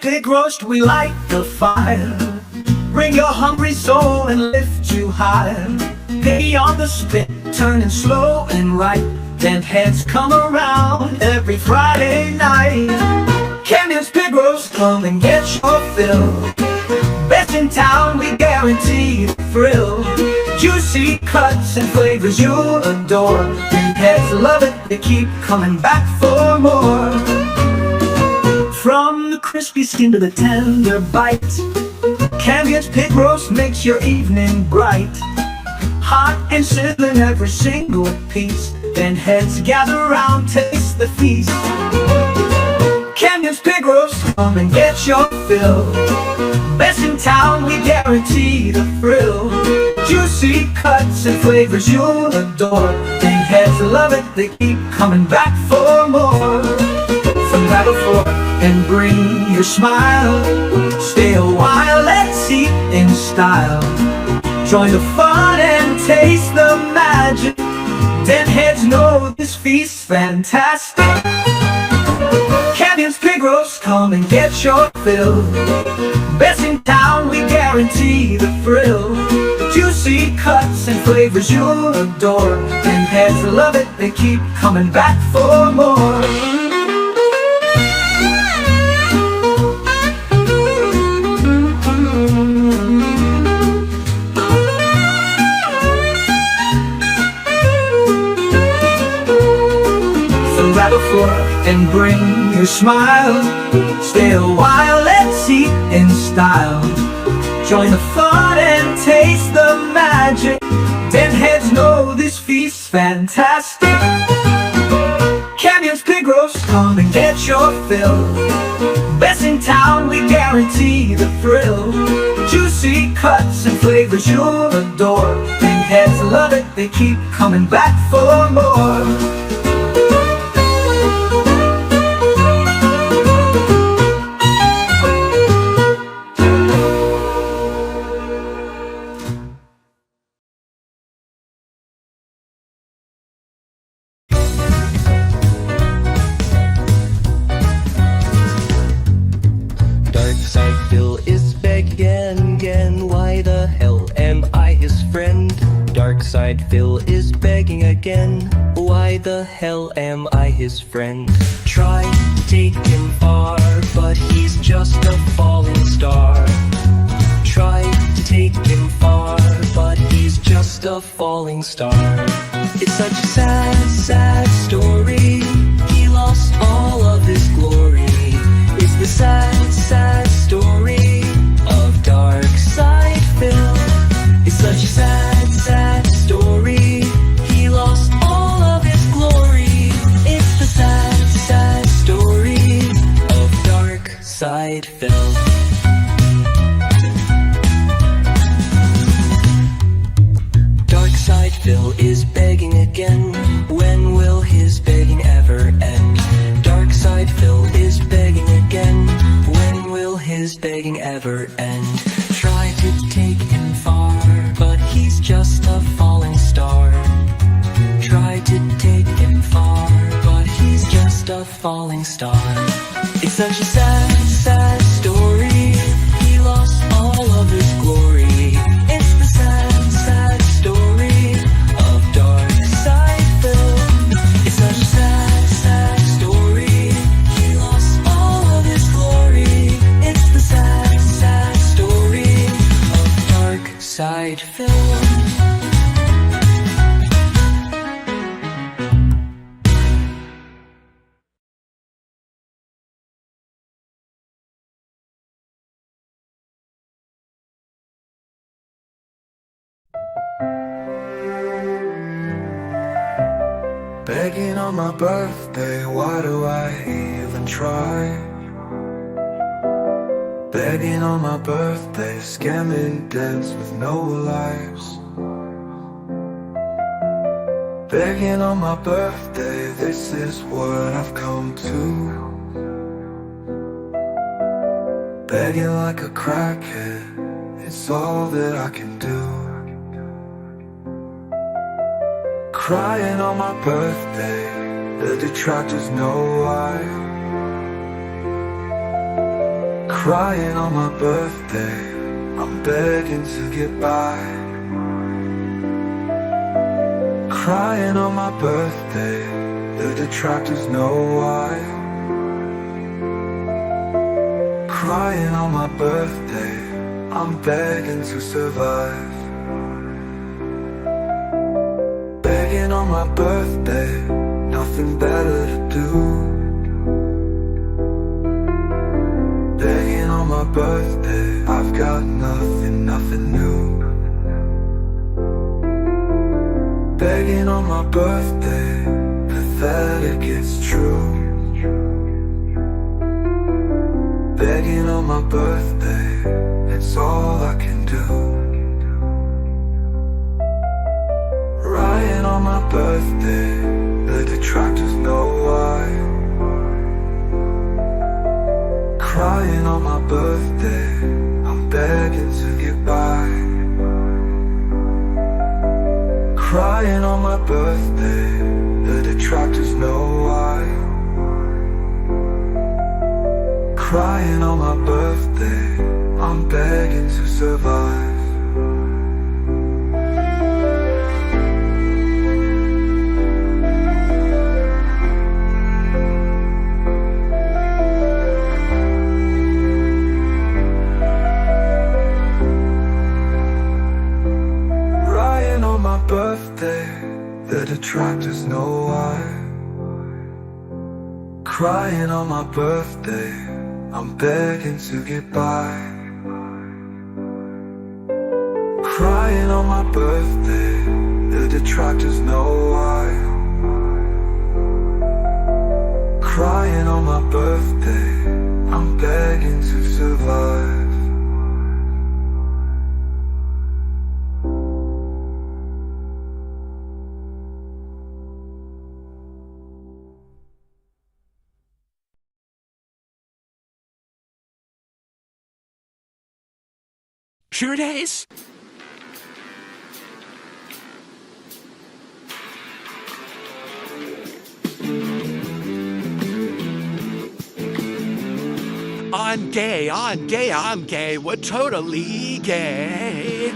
pig roast, we light the fire. Bring your hungry soul and lift you higher. Piggy on the spit, turning slow and right. Then heads come around every Friday night. Cambian's pig roast, come and get your fill. Best in town, we guarantee the thrill. Juicy cuts and flavors you'll adore. Then heads love it, they keep coming back for more. From the crispy skin to the tender bite, Cambian's pig roast makes your evening bright. Hot and sizzling every single piece. Then heads gather round, taste the feast. Cambian's pig roast, come and get your fill. Best in town, we guarantee the thrill. Juicy cuts and flavors you'll adore. Then heads love it, they keep coming back for more. So grab a fork and bring your smile. Stay a while, let's eat in style. Join the fun and taste the magic. Then heads know this feast's fantastic. Cambian's pig roast, come and get your fill. Best in town, we guarantee the thrill. Juicy cuts and flavors you'll adore. And heads love it, they keep coming back for more. Grab a fork and bring your smile. Stay a while, let's eat in style. Join the fun and taste the magic. Then heads know this feast's fantastic. Cambian's pig roast, come and get your fill. Best in town, we guarantee the thrill. Juicy cuts and flavors you'll adore. Then heads love it, they keep coming back for more. Why the hell am I his friend? Dark side Phil is begging again. Why the hell am I his friend? Try to take him far, but he's just a falling star. Try to take him far, but he's just a falling star. It's such a sad, sad story. He lost all of his glory. It's the sad, sad story of Dark Side Phil. It's such a sad, sad story. He lost all of his glory. It's the sad, sad story of Dark Side Phil. Dark Side Phil is begging again. When will his begging ever end? Dark Side Phil is begging again. When will his begging ever end? Try to take him far, but he's just a falling star. Try to take him far, but he's just a falling star. It's such a sad, sad story. He lost all of his glory. It's the sad, sad story of Dark Side Phil. It's such a sad, sad story. He lost all of his glory. It's the sad, sad story of Dark Side Phil. Begging on my birthday, why do I even try? Begging on my birthday, scamming debts with no lives. Begging on my birthday, this is what I've come to. Begging like a crackhead, it's all that I can do. Crying on my birthday, the detractors know why. Crying on my birthday, I'm begging to get by. Crying on my birthday, the detractors know why. Crying on my birthday, I'm begging to survive. Begging on my birthday, nothing better to do. Begging on my birthday, I've got nothing, nothing new. Begging on my birthday, pathetic, it's true. Begging on my birthday, it's all I can do. Crying on my birthday, the detractors know why. Crying on my birthday, I'm begging to get by. Crying on my birthday, the detractors know why. Crying on my birthday, I'm begging to survive. Crying on my birthday, the detractors know why. Crying on my birthday, I'm begging to get by. Crying on my birthday, the detractors know why. Crying on my birthday, I'm begging to survive. Sure it is. I'm gay, I'm gay, I'm gay, we're totally gay.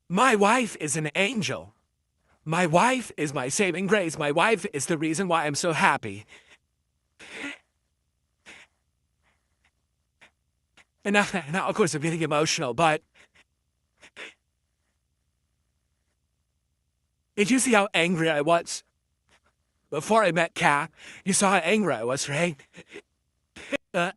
My wife is an angel. My wife is my saving grace. My wife is the reason why I'm so happy. And now, of course, I'm getting emotional, but did you see how angry I was before I met Kat? You saw how angry I was, right? I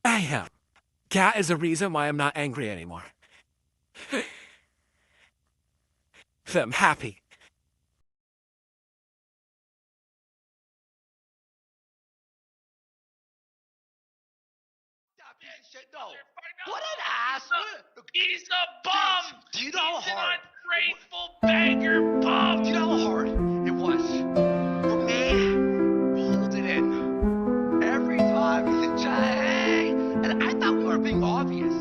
am. Kat is the reason why I'm not angry anymore. I'm happy. No. What an ass! He's a bum! Do you know how He's hard? an ungrateful beggar bum! Do you know how hard it was for me to hold it in every time he said, "Hey," and I thought we were being obvious.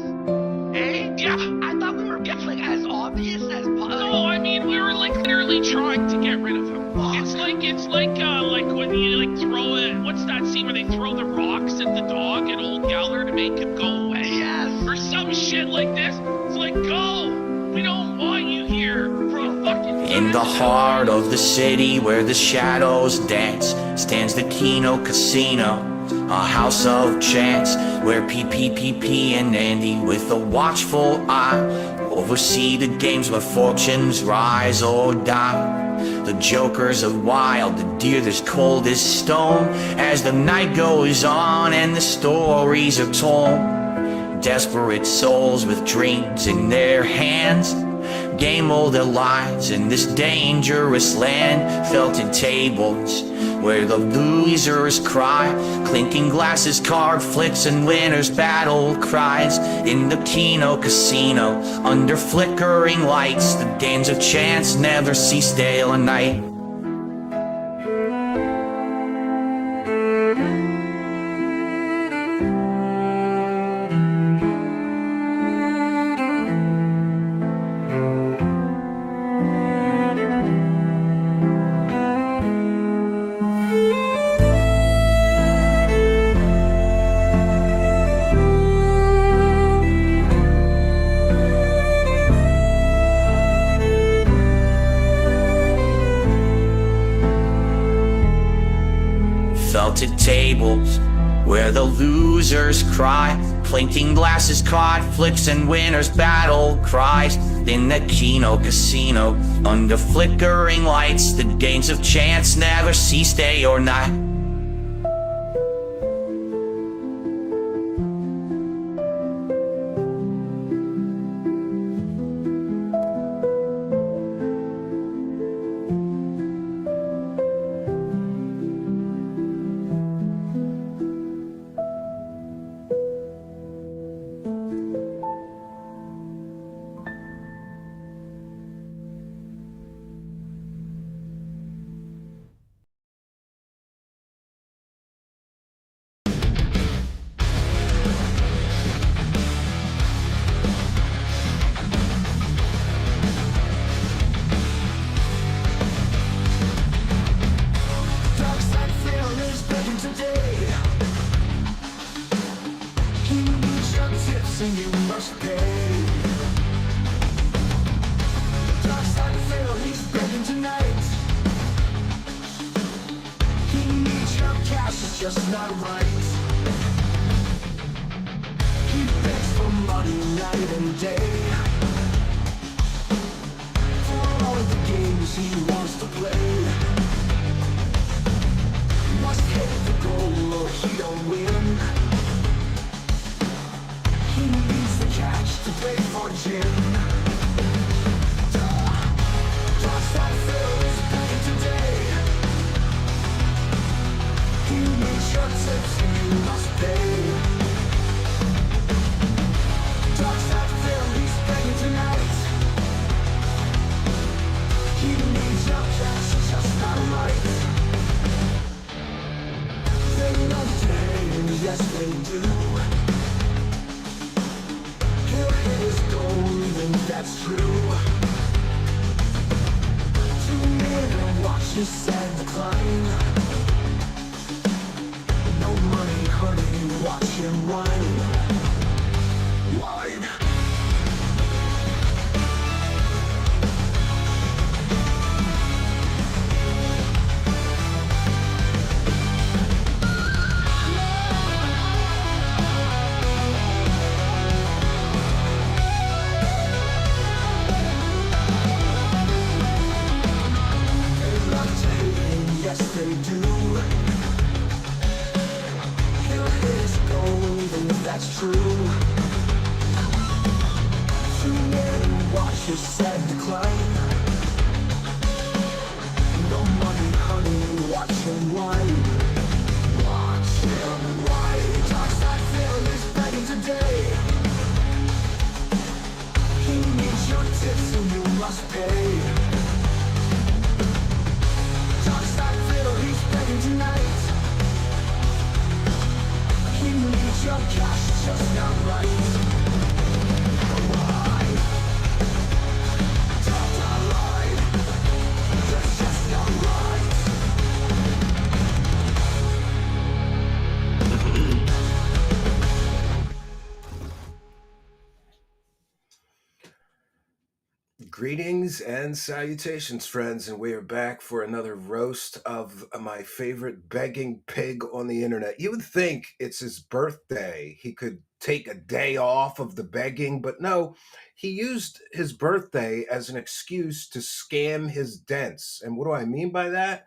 Hey? Yeah. I thought we were being like as obvious as possible. No, I mean we were like literally trying to get rid of him. It's like when you like throw it. What's that scene where they throw the rocks at the dog at Old Geller to make him go away? Yes. Or some shit like this. It's like, go. We don't want you here. You fucking. In the heart of the city where the shadows dance stands the Kino Casino, a house of chance where PPPP and Andy with a watchful eye oversee the games where fortunes rise or die. The jokers are wild, the deer that's cold as stone, as the night goes on and the stories are told. Desperate souls with dreams in their hands, Game their lives in this dangerous land. Felted tables where the losers cry, clinking glasses, card flips, and winners' battle cries. In the Kino Casino, under flickering lights, the games of chance never cease day or night. Felted tables where the losers cry, clinking glasses, card flips, and winners' battle cries. In the Kino Casino, under flickering lights, the games of chance never cease day or night. And you must pay. Dark side of Phil, he's begging tonight. He needs your cash, it's just not right. He begs for money night and day, for all of the games he wants to play. Must hit the goal or he don't win. He needs the cash to pay for gin. Dark side Phil is begging today. He needs your tips and you must pay. Dark side Phil, he's begging tonight. He needs your cash, it's just not right. They love today, and yes they do. Is gold, and that's true. Tune in and watch his sad decline. No money, honey, watch him whine. Whine. Yes, they do. He'll hit his gold, and that's true. Tune in and watch his sad decline. No money, honey, watch him whine. Watch him whine. Dark side Phil is begging today. He needs your tips and you must pay. He's begging tonight. He needs your cash, it's just not right. Why? Don't lie. That's just not right. Greetings and salutations, friends, and we are back for another roast of my favorite begging pig on the internet. You would think it's his birthday. He could take a day off of the begging, but no, he used his birthday as an excuse to scam his dents. And what do I mean by that?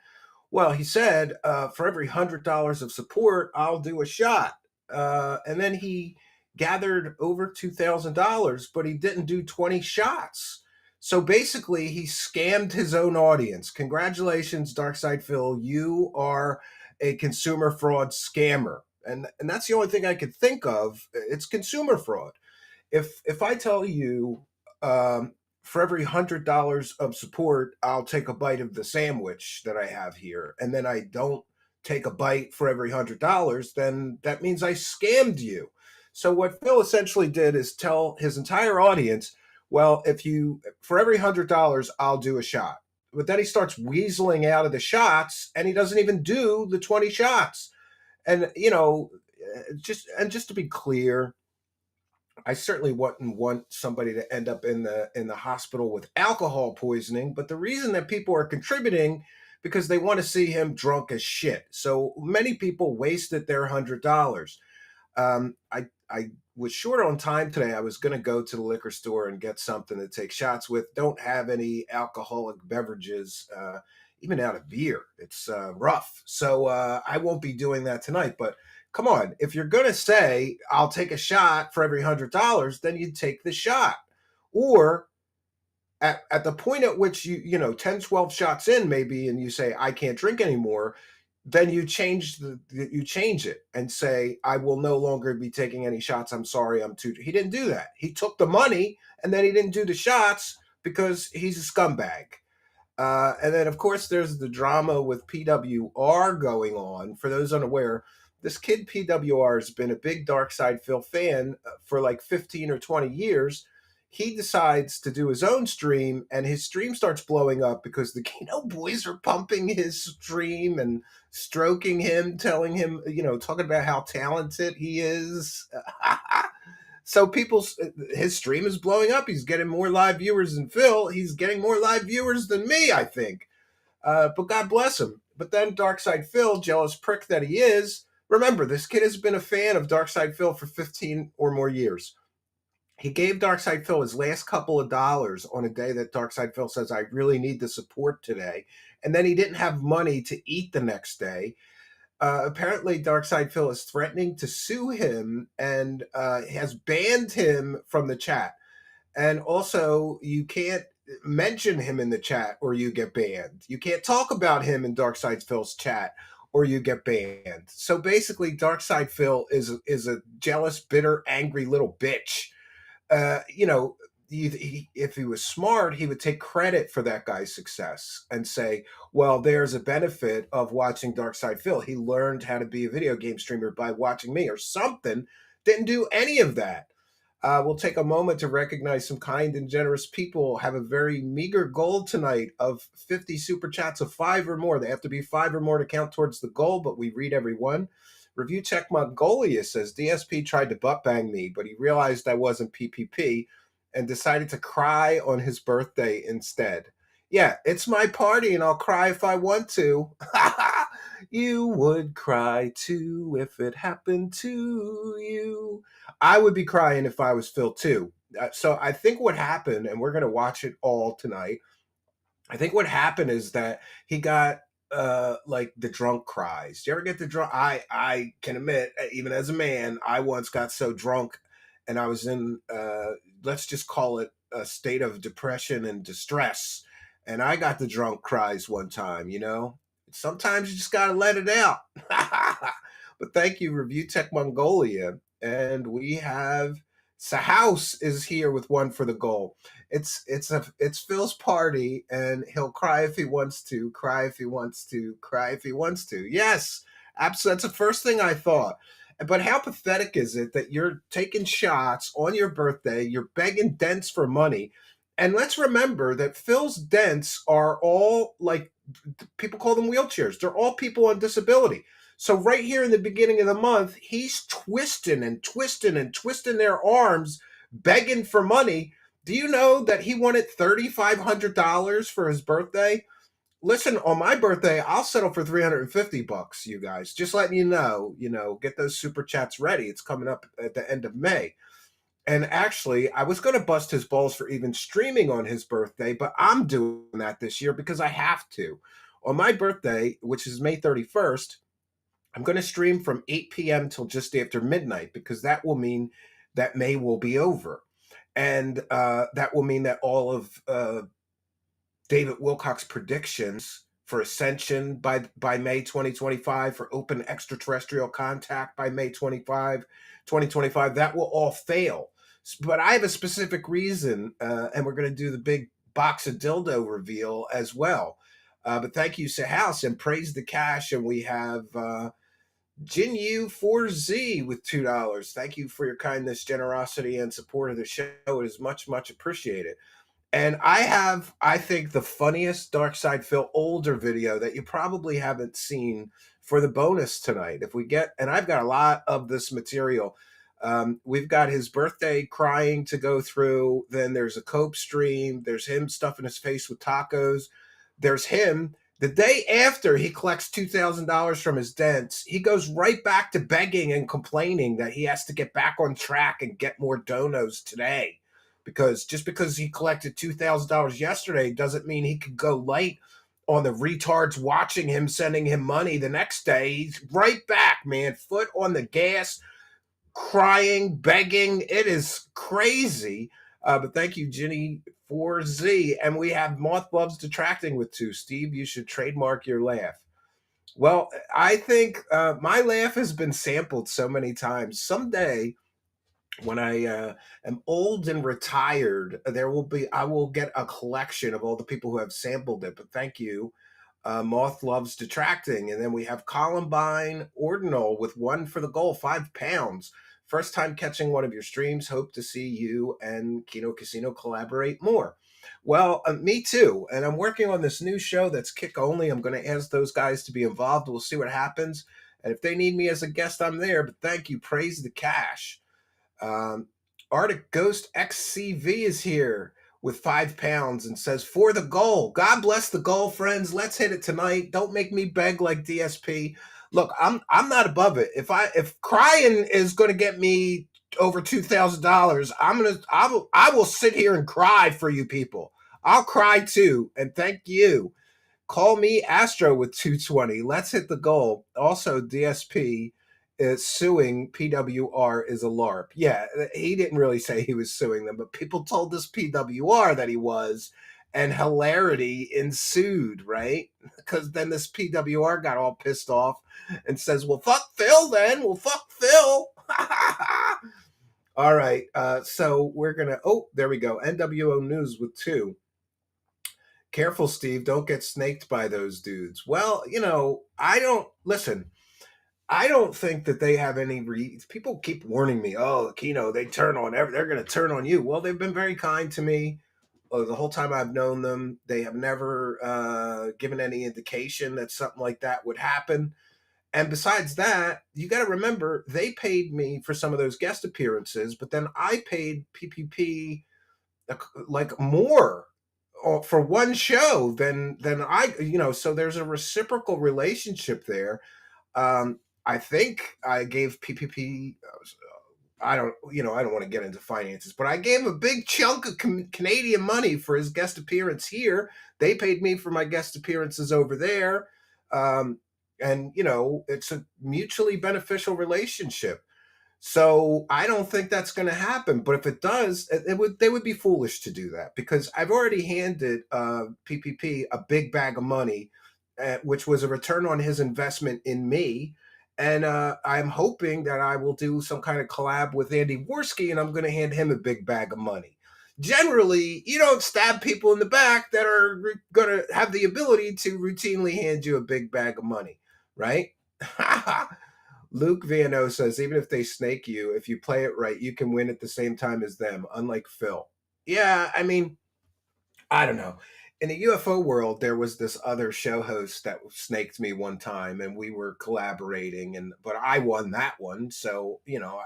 Well, he said, for every $100 of support, I'll do a shot. And then he gathered over $2,000, but he didn't do 20 shots. So basically, he scammed his own audience. Congratulations, Darkside Phil. You are a consumer fraud scammer. And that's the only thing I could think of. It's consumer fraud. If I tell you, for every $100 of support, I'll take a bite of the sandwich that I have here, and then I don't take a bite for every $100, then that means I scammed you. So what Phil essentially did is tell his entire audience, well, if you for every $100, I'll do a shot. But then he starts weaseling out of the shots, and he doesn't even do the 20 shots. And just to be clear, I certainly wouldn't want somebody to end up in the hospital with alcohol poisoning, but the reason that people are contributing because they want to see him drunk as shit. So many people wasted their $100. I was short on time today. I was going to go to the liquor store and get something to take shots with. Don't have any alcoholic beverages, even out of beer. It's rough. So I won't be doing that tonight. But come on, if you're going to say, I'll take a shot for every $100, then you take the shot. Or at the point at which 10, 12 shots in maybe, and you say, I can't drink anymore, then you change it and say, I will no longer be taking any shots. I'm sorry. He didn't do that. He took the money and then he didn't do the shots because he's a scumbag. And then, of course, there's the drama with PWR going on. For those unaware, this kid PWR has been a big Darkside Phil fan for like 15 or 20 years. He decides to do his own stream, and his stream starts blowing up because the Kino boys are pumping his stream and stroking him, telling him, talking about how talented he is. So his stream is blowing up. He's getting more live viewers than Phil. He's getting more live viewers than me, I think. But God bless him. But then Darkside Phil, jealous prick that he is, remember, this kid has been a fan of Darkside Phil for 15 or more years. He gave Darkside Phil his last couple of dollars on a day that Darkside Phil says, I really need the support today. And then he didn't have money to eat the next day. Apparently, Darkside Phil is threatening to sue him and has banned him from the chat. And also, you can't mention him in the chat or you get banned. You can't talk about him in Darkside Phil's chat or you get banned. So basically, Darkside Phil is a jealous, bitter, angry little bitch. If he was smart, he would take credit for that guy's success and say, well, there's a benefit of watching Darkside Phil. He learned how to be a video game streamer by watching me or something. Didn't do any of that. We'll take a moment to recognize some kind and generous people. Have a very meager goal tonight of 50 super chats of 5 or more. They have to be 5 or more to count towards the goal, but we read every one. Review Check Mongolia says, DSP tried to butt bang me, but he realized I wasn't PPP and decided to cry on his birthday instead. Yeah, it's my party and I'll cry if I want to. You would cry too if it happened to you. I would be crying if I was Phil too. So I think what happened, and we're going to watch it all tonight, I think what happened is that he got like the drunk cries. Do you ever get the drunk? I can admit, even as a man, I once got so drunk and I was in, let's just call it a state of depression and distress. And I got the drunk cries one time, Sometimes you just got to let it out. But thank you, Review Tech Mongolia. And we have Sahouse is here with one for the goal. It's Phil's party, and he'll cry if he wants to, cry if he wants to, cry if he wants to. Yes, absolutely. That's the first thing I thought. But how pathetic is it that you're taking shots on your birthday, you're begging dents for money, and let's remember that Phil's dents are all like, people call them wheelchairs. They're all people on disability. So right here in the beginning of the month, he's twisting and twisting and twisting their arms, begging for money. Do you know that he wanted $3,500 for his birthday? Listen, on my birthday, I'll settle for $350, you guys. Just letting you know, get those super chats ready. It's coming up at the end of May. And actually, I was going to bust his balls for even streaming on his birthday, but I'm doing that this year because I have to. On my birthday, which is May 31st, I'm going to stream from 8 p.m. till just after midnight because that will mean that May will be over. And that will mean that all of David Wilcock's predictions for ascension by May 2025, for open extraterrestrial contact by May 2025, that will all fail. But I have a specific reason, and we're going to do the big box of dildo reveal as well. But thank you, House, and praise the cash. And we have Jinyu4Z with $2. Thank you for your kindness, generosity, and support of the show. It is much, much appreciated. And I have, I think, the funniest Dark Side Phil older video that you probably haven't seen for the bonus tonight. If we get, and I've got a lot of this material. We've got his birthday crying to go through. Then there's a cope stream. There's him stuffing his face with tacos. There's him. The day after he collects $2,000 from his dents, he goes right back to begging and complaining that he has to get back on track and get more donos today. Because just because he collected $2,000 yesterday doesn't mean he could go light on the retards watching him, sending him money the next day. He's right back, man, foot on the gas, crying, begging. It is crazy. But thank you, Ginny4Z. And we have Moth Loves Detracting with 2. Steve, you should trademark your laugh. Well, I think my laugh has been sampled so many times. Someday, when I am old and retired, I will get a collection of all the people who have sampled it. But thank you. Moth Loves Detracting. And then we have Columbine Ordinal with 1 for the goal, 5 pounds. First time catching one of your streams. Hope to see you and Kino Casino collaborate more. Well, me too. And I'm working on this new show that's kick only. I'm going to ask those guys to be involved. We'll see what happens. And if they need me as a guest, I'm there. But thank you. Praise the cash. Arctic Ghost XCV is here with 5 pounds and says, for the goal. God bless the goal, friends. Let's hit it tonight. Don't make me beg like DSP. Look, I'm not above it. If crying is going to get me over $2,000, I will sit here and cry for you people. I'll cry too. And thank you. Call me Astro with 220. Let's hit the goal. Also, DSP is suing PWR is a LARP. Yeah, he didn't really say he was suing them, but people told this PWR that he was, and hilarity ensued, right? Because then this PWR got all pissed off and says, well, fuck Phil then. Well, fuck Phil. All right, so we're going to, there we go. NWO News with 2. Careful, Steve. Don't get snaked by those dudes. Well, I don't think that they have any people keep warning me, Kino, they're going to turn on you. Well, they've been very kind to me the whole time I've known them. They have never given any indication that something like that would happen. And besides that, you got to remember, they paid me for some of those guest appearances, but then I paid PPP like more for one show than I, so there's a reciprocal relationship there. I think I gave PPP, I don't want to get into finances, but I gave a big chunk of Canadian money for his guest appearance here. They paid me for my guest appearances over there. And, it's a mutually beneficial relationship. So I don't think that's going to happen. But if it does, they would be foolish to do that, because I've already handed PPP a big bag of money, which was a return on his investment in me. And I'm hoping that I will do some kind of collab with Andy Worski, and I'm going to hand him a big bag of money. Generally, you don't stab people in the back that are going to have the ability to routinely hand you a big bag of money, right? Luke Viano says, even if they snake you, if you play it right, you can win at the same time as them, unlike Phil. Yeah, I mean, I don't know. In the UFO world, there was this other show host that snaked me one time, and we were collaborating, but I won that one. So, all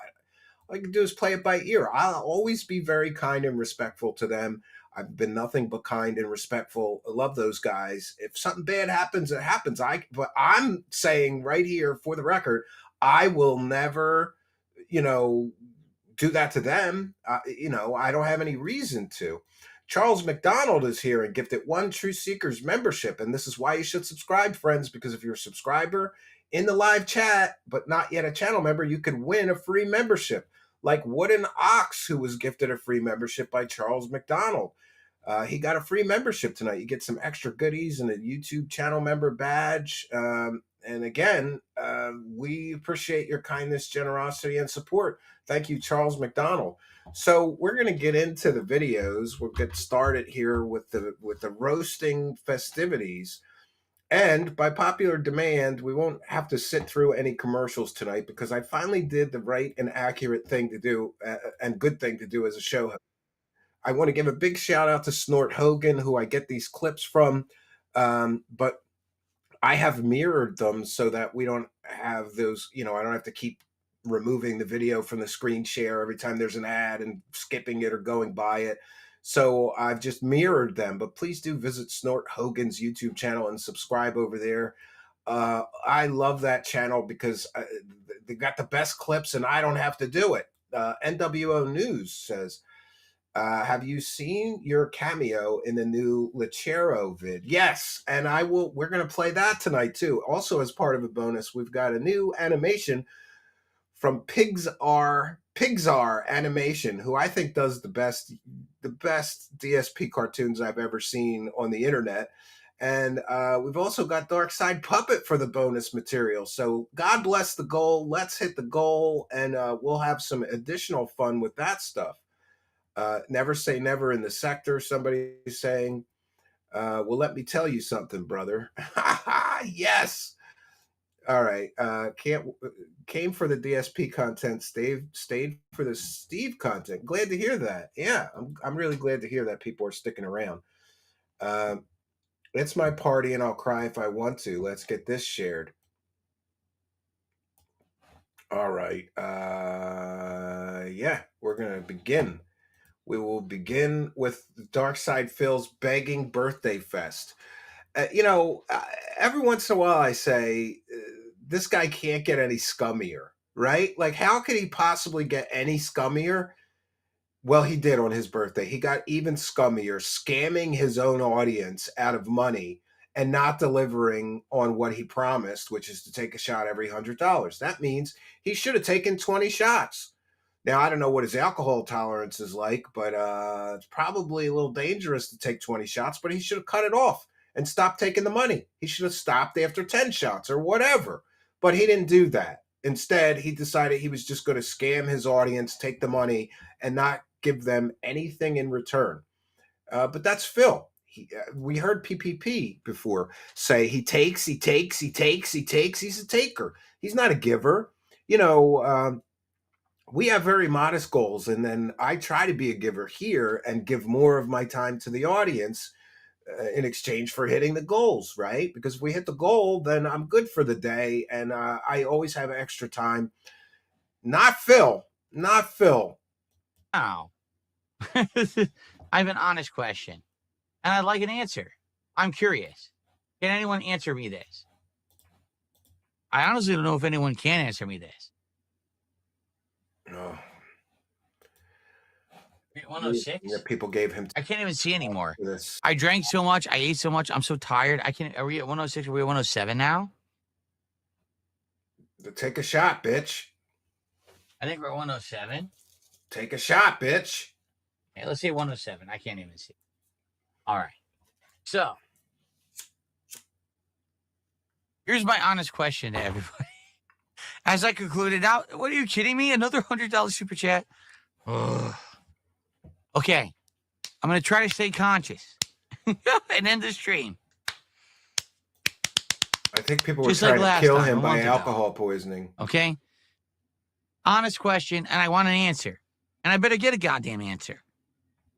I can do is play it by ear. I'll always be very kind and respectful to them. I've been nothing but kind and respectful. I love those guys. If something bad happens, it happens. But I'm saying right here for the record, I will never, do that to them. I don't have any reason to. Charles McDonald is here and gifted 1 True Seekers membership. And this is why you should subscribe, friends, because if you're a subscriber in the live chat, but not yet a channel member, you could win a free membership. like Wooden Ox, who was gifted a free membership by Charles McDonald. He got a free membership tonight. You get some extra goodies and a YouTube channel member badge. And again, we appreciate your kindness, generosity, and support. Thank you, Charles McDonald. So we're going to get into the videos. We'll get started here with the roasting festivities. And by popular demand, we won't have to sit through any commercials tonight because I finally did the right and accurate thing to do and good thing to do as a show host. I want to give a big shout out to Snort Hogan, who I get these clips from, but I have mirrored them so that we don't have those, I don't have to keep removing the video from the screen share every time there's an ad and skipping it or going by it. So I've just mirrored them, but please do visit Snort Hogan's YouTube channel and subscribe over there. I love that channel because they got the best clips and I don't have to do it. NWO News says, have you seen your cameo in the new Lechero vid? Yes, and we're going to play that tonight too. Also, as part of a bonus, we've got a new animation from Pixar Animation, who I think does the best DSP cartoons I've ever seen on the internet. And we've also got Dark Side Puppet for the bonus material. So God bless the goal. Let's hit the goal, and we'll have some additional fun with that stuff. Never say never in the sector. Somebody's saying, well, let me tell you something, brother. Yes. All right. Came for the DSP content, stayed for the Steve content. Glad to hear that. Yeah, I'm really glad to hear that people are sticking around. It's my party and I'll cry if I want to. Let's get this shared. All right. Yeah, we're going to begin. We will begin with Dark Side Phil's Begging Birthday Fest. Every once in a while I say, this guy can't get any scummier, right? Like, how could he possibly get any scummier? Well, he did on his birthday. He got even scummier, scamming his own audience out of money and not delivering on what he promised, which is to take a shot every $100. That means he should have taken 20 shots. Now, I don't know what his alcohol tolerance is like, but it's probably a little dangerous to take 20 shots, but he should have cut it off and stopped taking the money. He should have stopped after 10 shots or whatever, but he didn't do that. Instead, he decided he was just going to scam his audience, take the money, and not give them anything in return. But that's Phil. We heard PPP before say he takes. He's a taker. He's not a giver. We have very modest goals, and then I try to be a giver here and give more of my time to the audience in exchange for hitting the goals, right? Because if we hit the goal, then I'm good for the day, and I always have extra time. Not Phil. Not Phil. Now, I have an honest question, and I'd like an answer. I'm curious. Can anyone answer me this? I honestly don't know if anyone can answer me this. No. 106? Yeah, people gave him. I can't even see anymore. This. I drank so much. I ate so much. I'm so tired. I can't. Are we at 106? Are we at 107 now? Take a shot, bitch. I think we're at 107. Take a shot, bitch. Okay, let's say 107. I can't even see. All right. So, here's my honest question to everybody. As I concluded out, what are you kidding me? Another $100 super chat? Ugh. Okay. I'm going to try to stay conscious and end the stream. I think people were Just trying like to kill last time, him a by month ago. alcohol poisoning. Okay? Honest question, and I want an answer. And I better get a goddamn answer.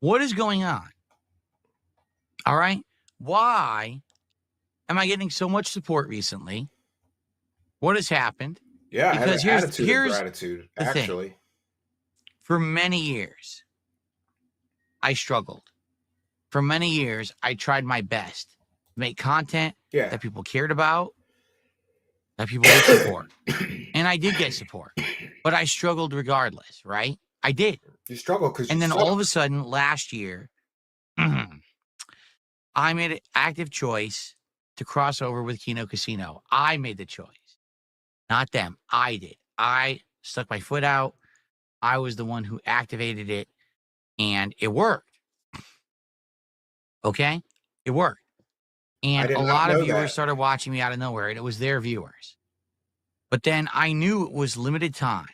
What is going on? All right? Why am I getting so much support recently? What has happened? Yeah, Because I have an here's attitude of gratitude, the thing. actually. For many years, I struggled. For many years, I tried my best to make content Yeah. that people cared about, that people would support. And I did get support, but I struggled regardless, right? I did. You struggle because And then all of a sudden, last year, I made an active choice to cross over with Kino Casino. I made the choice, not them. I did. I stuck my foot out. I was the one who activated it, and it worked. Okay? It worked. And did a not lot of know viewers that. started watching me out of nowhere, and it was their viewers. But then I knew it was limited time.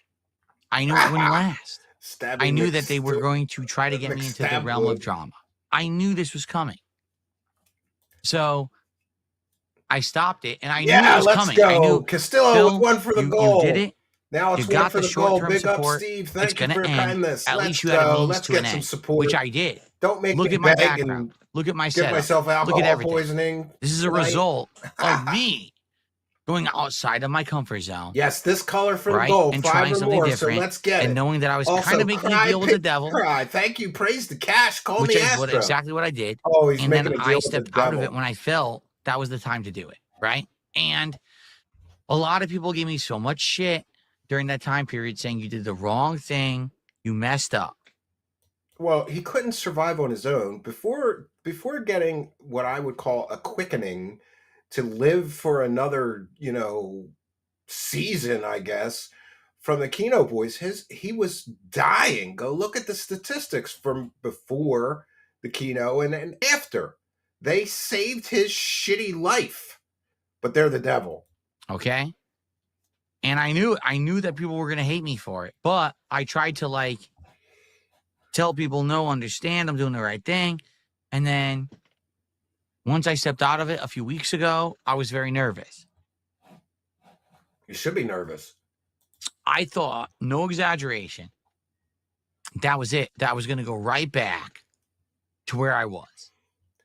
I knew it wouldn't last. I knew that they were going to try to get me into the realm of drama. I knew this was coming. So I stopped it, and I knew it was coming. I knew Castillo Phil, with one for the you goal. did it. Now it's You one got for the the goal. short-term Big up, support. Steve. It's Thank you gonna for your end. kindness. At Let's least you had a go. means Let's to get an some end, support. which I did. Don't make Look me at my beg background. and Look at my give setup. myself Look at alcohol everything. poisoning. This is a tonight. result of me going outside of my comfort zone. Yes, this color for the Right? goal, And 5 trying or something more. different. So let's get and it. knowing that I was Also, kind of making a deal with the devil. Cry. Thank you. Praise the cash. Call Which me is Astro. exactly what I did. Oh, he's and making then a deal I with the stepped out of devil. it when I felt that was the time to do it. Right? And a lot of people gave me so much shit during that time period saying you did the wrong thing. You messed up. Well, he couldn't survive on his own before getting what I would call a quickening to live for another, season, I guess, from the Kino boys. He was dying. Go look at the statistics from before the Kino and after. They saved his shitty life. But they're the devil. Okay. And I knew that people were gonna hate me for it. But I tried to tell people, no, understand, I'm doing the right thing. And then once I stepped out of it a few weeks ago, I was very nervous. You should be nervous. I thought, no exaggeration, that was it. That I was gonna go right back to where I was.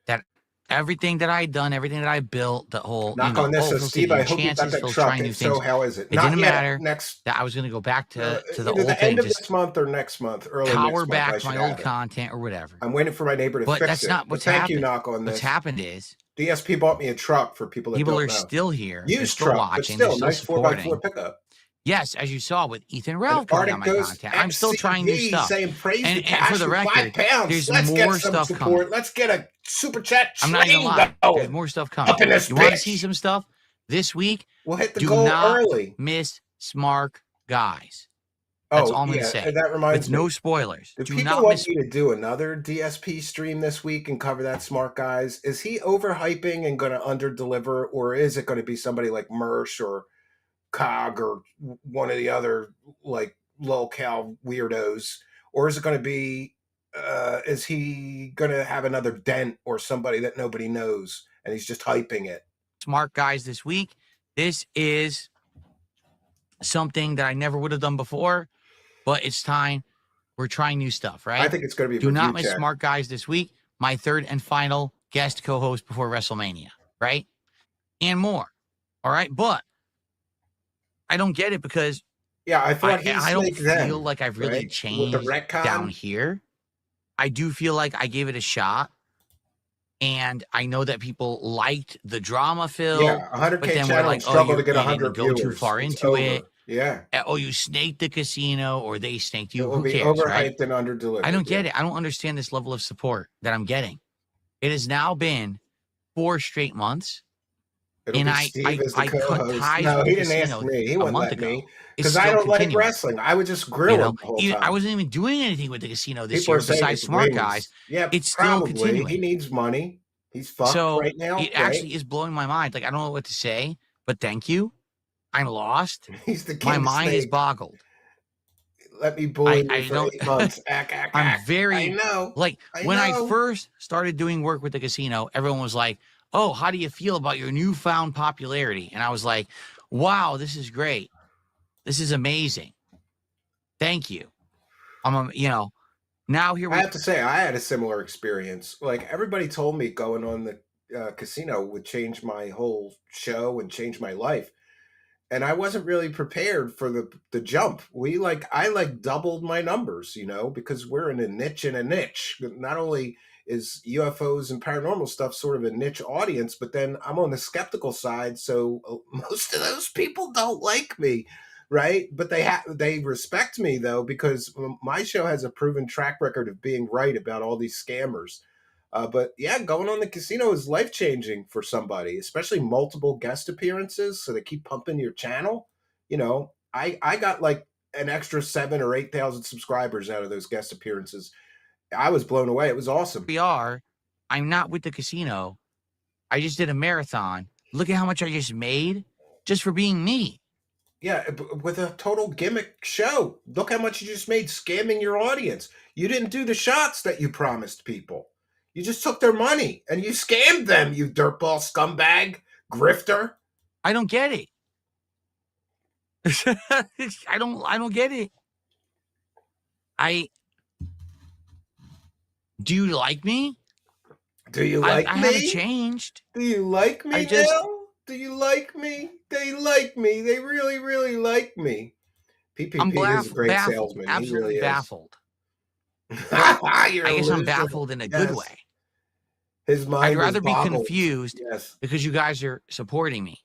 That everything that I had done, everything that I built, the whole Knock on this. So Phil's Steve, taking I hope you got chances, that Phil's truck. trying new If so, things. how is it? It Not didn't yet. matter Next, that I was gonna go back to the either old the thing. end of Just this month or next month, early power next month, back I to my should old have it. content or whatever. I'm waiting for my neighbor to But fix that's it. not But what's thank happened. you, Knock on this. What's happened is DSP bought me a truck for people that people don't are know. still here. They're Used still truck, watching. but They're still, still nice 4x4 supporting. pickup. Yes, as you saw with Ethan And Ralph coming Arctic on my Ghost content. I'm still trying new FCV stuff. saying praise the And cash for the for record, 5 pounds. there's Let's more get some stuff support. coming. Let's get a super chat I'm not even train lying. There's going. more stuff coming. Up in this You want to bitch. see some stuff this week? We'll hit the Do goal not early. miss Smart Guys. That's all I'm going to say. That reminds With me. no spoilers. Do Do people not want miss. me to do another DSP stream this week and cover that Smart Guys? Is he overhyping and going to underdeliver, or is it going to be somebody like Mersh or Cog or one of the other locale weirdos, or is it going to be? Is he going to have another Dent or somebody that nobody knows and he's just hyping it? Smart Guys this week. This is something that I never would have done before, but it's time. We're trying new stuff, right? I think it's going to be. Do not miss Smart Guys this week. My third and final guest co-host before WrestleMania, right? And more. All right, but I don't get it because I thought I don't feel like I've really changed with the retcon down here. I do feel like I gave it a shot. And I know that people liked the drama, Phil. Yeah, 100K but then channel we're like, struggle to you get didn't 100 go viewers. too far It's into over. it. Yeah. Oh, you snaked the casino, or they snaked you. It will Who be cares, overhyped right? and underdelivered. I don't get it. I don't understand this level of support that I'm getting. It has now been 4 straight months. It'll and be I Steve as the cut co-host. ties No, with he the didn't casino ask me. He a wouldn't month let ago. me It's because I still don't like continuing. wrestling. I would just grill him the whole time. I wasn't even doing anything with the casino this People year are saying besides it's Smart wings. Guys. Yeah, It's still probably. continuing. He needs money. He's fucked So right now. it actually is blowing my mind. Like, I don't know what to say, but thank you. I'm lost. He's the king My of mind is snake. boggled. Let me bully you I for don't- 8 months. I'm very I know. When I know. first started doing work with the casino, everyone was like, "Oh, how do you feel about your newfound popularity?" And I was like, "Wow, this is great. This is amazing. Thank you." Now here we I have to say, I had a similar experience. Like, everybody told me going on the casino would change my whole show and change my life. And I wasn't really prepared for the jump. I doubled my numbers, because we're in a niche. Not only is UFOs and paranormal stuff sort of a niche audience, but then I'm on the skeptical side. So most of those people don't like me. Right. But they respect me, though, because my show has a proven track record of being right about all these scammers. But yeah, going on the casino is life-changing for somebody, especially multiple guest appearances. So they keep pumping your channel. I got an extra 7,000 or 8,000 subscribers out of those guest appearances. I was blown away. It was awesome. I'm not with the casino. I just did a marathon. Look at how much I just made just for being me. Yeah, with a total gimmick show. Look how much you just made scamming your audience. You didn't do the shots that you promised people. You just took their money and you scammed them, you dirtball scumbag, grifter. I don't get it. I don't get it. Do you like me? Do you like me? I haven't changed. Do you like me now? Do you like me? They like me. They really, really like me. PPP is a great salesman. Absolutely he really baffled. I guess I'm baffled in a good way. His mind I'd rather be boggled. confused because you guys are supporting me.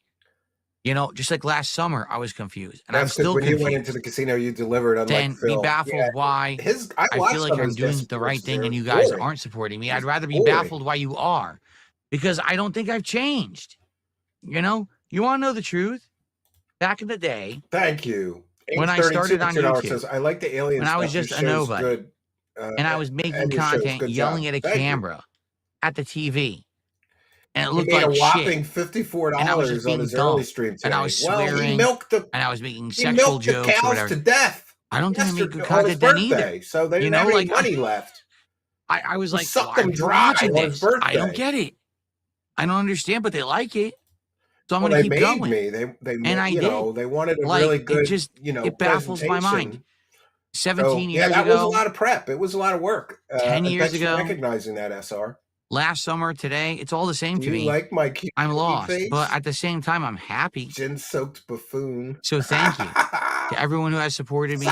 You know, just like last summer, I was confused, and I'm still when confused. you went into the casino, you delivered. Unlike Phil. Be baffled why I feel like I'm doing the right thing, and you guys aren't supporting me. I'd rather be baffled why you are, because I don't think I've changed. You know, you want to know the truth? Back in the day, thank you. When I started on YouTube, says, I like the aliens. When I was just a nobody, and I was making content, yelling at a camera, at the TV. And it looked like a whopping shit. $54 on his early stream today. And I was swearing. And I was making sexual jokes. He milked the or cows to death. I don't think I made good on content his then birthday, either. so they didn't have any money left. I was like, sucked why them are dry watching on his this? birthday. I don't get it. I don't understand, but they like it. So I'm going to keep going. And I did. They wanted a really good, it baffles my mind. 17 years ago. Yeah, that was a lot of prep. It was a lot of work. 10 years ago. Recognizing that, SR. Last summer, today, it's all the same to me. You like my cute I'm lost, face? but at the same time, I'm happy. Gin-soaked buffoon. So thank you to everyone who has supported me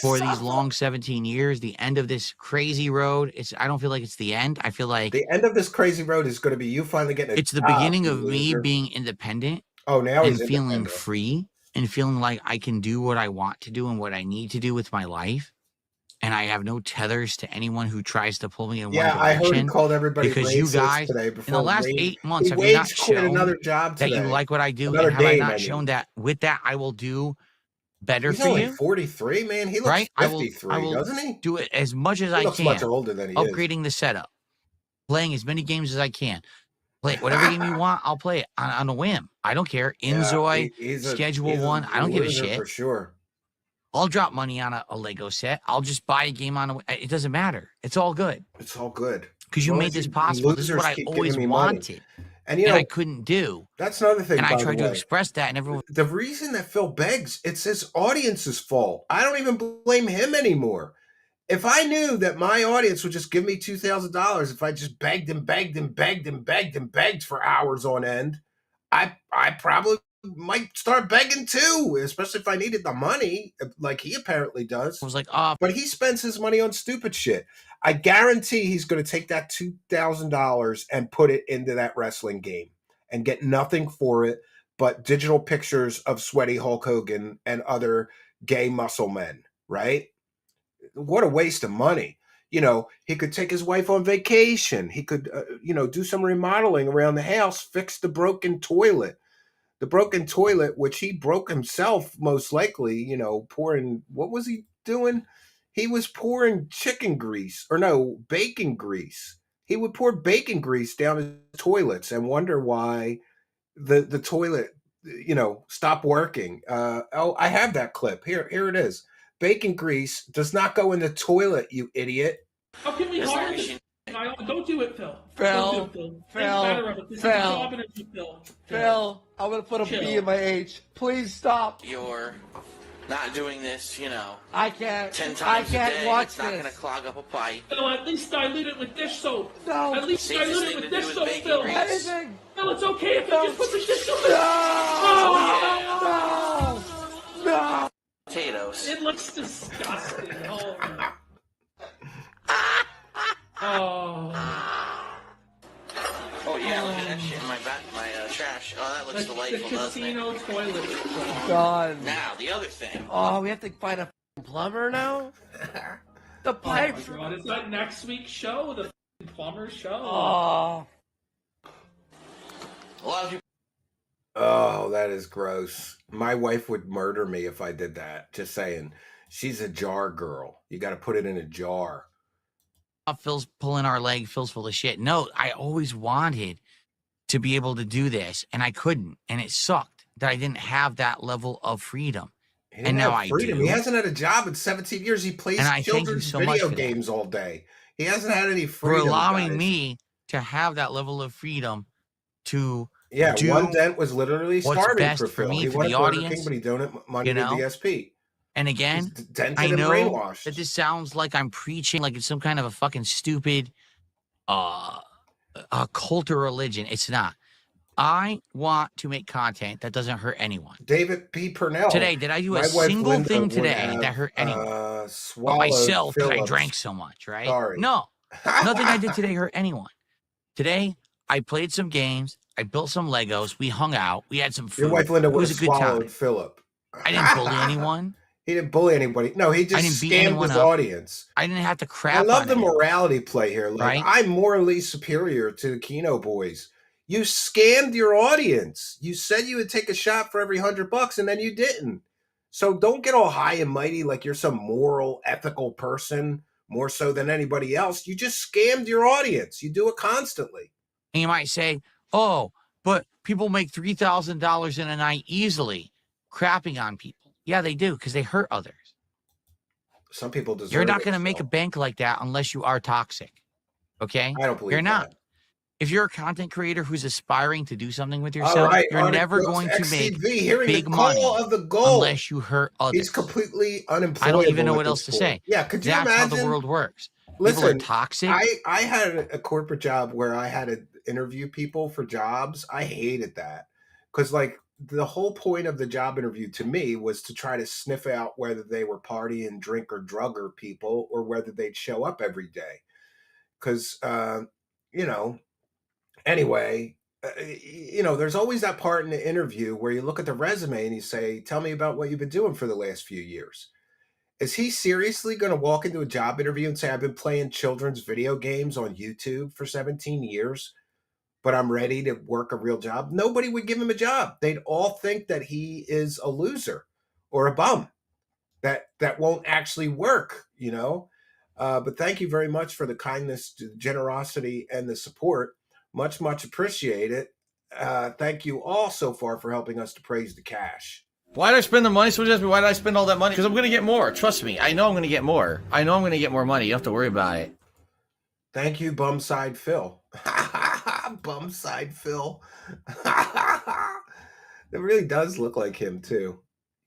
for these long 17 years. The end of this crazy road. I don't feel like it's the end. I feel like the end of this crazy road is going to be you finally getting. It's the beginning of me being independent. Oh, now and feeling free and feeling like I can do what I want to do and what I need to do with my life. And I have no tethers to anyone who tries to pull me in one direction. I heard he called everybody because you guys, today in the last 8 months, have you not shown that you like what I do? And have I not shown that with that I will do better for you? He's only 43, man. He looks 53, doesn't he? Do it as much as I can. He looks much older than he is. Upgrading the setup. Playing as many games as I can. Play whatever game you want, I'll play it on a whim. I don't care. Enjoy, schedule one. I don't give a shit. For sure. I'll drop money on a Lego set. I'll just buy a game on it doesn't matter. It's all good. It's all good. Because you made this possible. This is what I always wanted. And I couldn't do. That's another thing. And I tried to express that, and everyone. The reason that Phil begs, it's his audience's fault. I don't even blame him anymore. If I knew that my audience would just give me $2,000 if I just begged for hours on end, I probably might start begging too, especially if I needed the money, like he apparently does. I was like, but he spends his money on stupid shit. I guarantee he's going to take that $2,000 and put it into that wrestling game and get nothing for it but digital pictures of sweaty Hulk Hogan and other gay muscle men, right? What a waste of money. You know, he could take his wife on vacation. He could, do some remodeling around the house, fix the broken toilet. The broken toilet, which he broke himself, most likely, pouring, what was he doing? He was pouring bacon grease. He would pour bacon grease down his toilets and wonder why the toilet, stopped working. I have that clip. Here it is. Bacon grease does not go in the toilet, you idiot. How can we harm this? Don't do it, Phil. Phil, I'm gonna put a B in my H. Please stop. You're not doing this, I can't. 10 times I can't a day. watch It's not this. going to clog up a pipe. Phil, at least dilute it with dish soap. No. At least Safest dilute thing it with to do dish is soap, bacon Phil. grease. Anything. Phil, it's okay if you just put the dish soap in. No. Potatoes. It looks disgusting. Oh, yeah, look at that shit in my trash. Oh, that looks delightful, the doesn't it? casino toilet. Done. Now, the other thing. Oh, we have to find a plumber now? The pipes. Oh my God, is that next week's show? The plumber show? Oh. A lot of people Oh, that is gross. My wife would murder me if I did that. Just saying. She's a jar girl. You got to put it in a jar. Phil's pulling our leg. Phil's full of shit. No, I always wanted to be able to do this, and I couldn't, and it sucked that I didn't have that level of freedom. He didn't And now have I freedom. do. He hasn't had a job in 17 years. He plays And I thank you children's so much video for that. games all day. He hasn't had any For freedom. allowing guys. me to have that level of freedom to Yeah, one dent was literally what's starving best for for Phil. me, He for wanted the Burger King, audience, but he donated money you to know? DSP. And again, He's dented I and know brainwashed. that this sounds like I'm preaching like it's some kind of a fucking stupid a cult or religion. It's not. I want to make content that doesn't hurt anyone. David P. Purnell. Today, did I do My a wife single Linda thing would today have, that hurt anyone? But swallowed myself, because I Phillips. drank so much, right? Sorry. No, nothing I did today hurt anyone. Today, I played some games. I built some Legos. We hung out. We had some food. Your wife Linda It would was have a good time. swallowed Philip. I didn't bully anyone. He didn't bully anybody. No, he I didn't just beat scammed anyone his up. audience. I didn't have to crap I love on the anyone. morality play here. Like, Right? I'm morally superior to the Kino boys. You scammed your audience. You said you would take a shot for every $100 and then you didn't. So don't get all high and mighty like you're some moral, ethical person more so than anybody else. You just scammed your audience. You do it constantly. And you might say, oh, but people make $3,000 in a night easily crapping on people. Yeah, they do, because they hurt others. Some people deserve You're not it, going to make so. a bank like that unless you are toxic. Okay? I don't believe You're not. that. If you're a content creator who's aspiring to do something with All yourself, right, you're never going to make XCV, hearing big the call money of the goal. unless you hurt others. He's completely unemployable. I don't even know at what this else to point. say. Yeah, could you That's imagine? how the world works. Listen, People are toxic. I had a corporate job where I had to interview people for jobs. I hated that because, like, the whole point of the job interview to me was to try to sniff out whether they were party and drink or drugger people or whether they'd show up every day. Because, you know, anyway, there's always that part in the interview where you look at the resume and you say, tell me about what you've been doing for the last few years. Is he seriously going to walk into a job interview and say, I've been playing children's video games on YouTube for 17 years, but I'm ready to work a real job? Nobody would give him a job. They'd all think that he is a loser or a bum that won't actually work, But thank you very much for the kindness, the generosity, and the support. Much, much appreciated. Thank you all so far for helping us to praise the cash. Why did I spend the money? Someone asked me, why did I spend all that money? Because I'm going to get more. Trust me. I know I'm going to get more. I know I'm going to get more money. You don't have to worry about it. Thank you, Bumside Phil. Bumside Phil. It really does look like him, too.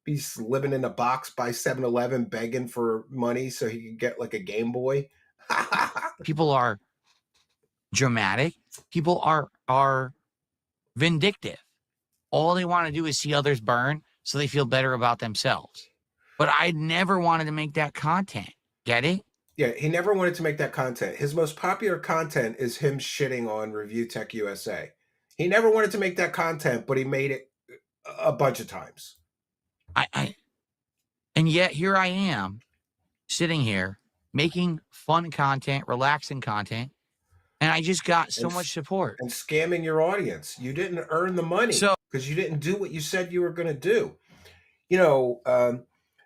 He's living in a box by 7-Eleven begging for money so he can get like a Game Boy. People are dramatic. People are vindictive. All they want to do is see others burn so they feel better about themselves. But I never wanted to make that content. Get it? Yeah, he never wanted to make that content. His most popular content is him shitting on Review Tech USA. He never wanted to make that content, but he made it a bunch of times. And yet here I am sitting here making fun content, relaxing content, and I just got so much support. And scamming your audience. You didn't earn the money because you didn't do what you said you were going to do.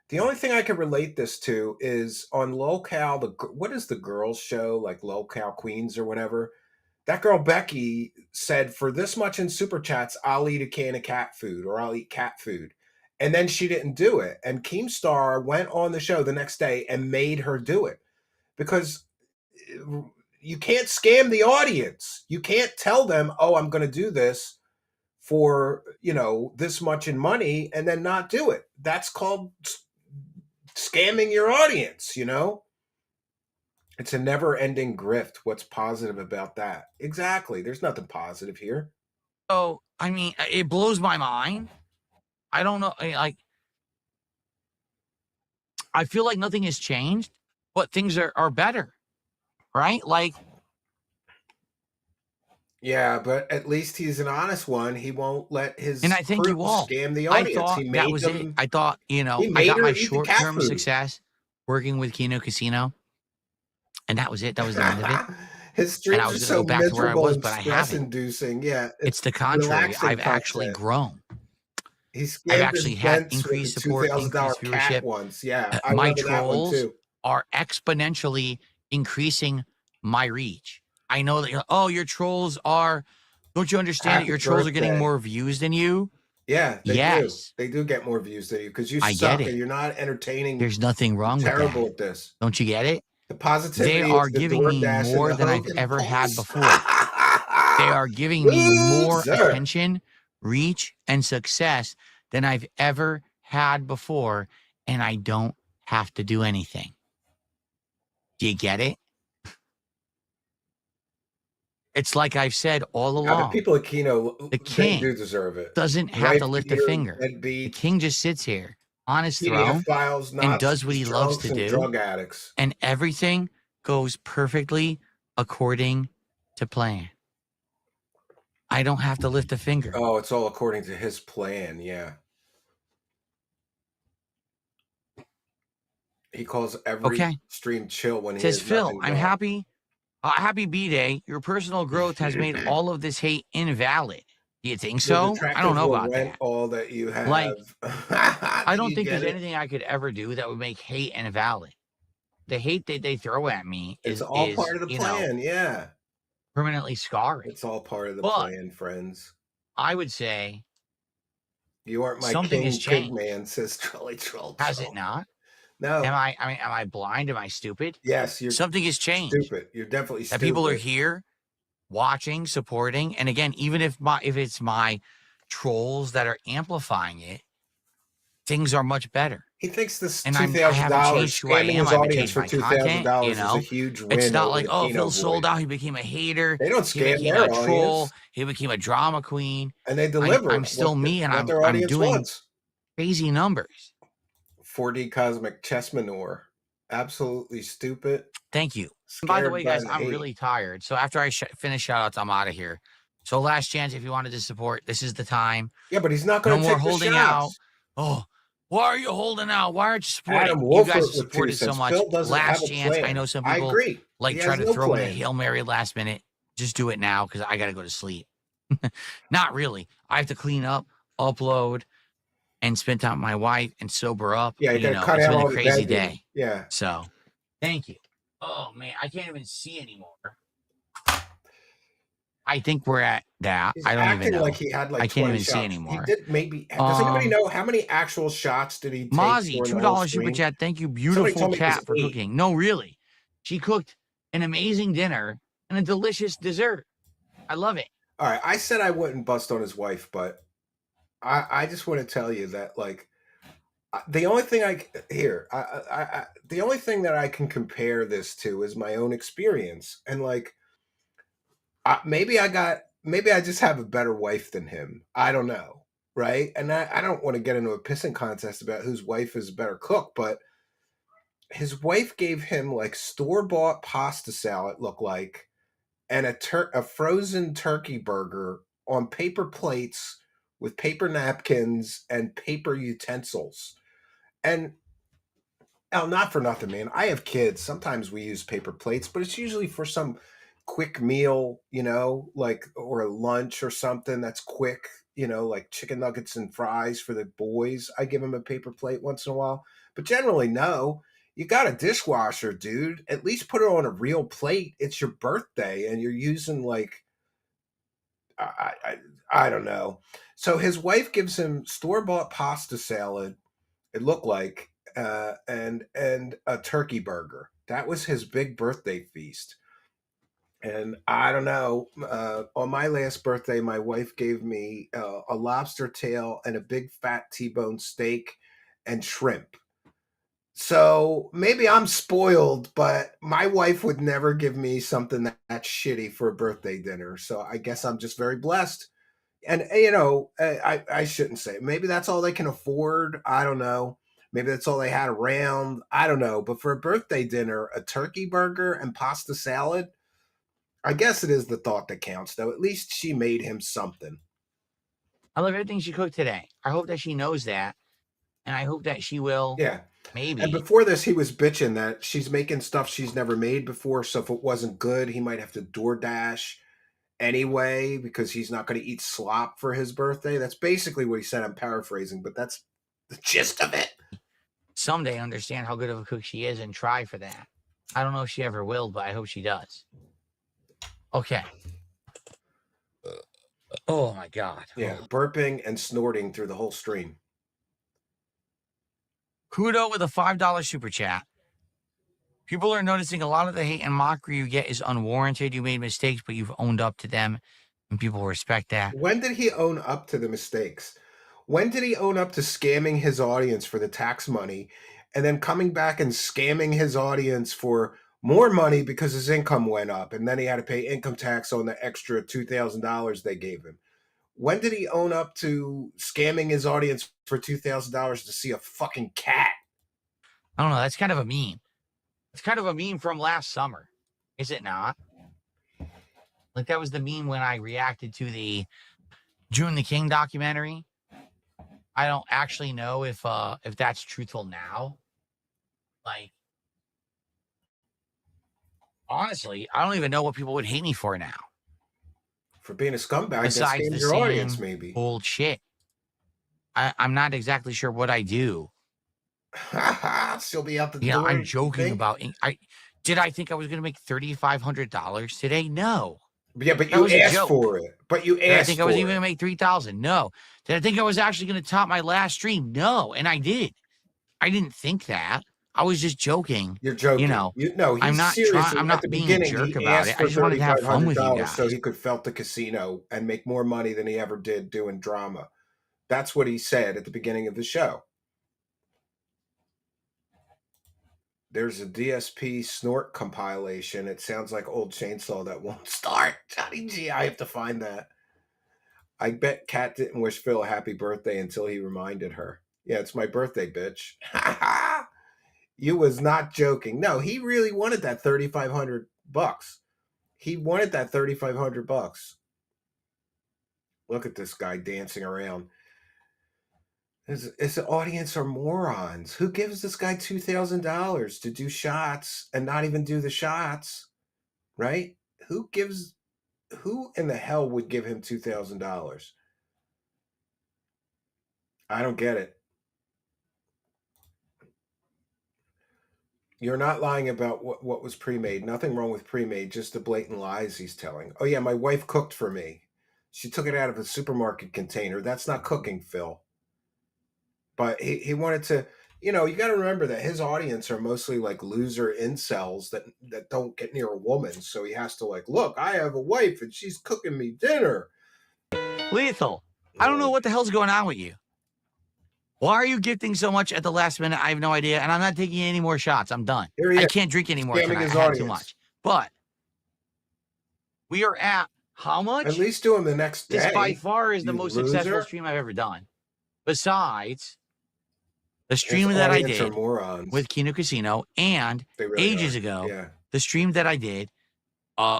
The only thing I can relate this to is on Locale, what is the girls show, like Locale Queens or whatever? That girl Becky said, for this much in Super Chats, I'll eat a can of cat food or I'll eat cat food. And then she didn't do it. And Keemstar went on the show the next day and made her do it. Because you can't scam the audience. You can't tell them, oh, I'm going to do this for, this much in money and then not do it. That's called scamming your audience, It's a never-ending grift. What's positive about that? Exactly. There's nothing positive here. So, I mean, it blows my mind. I don't know. I feel like nothing has changed, but things are better, right? Yeah, but at least he's an honest one. He won't let his and I think you all scam the audience. I thought that was it. I thought, I got my short-term success working with Kino Casino, and that was it. That was the end of it. His and I streams are was going to go so back to where I miserable was, and but I haven't. stress-inducing. Yeah, It's it's the contrary. relaxing I've actually content. grown. He I've scammed his actually had dents with a increased support, $2,000 increased cat viewership. once. Yeah, I My remember that one trolls too. are exponentially increasing my reach. I know that your trolls are. Don't you understand that Happy your trolls are getting birthday. more views than you? Yeah, they do. Yes, They do get more views than you because you I get suck and it. you're not entertaining. There's nothing You're wrong with terrible that. at this. Don't you get it? The They positivity are is the giving me DoorDash and more the than I've Hogan ever had Pulse. before. They are giving me more Loser. attention, reach, and success than I've ever had before, and I don't have to do anything. Do you get it? It's like I've said all Now, the along. people at Kino, The they do king deserve it. doesn't have Wife to lift a beater, finger. The deadbeat, king just sits here on his PDF throne files, and does what Nazis, he loves drunks, to and do, drug addicts. and everything goes perfectly according to plan. I don't have to lift a finger. Oh, it's all according to his plan. Yeah. He calls every Okay. stream chill when he Says has Phil, nothing I'm going. happy. Happy B-Day. Your personal growth has made all of this hate invalid. Do you think Your so? I don't detectives know will about rent that. all that you have. Like, I Do don't you think get there's it? anything I could ever do that would make hate invalid. The hate that they throw at me It's is all part of the plan. Yeah. permanently scarring. It's all part of the But plan, friends. I would say You aren't my something has king pig changed. man, says Trolley Troll. Has it not? No. Am I blind? Am I stupid? Yes, you're Something has changed. stupid. You're definitely That stupid. people are here watching, supporting, and again, even if it's my trolls that are amplifying it, things are much better. He thinks this And $2,000 I haven't changed who I scamming am. his I haven't audience changed for my content. $2,000 You is a know, huge win. it's not over like, the oh, Kino Phil sold boy. out. He became a hater. They don't He scam became their a troll. audience. He became a drama queen. And they deliver. I'm still me, and what I'm their audience doing wants. crazy numbers. 4D cosmic chess manure. Absolutely stupid. Thank you. And by the way, guys, I'm hate. really tired. So after I finish shout outs, I'm out of here. So last chance, if you wanted to support, this is the time. Yeah, but he's not going No to more take the holding out. shots. Oh, why are you holding out? Why aren't you supporting? Adam You Wolfert guys with 2 supported so cents. much. Phil doesn't have Last a chance. plan. I know some I people agree. like He try has to no throw in a plan. Hail Mary last minute. Just do it now because I got to go to sleep. Not really. I have to clean up, upload, and spend time with my wife and sober up. Yeah, you got to cut it's out been all a the crazy begging. day. Yeah. So thank you. Oh, man, I can't even see anymore. I think we're at that. He's I don't even acting know. like he had like I can't 20 even see shots. anymore. He did maybe. Does anybody know how many actual shots did he take? Mozzie, during the whole $2 super stream? chat. Thank you, told beautiful me it cat, was for 8. cooking. No, really. She cooked an amazing dinner and a delicious dessert. I love it. All right, I said I wouldn't bust on his wife, but I just want to tell you that like the only thing the only thing that I can compare this to is my own experience, and like maybe I just have a better wife than him. I don't know, right? And I don't want to get into a pissing contest about whose wife is a better cook, but his wife gave him like store-bought pasta salad, look like, and a frozen turkey burger on paper plates with paper napkins and paper utensils. And not for nothing, man. I have kids. Sometimes we use paper plates, but it's usually for some quick meal, like, or a lunch or something that's quick, like chicken nuggets and fries for the boys. I give them a paper plate once in a while, but generally, no. You got a dishwasher, dude. At least put it on a real plate. It's your birthday, and you're using like, I don't know. So his wife gives him store-bought pasta salad. It looked like, and a turkey burger. That was his big birthday feast. And I don't know. On my last birthday, my wife gave me a lobster tail and a big fat T-bone steak and shrimp. So maybe I'm spoiled, but my wife would never give me something that shitty for a birthday dinner. So I guess I'm just very blessed. And, I shouldn't say. Maybe that's all they can afford. I don't know. Maybe that's all they had around. I don't know. But for a birthday dinner, a turkey burger and pasta salad, I guess it is the thought that counts, though. At least she made him something. I love everything she cooked today. I hope that she knows that. And I hope that she will. Yeah. Maybe. And before this, he was bitching that she's making stuff she's never made before. So if it wasn't good, he might have to DoorDash anyway because he's not going to eat slop for his birthday. That's basically what he said. I'm paraphrasing, but that's the gist of it. Someday understand how good of a cook she is and try for that. I don't know if she ever will, but I hope she does. Okay. Oh my God. Yeah, burping and snorting through the whole stream. Kudo with a $5 super chat. People are noticing a lot of the hate and mockery you get is unwarranted. You made mistakes, but you've owned up to them, and people respect that. When did he own up to the mistakes? When did he own up to scamming his audience for the tax money and then coming back and scamming his audience for more money because his income went up and then he had to pay income tax on the extra $2,000 they gave him? When did he own up to scamming his audience for $2,000 to see a fucking cat? I don't know. That's kind of a meme. It's kind of a meme from last summer, is it not? Like that was the meme when I reacted to the June the King documentary. I don't actually know if that's truthful now. Like, honestly, I don't even know what people would hate me for now. For being a scumbag, Besides the your audience, same maybe. bullshit. I'm not exactly sure what I do. She'll be out the Yeah, door. I'm joking about. Did I think I was going to make $3,500 today? No. Yeah, but That you was a asked joke. for it. But you asked Did I think I was for even it. going to make 3,000? No. Did I think I was actually going to top my last stream? No, and I did. I didn't think that. I was just joking. You're joking. You know, no, he's I'm not serious. trying. I'm At not the being a beginning, jerk he about asked it. I for just wanted to have fun with you $3,500 guys. so he could felt the casino and make more money than he ever did doing drama. That's what he said at the beginning of the show. There's a DSP snort compilation. It sounds like old chainsaw that won't start. Johnny G, I have to find that. I bet Kat didn't wish Phil a happy birthday until he reminded her. Yeah, it's my birthday, bitch. You was not joking. No, he really wanted that $3,500. He wanted that $3,500. Look at this guy dancing around. His audience are morons. Who gives this guy $2,000 to do shots and not even do the shots? Right? Who in the hell would give him $2,000? I don't get it. You're not lying about what was pre-made. Nothing wrong with pre-made, just the blatant lies he's telling. Oh yeah, my wife cooked for me. She took it out of a supermarket container. That's not cooking, Phil. But he wanted to, you got to remember that his audience are mostly like loser incels that don't get near a woman. So he has to look, I have a wife and she's cooking me dinner. Lethal. I don't know what the hell's going on with you. Why are you gifting so much at the last minute? I have no idea. And I'm not taking any more shots. I'm done. I can't drink anymore tonight. I had too much. But we are at how much? At least do him the next day. This by far is the most successful stream I've ever done. Besides the stream that I did with Kino Casino and ages ago, the stream that I did,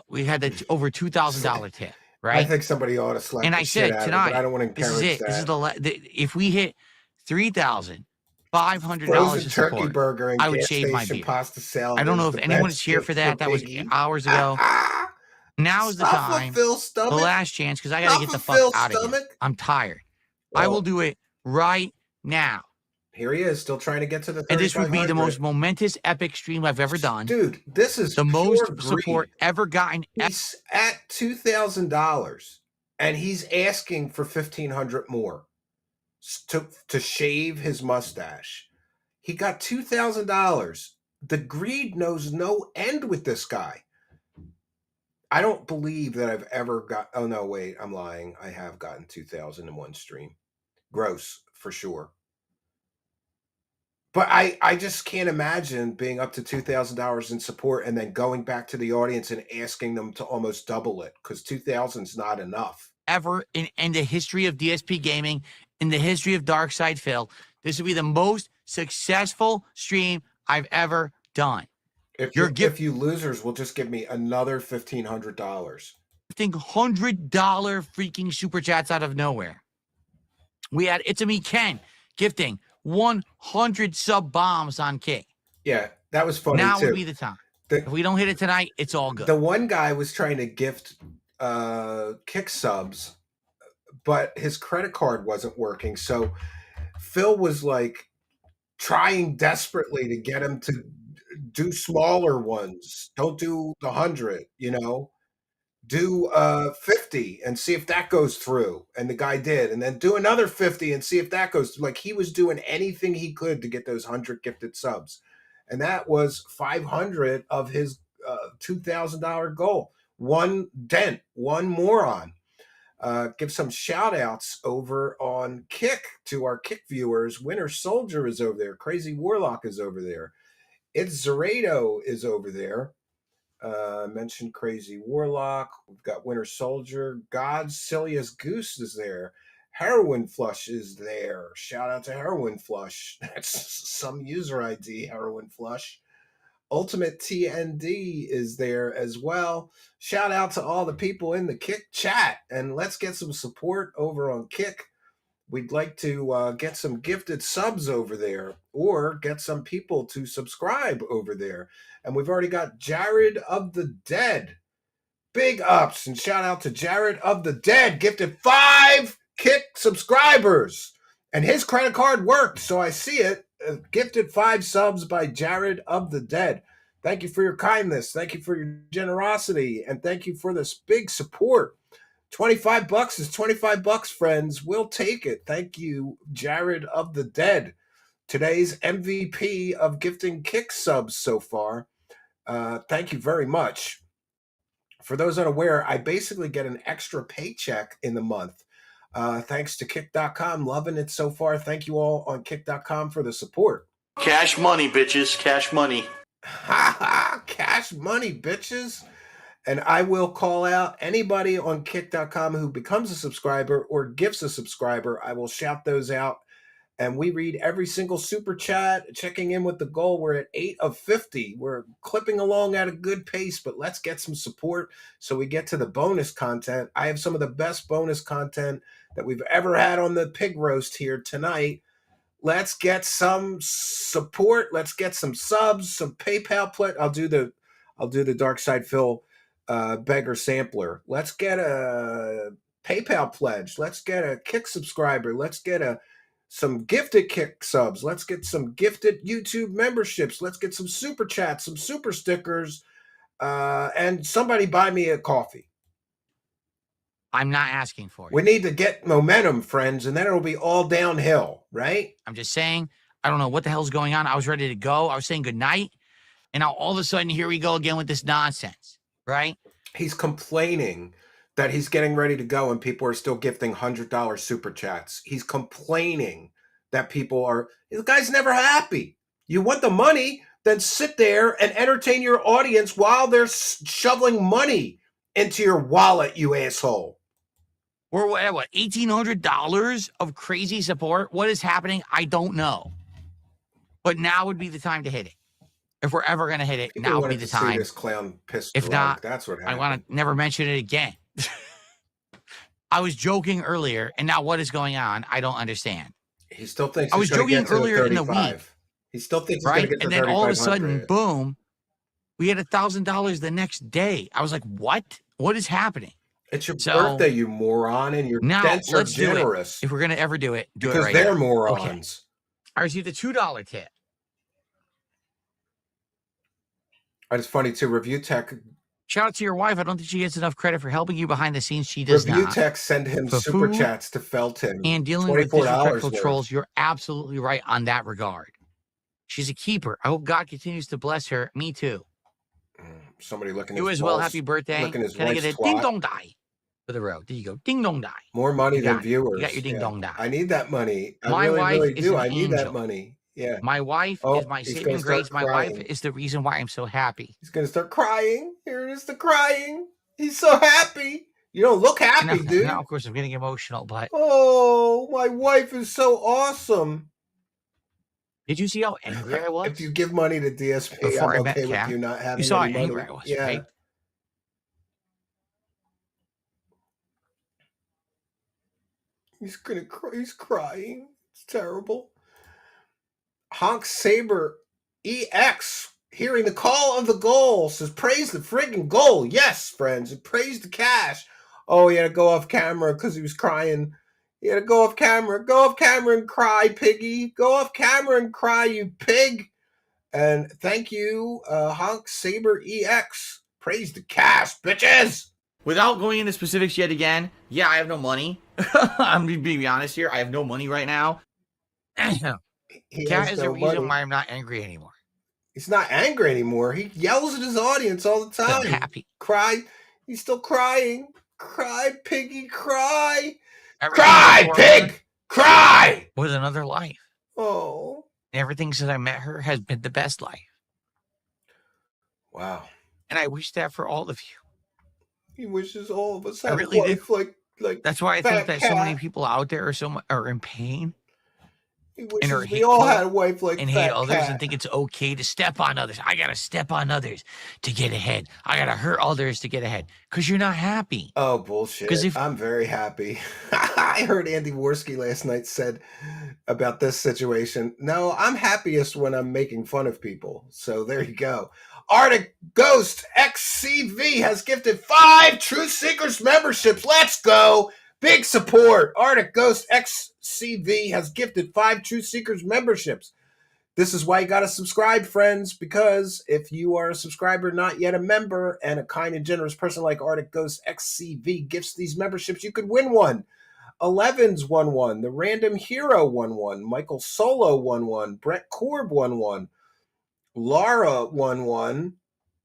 we had the over $2,000 tip, right? I think somebody ought to slap and I said tonight, but I don't want to encourage this is it. that. This is if we hit $3,500 Frozen turkey burger and I would gas shave my station beard. pasta salad. I don't know is if the anyone's best here gift for that. That was Biggie. hours ago. Now is the time, the last chance, because I got to get the fuck out of here. I'm tired. I will do it right now. Here he is, still trying to get to the 3,500. And this would be the most momentous, epic stream I've ever done. Dude, this is the most greed. support ever gotten. He's at $2,000, and he's asking for $1,500 more to shave his mustache. He got $2,000. The greed knows no end with this guy. I don't believe that I've ever got. Oh no, wait, I'm lying. I have gotten 2,000 in one stream, gross for sure. But I just can't imagine being up to $2,000 in support and then going back to the audience and asking them to almost double it because 2,000 is not enough. Ever in the history of DSP gaming, in the history of Dark Side Phil, this would be the most successful stream I've ever done. If you losers will just give me another $1,500. Gifting $100 freaking super chats out of nowhere. We had It's a Me Ken gifting 100 sub bombs on Kick. Yeah, that was funny Now too. would be the time. If we don't hit it tonight, it's all good. The one guy was trying to gift Kick subs, but his credit card wasn't working. So Phil was like trying desperately to get him to do smaller ones. Don't do the 100, do 50 and see if that goes through. And the guy did. And then do another 50 and see if that goes through. Like, he was doing anything he could to get those 100 gifted subs. And that was 500 of his $2,000 goal. One dent, one moron. Give some shout outs over on Kick to our Kick viewers. Winter Soldier is over there. Crazy Warlock is over there. It's Zarado is over there. Mentioned Crazy Warlock. We've got Winter Soldier. God's Silliest Goose is there. Heroin Flush is there. Shout out to Heroin Flush. That's some user ID, Heroin Flush. Ultimate TND is there as well. Shout out to all the people in the Kick chat. And let's get some support over on Kick. We'd like to get some gifted subs over there, or get some people to subscribe over there. And we've already got Jared of the Dead. Big ups and shout out to Jared of the Dead. Gifted 5 Kick subscribers. And his credit card worked, so I see it. Gifted 5 subs by Jared of the Dead. Thank you for your kindness. Thank you for your generosity. And thank you for this big support. $25 is $25, friends. We'll take it. Thank you, Jared of the Dead. Today's MVP of gifting Kick subs so far. Thank you very much. For those unaware, I basically get an extra paycheck in the month. Thanks to Kick.com. Loving it so far. Thank you all on Kick.com for the support. Cash money, bitches. Cash money. Ha ha! Cash money, bitches. And I will call out anybody on Kick.com who becomes a subscriber or gifts a subscriber. I will shout those out. And we read every single super chat, checking in with the goal. We're at 8 of 50. We're clipping along at a good pace, but let's get some support so we get to the bonus content. I have some of the best bonus content that we've ever had on the Pig Roast here tonight. Let's get some support. Let's get some subs, some PayPal play. I'll do the Dark Side Phil beggar sampler. Let's get a PayPal pledge. Let's get a Kick subscriber. Let's get some gifted Kick subs. Let's get some gifted YouTube memberships. Let's get some super chats, some super stickers, and somebody buy me a coffee. I'm not asking for it. We need to get momentum, friends, and then it'll be all downhill, right? I'm just saying, I don't know what the hell's going on. I was ready to go. I was saying goodnight. And now all of a sudden, here we go again with this nonsense, right? He's complaining that he's getting ready to go and people are still gifting $100 super chats. He's complaining that the guy's never happy. You want the money, then sit there and entertain your audience while they're shoveling money into your wallet, you asshole. We're at what, $1,800 of crazy support? What is happening? I don't know. But now would be the time to hit it. If we're ever going to hit it, People now would wanted be the to see time. this clown pissed If drunk. not, That's what happened. I want to never mention it again. I was joking earlier, and now what is going on? I don't understand. He still thinks I was he's gonna joking get to earlier in the 35. week. He still thinks he's Right? going to get And to then all of a sudden, 3,500. boom, we had $1,000 the next day. I was like, what? What is happening? It's your So- birthday, you moron, and your Now, dents are let's do it. generous. If we're going to ever do it, do Because it right they're now. morons. Okay. I received a $2 tip. And it's funny too. Review Tech Shout out to your wife. I don't think she gets enough credit for helping you behind the scenes. She does Review not. Tech send him For super food chats to Felton. And dealing with $24 disrespectful worth. trolls, you're absolutely right on that regard. She's a keeper. I hope God continues to bless her. Me too. Somebody looking You his as well. balls, Happy birthday. licking his Can I get a wife's ding twat. dong die for the road? There you go. Ding dong die. More money You than got it. viewers. You got your ding Yeah. dong die. I need that money. I My really, wife really is do. an I need that angel. money. Yeah. My wife Oh, is my he's saving gonna start grace. My wife crying. is the reason why I'm so happy. He's gonna start crying. Here it is, the crying. He's so happy. You don't look happy, Now, dude. now, of course, I'm getting emotional, but Oh, my wife is so awesome. did you see how angry I was? If you give money to DSP, Before I'm I met okay with Kat, you not having you saw how any angry money. I was, Yeah. right? He's gonna cry. He's crying. It's terrible. Honk Saber EX, hearing the call of the goal, says praise the friggin' goal. Yes, friends, and praise the cash. Oh, he had to go off camera because he was crying. He had to go off camera. Go off camera and cry, piggy. Go off camera and cry, you pig. And thank you, Honk Saber EX. Praise the cash, bitches. Without going into specifics yet again, yeah, I have no money. I'm being honest here. I have no money right now. He That has is the no reason money. why I'm not angry anymore. He's not angry anymore. He yells at his audience all the time. I'm happy. Cry. He's still crying. Cry, piggy, cry. Everything Cry, before pig! her Cry! was another life. Oh. Everything since I met her has been the best life. Wow. And I wish that for all of you. He wishes all of us I had really a life like That's why I Fat think that so many Cat. people out there are in pain He and are wishes we all hateful had a wife like and hate Fat others Cat. and think it's okay to step on others. I gotta step on others to get ahead. I gotta hurt others to get ahead because you're not happy. Oh, bullshit. 'Cause if- I'm very happy. I heard Andy Worski last night said about this situation. No, I'm happiest when I'm making fun of people. So there you go. Arctic Ghost XCV has gifted 5 Truth Seekers memberships. Let's go. Big support. Arctic Ghost XCV has gifted 5 Truth Seekers memberships. This is why you got to subscribe, friends, because if you are a subscriber, not yet a member, and a kind and generous person like Arctic Ghost XCV gifts these memberships, you could win one. 11's won one. The Random Hero won one. Michael Solo won one. Brett Korb won one. Laura won one.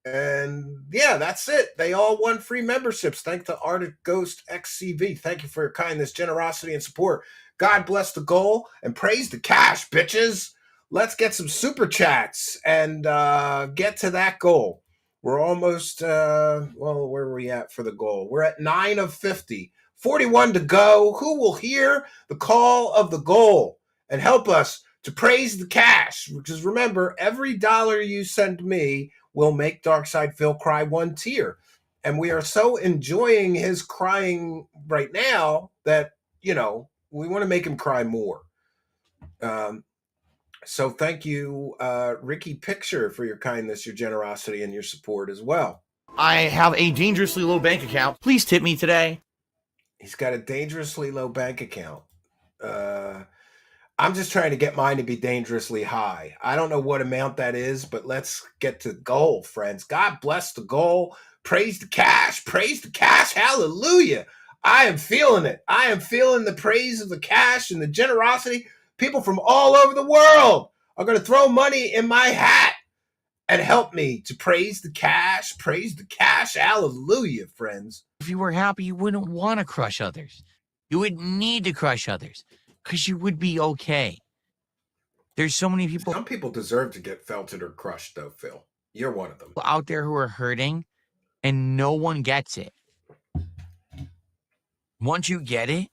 And yeah, that's it. They all won free memberships. Thanks to Arctic Ghost XCV. Thank you for your kindness, generosity, and support. God bless the goal and praise the cash, bitches. Let's get some super chats and get to that goal. We're almost, where are we at for the goal? We're at 9 of 50. 41 to go. Who will hear the call of the goal and help us to praise the cash? Because remember, every dollar you send me will make Darkside Phil cry 1 tear. And we are so enjoying his crying right now that, we want to make him cry more. So thank you, Ricky Picture, for your kindness, your generosity, and your support as well. I have a dangerously low bank account. Please tip me today. He's got a dangerously low bank account. I'm just trying to get mine to be dangerously high. I don't know what amount that is, but let's get to the goal, friends. God bless the goal. Praise the cash. Praise the cash. Hallelujah. I am feeling it. I am feeling the praise of the cash and the generosity. People from all over the world are going to throw money in my hat and help me to praise the cash. Praise the cash. Hallelujah, friends. If you were happy, you wouldn't want to crush others. You would need to crush others because you would be okay. There's so many people. Some people deserve to get felted or crushed, though, Phil. You're one of them. Out there who are hurting and no one gets it. Once you get it,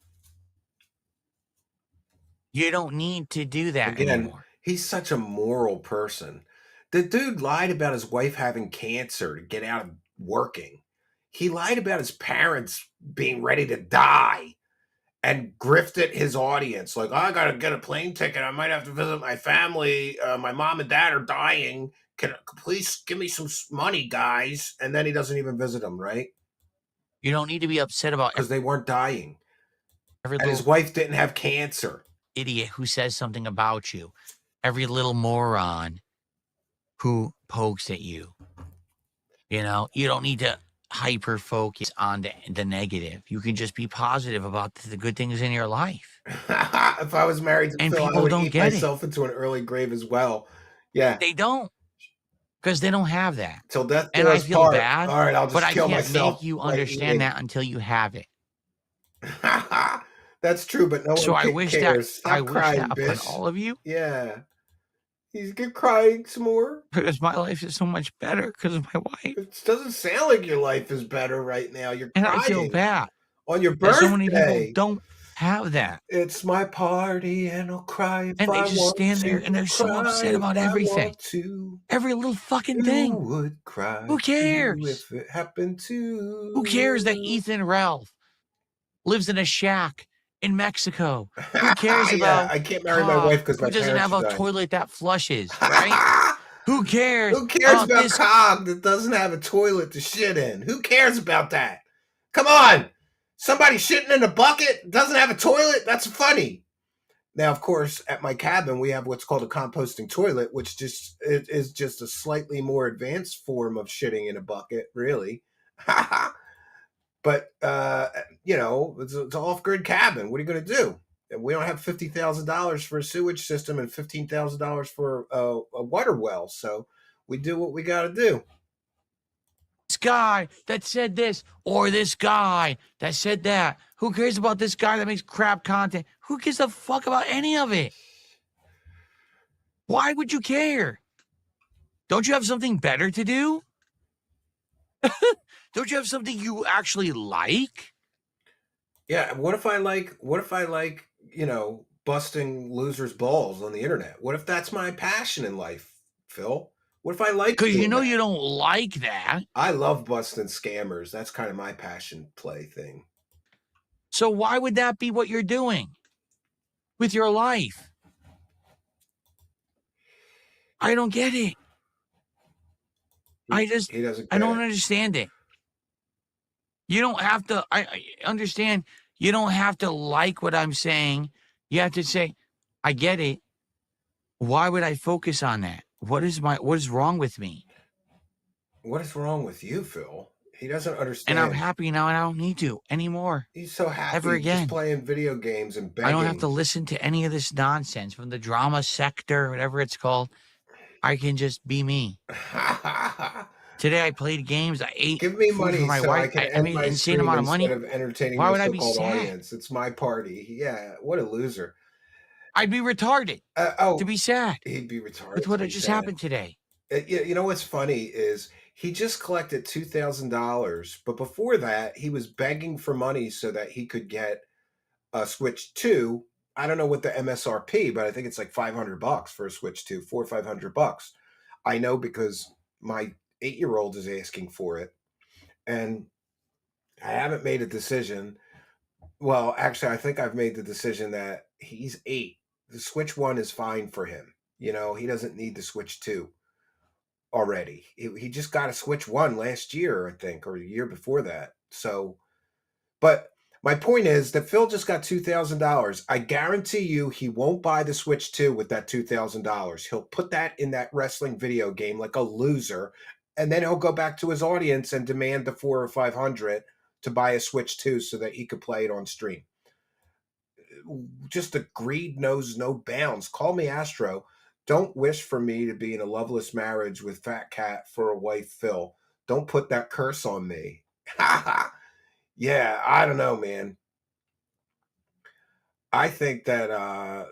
you don't need to do that anymore. He's such a moral person. The dude lied about his wife having cancer to get out of working. He lied about his parents being ready to die and grifted his audience. Like, I got to get a plane ticket. I might have to visit my family. My mom and dad are dying. Please give me some money, guys. And then he doesn't even visit them, right? You don't need to be upset about because they weren't dying. And his wife didn't have cancer. Idiot who says something about you. Every little moron who pokes at you. You don't need to hyper focus on the negative. You can just be positive about the good things in your life. If I was married to Phil, I would eat myself into an early grave as well. Yeah. They don't. Because they don't have that. Till death and I feel bad. All right, I'll just kill myself. But I can't make you understand that until you have it. That's true, but no one cares. I wish that upon all of you. Yeah. He's good crying some more. Because my life is so much better because of my wife. It doesn't sound like your life is better right now. You're crying. And I feel bad. On your birthday. So many people don't have that. It's my party and I'll cry if and they I just want stand there to. and they're so upset about everything. Every little fucking thing. Who would cry? Who cares? If it happened to. Who cares that Ethan Ralph lives in a shack in Mexico? Who cares Yeah, about I can't marry my wife because who my doesn't parents have are a dying. toilet that flushes, right? Who cares Who cares about this? Cog that doesn't have a toilet to shit in? Who cares about that? Come on. Somebody shitting in a bucket doesn't have a toilet? That's funny. Now, of course, at my cabin, we have what's called a composting toilet, which it is just a slightly more advanced form of shitting in a bucket, really. But, it's an off-grid cabin. What are you going to do? We don't have $50,000 for a sewage system and $15,000 for a water well. So we do what we got to do. This guy that said this or this guy that said that. Who cares about this guy that makes crap content? Who gives a fuck about any of it? Why would you care? Don't you have something better to do? Don't you have something you actually like? Yeah. What if I like, busting losers' balls on the internet? What if that's my passion in life, Phil? What if I like Because you doing know that? you don't like that. I love busting scammers. That's kind of my passion play thing. So why would that be what you're doing with your life? I don't get it. He doesn't I get don't it. understand it. You don't have to, I understand, you don't have to like what I'm saying. You have to say, I get it. Why would I focus on that? What is wrong with me? What is wrong with you, Phil? He doesn't understand. And I'm happy now and I don't need to anymore. He's so happy Ever again. just playing video games and begging. I don't have to listen to any of this nonsense from the drama sector, whatever it's called. I can just be me. Today I played games. I ate Give me food money for my so wife. I can I end made my an insane stream amount of money. instead of entertaining Why my would I be so-called sad? audience. It's my party. Yeah, what a loser. I'd be retarded to be sad He'd be retarded with what to had be just sad. happened today. You know what's funny is he just collected $2,000, but before that, he was begging for money so that he could get a Switch 2. I don't know what the MSRP, but I think it's like $500 for a Switch 2, $400 or $500. I know because my 8-year-old is asking for it, and I haven't made a decision. Well, actually, I think I've made the decision that he's 8. The Switch 1 is fine for him. He doesn't need the Switch 2 already. He just got a Switch 1 last year, I think, or the year before that. So, but my point is that Phil just got $2,000. I guarantee you he won't buy the Switch 2 with that $2,000. He'll put that in that wrestling video game like a loser, and then he'll go back to his audience and demand the $400 or $500 to buy a Switch 2 so that he could play it on stream. Just the greed knows no bounds. Call me Astro. Don't wish for me to be in a loveless marriage with Fat Cat for a wife, Phil. Don't put that curse on me. Yeah, I don't know, man. I think that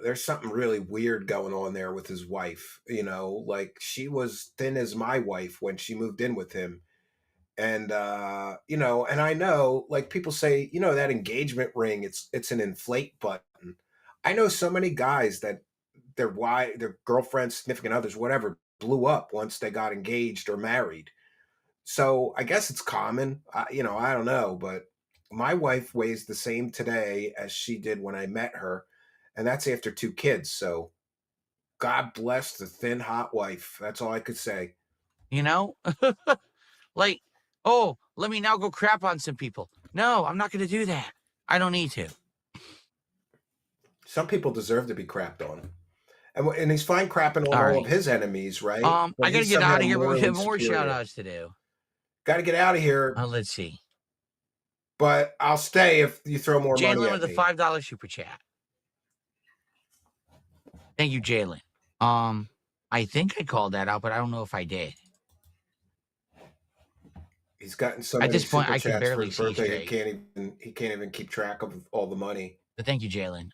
there's something really weird going on there with his wife. Like she was thin as my wife when she moved in with him. And and I know, like people say, that engagement ring, it's an inflate button. I know so many guys that their girlfriends, significant others, whatever, blew up once they got engaged or married. So I guess it's common. I don't know, but my wife weighs the same today as she did when I met her, and that's after 2 kids. So God bless the thin hot wife. That's all I could say. Like, oh, let me now go crap on some people. No, I'm not going to do that. I don't need to. Some people deserve to be crapped on. And he's fine crapping on all of his enemies, right? I got to get out of here. We have more superior. shout outs to do. Got to get out of here. Let's see. But I'll stay if you throw more money Jalen at with me. a $5 super chat. Thank you, Jalen. I think I called that out, but I don't know if I did. He's gotten so at many this point super I can chats barely for his birthday, see he can't even keep track of all the money. But thank you, Jalen.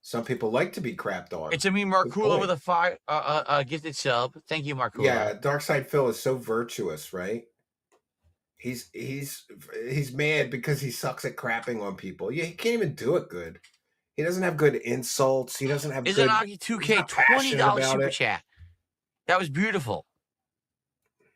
Some people like to be crapped on. It's me, Markula, with a gifted sub. Thank you, Markula. Yeah, Darkside Phil is so virtuous, right? He's mad because he sucks at crapping on people. Yeah, he can't even do it good. He doesn't have good insults. He doesn't have good. Izanagi 2K $20 super chat. That was beautiful.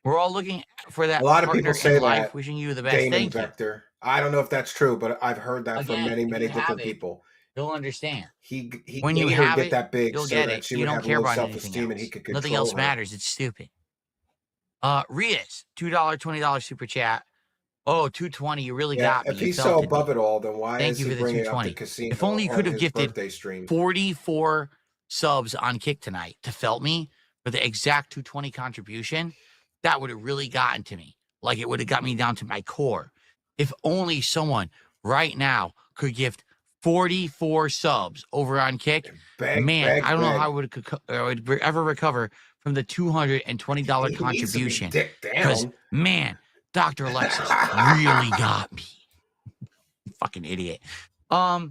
We're all looking for that. A lot of people say life, that. wishing you the best. Damon Thank Vector. I don't know if that's true, but I've heard that from many, many different people. You'll understand. He When you made her have get it, that big you'll so get that it. she You would don't have care low about anything self-esteem and he else. could Nothing control else her. matters. It's stupid. Rias, $2, $20 super chat. Oh, 220. You really Yeah, got me. if You he's so felt in me. above it all, then why Thank is you he for the bringing up the 220. casino If only you on could have his gifted birthday stream? 44 subs on Kick tonight to felt me for the exact 220 contribution, that would have really gotten to me. Like it would have got me down to my core. If only someone right now could gift 44 subs over on Kick, man, I don't know how I would ever recover from the $220 He needs to be contribution. dick Because, down. man, Dr. Alexis really got me. Fucking idiot. Yeah,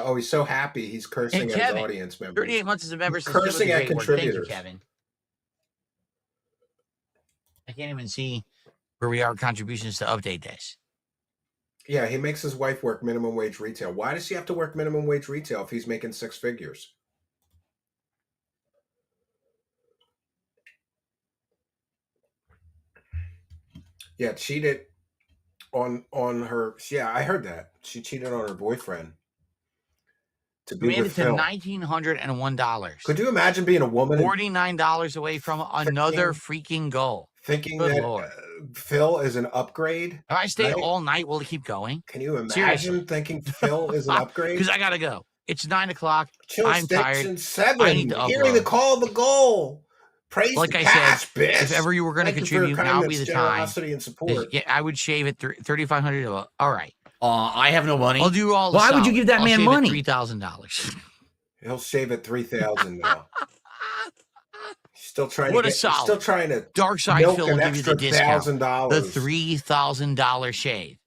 oh, he's so happy he's cursing And at his Kevin, audience members. 38 months as a member says, Cursing at great work. Thank you, contributors. Kevin. I can't even see where we are with contributions to update this. Yeah, he makes his wife work minimum wage retail. Why does she have to work minimum wage retail if he's making 6 figures? Yeah, cheated on her. Yeah, I heard that. She cheated on her boyfriend. To be Made with it to Phil. $1,901. Could you imagine being a woman $49 away from another freaking goal. thinking Good that Lord. Phil is an upgrade? If I stay right? all night, will it keep going? Can you imagine Seriously. thinking Phil is an upgrade? Because I gotta go. It's 9 o'clock. Chill I'm Station tired. 7. I need to Hearing the upload. call of the goal. Praise Like the I cash, said, bitch. if ever you were going to Thank you for your contribute, now would be kindness, the time. generosity, and support. Yeah, I would shave it $3,500. All right. I have no money. I'll do all the Why would you solid. give that I'll man shave money? $3,000. He'll shave at 3,000 now. Still trying What to a get, solid. still trying to Dark Side milk Phil an will give you the extra discount. $1,000. The $3,000 shave.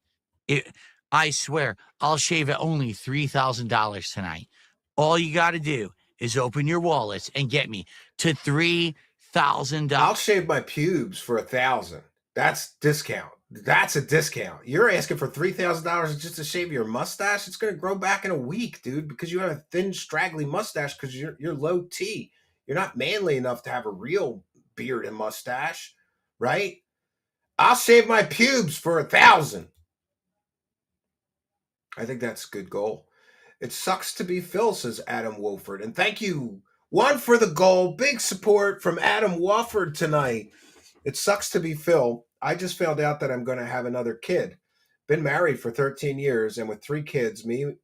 I swear, I'll shave at only $3,000 tonight. All you got to do is open your wallets and get me to $3,000. I'll shave my pubes for 1,000. That's discount. That's a discount. You're asking for $3,000 just to shave your mustache? It's going to grow back in a week, dude, because you have a thin, straggly mustache because you're low T. You're not manly enough to have a real beard and mustache, right? I'll shave my pubes for 1,000. I think that's a good goal. It sucks to be Phil, says Adam Wolford. And thank you, one, for the goal. Big support from Adam Wolford tonight. It sucks to be Phil. I just found out that I'm going to have another kid. Been married for 13 years, and with 3 kids, me and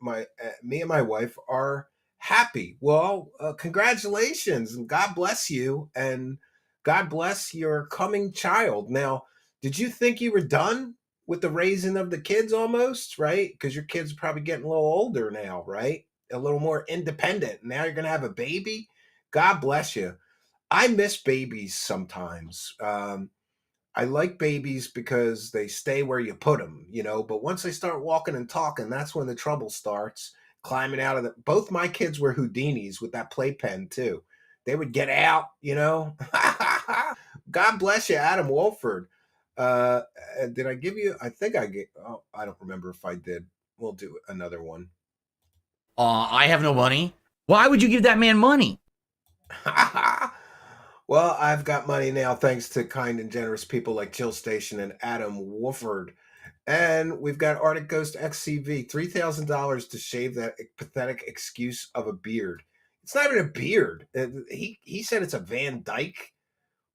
my wife are happy. Well, congratulations, and God bless you, and God bless your coming child. Now, did you think you were done with the raising of the kids almost, right? Because your kids are probably getting a little older now, right? A little more independent. Now you're going to have a baby. God bless you. I miss babies sometimes. I like babies because they stay where you put them, but once they start walking and talking, that's when the trouble starts. Climbing out of both my kids were Houdinis with that playpen too. They would get out, God bless you, Adam Wolford. Did I give you? I think I gave. Oh, I don't remember if I did. We'll do another one. I have no money. Why would you give that man money? Well, I've got money now thanks to kind and generous people like Chill Station and Adam Wolford. And we've got Arctic Ghost XCV, $3,000 to shave that pathetic excuse of a beard. It's not even a beard. He said it's a Van Dyke,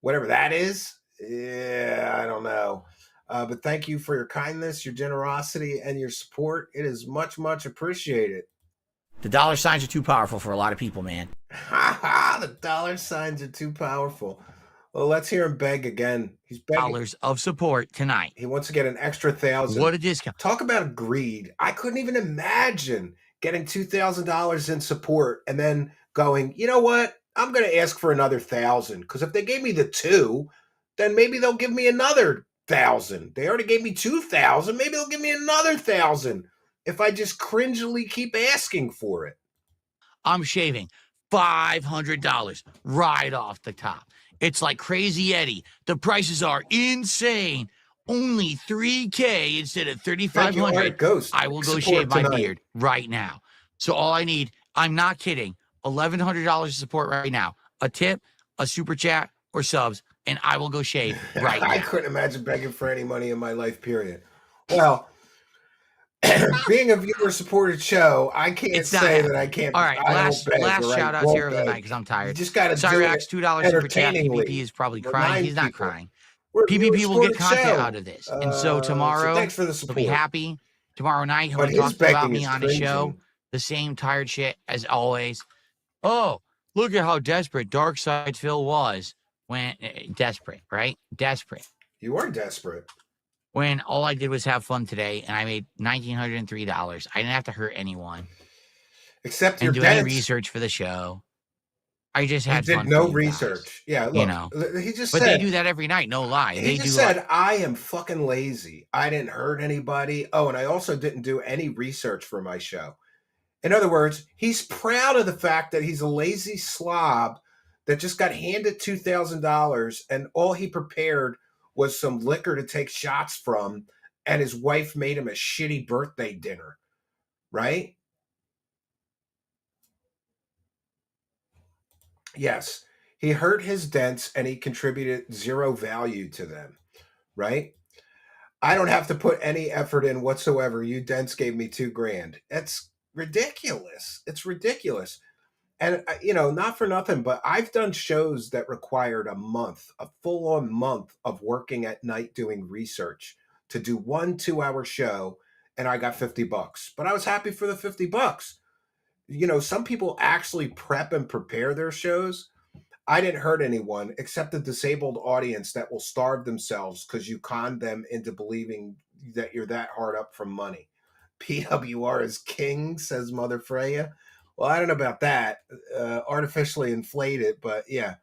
whatever that is. Yeah, I don't know. But thank you for your kindness, your generosity, and your support. It is much, much appreciated. The dollar signs are too powerful for a lot of people, man. The dollar signs are too powerful. Well, let's hear him beg again. He's begging. Dollars of support tonight. He wants to get an extra 1,000. What a discount. Talk about greed. I couldn't even imagine getting $2,000 in support and then going, you know what? I'm going to ask for another 1,000 because if they gave me the 2, then maybe they'll give me another 1,000. They already gave me 2,000. Maybe they'll give me another 1,000 if I just cringily keep asking for it. I'm shaving $500 right off the top. It's like Crazy Eddie. The prices are insane. Only $3K instead of $3,500. I will go shave my beard right now. So all I need, I'm not kidding, $1,100 of support right now. A tip, a super chat, or subs, and I will go shave right now. I couldn't imagine begging for any money in my life, period. Well, Being a viewer-supported show, I can't It's not say that I happening. can't. All right, I don't beg, last or I shout outs won't here of the night beg. because I'm You tired. just got to do Cyrax, it $2 super chat. PPP entertainingly. is probably crying. Remind He's not people crying. we're a PPP will get viewer-supported content out show. of this. And so So tomorrow, thanks for the he'll be support. happy. Tomorrow night, he'll But be his talking about begging me is on his show. cringing. The same tired shit as always. Oh, look at how desperate Darkside Phil was when desperate, right? Desperate. You are desperate. When all I did was have fun today and I made $1,903. I didn't have to hurt anyone Except your and do any dents. research for the show. I just He had did fun no for you research. guys, Yeah, look, you know. he just But said they do that every night, no lie. he They just do said like, I am fucking lazy. I didn't hurt anybody. Oh, and I also didn't do any research for my show. In other words, he's proud of the fact that he's a lazy slob that just got handed $2,000 and all he prepared was some liquor to take shots from, and his wife made him a shitty birthday dinner, right? Yes, he hurt his dents and he contributed zero value to them, right? I don't have to put any effort in whatsoever. You dents gave me $2,000. That's ridiculous. It's ridiculous. And not for nothing, but I've done shows that required a full-on month of working at night doing research to do 1 2-hour show, and I got $50. But I was happy for the $50. Some people actually prep and prepare their shows. I didn't hurt anyone except the disabled audience that will starve themselves because you conned them into believing that you're that hard up for money. PWR is king, says Mother Freya. Well, I don't know about that. Artificially inflated, but yeah.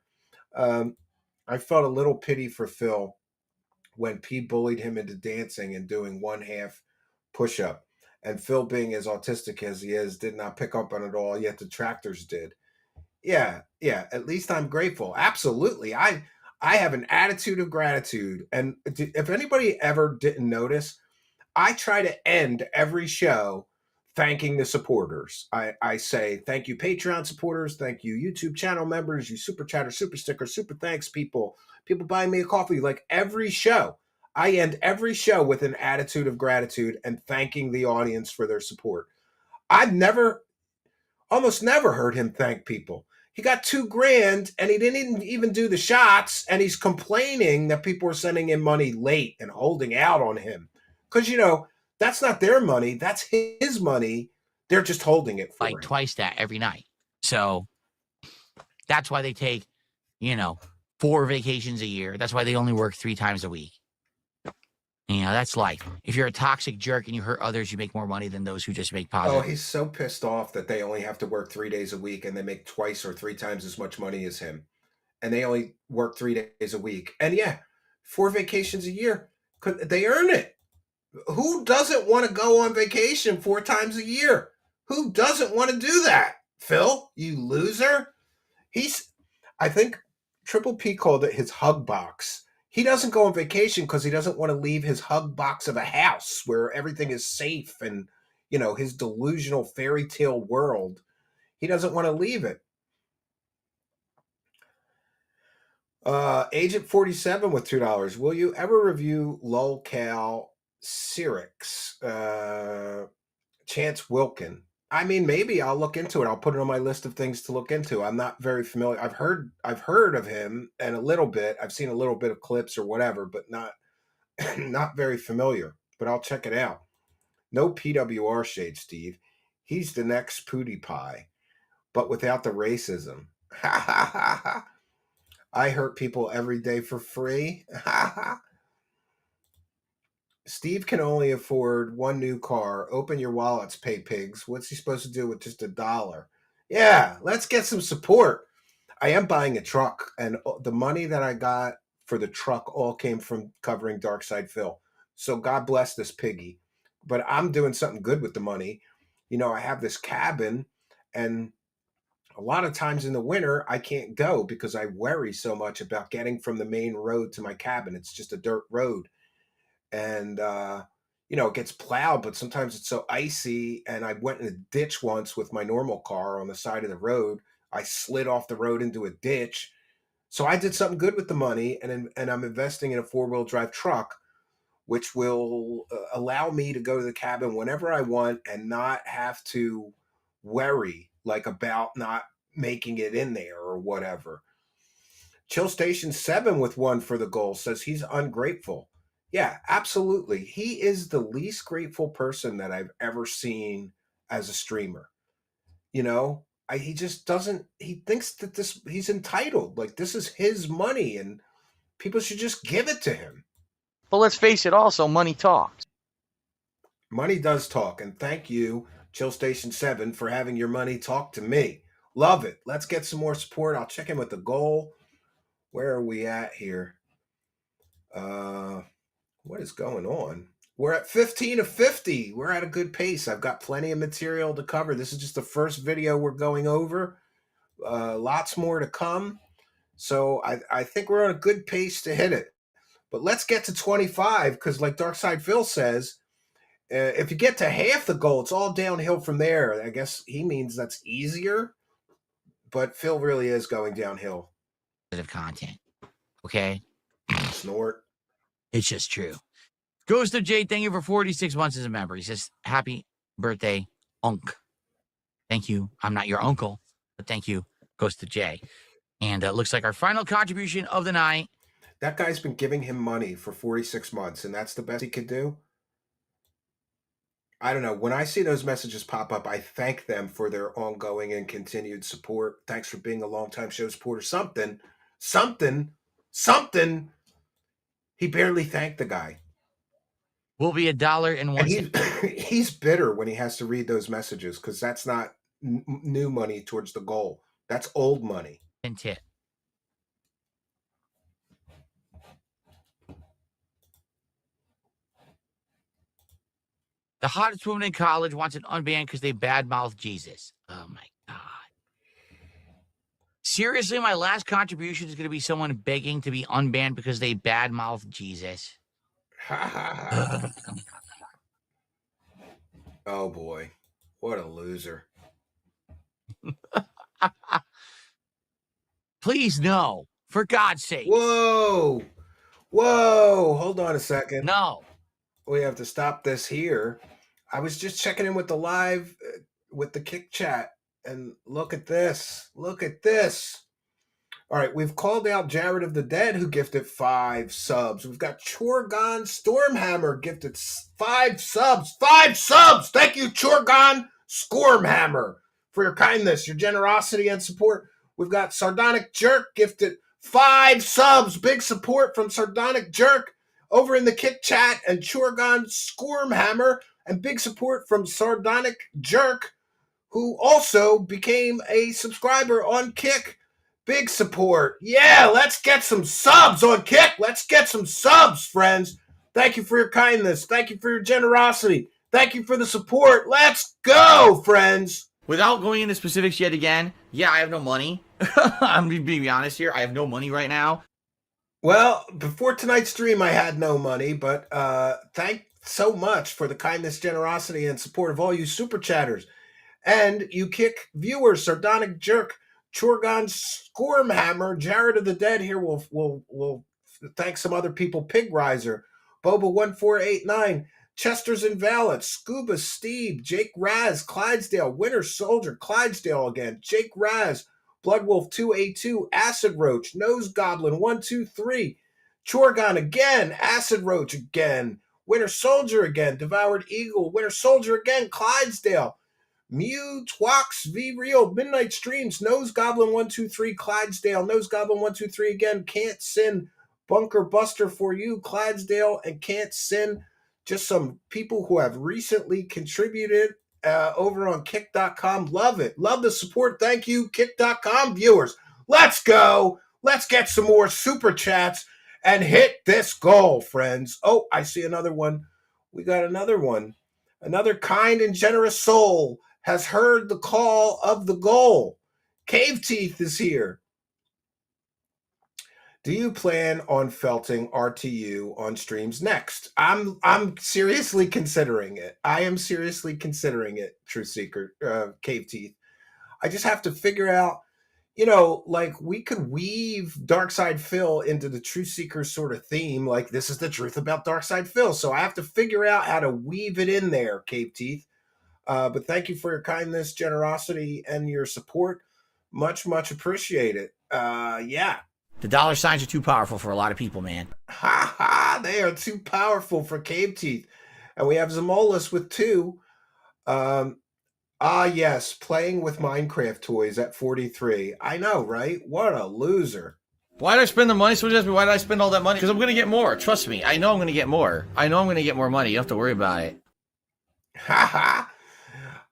I felt a little pity for Phil when P bullied him into dancing and doing 1/2 push-up. And Phil, being as autistic as he is, did not pick up on it all, yet the tractors did. Yeah, at least I'm grateful. Absolutely. I have an attitude of gratitude. And if anybody ever didn't notice, I try to end every show thanking the supporters. I say, thank you, Patreon supporters. Thank you, YouTube channel members, you super chatter, super sticker, super thanks, people buying me a coffee. Like every show, I end every show with an attitude of gratitude and thanking the audience for their support. I've almost never heard him thank people. He got $2,000 and he didn't even do the shots, and he's complaining that people are sending him money late and holding out on him. Because, that's not their money. That's his money. They're just holding it for him. twice that every night. So that's why they take, 4 vacations a year. That's why they only work 3 times a week. That's life. If you're a toxic jerk and you hurt others, you make more money than those who just make positive. Oh, he's so pissed off that they only have to work 3 days a week and they make twice or 3 times as much money as him. And they only work 3 days a week. And yeah, 4 vacations a year. They earn it. Who doesn't want to go on vacation 4 times a year? Who doesn't want to do that? Phil, you loser. I think Triple P called it his hug box. He doesn't go on vacation because he doesn't want to leave his hug box of a house where everything is safe and, his delusional fairy tale world. He doesn't want to leave it. Agent 47 with $2. Will you ever review Lolcal Cyrix? Chance Wilkin. I mean, maybe I'll look into it. I'll put it on my list of things to look into. I'm not very familiar. I've heard of him and a little bit. I've seen a little bit of clips or whatever, but not not very familiar. But I'll check it out. No PWR shade, Steve. He's the next PewDiePie, but without the racism. I hurt people every day for free. Steve can only afford 1 new car. Open your wallets, pay pigs. What's he supposed to do with just $1? Yeah, let's get some support. I am buying a truck, and the money that I got for the truck all came from covering Darkside Phil. So God bless this piggy. But I'm doing something good with the money. I have this cabin, and a lot of times in the winter, I can't go because I worry so much about getting from the main road to my cabin. It's just a dirt road. And it gets plowed, but sometimes it's so icy. And I went in a ditch once with my normal car on the side of the road. I slid off the road into a ditch. So I did something good with the money, and I'm investing in a 4-wheel drive truck, which will allow me to go to the cabin whenever I want and not have to worry like about not making it in there or whatever. Chill Station 7 with one for the goal says he's ungrateful. Yeah, absolutely. He is the least grateful person that I've ever seen as a streamer. You know, he just doesn't, he thinks that he's entitled. Like, this is his money and people should just give it to him. But let's face it, also, money talks. Money does talk. And thank you, Chill Station 7, for having your money talk to me. Love it. Let's get some more support. I'll check in with the goal. Where are we at here? What is going on? We're at 15 of 50. We're at a good pace. I've got plenty of material to cover. This is just the first video we're going over. Lots more to come. So I think we're on a good pace to hit it. But let's get to 25 because like Darkside Phil says, if you get to half the goal, it's all downhill from there. I guess he means that's easier. But Phil really is going downhill. Content. Okay? Snort. It's just true. Ghost of Jade, thank you for 46 months as a member. He says, happy birthday, Unc. Thank you. I'm not your uncle, but thank you, Ghost of Jay. And it looks like our final contribution of the night. That guy's been giving him money for 46 months, and that's the best he could do? I don't know. When I see those messages pop up, I thank them for their ongoing and continued support. Thanks for being a longtime show supporter. Something. He barely thanked the guy. Will be $1.01. And he's bitter when he has to read those messages because that's not new money towards the goal. That's old money. And tip. The hottest woman in college wants an unbanned because they badmouth Jesus. Oh my God. Seriously, my last contribution is going to be someone begging to be unbanned because they badmouth Jesus. Oh boy. What a loser. Please, no. For God's sake. Whoa. Hold on a second. No. We have to stop this here. I was just checking in with the live, with the Kick Chat, and look at this. All right, we've called out Jared of the Dead, who gifted 5 subs. We've got Chorgon Stormhammer gifted 5 subs. 5 subs! Thank you, Chorgon Stormhammer, for your kindness, your generosity, and support. We've got Sardonic Jerk gifted 5 subs. Big support from Sardonic Jerk over in the Kick Chat, and Chorgon Stormhammer, and big support from Sardonic Jerk, who also became a subscriber on Kick. Big support. Yeah, let's get some subs on Kick. Let's get some subs, friends. Thank you for your kindness. Thank you for your generosity. Thank you for the support. Let's go, friends. Without going into specifics yet again, yeah, I have no money. I'm being honest here. I have no money right now. Well, before tonight's stream, I had no money, but thank so much for the kindness, generosity, and support of all you super chatters. And you Kick viewers, Sardonic Jerk, Chorgon Scormhammer, Jared of the Dead here will thank some other people, Pig Riser, Boba1489, Chester's Invalid, Scuba Steve, Jake Raz, Clydesdale, Winter Soldier, Clydesdale again, Jake Raz, Bloodwolf 282, Acid Roach, Nose Goblin 123, Chorgon again, Acid Roach again, Winter Soldier again, Devoured Eagle, Winter Soldier again, Clydesdale, Mew, Twax, V Real, Midnight Streams, Nose Goblin 123, Clydesdale, Nose Goblin 123 again, Can't Sin, Bunker Buster for you, Clydesdale, and Can't Sin. Just some people who have recently contributed over on Kick.com. Love it. Love the support. Thank you, Kick.com viewers. Let's go. Let's get some more super chats and hit this goal, friends. Oh, I see another one. We got another one. Another kind and generous soul has heard the call of the goal. Cave Teeth is here. Do you plan on felting RTU on streams next? I'm seriously considering it. I am seriously considering it, True Seeker, Cave Teeth. I just have to figure out, you know, like we could weave Darkside Phil into the Truth Seeker sort of theme, like this is the truth about Darkside Phil. So I have to figure out how to weave it in there, Cape Teeth. But thank you for your kindness, generosity, and your support. Much, much appreciated. Yeah. The dollar signs are too powerful for a lot of people, man. Ha ha! They are too powerful for Cape Teeth. And we have Zamolus with 2. Yes, playing with Minecraft toys at 43. I know, right? What a loser. Why did I spend the money? So just why did I spend all that money? Because I'm gonna get more. Trust me. I know I'm gonna get more. I know I'm gonna get more money. You don't have to worry about it. Ha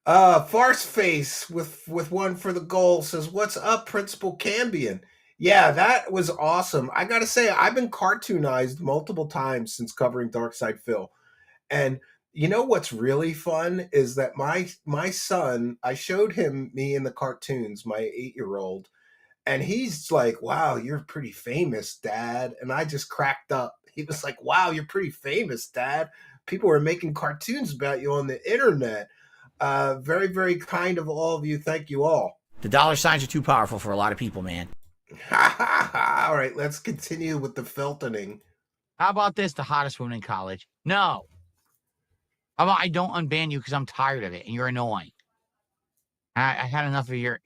ha! Farce Face with one for the goal says, "What's up, Principal Cambian?" Yeah, that was awesome. I gotta say, I've been cartoonized multiple times since covering Darkside Phil, and you know what's really fun is that my son, I showed him me in the cartoons, my 8-year-old, and he's like, "Wow, you're pretty famous, Dad." And I just cracked up. He was like, "Wow, you're pretty famous, Dad. People are making cartoons about you on the internet." Very, very kind of all of you. Thank you all. The dollar signs are too powerful for a lot of people, man. All right, let's continue with the filtoning. How about this, the hottest woman in college? No. How about I don't unban you because I'm tired of it and you're annoying. I had enough of your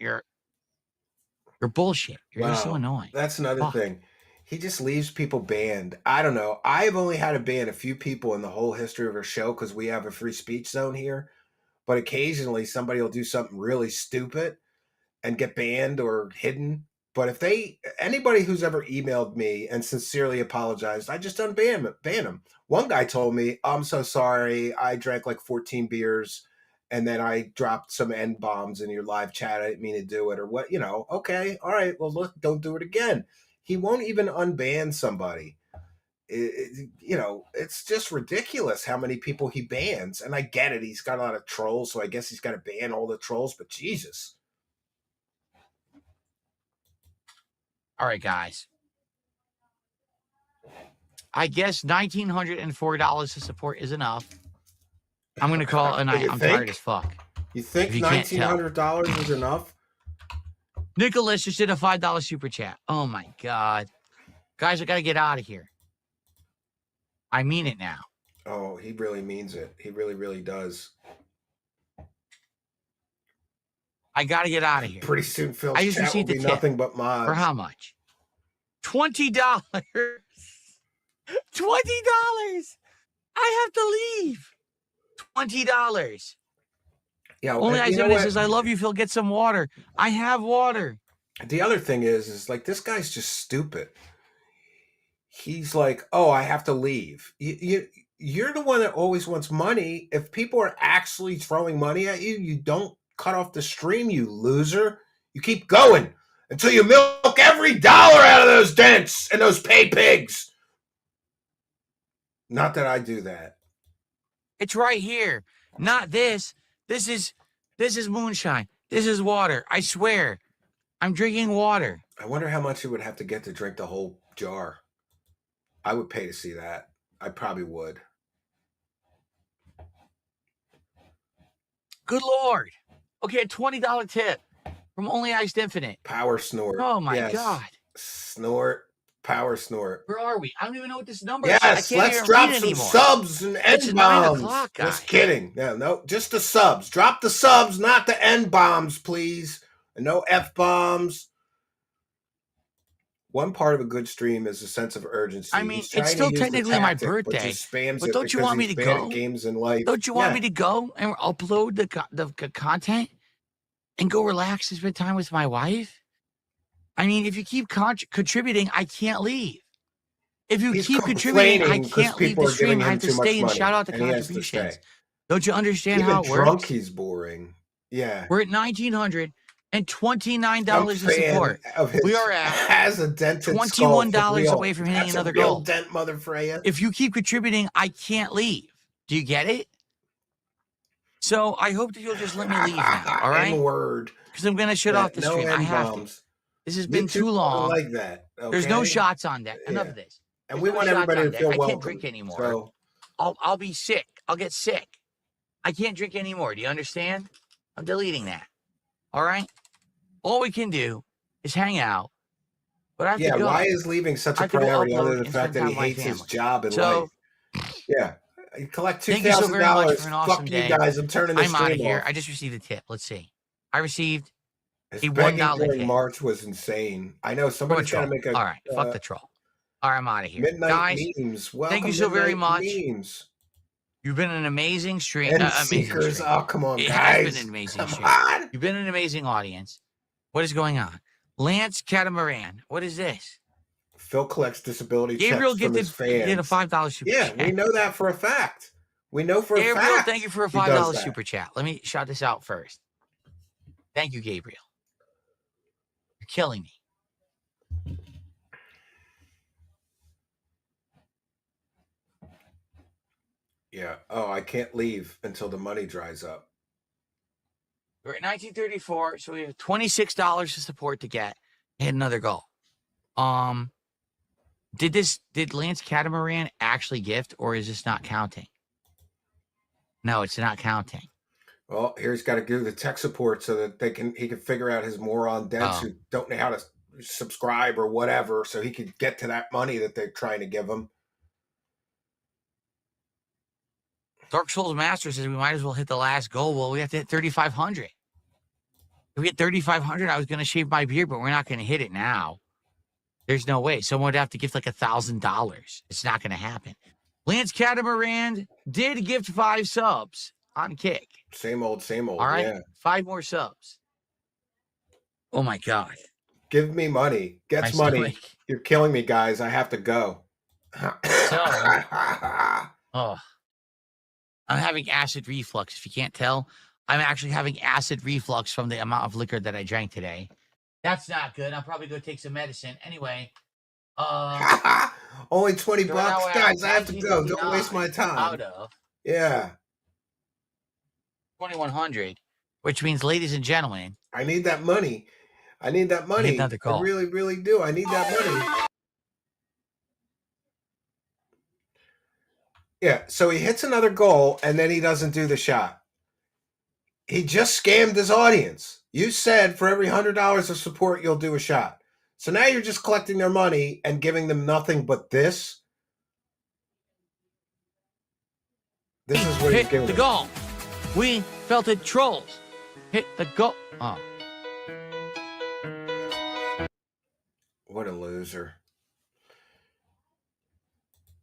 bullshit. You're just so annoying. That's another thing. He just leaves people banned. I don't know. I've only had to ban a few people in the whole history of our show because we have a free speech zone here. But occasionally somebody will do something really stupid and get banned or hidden. But if anybody who's ever emailed me and sincerely apologized, I just ban them. One guy told me, "I'm so sorry. I drank like 14 beers and then I dropped some N-bombs in your live chat. I didn't mean to do it," or what, okay. All right. Well, look, don't do it again. He won't even unban somebody. It's just ridiculous how many people he bans. And I get it. He's got a lot of trolls. So I guess he's got to ban all the trolls, but Jesus. All right, guys. I guess $1,904 to support is enough. I'm going to call it a night. I'm tired as fuck. You think $1,900 is enough? Nicholas just did a $5 super chat. Oh, my God. Guys, I got to get out of here. I mean it now. Oh, he really means it. He really, really does. I got to get out of here. Pretty soon, Phil's chat will be nothing but mods. For how much? $20. $20. I have to leave. $20. Yeah. Only I says, "I love you, Phil. Get some water." I have water. The other thing is like this guy's just stupid. He's like, "Oh, I have to leave." You're the one that always wants money. If people are actually throwing money at you, you don't cut off the stream, you loser. You keep going until you milk every dollar out of those dents and those pay pigs. Not that I do that. It's right here. Not this. This is moonshine. This is water. I swear. I'm drinking water. I wonder how much it would have to get to drink the whole jar. I would pay to see that. I probably would. Good Lord. Okay, a $20 tip from Only Iced Infinite. Power snort. Oh, my God. Snort. Power snort. Where are we? I don't even know what this number is. Yes, let's drop some subs and N-bombs. Guys. Just kidding. No, just the subs. Drop the subs, not the N-bombs, please. And no F-bombs. One part of a good stream is a sense of urgency. I mean, it's still technically my birthday, but don't you want me to go? Games in life. Don't you want me to go and upload the content and go relax and spend time with my wife? I mean, if you keep contributing, I can't leave. If you keep contributing, I can't leave the stream. I have to stay and shout out the contributions. Don't you understand how it works? Drunk, he's boring. Yeah. We're at $1,929 in support. We are at $21 away from hitting another goal. Dent, Mother Freya. If you keep contributing, I can't leave. Do you get it? So I hope that you'll just let me leave now. All right. Word. Because I'm gonna shut off the stream. I have to. This has been too long. Like that. Okay? There's no shots on deck. Enough of this. And we want everybody to feel welcome. I can't drink anymore. So. I'll be sick. I'll get sick. I can't drink anymore. Do you understand? I'm deleting that. All right. All we can do is hang out. But I have Yeah, to go. why is leaving such I a have to go priority upload other than the and fact spend that time he with my hates his family. job and So, life? Yeah. You collect thank you so very much $2,000. for an awesome Fuck you day. guys. I'm turning the I'm out of stream here. off. I just received a tip. Let's see. I received His a begging $1 during tip. March was insane. I know From a somebody's got to troll. make a All right. Fuck the troll. All right, I'm out of here. midnight Guys, memes. Welcome, thank you so very Midnight much. Memes. You've been an amazing stream. And Amazing Seekers. stream. Oh, come on, It guys. has been an amazing Come stream. on. You've been an amazing audience. What is going on? Lance Catamaran. What is this? Phil collects disability Gabriel checks from his fans. did a $5 super Yeah, chat. we know that for a fact. We know for a Gabriel, fact. thank you for a he does $5 that. super chat. Let me shout this out first. Thank you, Gabriel. You're killing me. Yeah. Oh, I can't leave until the money dries up. We're at 1934, so we have $26 to support to get. Hit another goal. Did Lance Catamaran actually gift, or is this not counting? No, it's not counting. Well, here he's got to do the tech support so that he can figure out his moron dents who don't know how to subscribe or whatever, so he could get to that money that they're trying to give him. Dark Souls Master says we might as well hit the last goal. Well, we have to hit 3,500. If we hit 3,500, I was going to shave my beard, but we're not going to hit it now. There's no way. Someone would have to gift like $1,000. It's not going to happen. Lance Catamaran did gift 5 subs on Kick. Same old, same old. All right, Yeah. 5 more subs. Oh my God. Give me money. Gets My money. stomach. You're killing me, guys. I have to go. Oh, I'm having acid reflux. If you can't tell, I'm actually having acid reflux from the amount of liquor that I drank today. That's not good. I'll probably go take some medicine. Anyway, only $20, so now we're at guys. I have to go. Don't waste my time. Out of Yeah. 2,100, which means, ladies and gentlemen, I need that money. I need that money. another I call. really, really do. I need that money. Yeah, so he hits another goal, and then he doesn't do the shot. He just scammed his audience. You said for every $100 of support, you'll do a shot. So now you're just collecting their money and giving them nothing but this? This is what he's Hit giving the them. goal. We felt it, trolls. Hit the goal. Oh. What a loser.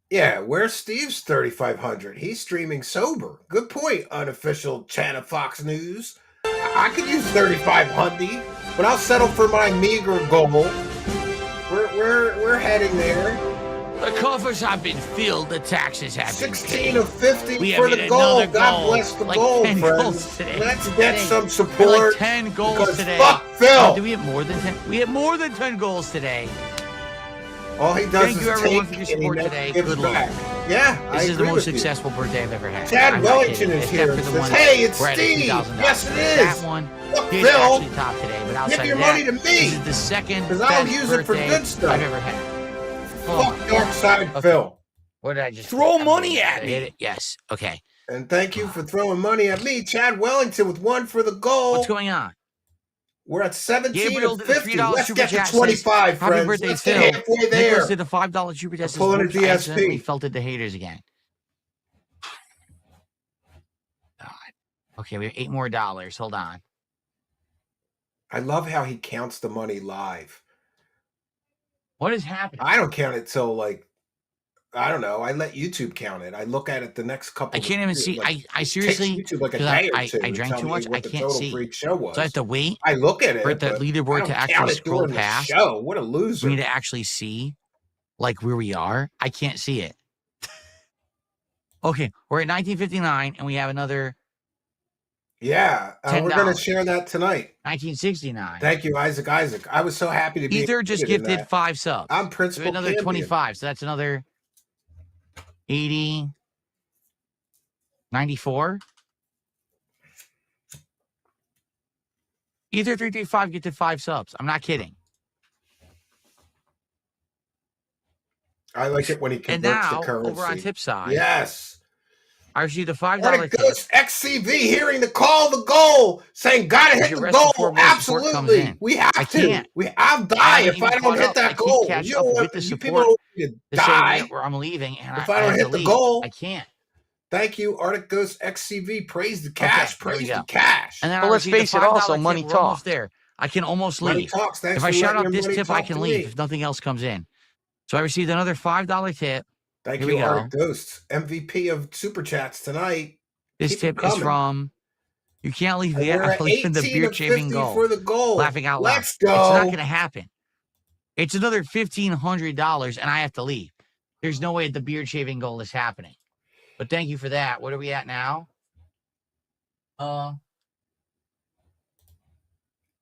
Yeah, where's Steve's 3,500? He's streaming sober. Good point, unofficial Chana Fox News. I could use 3,500, but I'll settle for my meager goal. We're heading there. The coffers have been filled. The taxes have 16 been of 50 we for have the hit goal. another God goal. bless the Like goal, 10 friends. goals today. Let's get Hey, some we support. like 10 goals because today. fuck Phil. Do we have more than 10? We have more than 10 goals today. All he does Thank is you, everyone, take for your and he support never today. gives Good luck. back. Yeah, I This is the agree most with you. successful birthday I've ever had. Chad I'm not Wellington kidding. is Except here for and the says, one "Hey, it's we're at Steve." $2,000. Yes, it That is. one Fuck did Phil. actually top today, but outside Give your of that, money to me. this is the second 'Cause I'll best use it for birthday good stuff. I've ever had. Oh Fuck my Dark God. Side Okay. Phil. What did I just Throw hit? money Did at I me. hit it? Yes. Okay. And thank you for throwing money at me, Chad Wellington, with one for the goal. What's going on? We're at 17 Gabriel of did a 50. $3 Let's super get to chat. 25, Says, Happy friends. birthday, Let's Phil. get halfway Nicholas there. did a $5 super chat. Says, pulling a "Whoops, I accidentally DSP. felted the haters again." God. Okay, we have $8 more. Hold on. I love how he counts the money live. What is happening? I don't count it till I don't know. I let YouTube count it. I look at it the next couple. I can't even see. I it seriously, takes YouTube like a 'cause day or I two to drank tell too me much. what I the can't total see. freak show was. So I have to wait I look at for it, the but leaderboard I to don't actually count it scroll during the past show. What a for loser! me to actually see, like, where we are. I can't see it. Okay, we're at 1959, and we have another Yeah, we're going to share that tonight. 1969. Thank you, Isaac. I was so happy to be Ether just included in gifted that. 5 subs. I'm So we Principal have another Cambian. 25. So that's another 80, 94. Ether 335 gifted 5 subs. I'm not kidding. I like it when he And converts now, the currency. over on tip side, Yes. I received a $5 Arctic tip. Ghost XCV hearing the call, the goal, saying gotta hit Your the rest before goal. more support comes Absolutely, in. we have I to. can't. I'll I die haven't if I even don't caught hit up. that I can't goal. catch You up don't want with the you people support don't want me to to say die where I'm leaving, and if I I don't have to hit the leave. goal. I can't. Thank you, Arctic Ghost XCV. Praise the Okay, cash. there we Praise the go. cash. And then But I let's received a face it, $5 also, tip. money We're almost talks. there. I can almost Money leave. talks. Thanks If for I shout letting out your this money tip, I talk to can leave me. if nothing else comes in. So I received another $5 tip. Thank Here you, we go. Arctic Ghost. MVP of Super Chats tonight. This Keep 'em tip is coming. from, you can't leave And yet. we're I'm at leaving the 18 beard of shaving 50 goal. for the goal. Laughing out loud. Let's go. It's not going to happen. It's another $1,500, and I have to leave. There's no way the beard shaving goal is happening. But thank you for that. What are we at now?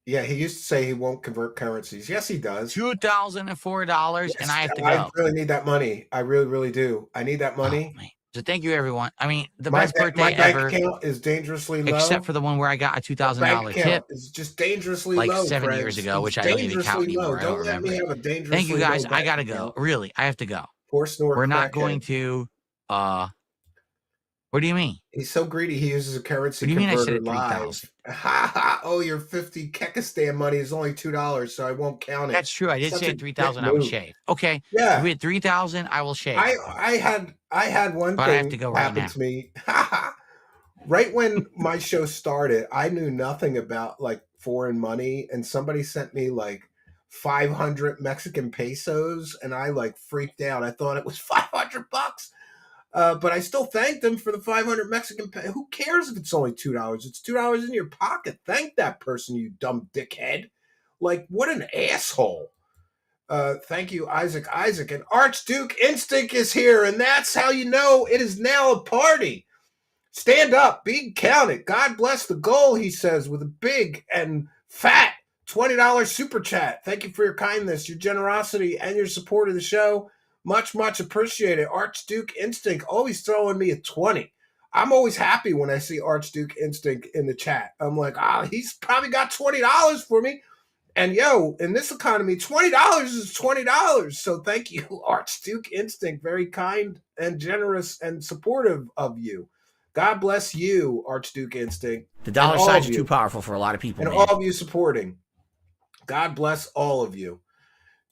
Yeah, he used to say he won't convert currencies. Yes, he does. $2,004, Yes, and I have to I go. really need that money. I really, really do. I need that money. Oh, man. So thank you, everyone. I mean, the My best birthday bank ever, account is dangerously low. except for the one where I got a My $2,000 bank tip account is just dangerously like low, 7 friends. years ago, It's which I don't even count dangerously low. anymore. I don't Don't let me remember it. have a dangerously Thank you, guys. low I bank got to go. account. Really, I have to go. Poor snore We're not crackhead. going to, what do you mean? He's so greedy, he uses a currency What do you mean I said converter it live. 3,000? Ha ha! Oh, your 50 Kekistan money is only $2, so I won't count it. That's true. I did Such say a at 3,000 dick I would move. shave. Okay. Yeah. If we had 3,000, I will shave. I had one But I have thing to go right happen now. to me. Right when my show started, I knew nothing about like foreign money, and somebody sent me like 500 Mexican pesos, and I like freaked out. I thought it was $500. But I still thanked them for the 500 Mexican pesos. Who cares if it's only $2? It's $2 in your pocket. Thank that person, you dumb dickhead. Like, what an asshole. Thank you, Isaac. And Archduke Instinct is here, and that's how you know it is now a party. Stand up, be counted. God bless the goal, he says, with a big and fat $20 super chat. Thank you for your kindness, your generosity, and your support of the show. Much, much appreciated. Archduke Instinct always throwing me a 20. I'm always happy when I see Archduke Instinct in the chat. I'm like, he's probably got $20 for me. And yo, in this economy, $20 is $20. So thank you, Archduke Instinct. Very kind and generous and supportive of you. God bless you, Archduke Instinct. The dollar signs are too powerful for a lot of people, and man. all of you supporting. God bless all of you.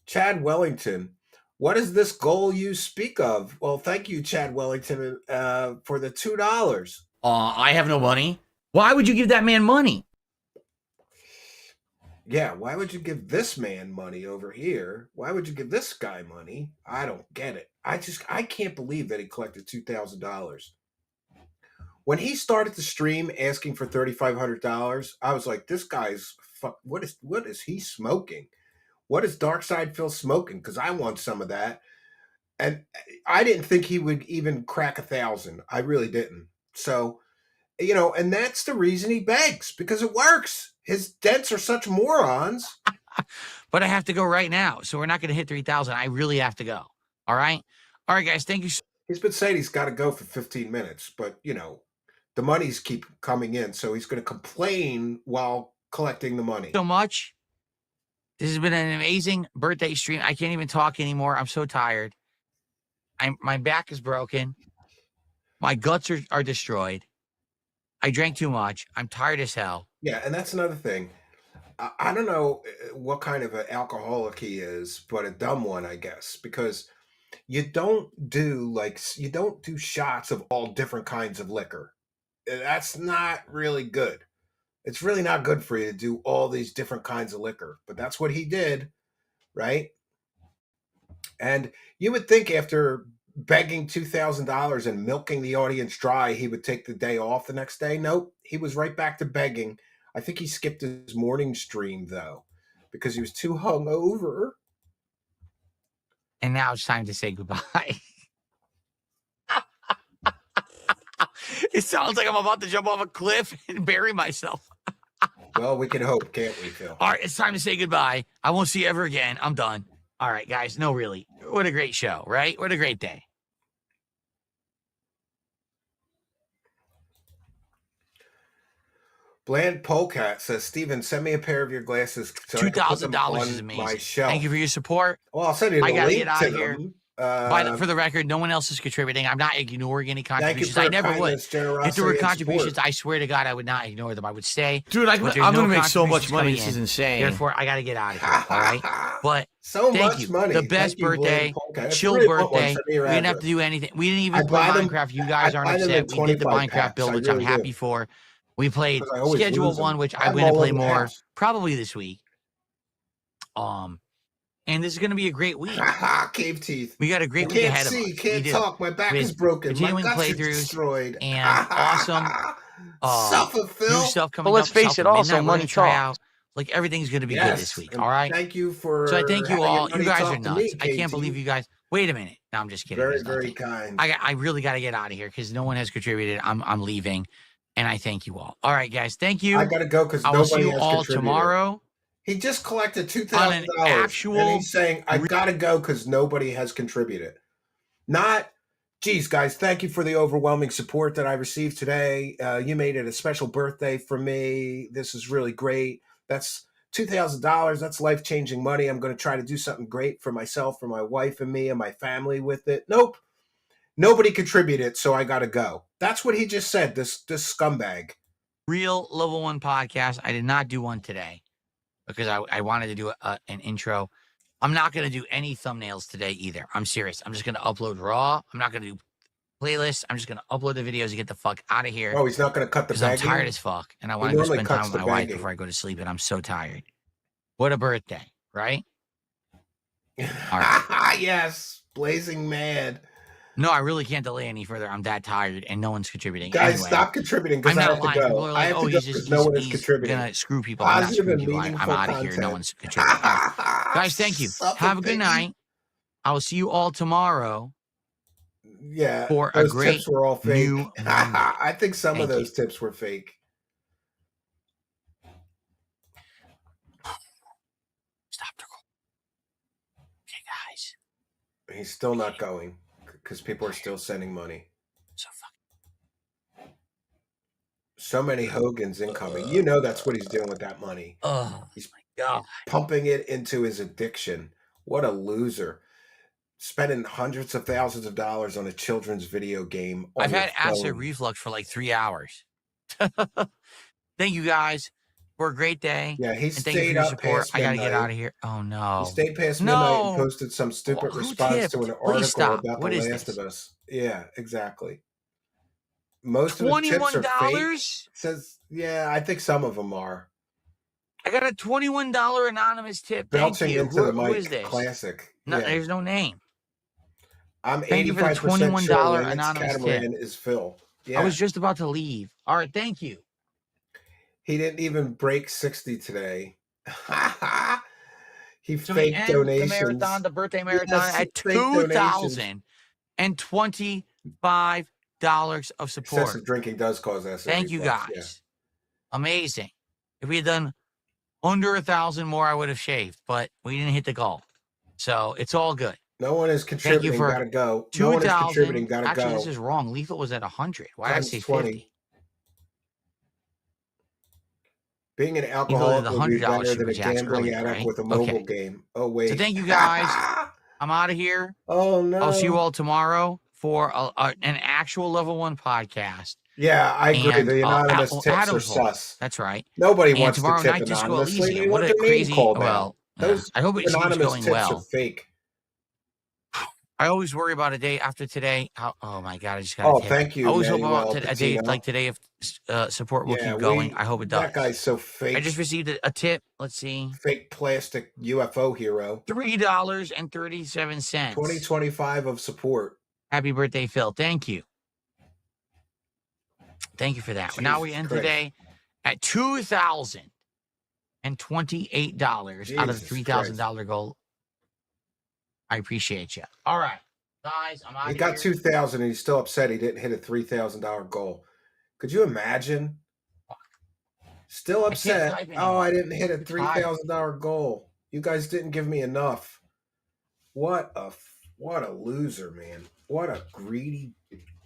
Chad Wellington, what is this goal you speak of? Well, thank you, Chad Wellington, for the $2. I have no money. Why would you give that man money? Yeah, why would you give this man money over here? Why would you give this guy money? I don't get it. I can't believe that he collected $2,000. When he started the stream asking for $3,500, I was like, this guy's what is he smoking? What is Darkside Phil smoking? Because I want some of that. And I didn't think he would even crack 1,000. I really didn't. So, and that's the reason he begs, because it works. His dents are such morons. But I have to go right now. So we're not going to hit 3,000. I really have to go. All right. All right, guys. Thank you. He's been saying he's got to go for 15 minutes, but the monies keep coming in. So he's going to complain while collecting the money. So much. This has been an amazing birthday stream. I can't even talk anymore. I'm so tired. My back is broken. My guts are destroyed. I drank too much. I'm tired as hell. Yeah, and that's another thing. I don't know what kind of an alcoholic he is, but a dumb one, I guess, because you don't do shots of all different kinds of liquor. That's not really good. It's really not good for you to do all these different kinds of liquor, but that's what he did, right? And you would think after begging $2,000 and milking the audience dry, he would take the day off the next day. Nope, he was right back to begging. I think he skipped his morning stream, though, because he was too hungover. And now it's time to say goodbye. It sounds like I'm about to jump off a cliff and bury myself. Well, we can hope, can't we, Phil? All right, it's time to say goodbye. I won't see you ever again. I'm done. All right, guys. No, really. What a great show, right? What a great day. Bland Polecat says, Steven, send me a pair of your glasses. So $2,000 is amazing. My shelf. Thank you for your support. Well, I'll send you the I gotta link get out to of here. them. For the record, no one else is contributing. I'm not ignoring any Thank you contributions. for I your never would. kindness, generosity, If there were and contributions, support. I swear to God, I would not ignore them. I would stay. Dude, I'm there's gonna no make so much contributions money. coming This in. is insane. Therefore, I got to get out of here. All right. But So thank much you. money. The best Thank you, William birthday, Polka. If you chill really want one, birthday. send me your We didn't have to address. do anything. We didn't even I play buy them- Minecraft. You guys I aren't buy them in upset. We did the 25 Minecraft packs. build, I which I'm really happy do. for. We played 'Cause I always Schedule lose 'em. 1, which I I'm have 'em going to all play over the more house. probably this week. And this is going to be a great week. Cave teeth. We got a great I week can't ahead of see, us. can't We do. talk. My back With is broken. My continuing guts are playthroughs destroyed. and awesome Suffer, Phil. new stuff coming But let's up. face it, also, Midnight, we're money gonna try talks. out. Like everything's going to be good this week. and All right. Thank you for. So I thank you having all. your You money guys talk are to nuts. me, I can't KT. believe you guys. Wait a minute. No, I'm just kidding. Very, There's very nothing. kind. I really got to get out of here because no one has contributed. I'm leaving, and I thank you all. All right, guys. Thank you. I gotta go because I will see nobody you has all contributed. tomorrow. He just collected On $2,000, an actual and he's saying, "I gotta go because nobody has contributed." Not, geez, guys, thank you for the overwhelming support that I received today. You made it a special birthday for me. This is really great. That's $2,000. That's life-changing money. I'm going to try to do something great for myself, for my wife and me and my family with it. Nope. Nobody contributed, so I got to go. That's what he just said, this scumbag. Real Level 1 podcast. I did not do one today because I wanted to do an intro. I'm not going to do any thumbnails today either. I'm serious. I'm just going to upload raw. I'm not going to do playlists. I'm just going to upload the videos and get the fuck out of here. Oh, he's not going to cut the Because I'm bagging? tired as fuck. And I He want to go normally spend time cuts with the my wife bagging. before I go to sleep. And I'm so tired. What a birthday, right? All right. Yes, blazing mad. No, I really can't delay any further. I'm that tired and no one's contributing. Guys, anyway, stop contributing I'm because I not have to lying. People go. are I like, have oh, to go he's because just no one is he's contributing. gonna screw people. I'm not Positive screwing and people. I'm meaningful out of here. No content. one's contributing. All right. Guys, thank you. Have a good night. I will see you all tomorrow. Yeah, for a those great tips were all fake. new Monday. I think some of Thank those tips were fake. Stop the call. Okay, guys. He's still not going because people are still sending money. So fucking. So many Hogan's incoming. You know that's what he's doing with that money. Oh He's my God. pumping it into his addiction. What a loser. Spending hundreds of thousands of dollars on a children's video game. I've your had acid phone. reflux for like 3 hours. Thank you guys for a great day. Yeah, he and thank you for stayed your up support. past I gotta midnight. get out of here. Oh no. He stayed past midnight and No. posted some stupid Who response tipped? to an Please article stop. about What The is Last this? of Us. Yeah, exactly. Most of the tips are fake. $21? Says, yeah, I think some of them are. I got a $21 anonymous tip. Thank Belching you. into the Who mic. is this? Classic. No, Yeah. there's no name. I'm Thank you for the 85% $21 sure the next anonymous catamaran tip. is Phil. Yeah. I was just about to leave. All right, thank you. He didn't even break 60 today. He So faked end donations. the marathon, the birthday marathon, Yes, at fake donations. $2,025 of support. Excessive drinking does cause acid Thank you reflux, guys. yeah. Amazing. If we had done under 1,000 more, I would have shaved, but we didn't hit the goal. So it's all good. No one is Thank contributing. you for Gotta go. No one is 2,000. contributing. Gotta Actually, go. this is wrong. Lethal was at 100. Why did I Times say 20. 50? Being an Lethal alcoholic did would be $100 better than a Super Chats gambling earlier, addict right? with a mobile Okay. game. Oh, wait. So thank you guys. I'm out of here. Oh, no. I'll see you all tomorrow for an actual level 1 podcast. Yeah, I agree. And, The anonymous tips are Adam's Vault. sus. That's right. Nobody And wants to tomorrow tip night, Disco anonymously. Elysium. They What want a their name crazy. called Well, out. Those I hope it keeps anonymous going tips well. are fake. I always worry about a day after today. Oh my God, I just got. Oh, thank you, I always hope Manuel about a day Patino. like today if support will Yeah, keep going. I hope it does. That guy's so fake. I just received a tip. Let's see. Fake plastic UFO hero. $3.37. 2025 of support. Happy birthday, Phil. Thank you. Thank you for that. Now we Jesus end Christ. today at $2,028 out of the $3,000 goal. I appreciate you. All right, guys, I'm out He of got here. 2,000 and he's still upset he didn't hit a $3,000 goal. Could you imagine? Still upset. type Oh, I anymore. didn't hit a $3,000 goal. You guys didn't give me enough. What a loser, man. What a greedy,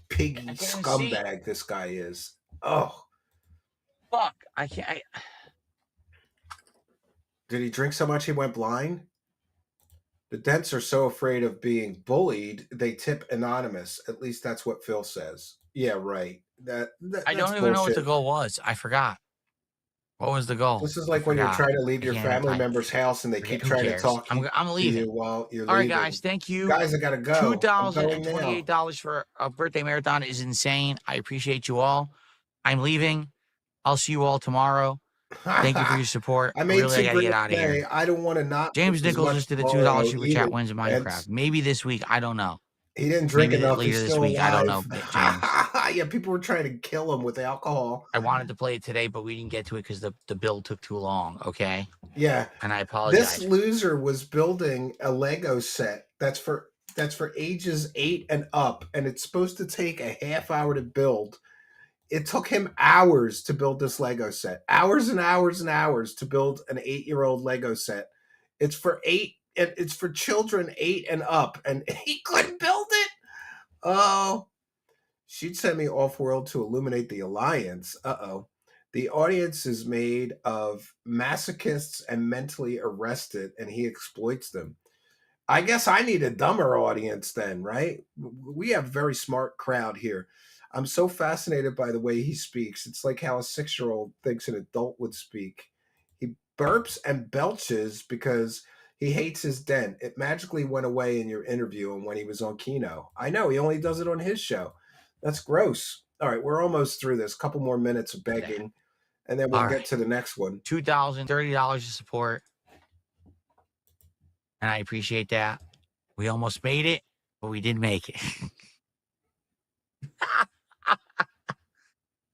piggy I can't even scumbag this guy is. Oh, Fuck, I can't. did he drink so much he went blind? The Dents are so afraid of being bullied, they tip anonymous. At least that's what Phil says. Yeah, right. I That's don't even know what the bullshit. goal was. I forgot. What was the goal? This is I like when you're forgot. trying to leave I your can't even family type. member's house and they Forget. keep Who trying to cares? talk I'm to leaving. you while you're All right, leaving. guys. Thank you. Guys, I gotta go. I'm going now. $2,028 for a birthday marathon is insane. I appreciate you all. I'm leaving. I'll see you all tomorrow. Thank you for your support. I made Really, I two gotta grand get out of today. here. I don't want to not make James as Nichols much just did a $2 tomorrow super either. chat wins Minecraft. Dents. Maybe this week. I don't know. He didn't drink Maybe enough. He's later this still week. I don't know, alive. James. Yeah, people were trying to kill him with alcohol. I wanted to play it today, but we didn't get to it because the build took too long. Okay. Yeah. And I apologize. This loser was building a Lego set that's for ages 8 and up, and it's supposed to take a half hour to build. It took him hours to build this Lego set. Hours and hours and hours to build an 8-year-old Lego set. It's for children 8 and up, and he couldn't build it. Oh, she'd send me off-world to illuminate the alliance. Uh-oh. The audience is made of masochists and mentally arrested, and he exploits them. I guess I need a dumber audience then, right? We have a very smart crowd here. I'm so fascinated by the way he speaks. It's like how a 6-year-old thinks an adult would speak. He burps and belches because he hates his dent. It magically went away in your interview and when he was on Kino. I know, he only does it on his show. That's gross. All right, we're almost through this. Couple more minutes of begging, and then we'll get to the next one. $2,030 of support. And I appreciate that. We almost made it, but we didn't make it.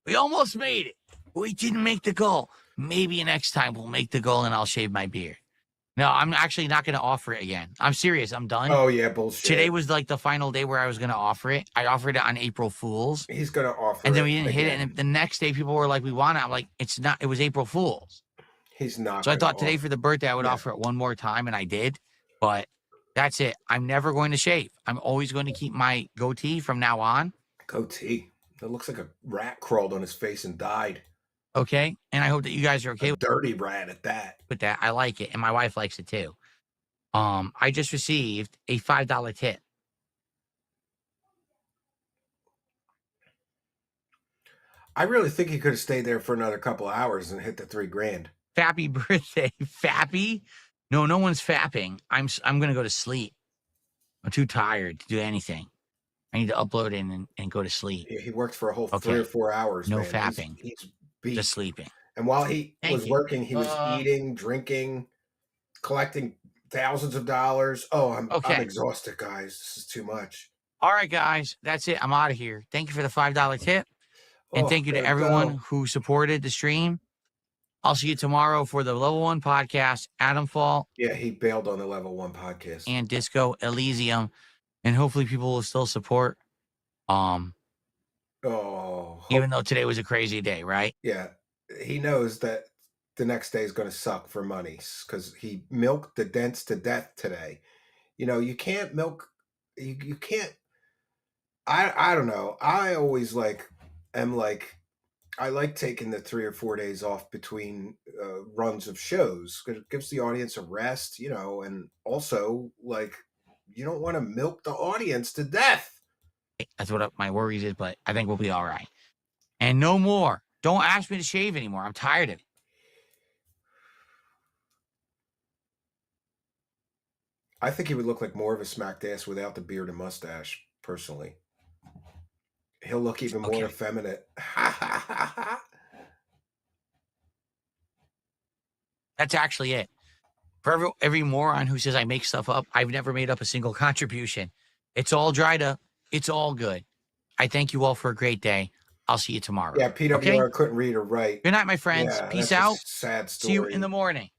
We almost made it. We didn't make the goal. Maybe next time we'll make the goal and I'll shave my beard. No, I'm actually not going to offer it again. I'm serious. I'm done. Oh, yeah, bullshit. Today was like the final day where I was going to offer it. I offered it on April Fool's. He's going to offer it. And then we didn't hit it. And the next day people were like, we want it. I'm like, it's not. It was April Fool's. He's not. So I thought today for the birthday I would offer it one more time, and I did. But that's it. I'm never going to shave. I'm always going to keep my goatee from now on. Goatee. That looks like a rat crawled on his face and died. Okay. And I hope that you guys are okay with dirty rat at that. With that. I like it. And my wife likes it too. I just received a $5 tip. I really think he could have stayed there for another couple of hours and hit the $3,000. Fappy birthday. Fappy? No, no one's fapping. I'm gonna go to sleep. I'm too tired to do anything. I need to upload in and go to sleep. He worked for a whole 3 or 4 hours. No man. fapping. He's beat. Just sleeping. And while he was working, he was Uh, eating, drinking, collecting thousands of dollars. Oh, I'm exhausted, guys. This is too much. All right, guys. That's it. I'm out of here. Thank you for the $5 tip. And Oh, thank you to gotta everyone go. who supported the stream. I'll see you tomorrow for the Level 1 podcast, Adam Fall. Yeah, he bailed on the Level 1 podcast. And Disco Elysium. And hopefully people will still support. Oh. Even though today was a crazy day, right? Yeah. He knows that the next day is going to suck for money because he milked the dents to death today. You know, you can't milk. You can't. I don't know. I always I like taking the 3 or 4 days off between runs of shows because it gives the audience a rest, you know, and also you don't want to milk the audience to death. That's what my worries is, but I think we'll be all right. And no more. Don't ask me to shave anymore. I'm tired of it. I think he would look like more of a smacked ass without the beard and mustache, personally. He'll look even more effeminate. That's actually it. For every moron who says I make stuff up, I've never made up a single contribution. It's all dried up. It's all good. I thank you all for a great day. I'll see you tomorrow. Yeah, PWR couldn't read or write. Good night, my friends. Yeah, Peace that's out. a sad story. See you in the morning.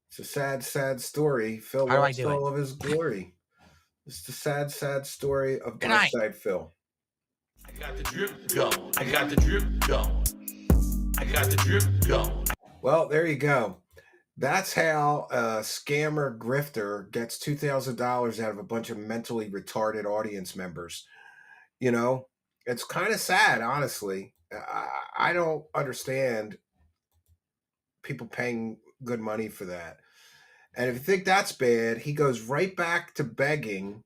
It's a sad, sad story. Phil How do I lost do all of his glory. It's the sad, sad story of Good night. Darkside Phil. I got the drip going. I got the drip going. I got the drip going. Well, there you go. That's how a scammer grifter gets $2,000 out of a bunch of mentally retarded audience members. You know, it's kind of sad, honestly. I don't understand people paying good money for that. And if you think that's bad, he goes right back to begging.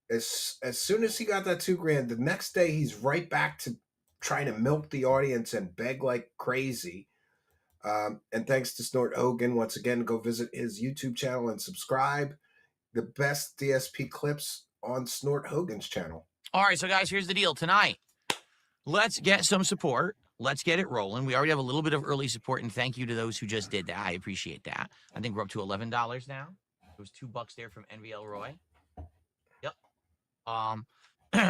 As soon as he got that $2,000, the next day he's right back to trying to milk the audience and beg like crazy. And thanks to Snort Hogan, once again, go visit his YouTube channel and subscribe. The best DSP clips on Snort Hogan's channel. All right, so guys, here's the deal. Tonight, let's get some support. Let's get it rolling. We already have a little bit of early support, and thank you to those who just did that. I appreciate that. I think we're up to $11 now. There was $2 there from NVL Roy. Yep.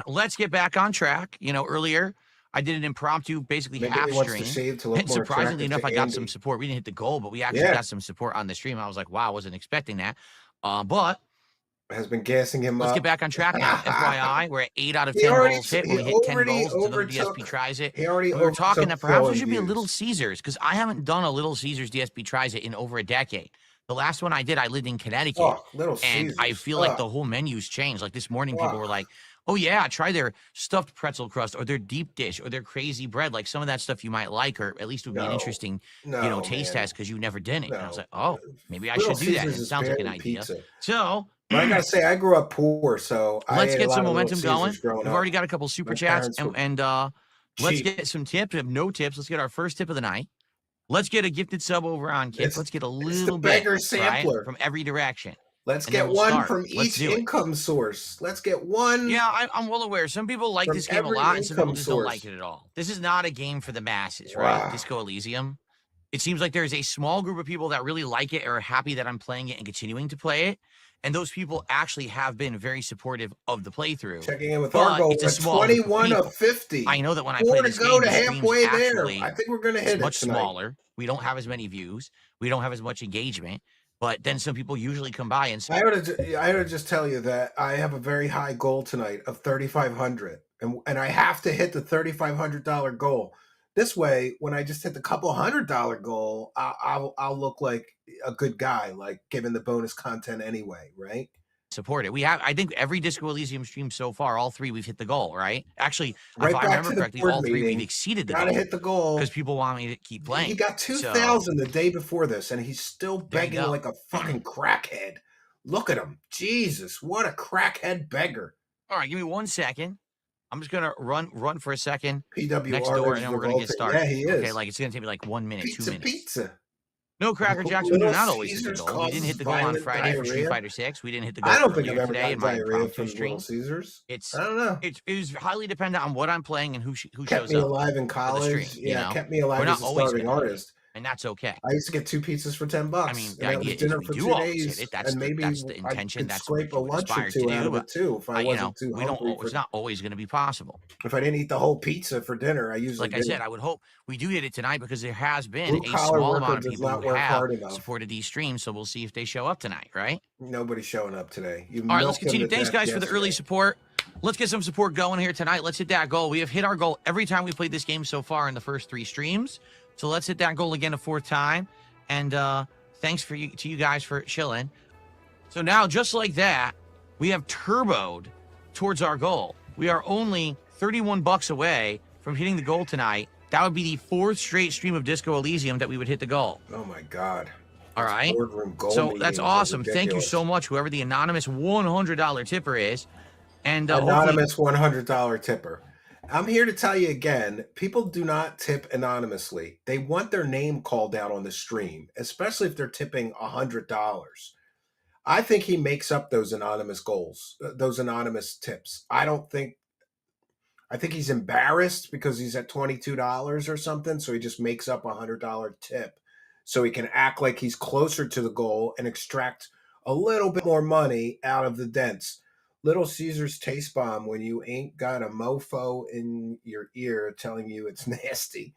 Let's get back on track. You know, earlier I did an impromptu, basically Maybe half he wants to stream. shave to look And more surprisingly attractive enough, to I got Andy. some support. We didn't hit the goal, but we actually Yeah. got some support on the stream. I was like, wow, I wasn't expecting that. But Has been gassing him let's up. get back on track now. FYI, we're at 8 out of He 10 already- goals hit. he When we hit 10 already goals, the overtook- DSP tries it. He already We were talking that overtook perhaps there Phil should be a in Little views. Caesars, because I haven't done a Little Caesars DSP tries it in over a decade. The last one I did, I lived in Connecticut. Oh, Little And Caesars. I feel like the whole menu's changed. Like this morning, people were like, oh, yeah, try their stuffed pretzel crust or their deep dish or their crazy bread. Like some of that stuff you might like, or at least would be an No. interesting, No, taste man. test because you never did it. And I was No. like, oh, maybe I Little should do that. Caesars It is sounds like an barely idea. pizza. So But I gotta say, I grew up poor, so I let's ate a get lot some of Little momentum going. Caesars growing We've up. already got a couple super My chats, parents were and let's cheap. get some tips. We have no tips. Let's get our first tip of the night. Let's get a gifted sub over on Kip. It's- Let's get a it's the little bit beggar right, sampler. from every direction. Let's and then get we'll one start. from Let's each do it. income source. Let's get one. Yeah, I'm well aware. Some people like From this game a every lot, and some people income just don't source. like it at all. This is not a game for the masses, right? Wow. Disco Elysium. It seems like there's a small group of people that really like it or are happy that I'm playing it and continuing to play it. And those people actually have been very supportive of the playthrough. Checking in with But our goal it's a at small group of 21 people. of 50. I know that when I More play to this go game, to the stream's halfway there. actually I think we're going to hit it's it much tonight. smaller. We don't have as many views. We don't have as much engagement. But then some people usually come by and say, I ought to just tell you that I have a very high goal tonight of $3,500, and I have to hit the $3,500 goal. This way, when I just hit the couple $100 goal, I'll look like a good guy, like giving the bonus content anyway, right? support it. We have, I think, every Disco Elysium stream so far, all three we've hit the goal, right? Actually, Right if I back remember to the correctly, board all three meeting. we've exceeded the Gotta goal hit the goal. because people want me to keep playing. He got 2,000 the day before this, and he's still There you begging go. like a fucking crackhead. Look at him. Jesus, what a crackhead beggar. All right, give me 1 second. I'm just gonna run for a second PWR next door, is and then we're gonna get revolting. started. Yeah, he Okay, is. like it's gonna take me like 1 minute, 2 Pizza, minutes. pizza. No, Cracker Jacks, we do Little not always hit the Caesars goal. We didn't hit the goal on causes Friday for Street diarrhea. Fighter 6. We didn't hit the goal I don't think I've earlier ever today gotten in my diarrhea impromptu from stream. Little Caesars. It's I don't know. it is highly dependent on what I'm playing and who Kept shows me up, alive in for the college. stream, you Yeah, know? kept me alive We're not as a always starving gonna hit it, artist. and that's okay. I used to get 2 pizzas for $10. I mean, the and that idea was dinner is for we 2 do always days, hit it. That's and maybe the intention. I could That's what scrape a you would lunch or aspire 2 to out do. of it too if I You know, wasn't too we don't. hungry It's not always going to be possible. if I didn't eat the whole pizza for dinner. I usually Like I said, I would hope we do hit it tonight because there has been a Blue-collar small worker amount of does people not who work have hard enough. supported these streams. So we'll see if they show up tonight, right? Nobody's showing up today. You All right, let's milked them continue. to Thanks, death guys, for the early yesterday. support. Let's get some support going here tonight. Let's hit that goal. We have hit our goal every time we played this game so far in the first 3 streams. So let's hit that goal again a 4th time. And thanks to you guys for chilling. So now, just like that, we have turboed towards our goal. We are only $31 away from hitting the goal tonight. That would be the 4th straight stream of Disco Elysium that we would hit the goal. Oh my God. All right. Boardroom goal So meetings that's are awesome. Thank you ridiculous. so much, whoever the anonymous $100 tipper is. And hopefully, Anonymous $100 tipper. I'm here to tell you again, people do not tip anonymously. They want their name called out on the stream, especially if they're tipping $100. I think he makes up those anonymous goals, those anonymous tips. I think he's embarrassed because he's at $22 or something, so he just makes up a $100 tip so he can act like he's closer to the goal and extract a little bit more money out of the dents. Little Caesars taste bomb when you ain't got a mofo in your ear telling you it's nasty.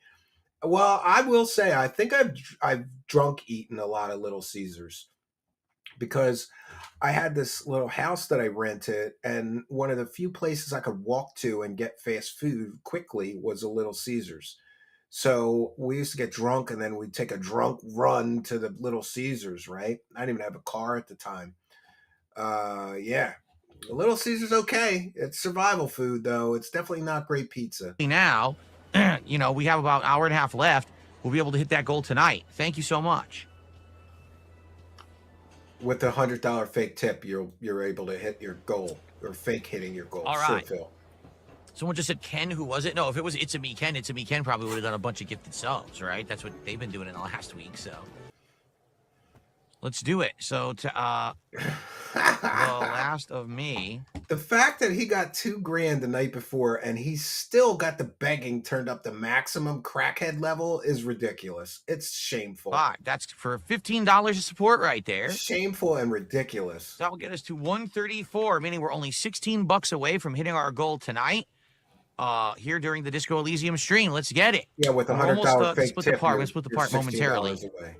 Well, I will say I think I've drunk eaten a lot of Little Caesars because I had this little house that I rented, and one of the few places I could walk to and get fast food quickly was a Little Caesars. So we used to get drunk, and then we'd take a drunk run to the Little Caesars, right? I didn't even have a car at the time. Yeah. Little Caesars okay. It's survival food, though. It's definitely not great pizza. now, you know, we have about an hour and a half left. We'll be able to hit that goal tonight. Thank you so much. With the $100 fake tip, you're able to hit your goal, or fake hitting your goal. All right. Sure, Phil. Someone just said Ken. Who was it? No, if it was It's a Me Ken, probably would have done a bunch of gifted subs, right? That's what they've been doing in the last week. So let's do it. So to the last of me. The fact that he got $2,000 the night before and he's still got the begging turned up to maximum crackhead level is ridiculous. It's shameful. That's for $15 of support right there. Shameful and ridiculous. That will get us to 134, meaning we're only 16 bucks away from hitting our goal tonight. Here during the Disco Elysium stream. Let's get it. Yeah, with a $100 fake split tip, the part. We'll split the part momentarily. Away.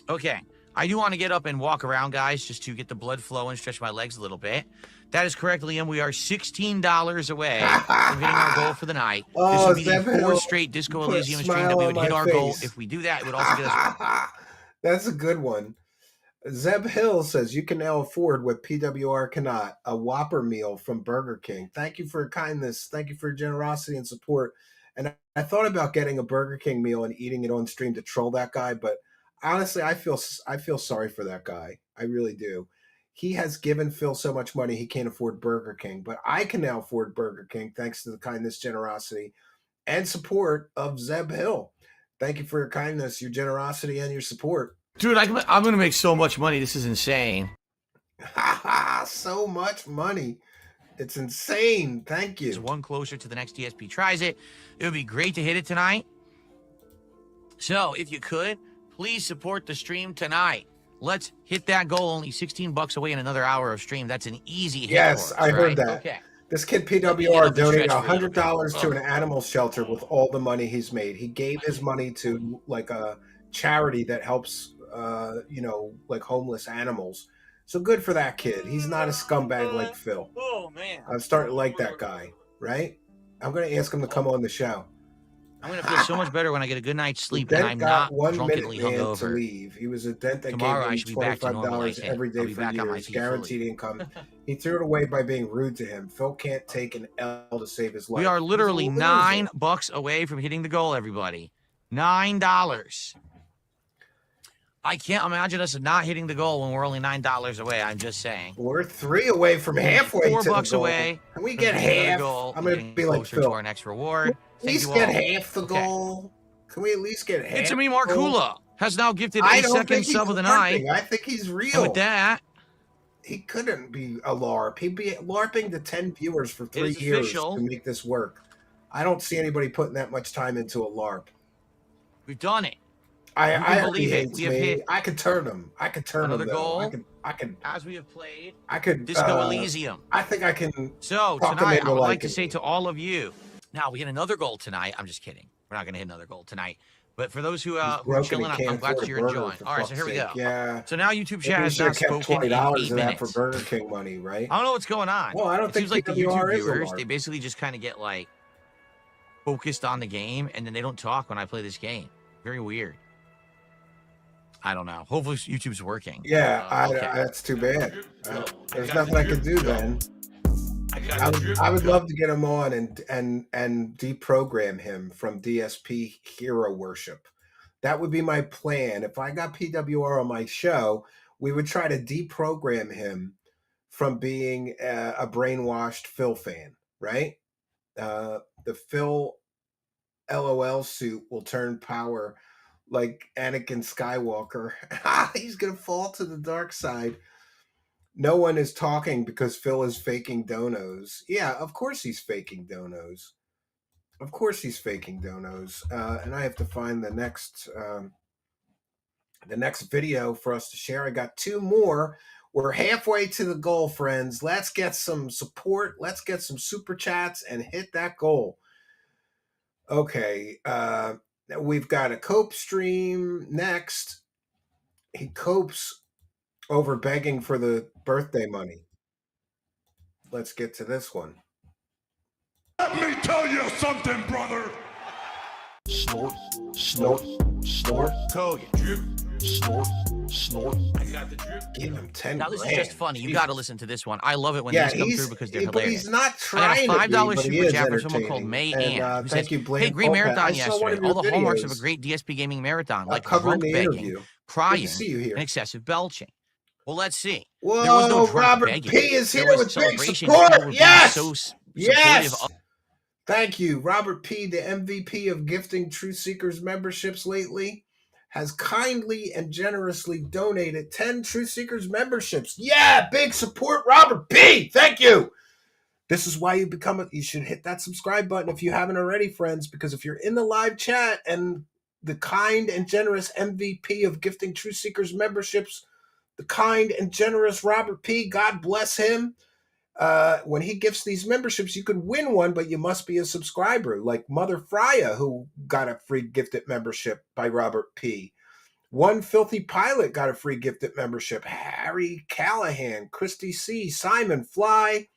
Okay. I do want to get up and walk around, guys, just to get the blood flow and stretch my legs a little bit. That is correct, Liam. We are $16 away from hitting our goal for the night. This would be the 4th straight Disco Elysium stream that we would hit our goal. If we do that, it would also get us... That's a good one. Zeb Hill says, you can now afford what PWR cannot, a Whopper meal from Burger King. Thank you for your kindness. Thank you for your generosity and support. And I thought about getting a Burger King meal and eating it on stream to troll that guy, but honestly, I feel sorry for that guy. I really do. He has given Phil so much money he can't afford Burger King, but I can now afford Burger King thanks to the kindness, generosity, and support of Zeb Hill. Thank you for your kindness, your generosity, and your support. Dude, I'm going to make so much money. This is insane. So much money. It's insane. Thank you. It's one closer to the next DSP tries it. It would be great to hit it tonight. So, if you could, please support the stream tonight. Let's hit that goal. Only 16 bucks away in another hour of stream. That's an easy hit. Yes, for us, I heard right? that. Okay. This kid PWR donated $100 to an animal shelter with all the money he's made. He gave his money to like a charity that helps, like homeless animals. So good for that kid. He's not a scumbag like Phil. Oh, man. I'm starting to like that guy, right? I'm going to ask him to come on the show. I'm going to feel so much better when I get a good night's sleep Dent and I'm got not 1 drunkenly minute man to hungover. leave. He was a dent that Tomorrow I gave should him be back to normal, I $25 think. every I'll day be for back on my years, feet guaranteed income. He threw it away by being rude to him. Phil can't take an L to save his life. We are literally He's a loser. $9 away from hitting the goal, everybody. $9. I can't imagine us not hitting the goal when we're only $9 away. I'm just saying. We're 3 away from halfway to the $4 goal. away. Can we get half? Goal, I'm going to be like closer Phil. to our next reward. At least get half the goal. Can we at least get half? It's a me, the goal? Markula has now gifted I a don't second think he's sub of the LARPing. night. I think he's real. And with that, he couldn't be a LARP. He'd be LARPing to 10 viewers for 3 is years official. to make this work. I don't see anybody putting that much time into a LARP. we've done it. I believe it. hates We have me. hit I could turn him. I could turn another him. Though. goal. I could. As we have played I could. Disco Elysium. I think I can. So talk him tonight, into I would like liking to say me. to all of you, now we hit another goal tonight. I'm just kidding. We're not going to hit another goal tonight. But for those who are broken, chilling, he can't I'm glad afford that a you're burger, enjoying. for All right, so fuck's here we sake. go. Yeah. So now YouTube Maybe chat we has should now have kept spoken in $20 8 of that minutes. for Burger King money, right? I don't know what's going on. Well, I don't it think seems like the PWR YouTube is a viewers, LARP. they basically just kind of get like focused on the game and then they don't talk when I play this game. Very weird. I don't know. Hopefully YouTube's working. Yeah, Okay. that's too bad. There's nothing I can do then. I would love to get him on and deprogram him from DSP hero worship. That would be my plan. If I got PWR on my show, we would try to deprogram him from being a brainwashed Phil fan, right? The Phil LOL suit will turn power like Anakin Skywalker. He's going to fall to the dark side. No one is talking because Phil is faking donos. Yeah, of course he's faking donos. Of course he's faking donos. And I have to find the next video for us to share. I got 2 more. We're halfway to the goal, friends. Let's get some support. Let's get some super chats and hit that goal. Okay. We've got a cope stream next. He copes over begging for the birthday money. Let's get to this one. Let me tell you something, brother. Snort, snort, snort. Kogan. Drip, snort, snort. I got the drip. Give him 10 Now, this grand. is just funny. You got to listen to this one. I love it when Yeah, these come he's- through because they're but hilarious. he's not I trying got a $5 to be, but he super is chat from someone called May entertaining. Ann. And, Who thank says, you, Blaine hey, great Polpat. marathon I saw one yesterday. of your All the hallmarks of a videos. great DSP gaming marathon, like covering drunk the begging, interview. Good crying, to see you here. and excessive belching. Well, let's see. There was no Whoa, drunk Robert begging. P is There here was with big celebration because people support. were being Yes. so supportive Yes. of. Thank you. Robert P, the MVP of gifting Truth Seekers memberships lately, has kindly and generously donated 10 Truth Seekers memberships. Yeah, big support, Robert P. Thank you. This is why you should hit that subscribe button if you haven't already, friends, because if you're in the live chat and the kind and generous MVP of gifting Truth Seekers memberships, the kind and generous Robert P, God bless him. When he gifts these memberships, you could win one, but you must be a subscriber, like Mother Freya, who got a free gifted membership by Robert P. One Filthy Pilot got a free gifted membership. Harry Callahan, Christy C, Simon Fly,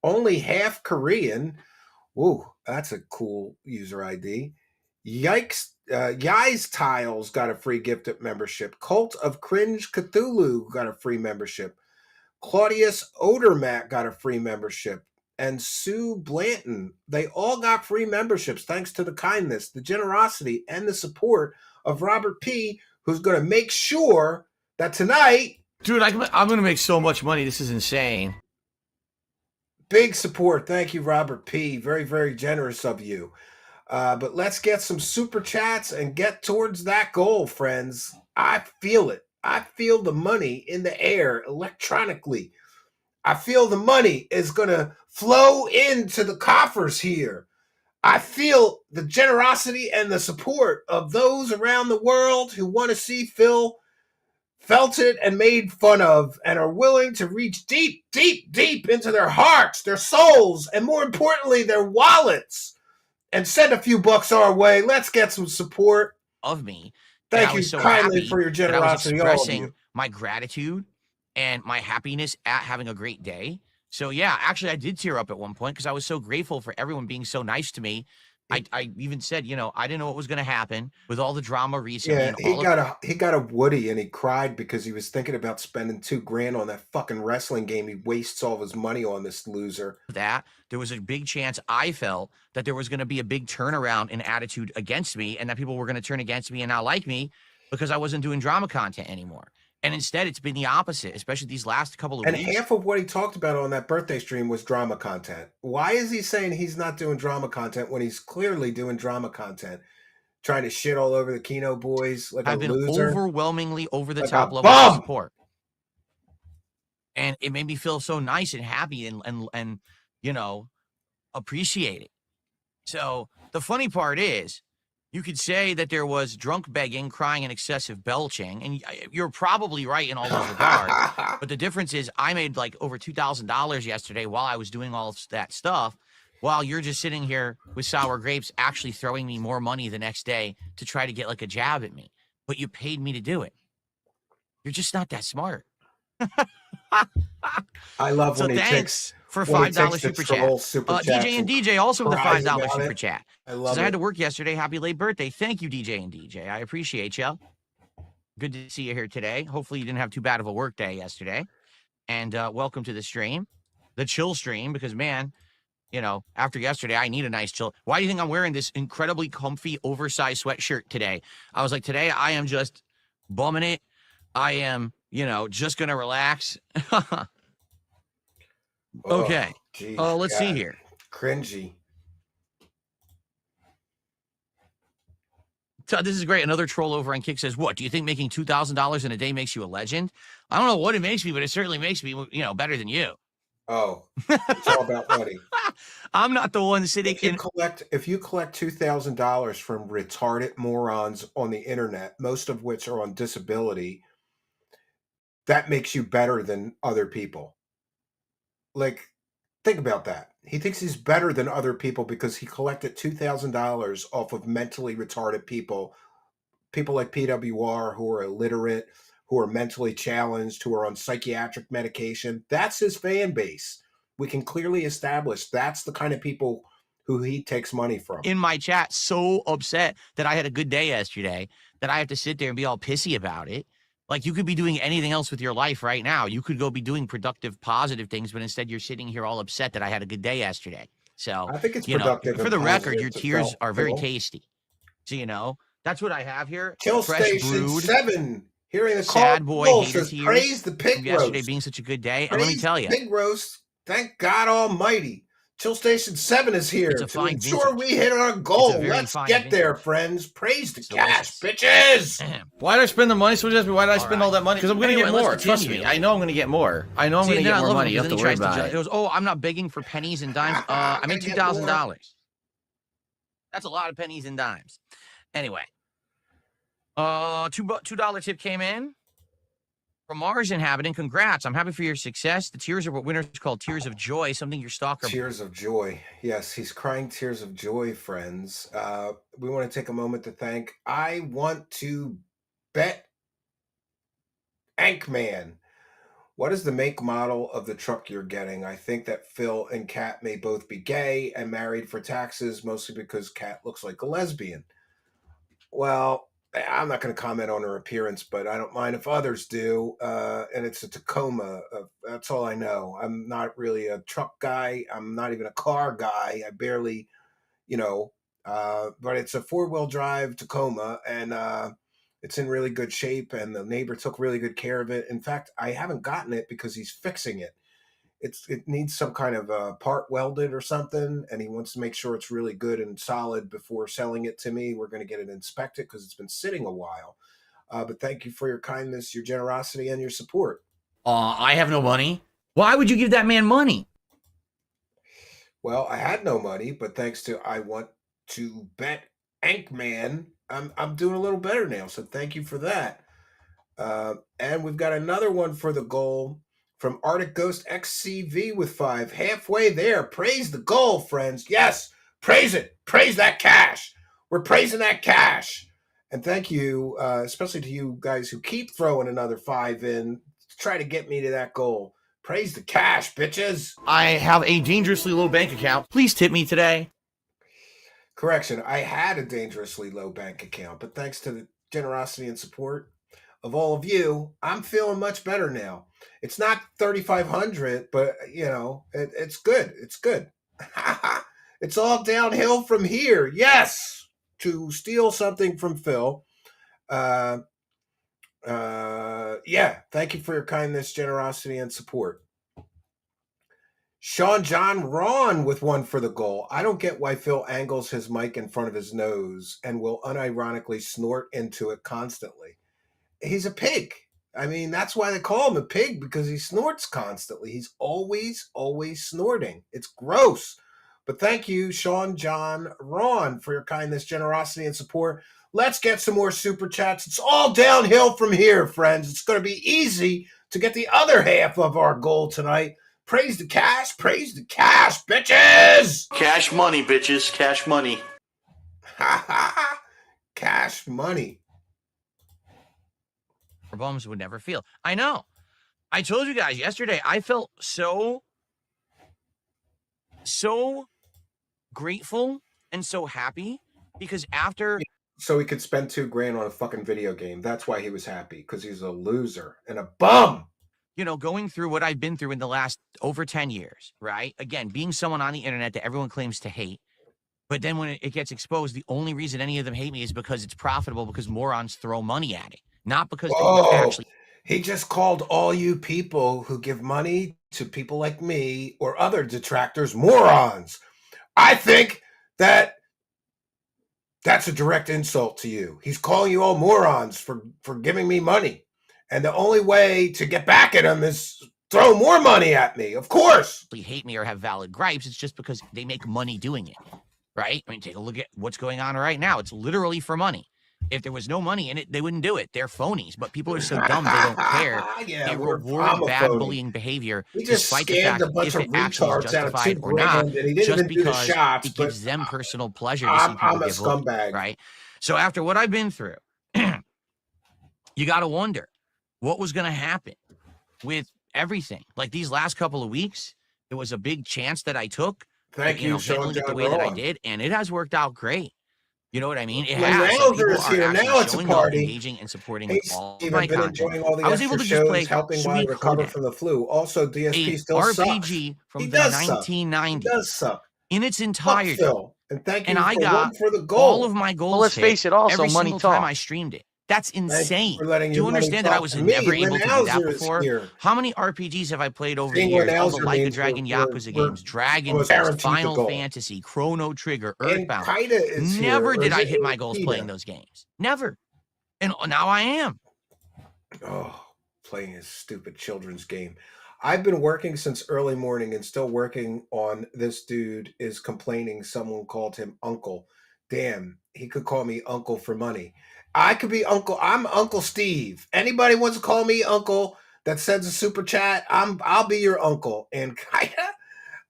Only Half Korean. Ooh, that's a cool user ID. Yikes. Yais Tiles got a free gifted membership. Cult of Cringe Cthulhu got a free membership. Claudius Odermatt got a free membership. And Sue Blanton, they all got free memberships thanks to the kindness, the generosity, and the support of Robert P., who's going to make sure that tonight... Dude, I'm going to make so much money. This is insane. Big support. Thank you, Robert P. Very, very generous of you. But let's get some super chats and get towards that goal, friends. I feel it. I feel the money in the air electronically. I feel the money is going to flow into the coffers here. I feel the generosity and the support of those around the world who want to see Phil felted and made fun of and are willing to reach deep, deep, deep into their hearts, their souls, and more importantly, their wallets, and send a few bucks our way. Let's get some support of me. Thank you so kindly for your generosity, I was all of expressing you. my gratitude and my happiness at having a great day. So yeah, actually I did tear up at one point because I was so grateful for everyone being so nice to me. I even said, you know, I didn't know what was going to happen with all the drama recently. Yeah, and he got a Woody and he cried because he was thinking about spending $2,000 on that fucking wrestling game. He wastes all of his money on this loser. That there was a big chance I felt that there was going to be a big turnaround in attitude against me and that people were going to turn against me and not like me because I wasn't doing drama content anymore. And instead, it's been the opposite, especially these last couple of weeks. And half of what he talked about on that birthday stream was drama content. Why is he saying he's not doing drama content when he's clearly doing drama content? Trying to shit all over the Kino boys like I've a been loser. Overwhelmingly over the like top level of support. And it made me feel so nice and happy and you know, appreciated. So the funny part is, you could say that there was drunk begging, crying, and excessive belching, and you're probably right in all those regards. But the difference is I made like over $2,000 yesterday while I was doing all that stuff, while you're just sitting here with sour grapes actually throwing me more money the next day to try to get like a jab at me. But you paid me to do it. You're just not that smart. I love when he takes... for $5 super chat. DJ and DJ also with the $5 super chat. I love it. I had to work yesterday. Happy late birthday. Thank you, DJ and DJ. I appreciate you. Good to see you here today. Hopefully you didn't have too bad of a work day yesterday. And welcome to the stream, the chill stream, because man, you know, after yesterday, I need a nice chill. Why do you think I'm wearing this incredibly comfy, oversized sweatshirt today? I was like, today I am just bumming it. I am, you know, just going to relax. Okay. Let's see here. Cringy. This is great. Another troll over on Kick says, what, do you think making $2,000 in a day makes you a legend? I don't know what it makes me, but it certainly makes me, you know, better than you. Oh, it's all about money. I'm not the one sitting if you collect $2,000 from retarded morons on the internet, most of which are on disability, that makes you better than other people. Like, think about that. He thinks he's better than other people because he collected $2,000 off of mentally retarded people like PWR who are illiterate, who are mentally challenged, who are on psychiatric medication. That's his fan base. We can clearly establish that's the kind of people who he takes money from. In my chat, so upset that I had a good day yesterday that I have to sit there and be all pissy about it. Like, you could be doing anything else with your life right now. You could go be doing productive, positive things, but instead you're sitting here all upset that I had a good day yesterday. So I think it's productive. For the record, your tears are very tasty. So, you know, that's what I have here. Kill Fresh Station brewed. 7 Hearing the call sad boy Cole hater says, tears praise the from pig yesterday roast. being such a good day. And let me Praise tell the you, pig roast. Thank God Almighty. Chill Station 7 is here it's a to fine ensure vintage. we hit our It's goal. a very Let's fine get there, vintage. friends. Praise the It's cash, delicious. bitches. Why did I spend the money? So just why did I spend all right. that money? Because I'm gonna Anyway, get let's more. Trust continue. me. I know I'm gonna get more. I know I'm See, gonna and then get I more love money. him You because have then to he worry tries to about judge. it. He goes, "Oh, I'm not begging for pennies and dimes. I made Gotta get more. $2,000. That's a lot of pennies and dimes." Anyway, $2 tip came in from Mars inhabitant. Congrats! I'm happy for your success. The tears are what winners call tears of joy. Something your stalker. Tears of joy. Yes, he's crying tears of joy, friends. We want to take a moment to thank I Want to Bet Ankman. What is the make model of the truck you're getting? I think that Phil and Kat may both be gay and married for taxes, mostly because Kat looks like a lesbian. Well, I'm not going to comment on her appearance, but I don't mind if others do. And it's a Tacoma. That's all I know. I'm not really a truck guy. I'm not even a car guy. I barely, but it's a 4-wheel drive Tacoma, and it's in really good shape. And the neighbor took really good care of it. In fact, I haven't gotten it because he's fixing it. It needs some kind of part welded or something, and he wants to make sure it's really good and solid before selling it to me. We're going to get it inspected because it's been sitting a while. But thank you for your kindness, your generosity, and your support. I have no money. Why would you give that man money? Well, I had no money, but thanks to I Want to Bet Ankman, I'm doing a little better now. So thank you for that. And we've got another one for the goal from Arctic Ghost XCV with 5. Halfway there. Praise the goal, friends. Yes, praise it. Praise that cash. We're praising that cash. And thank you, especially to you guys who keep throwing another 5 in to try to get me to that goal. Praise the cash, bitches. I have a dangerously low bank account. Please tip me today. Correction, I had a dangerously low bank account, but thanks to the generosity and support of all of you, I'm feeling much better now. It's not 3,500, but it's good. It's good. It's all downhill from here. Yes, to steal something from Phil. Thank you for your kindness, generosity, and support. Sean John Ron with 1 for the goal. I don't get why Phil angles his mic in front of his nose and will unironically snort into it constantly. He's a pig. I mean, that's why they call him a pig, because he snorts constantly. He's always snorting. It's gross. But thank you, Sean John Ron, for your kindness, generosity, and support. Let's get some more super chats. It's all downhill from here, friends. It's going to be easy to get the other half of our goal tonight. Praise the cash, bitches! Cash money, bitches. Cash money. Cash money. Bums would never feel. I know. I told you guys yesterday, I felt so grateful and so happy because after. So he could spend $2,000 on a fucking video game. That's why he was happy, because he's a loser and a bum. Going through what I've been through in the last over 10 years, right? Again, being someone on the internet that everyone claims to hate. But then when it gets exposed, the only reason any of them hate me is because it's profitable, because morons throw money at it. Not because they actually. He just called all you people who give money to people like me or other detractors morons. I think that's a direct insult to you. He's calling you all morons for giving me money. And the only way to get back at him is throw more money at me, of course. They hate me or have valid gripes. It's just because they make money doing it, right? I mean, take a look at what's going on right now. It's literally for money. If there was no money in it, they wouldn't do it. They're phonies, but people are so dumb they don't care. They reward bad bullying behavior despite the fact if it actually is justified or not, just because it gives them personal pleasure to see people get bullied, right? So after what I've been through, you got to wonder what was going to happen with everything. Like these last couple of weeks, it was a big chance that I took. Thank you, handling it the way that I did, and it has worked out great. You know what I mean? It has. has. Now people are here. Now it's a party. Engaging and supporting with all Steve, my I've been content. enjoying all the I was able to just play helping while I recover from the flu. Also, DSP still sucks. RPG from the 1990s. He does suck. In its entirety. Phil, and thank you I for got for the goal. all of my goals. Well, let's face it. Also, every money single time talks. I streamed it. That's Thank you insane. for letting Do your you money understand that I talk was to me. never able to do that Linhauser is before? here. How many RPGs have I played over the Seeing years? All the Linhauser Like a means Dragon Yakuza we're games, Dragon almost Quest, guaranteed the Final goal. Fantasy, Chrono Trigger, And Earthbound. Kaida is here. Never Or did is I it hit my goals playing Kaida? those games. Never. And now I am. Oh, playing his stupid children's game. I've been working since early morning and still working on this dude is complaining someone called him uncle. Damn, he could call me uncle for money. I could be uncle. I'm Uncle Steve. Anybody wants to call me uncle that sends a super chat, I'll be your uncle. And kinda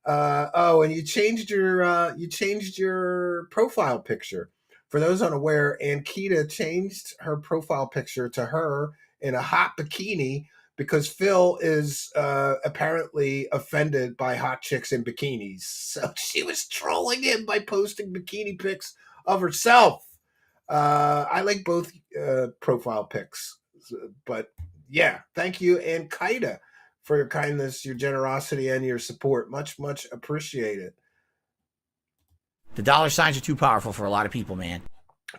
oh, and you changed your profile picture. For those unaware, Ankita changed her profile picture to her in a hot bikini because Phil is apparently offended by hot chicks in bikinis. So she was trolling him by posting bikini pics of herself. I like both profile pics, but yeah, thank you, and Kaida, for your kindness, your generosity, and your support. Much, much appreciated. The dollar signs are too powerful for a lot of people, man.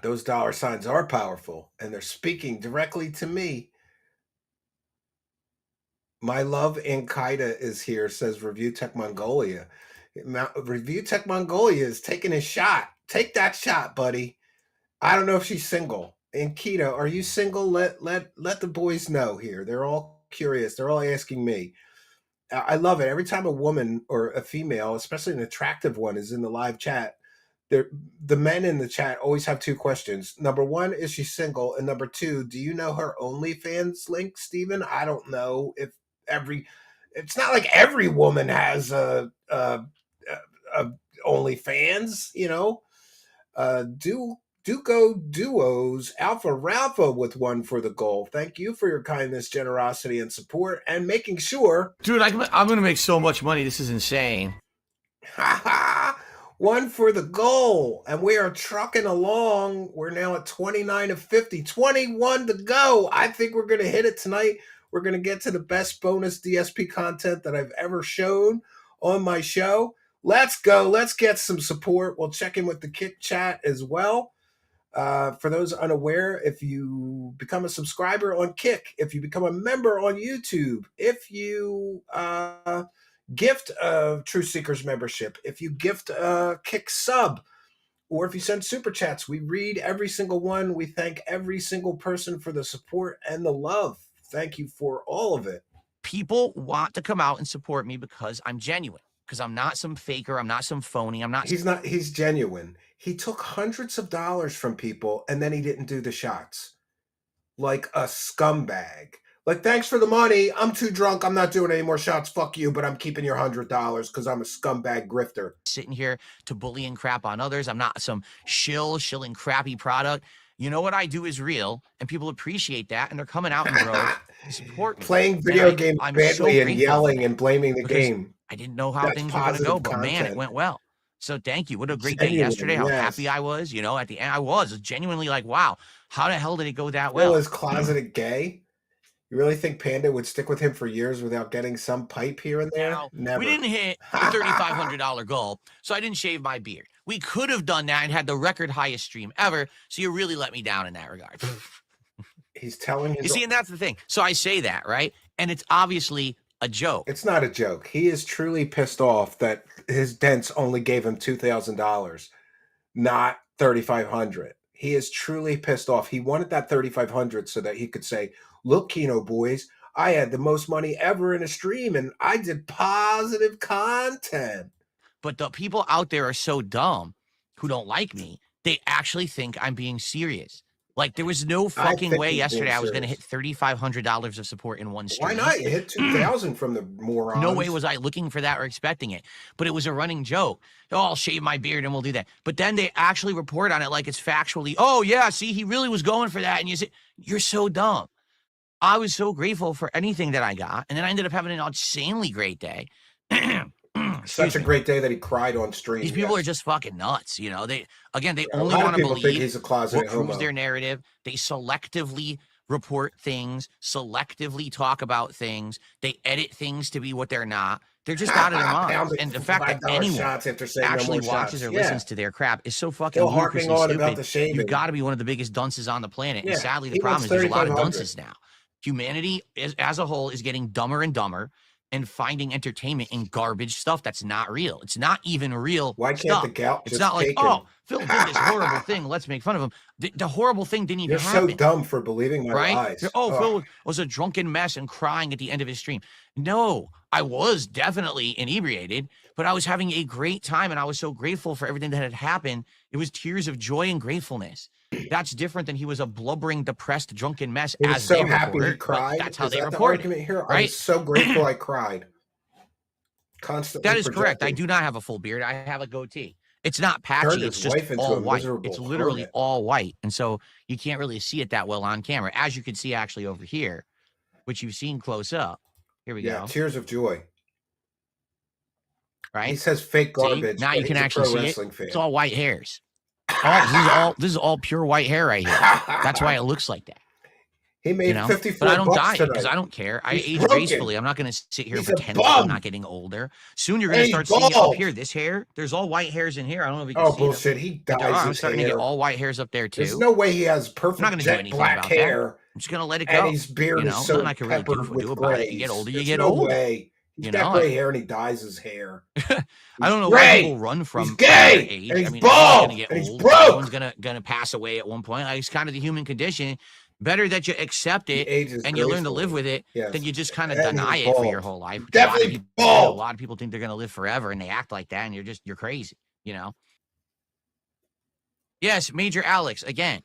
Those dollar signs are powerful, and they're speaking directly to me. My love in Kaida is here, says Review Tech Mongolia. Review Tech Mongolia is taking a shot. Take that shot, buddy. I don't know if she's single. And Keto, are you single? Let the boys know here. They're all curious. They're all asking me. I love it. Every time a woman or a female, especially an attractive one, is in the live chat, the men in the chat always have two questions. Number one, is she single? And number two, do you know her OnlyFans link, Steven? I don't know if it's not like every woman has a OnlyFans, you know. Do go duos, Alpha Ralpha with one for the goal. Thank you for your kindness, generosity, and support, and making sure. Dude, I'm going to make so much money. This is insane. One for the goal, and we are trucking along. We're now at 29 of 50, 21 to go. I think we're going to hit it tonight. We're going to get to the best bonus DSP content that I've ever shown on my show. Let's go. Let's get some support. We'll check in with the Kick chat as well. For those unaware, if you become a subscriber on Kick, if you become a member on YouTube, if you gift a True Seekers membership, if you gift a Kick sub, or if you send super chats, we read every single one. We thank every single person for the support and the love. Thank you for all of it. People want to come out and support me because I'm genuine. Because I'm not some faker. I'm not some phony. I'm not. He's genuine. He took hundreds of dollars from people and then he didn't do the shots. Like a scumbag. Like, thanks for the money. I'm too drunk. I'm not doing any more shots. Fuck you, but I'm keeping your $100 because I'm a scumbag grifter. Sitting here to bully and crap on others. I'm not some shilling crappy product. You know what I do is real, and people appreciate that, and they're coming out and to support me. Playing video games badly and yelling and blaming the game. I didn't know how things were going to go, but man, it went well. So thank you. What a great day yesterday. How happy I was. You know, at the end, I was genuinely like, wow, how the hell did it go that well? Phil is closeted gay? You really think Panda would stick with him for years without getting some pipe here and there? Never. We didn't hit the $3,500 goal, so I didn't shave my beard. We could have done that and had the record highest stream ever, so you really let me down in that regard. He's telling his... You see, and that's the thing. So I say that, right? And it's obviously a joke. It's not a joke. He is truly pissed off that his dents only gave him $2,000, not $3,500. He is truly pissed off. He wanted that $3,500 so that he could say, look, Kino boys, I had the most money ever in a stream and I did positive content. But the people out there are so dumb who don't like me, they actually think I'm being serious. Like, there was no fucking way yesterday I was going to hit $3,500 of support in one stream. Why not? You hit 2,000 from the morons. No way was I looking for that or expecting it. But it was a running joke. Oh, I'll shave my beard and we'll do that. But then they actually report on it like it's factually, oh, yeah, see, he really was going for that. And you say, you're so dumb. I was so grateful for anything that I got. And then I ended up having an insanely great day. Such a great day that he cried on stream. These people are just fucking nuts, you know. They only want to believe he's a closeted what proves homo. their narrative. They selectively report things, selectively talk about things. They edit things to be what they're not. They're just out of their minds. Pounding And the fact that $5 anyone shots after saying no actually more watches shots. or Yeah. listens to their crap is so fucking Still harping ludicrously on stupid. about the shaming. You've got to be one of the biggest dunces on the planet. Yeah, And sadly, the he problem wants is there's a lot of 3,500. dunces now. Humanity as a whole is getting dumber and dumber and finding entertainment in garbage stuff that's not real. It's not even real Why can't stuff. the gout It's just not like, take him? oh, Phil did this horrible thing. Let's make fun of him. The horrible thing didn't even You're happen. so dumb for believing my Right? lies. Oh, Ugh. Phil was a drunken mess and crying at the end of his stream. No, I was definitely inebriated, but I was having a great time and I was so grateful for everything that had happened. It was tears of joy and gratefulness. That's different than he was a blubbering, depressed, drunken mess. He was as so they happy report he it, but cried. that's how Is they that the report it. argument here? I Right? was so grateful I cried. Constantly That is correct. I projecting. do not have a full beard. I have a goatee. It's not patchy. Turned It's his just wife into all a white. miserable It's literally hermit. all white. And so you can't really see it that well on camera, as you can see actually over here, which you've seen close up. Here we Yeah, go. tears of joy. He Right? says fake See? garbage. Now but you can he's a actually pro see it. wrestling fan. It's all white hairs. This is all pure white hair right here. That's why it looks like that. He made You know? 54 But I don't bucks dye it because tonight. I don't care. I He's age broken. gracefully. I'm not going to sit here He's and a pretend like I'm bum. not getting older. Soon you're going And to he's start seeing it up bald. here. This hair, there's all white hairs in here. I don't know if you can Oh, see them. bullshit. He But dyes there are. I'm his starting to hair. get all white hairs up there too. There's no way he has I'm not perfect going to do jet anything black about hair. that. I'm just going to let it And go. his beard You know, is so nothing I can really peppered with do about it. grays. You get older, you There's get no older. way. He's You got know, gray hair and he dyes his hair. I don't know gray. why people run from He's from their gay. age. And he's I mean, bald. everyone's gonna get And he's old. broke. Everyone's gonna pass away at one point. Like, it's kind of the human condition. Better that you accept He it ages and you learn to live gracefully. with it Yes. than you just kind of And deny he's it for your bald. whole life. Which Definitely a lot of people do. bald. A lot of people think they're gonna live forever and they act like that, and you're crazy. You know. Yes, Major Alex. Again,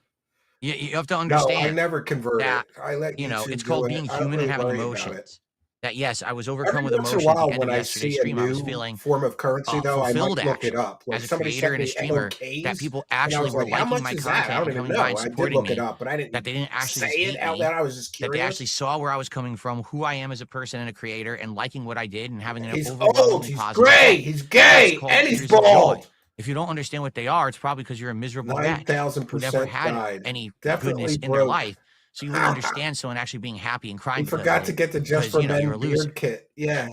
you have to No, I understand never converted. that I let you know YouTube it's do called it. being I don't human and really having worry about it. emotions. That yes, I was Every overcome with once in a emotion at while, the end when of I yesterday's see a stream. I was new feeling form of currency, though, I might fulfilled look it actually up. Like as a somebody creator sent and a me streamer NOKs, that people and I actually was were like, "How liking much my is that?" content I don't and even coming by know. and I did supporting look me. it up, but I didn't That they didn't actually say just it hate out me. loud. I was just That they curious. actually saw where I was coming from, who I am as a person and a creator, and liking what I did and having an He's overwhelmingly old. He's positive gray. effect. He's That's gay, called and he's tears of joy. bald. If you don't understand what they are, it's probably because you're a miserable wretch who never 9,000% had died. any Definitely goodness in their broke. life. So you wouldn't understand someone actually being happy and He crying because forgot of to it get the Just because, for you know, you're a Men loser. beard kit. Yeah.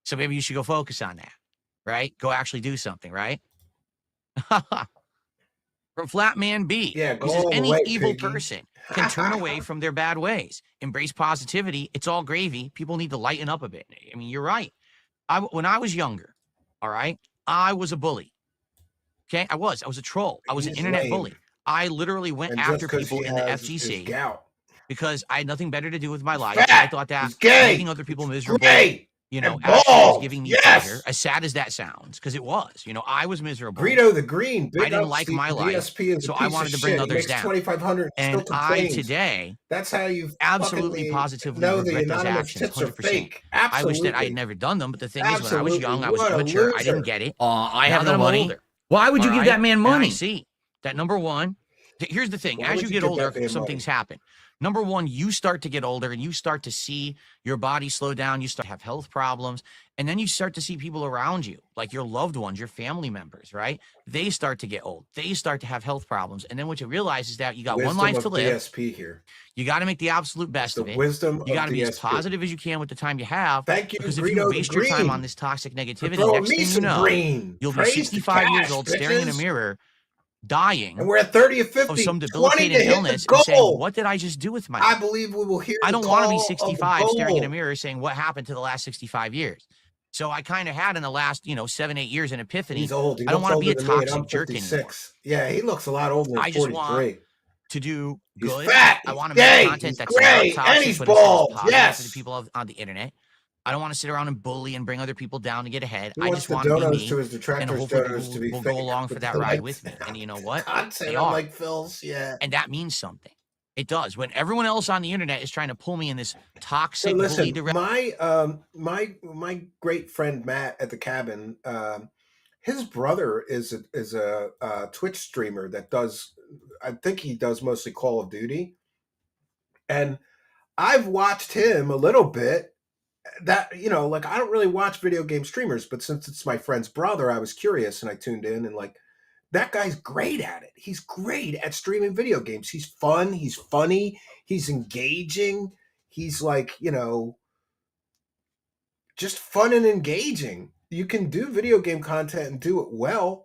So maybe you should go focus on that, right? Go actually do something, right? From Flatman B, Yeah, who go says all the any way, evil piggy. person can turn away from their bad ways, embrace positivity. It's all gravy. People need to lighten up a bit. I mean, you're right. When I was younger, all right, I was a bully. Okay, I was a troll. I was an He's internet lame. bully. I literally went And just after because people he in the has his FGC gout. because I had nothing better to do with my life. Fat. I thought that He's gay. making other people He's miserable, gray. you know, And actually was bald. giving me Yes. pleasure. As sad as that sounds, because it was. You know, I was miserable. Greedo the Green. Big I didn't ups. like The my life, DSP is so a I piece wanted of to bring shit. He others makes down. 2,500 and And still I complains. today That's how you absolutely fucking positively know the regret those anonymous actions, tips are 100%. fake. I Absolutely. wish that I had never done them, but the thing is, when I was Absolutely. young, I was What a immature. I loser. didn't get it. I Now have that no I'm money. older, Why would you all give right? that man And I money? see that number one, here's the thing. Why As would you you get give older, that man some money? things happen. Number one, you start to get older and you start to see your body slow down. You start to have health problems. And then you start to see people around you, like your loved ones, your family members, right? They start to get old. They start to have health problems. And then what you realize is that you got Wisdom one life of to live. DSP here. You got to make the absolute best The of it. wisdom You got to of be as DSP. positive as you can with the time you have. Thank you, Because if you Greedo the waste your time Green, on this toxic for negativity, throwing next me thing you some know, green. you'll be Praise the 65 years cash, old, staring in a bitches. mirror, dying And we're at 30 or of 50. some 20 debilitating to hit illness the and saying, goal. what did I just do with my I life? believe we will hear I the don't want to be call of the 65 staring in a goal. mirror saying, what happened to the last 65 years? So I kind of had in the last, 7-8 years an epiphany. He's old. He I don't looks want to be a older than me, and I'm toxic jerk anymore. 56. Yeah, he looks a lot older than I just 43. want to do He's good. fat. I He's want to gay. make content He's that's gray. not toxic, And he's but instead is bald. positive Yes. to the people on the internet. I don't want to sit around and bully and bring other people down to get ahead. He I wants just the want to be donuts me, to his and detractors' hopefully donuts to people be will fake. go along for But that the ride like with me. And you know what? content, They are. unlike Phil's, yeah. And that means something. It does. When everyone else on the internet is trying to pull me in this So toxic bully listen, direction. my great friend Matt at the cabin, his brother is a Twitch streamer that does, I think he does mostly Call of Duty, and I've watched him a little bit. That like I don't really watch video game streamers, but since it's my friend's brother, I was curious and I tuned in and like that guy's great at it. He's great at streaming video games. He's fun. He's funny. He's engaging. He's like just fun and engaging. You can do video game content and do it well.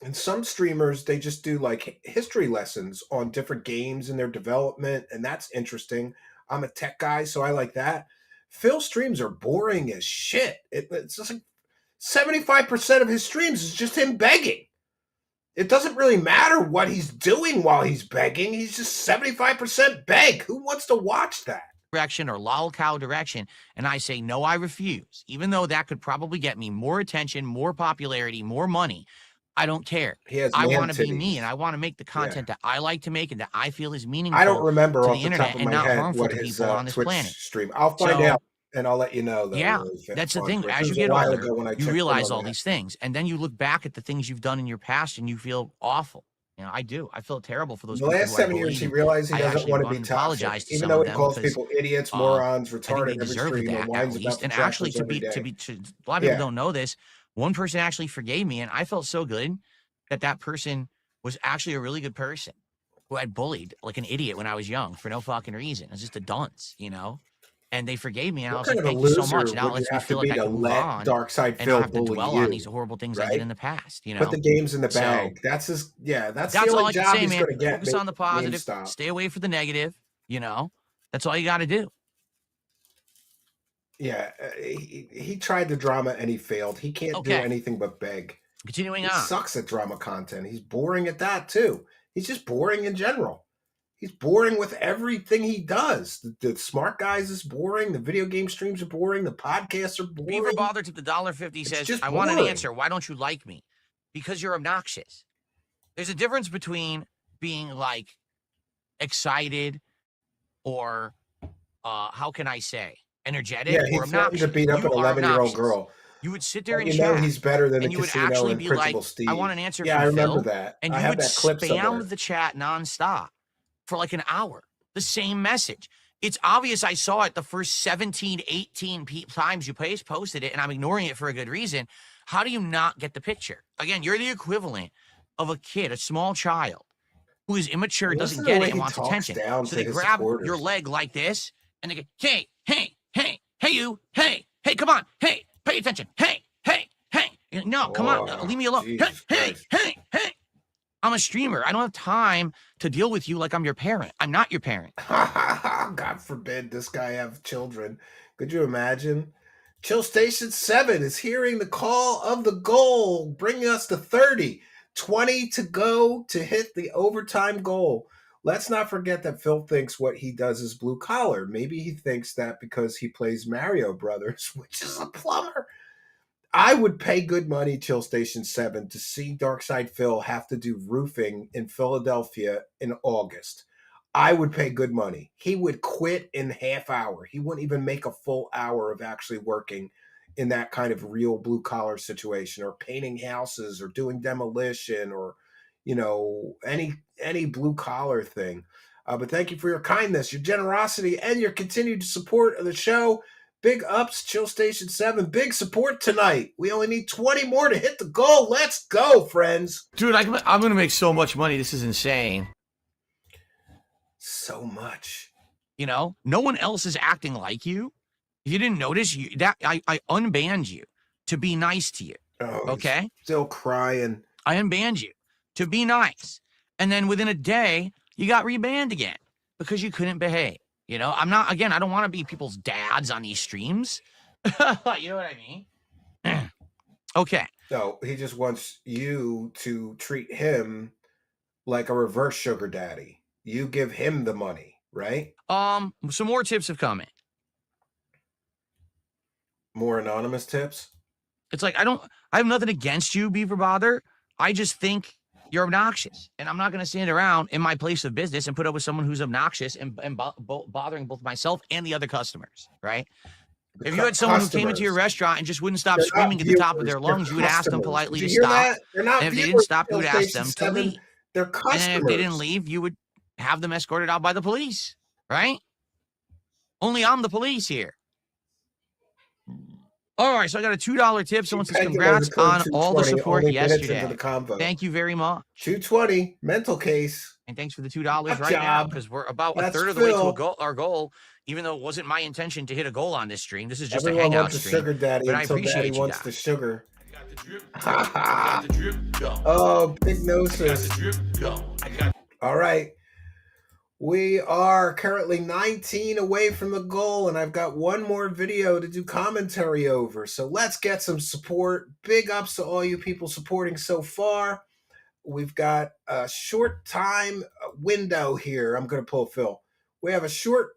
And some streamers, they just do like history lessons on different games and their development, and that's interesting. I'm a tech guy, so I like that. Phil streams are boring as shit. It's just like 75% of his streams is just him begging. It doesn't really matter what he's doing while he's begging. He's just 75% beg. Who wants to watch that? Direction or lol cow direction, and I say no, I refuse, even though that could probably get me more attention, more popularity, more money. I don't care. I want to be me, and I want to make the content that I like to make and that I feel is meaningful. I don't remember to off the the internet top of and my not head harmful what to his people on this Twitch planet. stream. I'll find out and I'll let you know. Though, Yeah, really that's the on thing. Twitch. As It you was a get while older, ago when I you checked in realize on all that. these things, and then you look back at the things you've done in your past, and you feel awful. You know, I do. I feel terrible for those The people last who I 7 years, bullied, he and realized he I doesn't actually want to gone be and toxic, apologized to even some though of he them calls because people idiots, morons, I think retarded they every deserve stream, and that at whines about least. And actually, subscribers to every be day. a lot of people don't know this. One person actually forgave me, and I felt so good that person was actually a really good person who I bullied like an idiot when I was young for no fucking reason. It was just a dunce, you know? And they forgave me, and I What was kind like, of a thank you so loser much. And now it would you lets me have to feel like be I to can move let on Dark Side and not Phil have to bully dwell on you? these horrible things I did Right? in the past, you Put know? the games in the So bag. That's his. Yeah, that's the that's all only I can job say, he's man. going to get. Focus on the positive. GameStop. Stay away from the negative, you know? That's all you got to do. Yeah, he tried the drama and he failed. He can't do Okay. anything but beg. Continuing He on. sucks at drama content. He's boring at that too. He's just boring in general. He's boring with everything he does. The Smart Guys is boring. The video game streams are boring. The podcasts are boring. Beaver Bother to the $1.50 It's says, just I want an boring. answer. Why don't you like me? Because you're obnoxious. There's a difference between being like excited or how can I say energetic Yeah, or he threatened obnoxious. to beat up You an are 11-year-old obnoxious. girl. You would sit there But and you know chat, he's better than the and you would casino actually and be Principal like, Steve. I want an answer Yeah, from I remember Phil, that. and I you have would that clip somewhere. spam the chat nonstop for like an hour. The same message. It's obvious I saw it the first 17, 18 times you posted it, and I'm ignoring it for a good reason. How do you not get the picture? Again, you're the equivalent of a kid, a small child, who is immature, doesn't Listen to the get way it, and he wants talks attention. down So to they his grab supporters. your leg like this, and they go, hey, hey, hey, hey, you, hey, come on, hey, pay attention, hey, hey. No, come on, Oh, leave me alone. Jesus Hey. I'm a streamer. I don't have time to deal with you like I'm your parent. I'm not your parent. God forbid this guy have children. Could you imagine? Chill Station 7 is hearing the call of the goal, bringing us to 30. 20 to go to hit the overtime goal. Let's not forget that Phil thinks what he does is blue collar. Maybe he thinks that because he plays Mario Brothers, which is a plumber. I would pay good money, Chill Station 7, to see Darkside Phil have to do roofing in Philadelphia in August. I would pay good money. He would quit in half hour. He wouldn't even make a full hour of actually working in that kind of real blue collar situation, or painting houses, or doing demolition, or any blue collar thing. But thank you for your kindness, your generosity, and your continued support of the show. Big ups, Chill Station 7. Big support tonight. We only need 20 more to hit the goal. Let's go, friends. Dude, I'm going to make so much money. This is insane. So much. You know, no one else is acting like you. If you didn't notice, I unbanned you to be nice to you. Oh, okay? Still crying. I unbanned you to be nice. And then within a day, you got rebanned again because you couldn't behave. You know, I don't want to be people's dads on these streams. You know what I mean? Okay. So he just wants you to treat him like a reverse sugar daddy. You give him the money, right? Some more tips have come in. More anonymous tips? It's like, I have nothing against you, Beaver Bother. I just think you're obnoxious, and I'm not going to stand around in my place of business and put up with someone who's obnoxious and bothering both myself and the other customers, right? If you had someone who came into your restaurant and just wouldn't stop screaming at the top of their lungs, you would ask them politely to stop. And if they didn't stop, you would ask them to leave. They're customers. And if they didn't leave, you would have them escorted out by the police, right? Only I'm the police here. All right, so I got a $2 tip. Someone says, congrats on all the support yesterday. Thank you very much. 220, mental case. And thanks for the $2 Good right now, job. because we're about a That's third of the way to Phil. our goal, even though it wasn't my intention to hit a goal on this stream. This is just a Everyone hangout wants a stream. sugar daddy But I until daddy appreciate you wants the guys. sugar. Oh, pignosis. All right. We are currently 19 away from the goal, and I've got one more video to do commentary over. So let's get some support. Big ups to all you people supporting so far. We've got a short time window here. I'm going to pull Phil. We have a short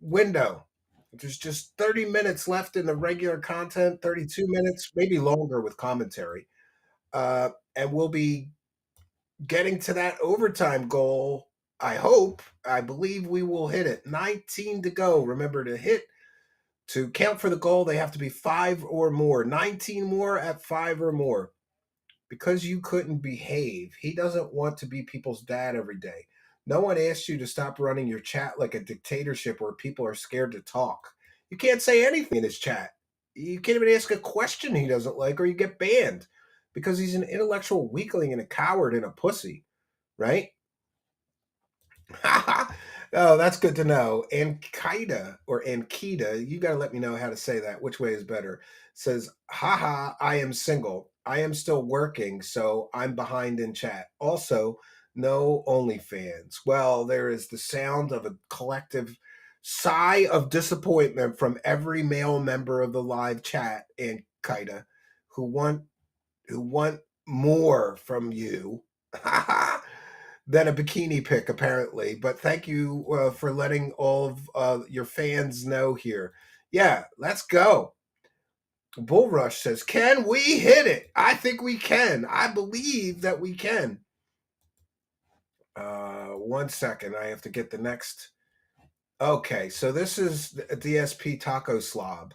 window. There's just 30 minutes left in the regular content, 32 minutes, maybe longer with commentary. And we'll be getting to that overtime goal. I hope, I believe we will hit it. 19 to go. Remember to count for the goal, they have to be 5 or more. 19 more at 5 or more. Because you couldn't behave. He doesn't want to be people's dad every day. No one asked you to stop running your chat like a dictatorship where people are scared to talk. You can't say anything in his chat. You can't even ask a question he doesn't like or you get banned because he's an intellectual weakling and a coward and a pussy, right? Oh, that's good to know. Ankita or Ankita, you got to let me know how to say that. Which way is better? Says, haha, I am single. I am still working, so I'm behind in chat. Also, no OnlyFans. Well, there is the sound of a collective sigh of disappointment from every male member of the live chat, Ankita, who want more from you. Than a bikini pic, apparently. But thank you for letting all of your fans know here. Yeah, let's go. Bull Rush says, can we hit it? I think we can. I believe that we can. 1 second. I have to get the next. Okay, so this is DSP Taco Slob.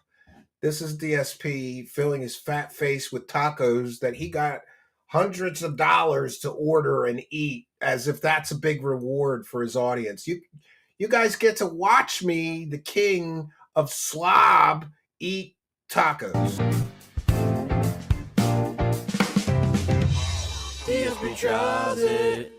This is DSP filling his fat face with tacos that he got hundreds of dollars to order and eat, as if that's a big reward for his audience. You guys get to watch me, the king of slob, eat tacos. DSP tries it.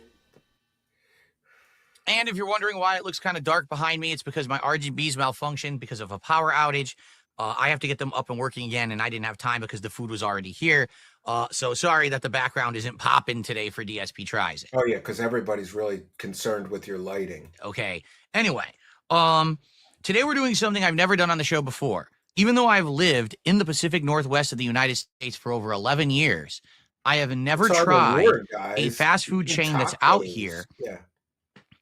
And if you're wondering why it looks kind of dark behind me, it's because my RGBs malfunctioned because of a power outage. I have to get them up and working again, and I didn't have time because the food was already here. So sorry that the background isn't popping today for DSP Tries It. Oh, yeah, because everybody's really concerned with your lighting. Okay. Anyway, today we're doing something I've never done on the show before. Even though I've lived in the Pacific Northwest of the United States for over 11 years, I have never tried a fast food chain that's out here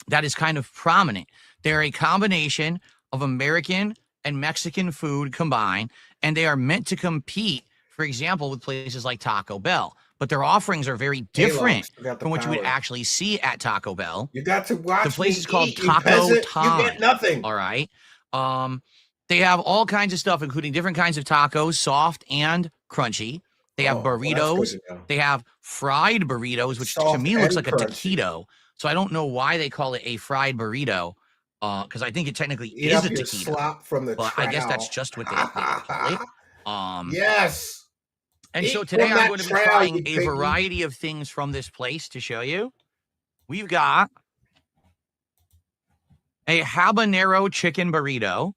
that is kind of prominent. They're a combination of American and Mexican food combined, and they are meant to compete, for example, with places like Taco Bell. But their offerings are very different from what you would actually see at Taco Bell. You got to watch the place is called eat, Taco Time. You get nothing. All right. They have all kinds of stuff, including different kinds of tacos, soft and crunchy. They have burritos. They have fried burritos, which to me looks like a taquito. So I don't know why they call it a fried burrito. Because I think it technically is a taquito, but I guess that's just what they call it. Yes. And so today I'm going to be trying a variety of things from this place to show you. We've got a habanero chicken burrito.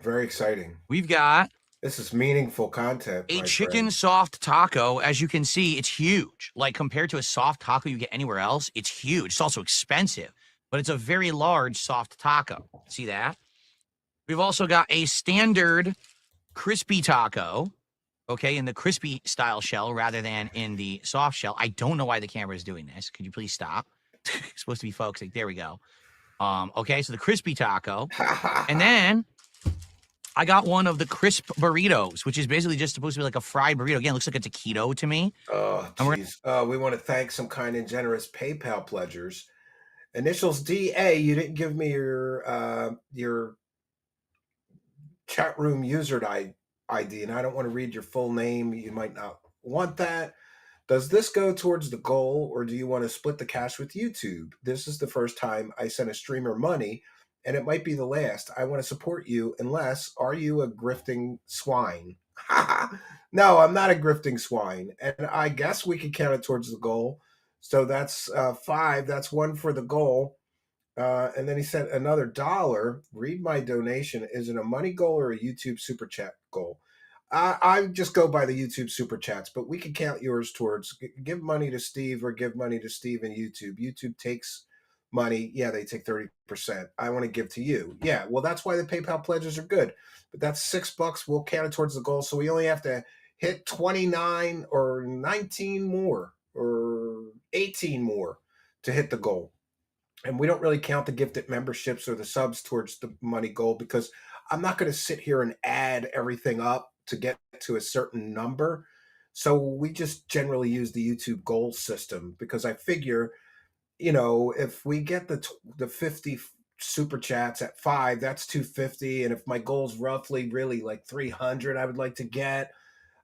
Very exciting. We've got this is meaningful content. A chicken soft taco. As you can see, it's huge. Like compared to a soft taco you get anywhere else, it's huge. It's also expensive. But it's a very large soft taco. See that? We've also got a standard crispy taco, okay, in the crispy style shell rather than in the soft shell. I don't know why the camera is doing this. Could you please stop? It's supposed to be focusing. There we go. Okay, so the crispy taco. And then I got one of the crisp burritos, which is basically just supposed to be like a fried burrito. Again, it looks like a taquito to me. Oh, jeez. We want to thank some kind and generous PayPal pledgers. Initials DA, you didn't give me your chat room user ID, and I don't want to read your full name. You might not want that. Does this go towards the goal, or do you want to split the cash with YouTube? This is the first time I sent a streamer money, and it might be the last. I want to support you, unless, are you a grifting swine? No, I'm not a grifting swine, and I guess we could count it towards the goal. So that's 5. That's 1 for the goal. And then he said another $1. Read my donation. Is it a money goal or a YouTube super chat goal? I just go by the YouTube super chats, but we can count yours towards give money to Steve or give money to Steve in YouTube. YouTube takes money. Yeah, they take 30%. I want to give to you. Yeah, well, that's why the PayPal pledges are good. But that's $6. We'll count it towards the goal. So we only have to hit 29 or 19 more or 18 more to hit the goal. And we don't really count the gifted memberships or the subs towards the money goal because I'm not going to sit here and add everything up to get to a certain number. So we just generally use the YouTube goal system because I figure, if we get the 50 super chats at 5, that's 250. And if my goal's roughly really like 300, I would like to get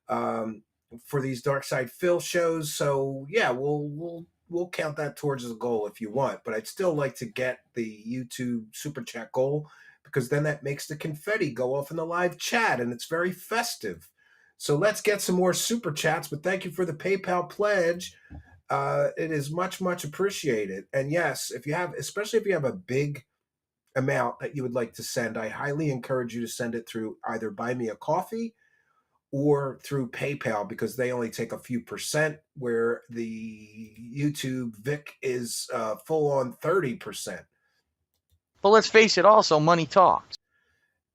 for these Dark Side Phil shows. So yeah, we'll count that towards the goal if you want, but I'd still like to get the YouTube super chat goal because then that makes the confetti go off in the live chat and it's very festive. So let's get some more super chats, but thank you for the PayPal pledge. It is much, much appreciated. And yes, especially if you have a big amount that you would like to send, I highly encourage you to send it through either Buy Me a Coffee or through PayPal because they only take a few percent, where the YouTube Vic is full on 30%. But let's face it, also, money talks.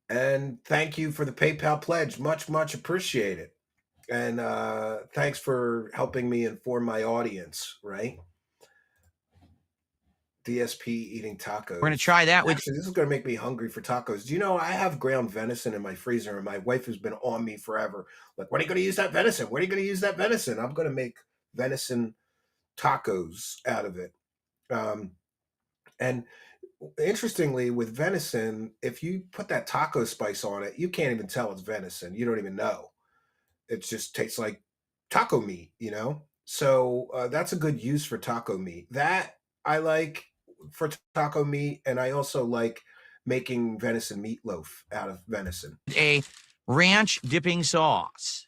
And thank you for the PayPal pledge. Much, much appreciated. And thanks for helping me inform my audience, right? DSP eating tacos. We're going to try that with... Actually, this is going to make me hungry for tacos. Do you know I have ground venison in my freezer, and my wife has been on me forever. Like, when are you going to use that venison? When are you going to use that venison? I'm going to make venison tacos out of it. And interestingly, with venison, if you put that taco spice on it, you can't even tell it's venison. You don't even know. It just tastes like taco meat, So that's a good use for taco meat. That I like for taco meat, and I also like making venison meatloaf out of venison. A ranch dipping sauce.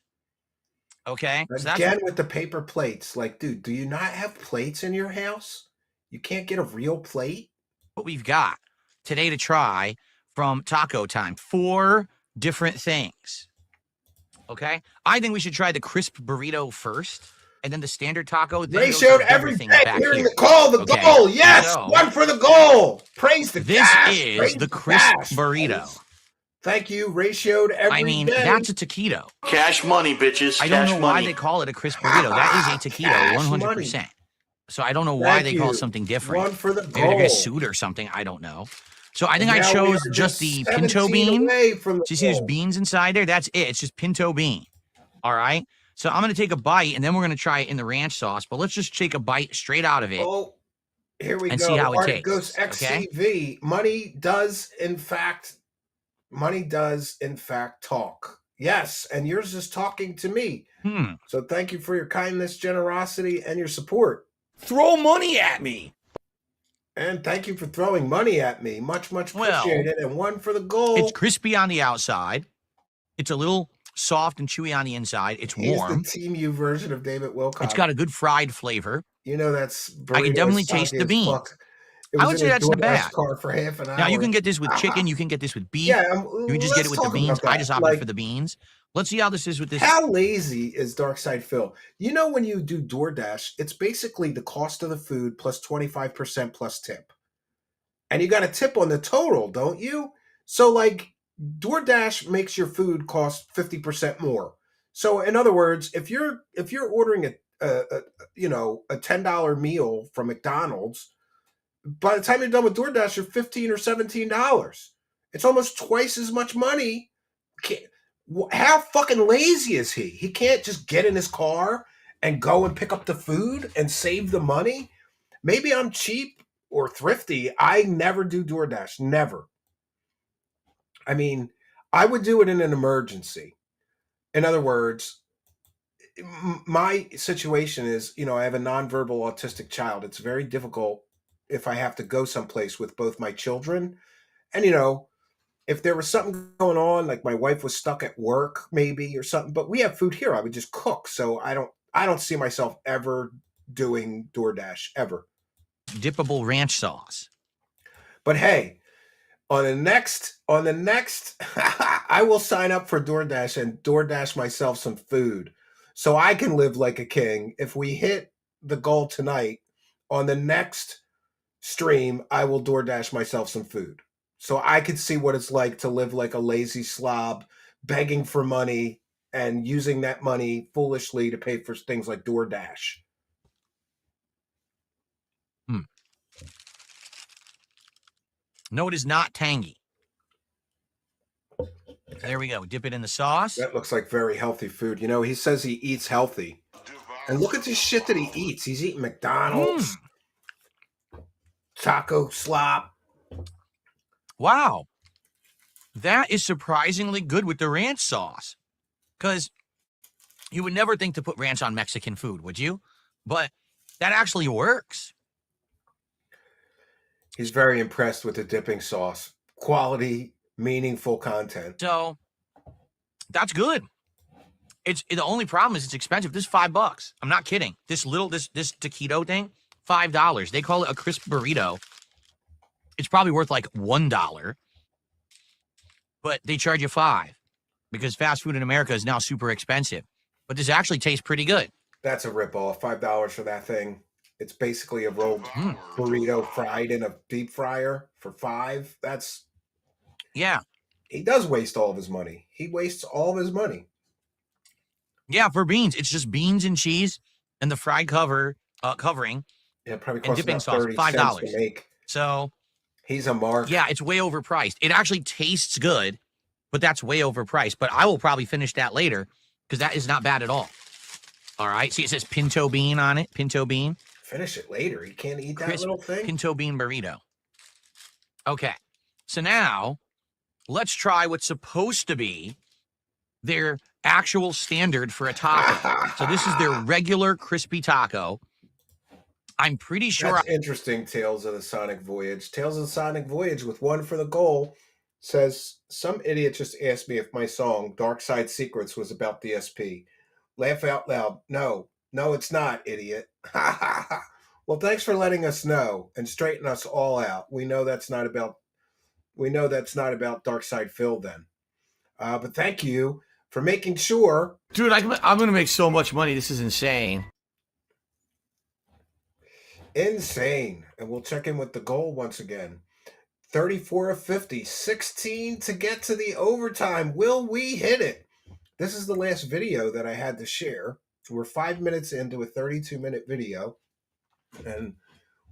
Okay? Again, with the paper plates. Like, dude, do you not have plates in your house? You can't get a real plate? What we've got today to try from Taco Time. 4 different things. Okay? I think we should try the crisp burrito first, and then the standard taco. They showed everything hearing the call, the goal. Yes, so, 1 for the goal. Praise the This is the crisp burrito. Thank you. Ratioed every day. That's a taquito. Cash money, bitches. I don't know why they call it a crisp burrito. That is a taquito, 100%. So I don't know why they call it something different. 1 for the goal. Maybe they're going to suit or something. I don't know. So I think I chose just the pinto bean. So you see there's beans inside there? That's it. It's just pinto bean. All right? So I'm going to take a bite, and then we're going to try it in the ranch sauce. But let's just take a bite straight out of it. Oh, here we and go. See how it tastes. Goes XCV. Okay? Money does, in fact, talk. Yes, and yours is talking to me. So thank you for your kindness, generosity, and your support. Throw money at me. And thank you for throwing money at me. Much, much appreciated. And 1 for the goal. It's crispy on the outside. It's a little soft and chewy on the inside. It's warm. He's the Team U version of David Wilcox. It's got a good fried flavor. That's I can definitely taste the beans. I would say that's not bad. Car for half an hour. Now, you can get this with chicken. You can get this with beef. You can just get it with the beans. I just opted for the beans. Let's see how this is with this. How lazy is Dark Side Phil? When you do DoorDash, it's basically the cost of the food plus 25% plus tip. And you got a tip on the total, don't you? So, like, DoorDash makes your food cost 50% more. So, in other words, if you're ordering a $10 meal from McDonald's, by the time you're done with DoorDash, you're $15 or $17. It's almost twice as much money. How fucking lazy is he? He can't just get in his car and go and pick up the food and save the money? Maybe I'm cheap or thrifty. I never do DoorDash. Never. I mean, I would do it in an emergency. In other words, my situation is, I have a nonverbal autistic child. It's very difficult if I have to go someplace with both my children. And, if there was something going on, like my wife was stuck at work maybe or something, but we have food here, I would just cook. So I don't see myself ever doing DoorDash ever. Dippable ranch sauce. But hey, on the next, I will sign up for DoorDash and DoorDash myself some food so I can live like a king. If we hit the goal tonight, on the next stream, I will DoorDash myself some food so I could see what it's like to live like a lazy slob, begging for money and using that money foolishly to pay for things like DoorDash. No, it is not tangy. There we go. Dip it in the sauce. That looks like very healthy food. You know, he says he eats healthy. And look at the shit that he eats. He's eating McDonald's, taco slop. Wow. That is surprisingly good with the ranch sauce. Because you would never think to put ranch on Mexican food, would you? But that actually works. He's very impressed with the dipping sauce. Quality, meaningful content. So that's good. It's the only problem is it's expensive. This is $5. I'm not kidding. This taquito thing, $5. They call it a crisp burrito. It's probably worth like $1, but they charge you $5 because fast food in America is now super expensive. But this actually tastes pretty good. That's a ripoff. $5 for that thing. It's basically a rolled burrito fried in a deep fryer for $5. That's yeah. He does waste all of his money. He wastes all of his money. Yeah, for beans, it's just beans and cheese and the fried covering. Yeah, it probably and costs dipping about sauce, 30 $5 cents to make. So he's a mark. Yeah, it's way overpriced. It actually tastes good, but that's way overpriced. But I will probably finish that later because that is not bad at all. All right. See, it says pinto bean on it. Pinto bean. Finish it later. You can't eat that Crisp little thing. Pinto bean burrito. Okay. So now let's try what's supposed to be their actual standard for a taco. So this is their regular crispy taco. I'm pretty sure. That's interesting. Tales of the Sonic Voyage. Tales of the Sonic Voyage with one for the goal says, some idiot just asked me if my song Dark Side Secrets was about DSP. Laugh out loud. No, it's not, idiot. Well, thanks for letting us know and straighten us all out. We know that's not about Dark Side Phil then. But thank you for making sure. Dude, I'm going to make so much money. This is insane. Insane. And we'll check in with the goal once again. 34 of 50, 16 to get to the overtime. Will we hit it? This is the last video that I had to share. We're 5 minutes into a 32-minute video. And,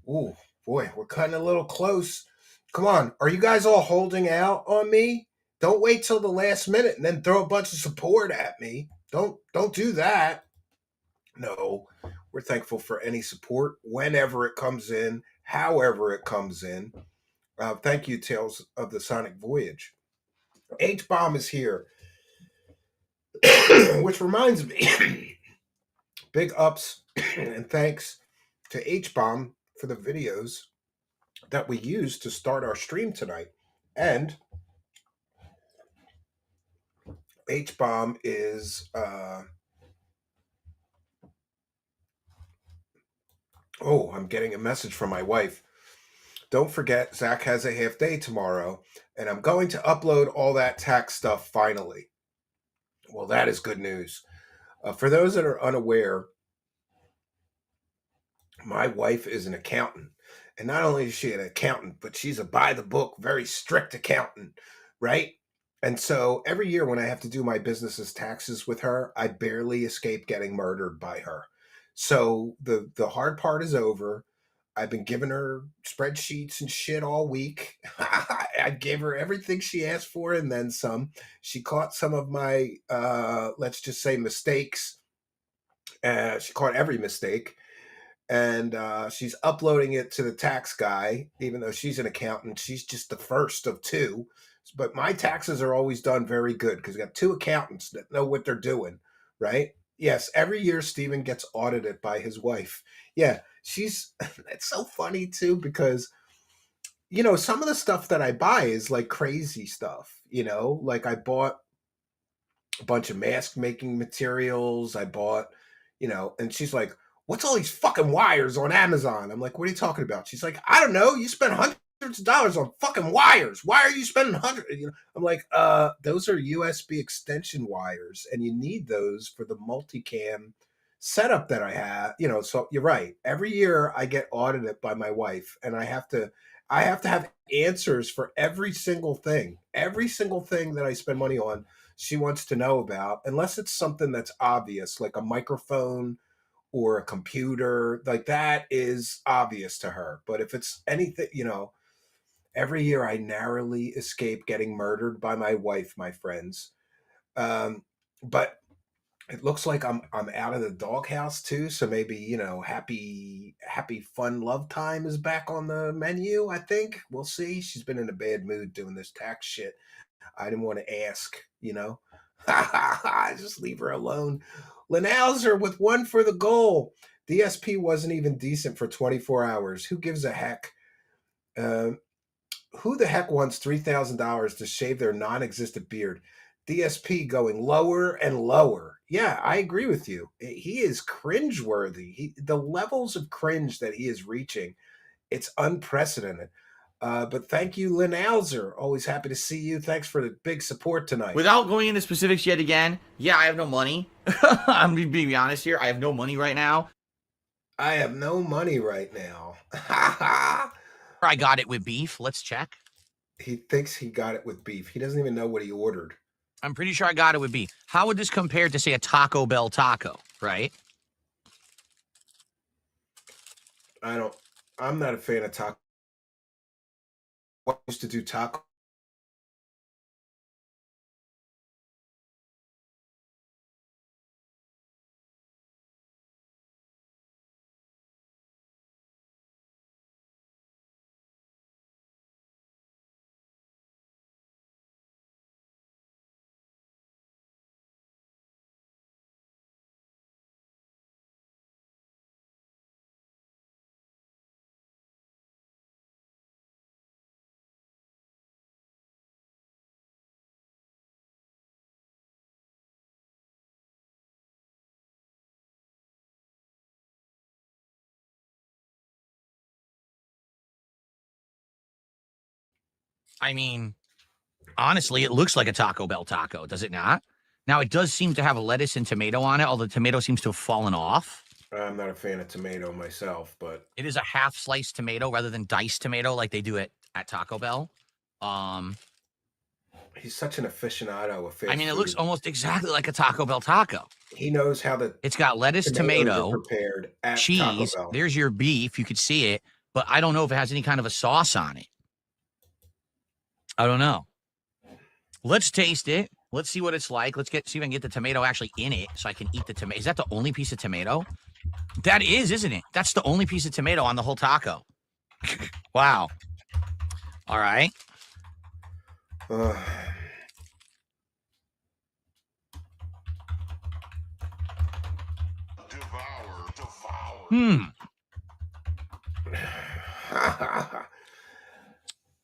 ooh, boy, we're cutting a little close. Come on. Are you guys all holding out on me? Don't wait till the last minute and then throw a bunch of support at me. Don't do that. No, we're thankful for any support whenever it comes in, however it comes in. Thank you, Tales of the Sonic Voyage. H-Bomb is here, which reminds me, big ups and thanks to H-Bomb for the videos that we used to start our stream tonight. And H-Bomb is... Oh, I'm getting a message from my wife. Don't forget, Zach has a half day tomorrow, and I'm going to upload all that tax stuff finally. Well, that is good news. For those that are unaware, my wife is an accountant. And not only is she an accountant, but she's a by-the-book, very strict accountant, right? And so every year when I have to do my business's taxes with her, I barely escape getting murdered by her. So the hard part is over. I've been giving her spreadsheets and shit all week. I gave her everything she asked for and then some. She caught some of my, let's just say, mistakes. She caught every mistake. And she's uploading it to the tax guy, even though she's an accountant. She's just the first of two. But my taxes are always done very good because we got two accountants that know what they're doing, right? Yes, every year Steven gets audited by his wife. Yeah, it's so funny too because, you know, some of the stuff that I buy is like crazy stuff, you know, like I bought a bunch of mask making materials. I bought, you know, and she's like, what's all these fucking wires on Amazon? I'm like, what are you talking about? She's like, I don't know. You spend hundreds of dollars on fucking wires. Why are you spending hundreds? You know, I'm like, those are USB extension wires, and you need those for the multicam setup that I have. You know, so you're right. Every year I get audited by my wife, and I have to have answers for every single thing that I spend money on. She wants to know about, unless it's something that's obvious, like a microphone or a computer, like that is obvious to her. But if it's anything, you know, every year I narrowly escape getting murdered by my wife, my friends. But it looks like I'm out of the doghouse too. So maybe, you know, happy fun love time is back on the menu. I think we'll see. She's been in a bad mood doing this tax shit. I didn't want to ask, you know. Just leave her alone. Linalzer with one for the goal. DSP wasn't even decent for 24 hours. Who gives a heck? Who the heck wants $3,000 to shave their non-existent beard? DSP going lower and lower. Yeah, I agree with you. He is cringeworthy. The levels of cringe that he is reaching, it's unprecedented. But thank you, Lynn Alzer. Always happy to see you. Thanks for the big support tonight. Without going into specifics yet again, yeah, I have no money. I'm being honest here. I have no money right now. I have no money right now. I got it with beef. Let's check. He thinks he got it with beef. He doesn't even know what he ordered. I'm pretty sure I got it with beef. How would this compare to, say, a Taco Bell taco, right? I'm not a fan of taco. I used to do taco. I mean, honestly, it looks like a Taco Bell taco, does it not? Now, it does seem to have lettuce and tomato on it, although the tomato seems to have fallen off. I'm not a fan of tomato myself, but it is a half-sliced tomato rather than diced tomato like they do at Taco Bell. He's such an aficionado of fast I mean, it food. looks almost exactly like a Taco Bell taco. He knows how It's got lettuce, tomato, prepared at cheese. Taco Bell. There's your beef. You could see it, but I don't know if it has any kind of a sauce on it. I don't know. Let's taste it. Let's see what it's like. Let's see if I can get the tomato actually in it so I can eat the tomato. Is that the only piece of tomato? That is, isn't it? That's the only piece of tomato on the whole taco. Wow. All right.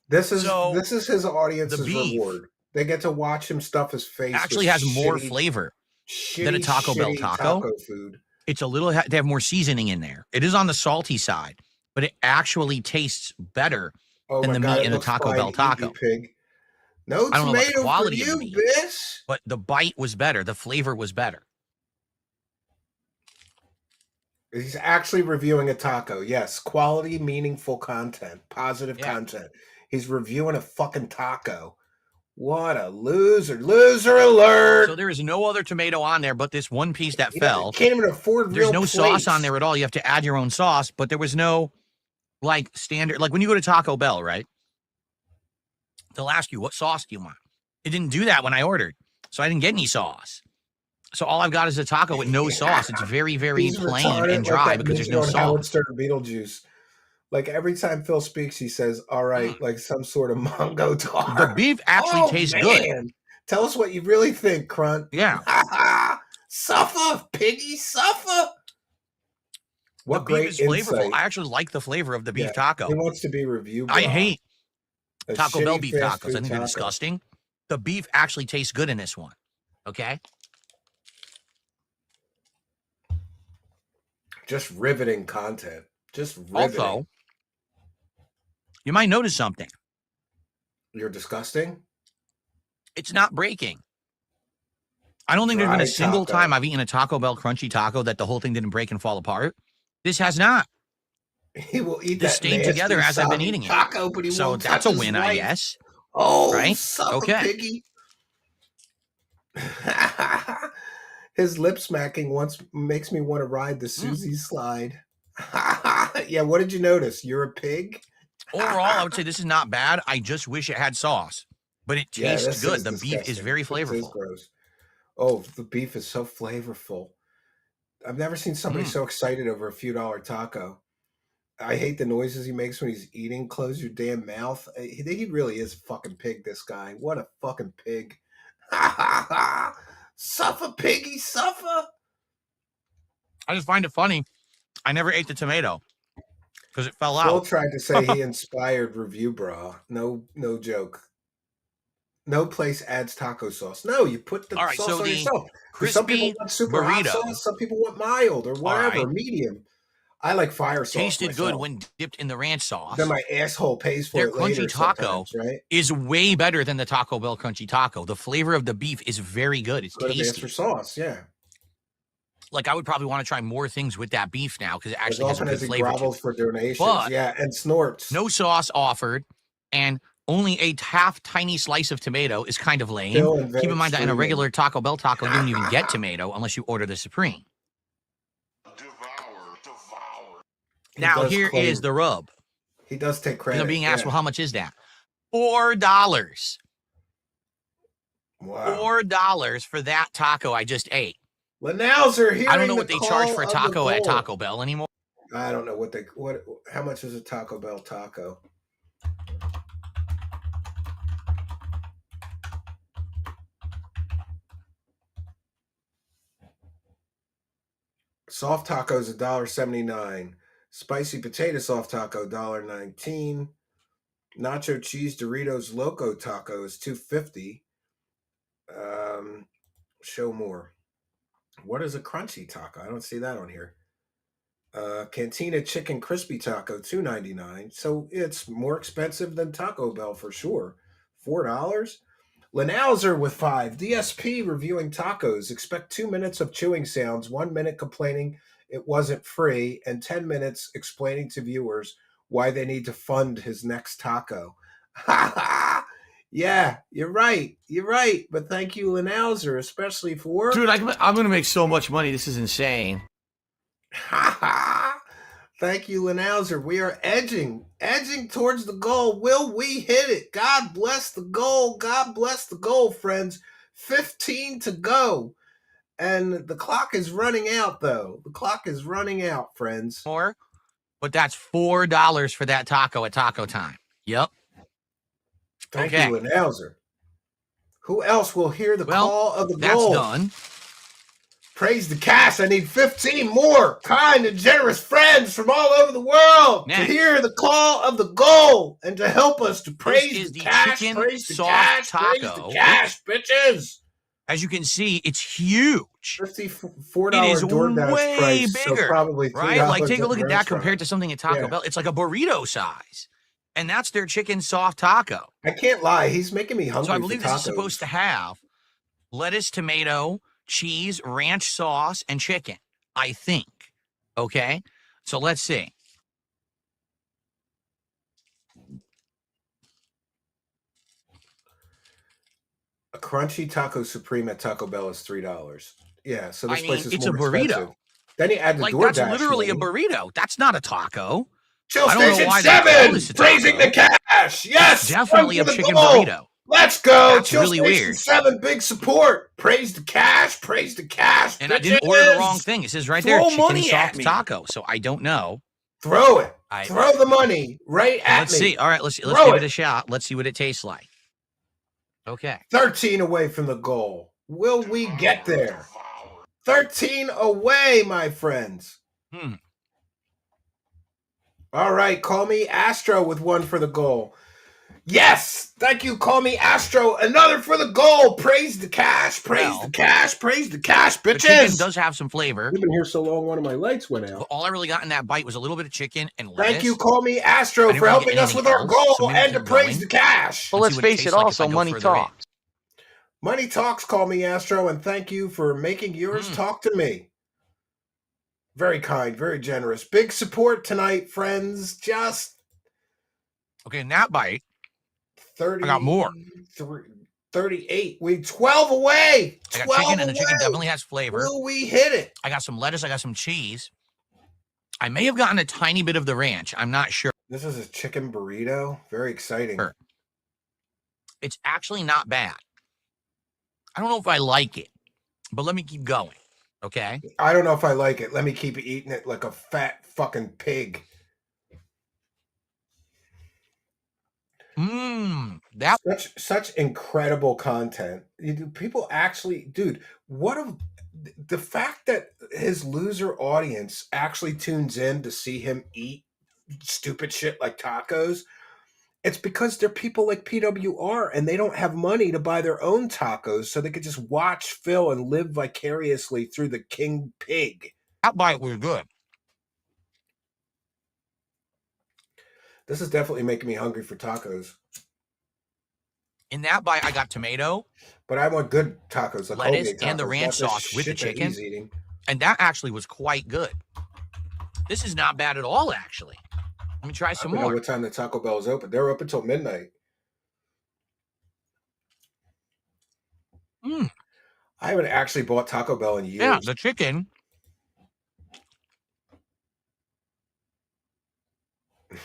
This is his audience's reward. They get to watch him stuff his face. Actually has more flavor than a Taco Bell taco. Food. It's a little, they have more seasoning in there. It is on the salty side, but it actually tastes better than the meat in a Taco Bell taco. Pig. No I don't know about the tomato quality for you, of the meat, bitch. but the bite was better. The flavor was better. He's actually reviewing a taco. Yes, quality, meaningful content, positive content. He's reviewing a fucking taco. What a loser. Loser alert. So there is no other tomato on there but this one piece that fell. Can't even afford There's real no plates. sauce on there at all. You have to add your own sauce, but there was no, like, standard. Like, when you go to Taco Bell, right? They'll ask you, what sauce do you want? It didn't do that when I ordered, so I didn't get any sauce. So all I've got is a taco with no sauce. It's very, very plain and dry because there's no sauce. Howard Stern Beetlejuice. Like, every time Phil speaks, he says, all right, like some sort of Mongo talk. The beef actually tastes good. Tell us what you really think, Crunt. Yeah. Suffer, piggy, suffer. What the beef is flavorful. I actually like the flavor of the beef taco. He wants to be reviewed. I hate Taco Bell beef tacos. I think they're disgusting. The beef actually tastes good in this one. Okay? Just riveting content. Just riveting. Also, you might notice something. You're disgusting. It's not breaking. I don't think there's been a single time I've eaten a Taco Bell crunchy taco that the whole thing didn't break and fall apart. This has not. He will eat This that stayed together as I've been eating taco, it. but he So won't that's touch a win, his I wife. guess. Oh, right? suck Okay. a piggy. His lip smacking once makes me want to ride the Susie slide. Yeah, what did you notice? You're a pig? Overall, I would say this is not bad. I just wish it had sauce, but it tastes good. The beef is very flavorful. This is gross. Oh, the beef is so flavorful. I've never seen somebody so excited over a few dollar taco. I hate the noises he makes when he's eating. Close your damn mouth. He really is a fucking pig, this guy. What a fucking pig. Suffer, piggy, suffer. I just find it funny. I never ate the tomato because it fell Phil out. tried to say he inspired Review Bra. No joke. No place adds taco sauce. No, you put the sauce on yourself. Some people want super hot sauce. Some people want mild or whatever, medium. I like fire sauce. Tasted myself. good when dipped in the ranch sauce. Then my asshole pays for Their it later. crunchy taco right? is way better than the Taco Bell crunchy taco. The flavor of the beef is very good. It's tasty. Asked for sauce, yeah. Like I would probably want to try more things with that beef now because it actually has a good flavor. Grovels for donations, but yeah, and snorts. No sauce offered, and only a half tiny slice of tomato is kind of lame. Keep in mind that in a regular Taco Bell taco, you don't even get tomato unless you order the Supreme. Now, here is the rub. He does take credit. I'm being asked, well, how much is that? $4. Wow. $4 for that taco I just ate. Lanauser here. I don't know what they charge for a taco at Taco Bell anymore. I don't know how much is a Taco Bell taco? Soft tacos $1.79. Spicy potato soft taco $1.19. Nacho cheese Doritos Loco taco is $2.50. Show more. What is a crunchy taco? I don't see that on here. Cantina chicken crispy taco $2.99. So it's more expensive than Taco Bell for sure. $4. Lanauser with 5. DSP reviewing tacos. Expect 2 minutes of chewing sounds, 1 minute complaining it wasn't free, and 10 minutes explaining to viewers why they need to fund his next taco. Yeah, you're right. You're right. But thank you, Lanauser, especially for... Dude, I'm going to make so much money. This is insane. Thank you, Lanauser. We are edging towards the goal. Will we hit it? God bless the goal. God bless the goal, friends. 15 to go. And the clock is running out, though. The clock is running out, friends. More, but that's $4 for that taco at Taco Time. Yep. Thank you, Lanauser. Who else will hear the call of the goal? That's done. Praise the cash. I need 15 more kind and generous friends from all over the world to hear the call of the goal and to help us to praise the cash, praise the cash, praise the cash, bitches. As you can see, it's huge. $54 it is DoorDash way price, bigger, so probably right? Like, take a look at that restaurant. compared to something at Taco Bell. It's like a burrito size, and that's their chicken soft taco. I can't lie; he's making me hungry. So I believe for this tacos. is supposed to have lettuce, tomato, cheese, ranch sauce, and chicken. I think. Okay, so let's see. A crunchy taco supreme at Taco Bell is $3. Yeah, so this place is it's more a burrito. expensive. Then you add the Like DoorDash. that's literally money. a burrito. That's not a taco. Chill I don't know Station why they call 7, this a praising taco. the cash. Yes, It's definitely a for the chicken goal. burrito. Let's go. That's Chill really Station weird. 7, big support. Praise the cash. Praise the cash. And I didn't order the wrong thing. It says right there, Throw chicken money at soft me. taco. So I don't know. Throw it. Throw the money right at Let's me. see. All right, let's give it a shot. Let's see what it tastes like. Okay. 13 away from the goal. Will we get there? 13 away, my friends. All right, call me Astro with 1 for the goal. Yes, thank you. Call me Astro. Another for the goal. Praise the cash. Praise the cash. Praise the cash, The chicken bitches. does have some flavor. We've been here so long, one of my lights went out. But all I really got in that bite was a little bit of chicken and lettuce. Thank you. Call me Astro I didn't for really get helping us with our anything goal else, so maybe and to keep praise going the cash. But and let's see what it face it, tastes like if also I go money further in. talks. Money talks. Call me Astro, and thank you for making yours talk to me. Very kind, very generous. Big support tonight, friends. Just Okay, in that bite, 30. I got more. 38. We 12 away. I got 12 chicken, and the away. chicken definitely has flavor. Will we hit it? I got some lettuce. I got some cheese. I may have gotten a tiny bit of the ranch. I'm not sure. This is a chicken burrito. Very exciting. It's actually not bad. I don't know if I like it, but let me keep going. Okay. I don't know if I like it. Let me keep eating it like a fat fucking pig. That such incredible content. People actually, dude, the fact that his loser audience actually tunes in to see him eat stupid shit like tacos. It's because they're people like PWR and they don't have money to buy their own tacos, so they could just watch Phil and live vicariously through the king pig. That bite was good. This is definitely making me hungry for tacos. In that bite, I got tomato, but I want good tacos, like lettuce, tacos, and the ranch sauce with the chicken, and that actually was quite good. This is not bad at all, actually. Let me try some more. I don't know what time the Taco Bell is open. They're open till midnight. I haven't actually bought Taco Bell in years. Yeah, the chicken.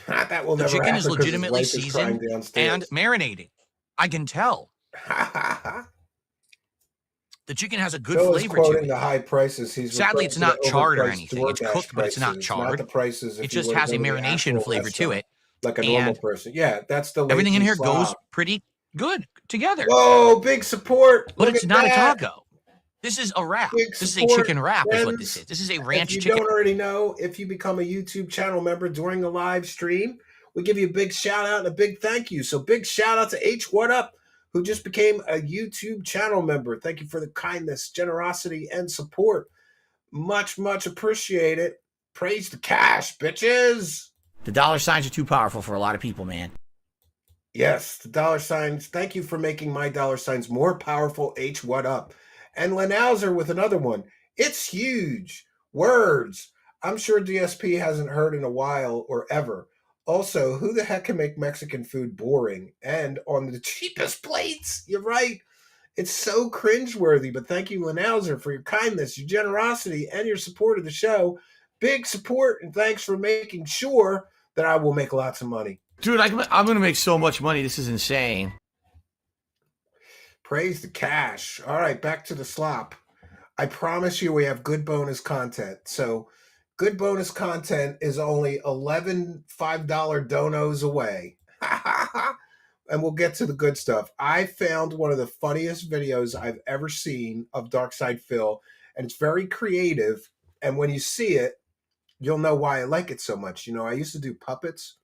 That will the never chicken happen is legitimately seasoned and marinating. I can tell. The chicken has a good Phil flavor is to quoting it. the high prices. He's Sadly, it's not charred or anything. It's DoorDash cooked, but it's not prices. charred. Not the prices. It just has a marination flavor to it. Like a normal person. Yeah, that's the everything in lazy here slob. goes pretty good together. Whoa, big support. But Look it's at not that. a taco. This is a wrap. Big This is a support, chicken wrap is what this friends. is. This is a ranch If you chicken. don't already know, if you become a YouTube channel member during a live stream, we give you a big shout out and a big thank you. So big shout out to H What Up, who just became a YouTube channel member. Thank you for the kindness, generosity, and support. Much, much appreciated. Praise the cash, bitches. The dollar signs are too powerful for a lot of people, man. Yes, the dollar signs. Thank you for making my dollar signs more powerful. H What Up. And Lenauser with another one. It's huge. Words. I'm sure DSP hasn't heard in a while or ever. Also, who the heck can make Mexican food boring and on the cheapest plates? You're right. It's so cringeworthy, but thank you, Lenauser, for your kindness, your generosity, and your support of the show. Big support, and thanks for making sure that I will make lots of money. Dude, I'm going to make so much money. This is insane. Praise the cash. All right, back to the slop. I promise you we have good bonus content. So good bonus content is only 11 $5 donos away. And we'll get to the good stuff. I found one of the funniest videos I've ever seen of Darkside Phil, and it's very creative. And when you see it, you'll know why I like it so much. You know, I used to do puppets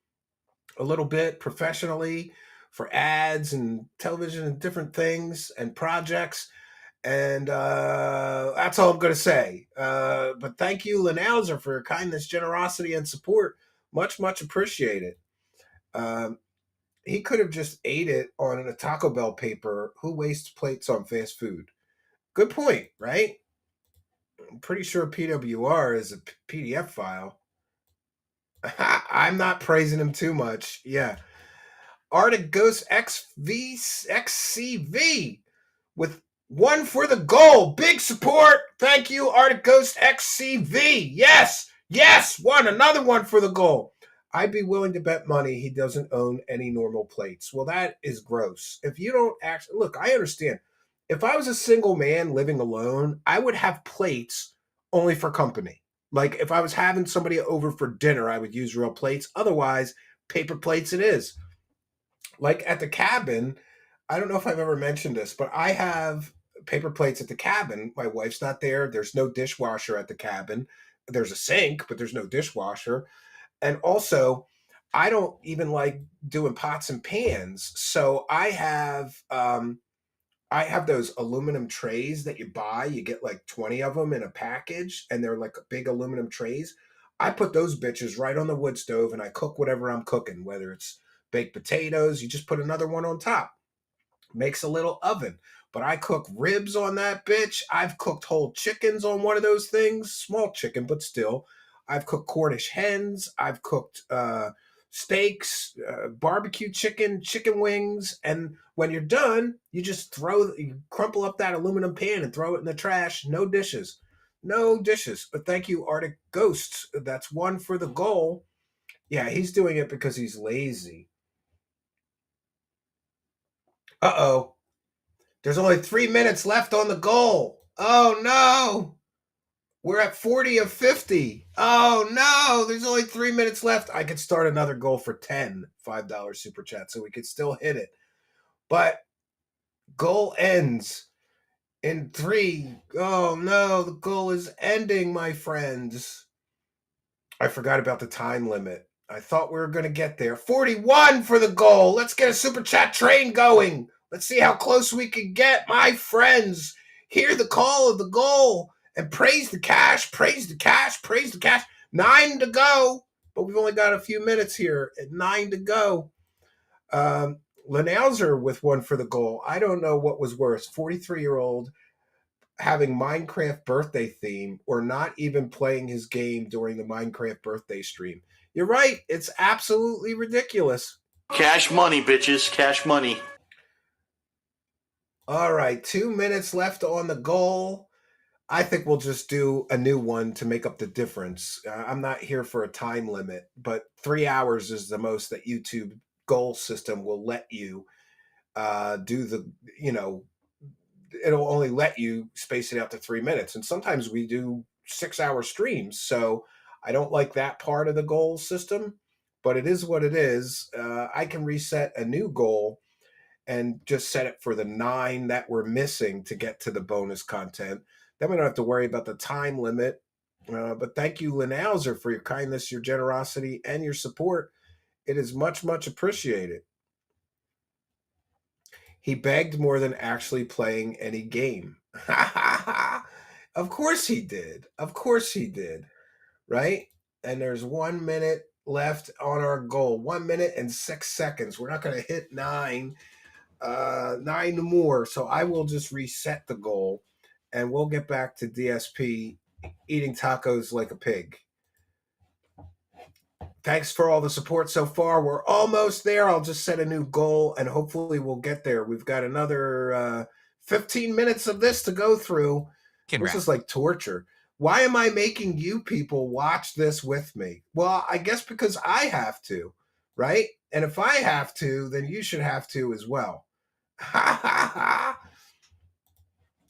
a little bit professionally for ads and television and different things and projects. And that's all I'm going to say. But thank you, Lenauser, for your kindness, generosity, and support. Much, much appreciated. He could have just ate it on a Taco Bell paper. Who wastes plates on fast food? Good point, right? I'm pretty sure PWR is a PDF file. I'm not praising him too much. Yeah. Arctic Ghost XCV with one for the goal. Big support. Thank you, Arctic Ghost XCV. Yes. Yes. Another one for the goal. I'd be willing to bet money he doesn't own any normal plates. Well, that is gross. If you don't actually look, I understand. If I was a single man living alone, I would have plates only for company. Like if I was having somebody over for dinner, I would use real plates. Otherwise, paper plates it is. Like at the cabin, I don't know if I've ever mentioned this, but I have paper plates at the cabin. My wife's not there. There's no dishwasher at the cabin. There's a sink, but there's no dishwasher. And also, I don't even like doing pots and pans. So I have those aluminum trays that you buy. You get like 20 of them in a package, and they're like big aluminum trays. I put those bitches right on the wood stove and I cook whatever I'm cooking, whether it's baked potatoes, you just put another one on top. Makes a little oven. But I cook ribs on that bitch. I've cooked whole chickens on one of those things. Small chicken, but still. I've cooked Cornish hens. I've cooked steaks, barbecue chicken, chicken wings. And when you're done, you just you crumple up that aluminum pan and throw it in the trash. No dishes. No dishes. But thank you, Arctic Ghosts. That's one for the goal. Yeah, he's doing it because he's lazy. Uh-oh. There's only 3 minutes left on the goal. Oh, no. We're at 40 of 50. Oh, no. There's only 3 minutes left. I could start another goal for 10 $5 super chat, so we could still hit it. But goal ends in 3. Oh, no. The goal is ending, my friends. I forgot about the time limit. I thought we were going to get there. 41 for the goal. Let's get a super chat train going. Let's see how close we can get, my friends. Hear the call of the goal and praise the cash, praise the cash, praise the cash. 9 to go, but we've only got a few minutes here at 9 to go. Lenauser with one for the goal. I don't know what was worse, 43-year-old having Minecraft birthday theme or not even playing his game during the Minecraft birthday stream. You're right. It's absolutely ridiculous. Cash money, bitches. Cash money. All right, 2 minutes left on the goal. I think we'll just do a new one to make up the difference. I'm not here for a time limit, but 3 hours is the most that YouTube goal system will let you do the, it'll only let you space it out to 3 minutes. And sometimes we do 6-hour streams. So I don't like that part of the goal system, but it is what it is. I can reset a new goal and just set it for the 9 that we're missing to get to the bonus content. Then we don't have to worry about the time limit. But thank you, Lenauser, for your kindness, your generosity, and your support. It is much, much appreciated. He begged more than actually playing any game. Of course he did. Of course he did. Right? And there's 1 minute left on our goal. 1 minute and 6 seconds. We're not going to hit 9. 9 more. So I will just reset the goal and we'll get back to DSP eating tacos like a pig. Thanks for all the support so far. We're almost there. I'll just set a new goal and hopefully we'll get there. We've got another 15 minutes of this to go through. This is like torture. Why am I making you people watch this with me? Well, I guess because I have to, right? And if I have to, then you should have to as well.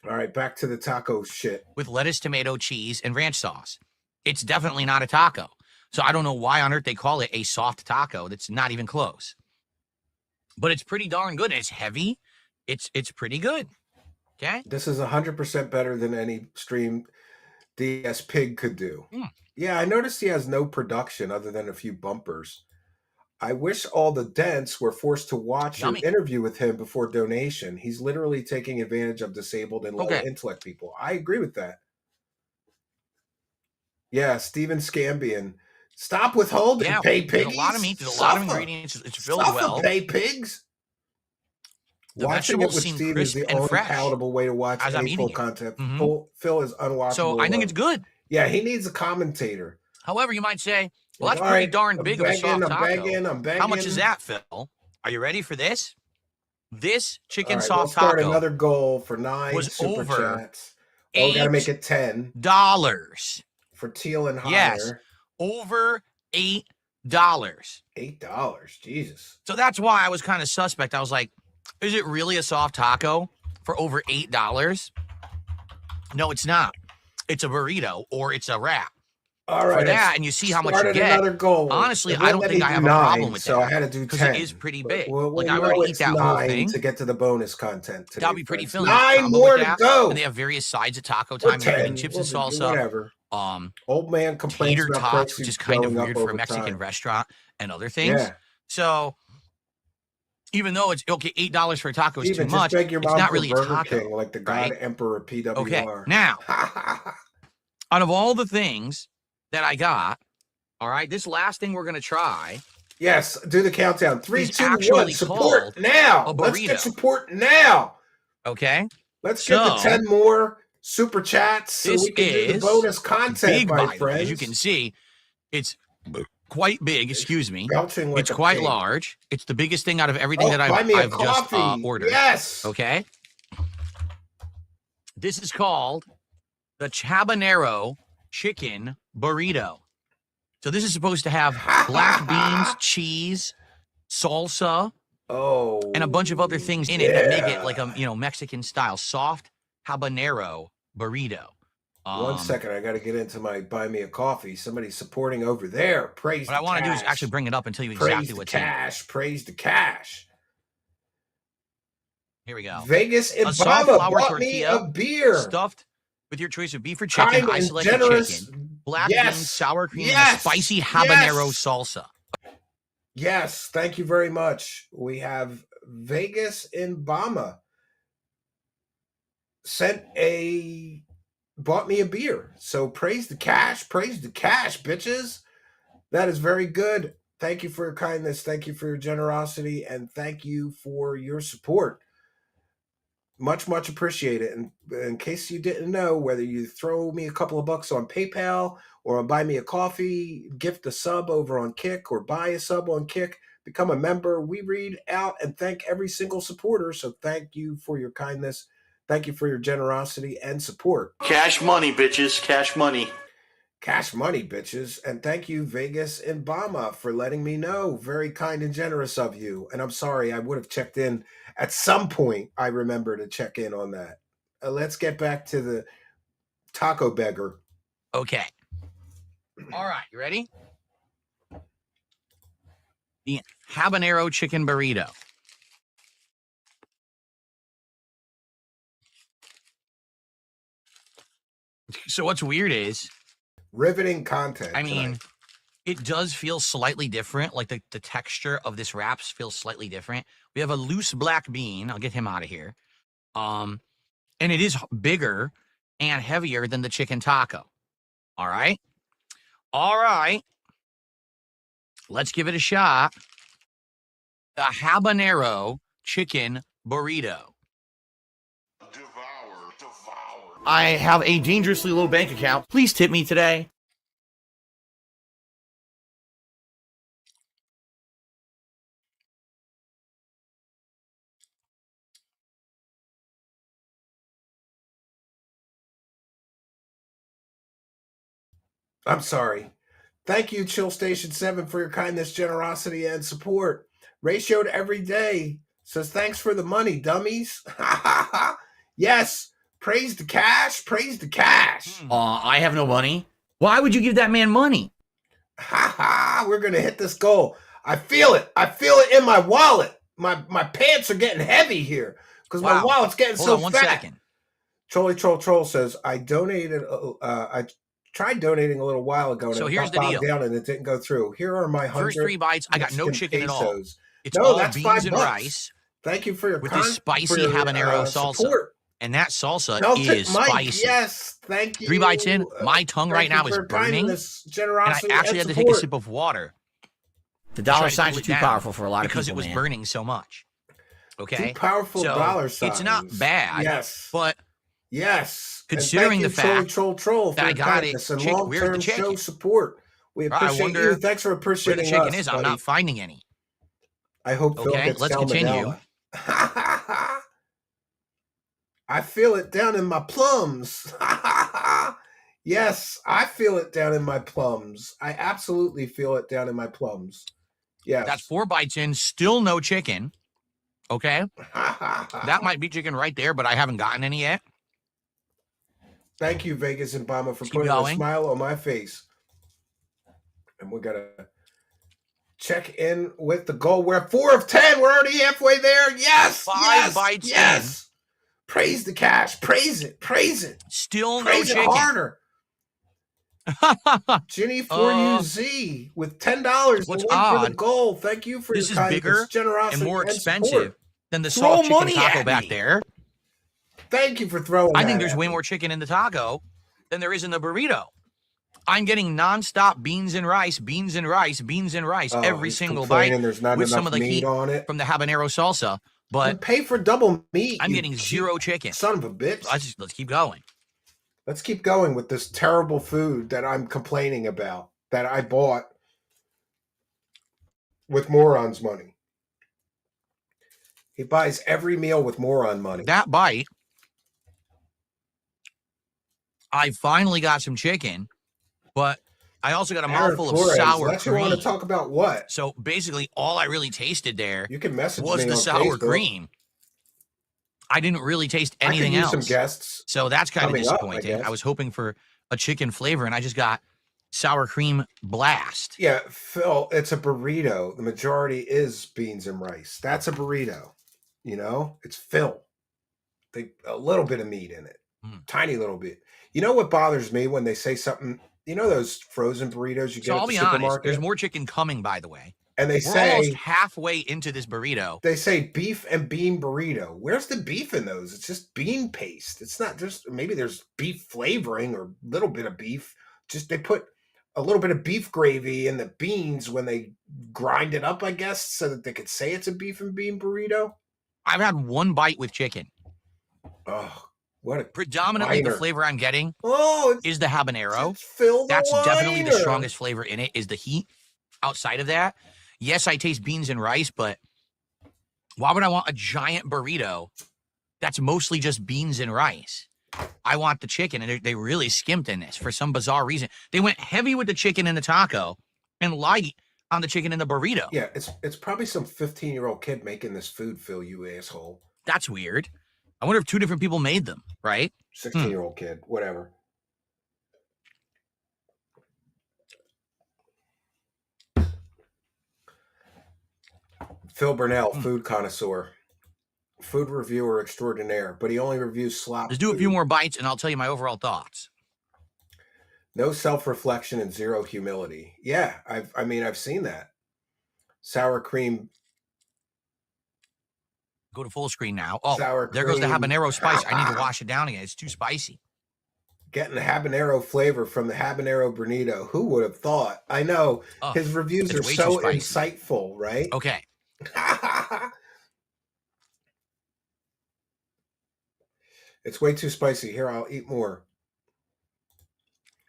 All right, back to the taco shit. With lettuce, tomato, cheese, and ranch sauce. It's definitely not a taco. So I don't know why on earth they call it a soft taco. That's not even close. But it's pretty darn good. It's heavy. It's pretty good. Okay? This is 100% better than any stream DS Pig could do. Yeah, I noticed he has no production other than a few bumpers. I wish all the dents were forced to watch an interview with him before donation. He's literally taking advantage of disabled and low intellect people. I agree with that. Yeah, Steven Cambian. Stop withholding, pay pigs. There's a lot of meat. There's a lot of ingredients. It's filled well. Pay pigs. The Watching it with vegetables seem Steve is crisp the and only fresh palatable way to watch as I'm any full eating it. content. Phil is unwatchable. So I think it's good. Yeah, he needs a commentator. However, you might say, well, that's pretty darn big of a soft taco. I'm begging. How much is that, Phil? Are you ready for this? This chicken We'll soft start taco another goal for 9 was super over chats. Oh, we gotta make it $10 for teal and higher. Yes, over $8. $8, Jesus. So that's why I was kind of suspect. I was like, is it really a soft taco for over $8? No, it's not. It's a burrito or it's a wrap. All right. For that, and you see how much you get. Another goal. Honestly, I don't think I have a problem with that. So I had to do 10. Because it is pretty big. Well, I already eat that whole 9 thing. to get to the bonus content today. That'll be pretty filling. 9 more to go. And they have various sides of taco time, including chips and salsa, Old man complains tater about tots, which prices is kind of going up weird for a over Mexican time. restaurant, and other things. Yeah. So even though it's okay, $8 for a taco is Steven, too just much, beg your it's mom not for really a Burger taco, King like the right? God Emperor PWR. Okay, now, out of all the things that I got, all right, this last thing we're going to try. Yes, do the countdown. 3, 2, 1. Actually Support called now. a Let's get burrito. support now. Okay. Let's get the 10 more super chats so This we can do the is bonus content, big, my by the way. friends. As you can see, it's quite big. Excuse me. Belching like It's a quite pig. large. It's the biggest thing out of everything that buy me a I've just coffee. ordered. Yes. Okay. This is called the habanero chicken burrito. So this is supposed to have black beans, cheese, salsa, and a bunch of other things in it that make it like a Mexican style soft habanero burrito. 1 second, I got to get into my buy me a coffee. Somebody's supporting over there. Praise What I want to do is actually bring it up and tell you exactly what's in it. Praise the cash. Here we go. Vegas and a soft Bama flour bought me tortilla a beer. Stuffed with your choice of beef or chicken. Kind I and selected generous. chicken, black Yes. beans, sour cream, and Yes. a spicy habanero Yes. salsa. Yes, thank you very much. We have Vegas and Bama bought me a beer. So praise the cash, bitches. That is very good. Thank you for your kindness. Thank you for your generosity. And thank you for your support. Much, much appreciated. And in case you didn't know, whether you throw me a couple of bucks on PayPal or on Buy Me a Coffee, gift a sub over on Kick, or buy a sub on Kick, become a member, we read out and thank every single supporter. So thank you for your kindness. Thank you for your generosity and support. Cash money, bitches. Cash money. Cash money, bitches. And thank you, Vegas and Bama, for letting me know. Very kind and generous of you. And I'm sorry, I would have checked in at some point. I remember to check in on that. Let's get back to the taco beggar. Okay. All right, you ready? The habanero chicken burrito. So what's weird is, riveting content. I mean, it does feel slightly different. Like the texture of this wraps feels slightly different. We have a loose black bean. I'll get him out of here. And it is bigger and heavier than the chicken taco. All right. All right. Let's give it a shot. The habanero chicken burrito. I have a dangerously low bank account. Please tip me today. I'm sorry. Thank you, Chill Station 7, for your kindness, generosity, and support. Ratioed every day says, thanks for the money, dummies. Yes. Praise the cash. Praise the cash. I have no money. Why would you give that man money? We're going to hit this goal. I feel it. I feel it in my wallet. My pants are getting heavy here because my wallet's getting Hold so on one fat. second. Trolly Troll says, I tried donating a little while ago and So it here's got the bogged deal. down and it didn't go through. Here are my 100 First 3 bites, I got no Mexican chicken at all. pesos. It's No, all that's beans and $5. rice Thank you for your with this spicy habanero salsa. support. And that salsa Melted is Mike, spicy. yes, thank you. 3 bites in, my tongue right now is burning. And I actually had to take a sip of water. The dollar Try to signs cool are it too down powerful for a lot of people, because it was man. burning so much. Okay, Too powerful so dollar signs. it's not bad. Yes, but yes. considering the fact Troll for that I your got it, kindness and chicken, where's the long-term show chicken? support. We I appreciate wonder you. Thanks for where appreciating the chicken us, is. buddy. I'm not finding any. I hope Phil Okay, gets let's continue. salmonella. I feel it down in my plums. Yes, I feel it down in my plums. I absolutely feel it down in my plums. Yes. That's 4 bites in, still no chicken. Okay, that might be chicken right there, but I haven't gotten any yet. Thank you, Vegas and Bama, for Keep putting going. a smile on my face. And we're going to check in with the goal. We're at 4 of 10. We're already halfway there. Yes. 5 bites yes. Praise the cash. Praise it. Praise it. Still Praise no it chicken. harder. Ginny for you Z with $10. What's The one for the odd, goal. Thank you for this your is kindness, bigger generosity, and more and expensive support. than the Throw soft chicken money taco at back me. there. Thank you for throwing I think that there's at way me. more chicken in the taco than there is in the burrito. I'm getting nonstop beans and rice, beans and rice, beans and rice Oh, every he's single bite complaining there's not with some enough of the meat heat on it. from the habanero salsa. Then But pay for double meat. I'm you getting cheap zero chicken. son of a bitch. Let's keep going. Let's keep going with this terrible food that I'm complaining about that I bought with morons' money. He buys every meal with moron money. That bite, I finally got some chicken, but I also got a mouthful of Flores, sour let cream. you want to talk about what? So basically, all I really tasted there You can message was me the on sour Facebook. cream. I didn't really taste anything I could use else. some guests. So that's kind of coming up, I disappointing. guess. I was hoping for a chicken flavor, and I just got sour cream blast. Yeah, Phil, it's a burrito. The majority is beans and rice. That's a burrito. You know, it's Phil. A little bit of meat in it, tiny little bit. You know what bothers me when they say something? You know those frozen burritos you get So at I'll the be supermarket? honest, there's more chicken coming, by the way. And they We're say almost halfway into this burrito. They say beef and bean burrito. Where's the beef in those? It's just bean paste. It's not just maybe there's beef flavoring or a little bit of beef. Just they put a little bit of beef gravy in the beans when they grind it up, I guess, so that they could say it's a beef and bean burrito. I've had one bite with chicken. Oh, what a predominantly the whiner. flavor I'm getting is the habanero. Phil the That's definitely the whiner. strongest flavor in it is the heat. Outside of that, yes, I taste beans and rice, but why would I want a giant burrito that's mostly just beans and rice? I want the chicken, and they really skimped in this for some bizarre reason. They went heavy with the chicken in the taco and light on the chicken in the burrito. Yeah, it's probably some 15-year-old kid making this food, Phil, you asshole. That's weird. I wonder if two different people made them, right? 16-year-old kid, whatever. Phil Burnell, food connoisseur, food reviewer extraordinaire, but he only reviews slop. Let's do a few more bites, and I'll tell you my overall thoughts. No self-reflection and zero humility. Yeah, I've seen that. Sour cream. Go to full screen now. Oh, Sour there goes the cream. habanero spice. I need to wash it down again. It's too spicy. Getting the habanero flavor from the habanero burrito. Who would have thought? I know his reviews it's are way so too spicy. insightful, right? Okay. It's way too spicy. Here, I'll eat more.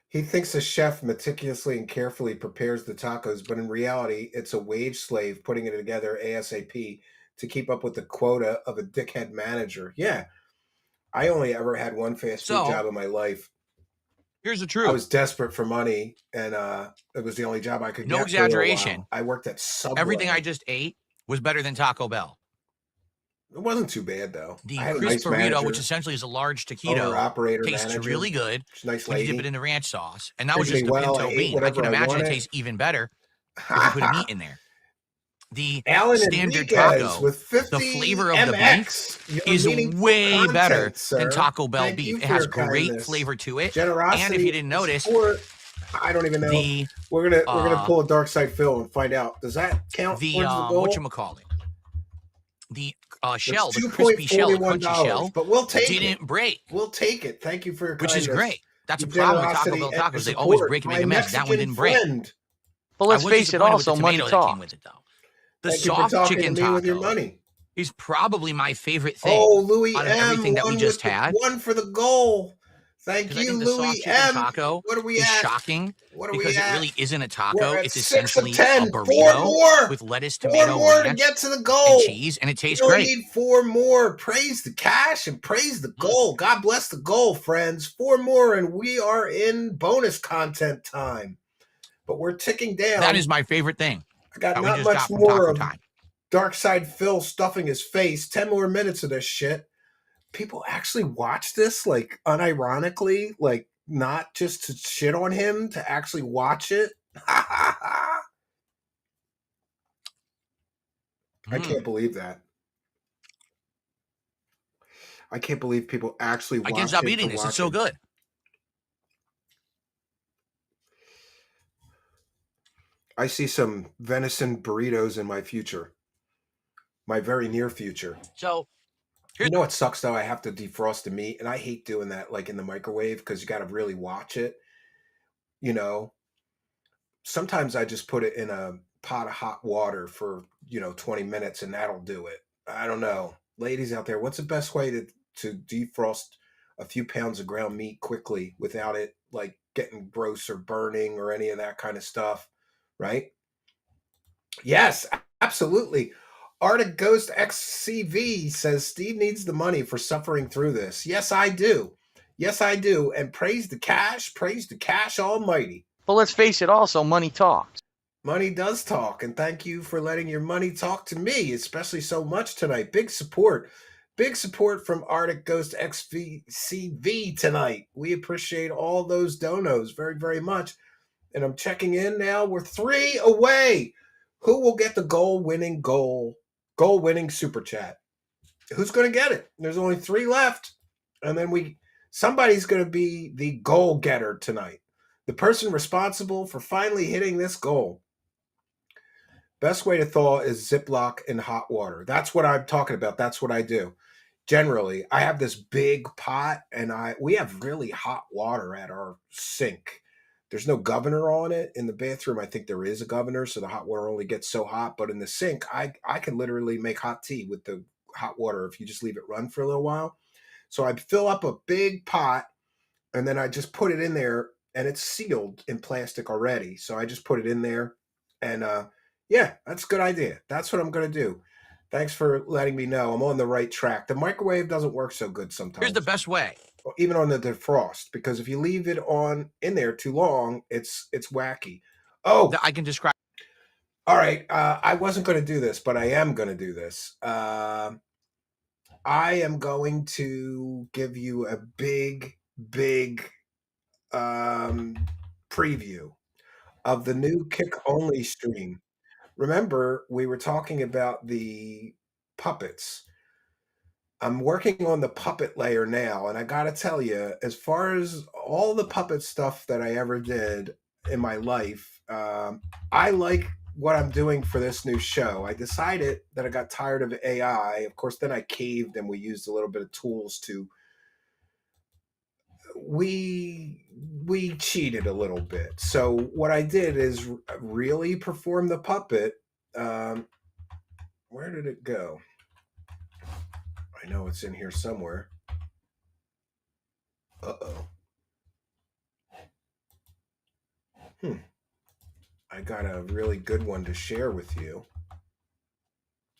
He thinks a chef meticulously and carefully prepares the tacos, but in reality, it's a wage slave putting it together ASAP to keep up with the quota of a dickhead manager. Yeah. I only ever had one fast food job in my life. Here's the truth. I was desperate for money, and it was the only job I could get. No exaggeration. I worked at Subway. Everything I just ate was better than Taco Bell. It wasn't too bad, though. The I had a crisp nice burrito, manager, which essentially is a large taquito, owner-operator tastes manager. really good. She's a nice when you dip lady. it in the ranch sauce. And that was Treated just me a well. pinto I ate bean. I whatever can I imagine it wanted. tastes even better if you put meat in there. The Alan standard Enriquez taco, with 50 the flavor of the MX. beef Your is meaningful way content, better sir. than Taco Bell Thank you beef. It for has your great kindness. flavor to it. Generosity. And if you didn't notice, I don't even know. the we're gonna pull a Dark Side Phil and find out. Does that count? the towards the goal? whatchamacallit? The shell, It's the crispy shell, the crunchy $2.41, shell, but we'll take didn't it. break. We'll take it. Thank you for your Which kindness. is great. That's a Your problem with Taco generosity Bell and tacos. They always support. break and My make a mess. That one Mexican didn't break. friend. But let's I was face it, disappointed also with the money tomato that came talks. with it, though. The Thank you for soft talking chicken to me with your taco money. is probably my favorite thing Oh, Louis out of M. everything that we one just with the- had. one for the goal. Thank 'Cause I you, think the soft Louis chicken M. taco What are we is at? shocking What are we because it at? really isn't a We're taco. at It's 6 essentially of 10. a Four burrito more. with lettuce, Four tomato, more to ranch, get to the goal. and cheese, and it tastes We only great. need 4 more. Praise the cash and praise the goal. God bless the goal, friends. 4 more, and we are in bonus content time. But we're ticking down. That is my favorite thing. I got that we not just much got from more Taco of Time. Dark Side Phil stuffing his face. 10 more minutes of this shit. People actually watch this, like, unironically, like, not just to shit on him, to actually watch it. I can't believe that. I can't believe people actually watch I can't stop it eating to this. watch It's so it. good. I see some venison burritos in my future, my very near future. So You know what sucks though? I have to defrost the meat, and I hate doing that like in the microwave because you got to really watch it. You know, sometimes I just put it in a pot of hot water for 20 minutes, and that'll do it. I don't know, ladies out there, what's the best way to defrost a few pounds of ground meat quickly without it like getting gross or burning or any of that kind of stuff, right? Yes, absolutely. Arctic Ghost XCV says Steve needs the money for suffering through this. Yes, I do. Yes, I do. And praise the cash almighty. but let's face it, also money talks. Money does talk, and thank you for letting your money talk to me, especially so much tonight. Big support. Big support from Arctic Ghost XCV tonight. We appreciate all those donos very, very much. And I'm checking in now. We're 3 away. Who will get the goal-winning super chat? Who's going to get it? There's only 3 left. And then somebody's going to be the goal getter tonight. The person responsible for finally hitting this goal. Best way to thaw is Ziploc in hot water. That's what I'm talking about. That's what I do. Generally, I have this big pot, and we have really hot water at our sink. There's no governor on it. In the bathroom, I think there is a governor, so the hot water only gets so hot. But in the sink, I can literally make hot tea with the hot water if you just leave it run for a little while. So I fill up a big pot, and then I just put it in there, and it's sealed in plastic already. So I just put it in there, and yeah, that's a good idea. That's what I'm going to do. Thanks for letting me know. I'm on the right track. The microwave doesn't work so good sometimes. Here's the best way. Even on the defrost, because if you leave it in there too long, it's wacky. Oh, I can describe. All right. I wasn't going to do this, but I am going to do this. I am going to give you a big preview of the new Kick Only stream. Remember, we were talking about the puppets. I'm working on the puppet layer now, and I gotta tell you, as far as all the puppet stuff that I ever did in my life, I like what I'm doing for this new show. I decided that I got tired of AI. Of course, then I caved, and we used a little bit of tools to. We cheated a little bit. So what I did is really perform the puppet. Where did it go? I know it's in here somewhere. Uh-oh. I got a really good one to share with you.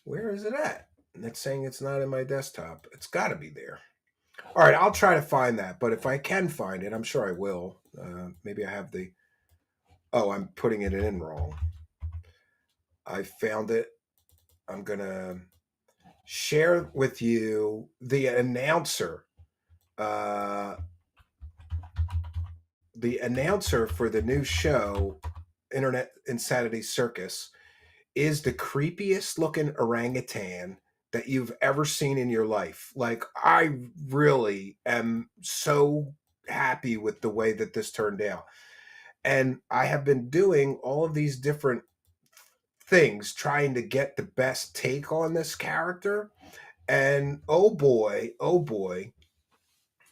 Where is it at? And it's saying it's not in my desktop. It's got to be there. All right, I'll try to find that. But if I can find it, I'm sure I will. Maybe I have the... Oh, I'm putting it in wrong. I found it. I'm going to share with you the announcer. The announcer for the new show, Internet Insanity Circus, is the creepiest looking orangutan that you've ever seen in your life. Like, I really am so happy with the way that this turned out. And I have been doing all of these different things, trying to get the best take on this character. And oh boy,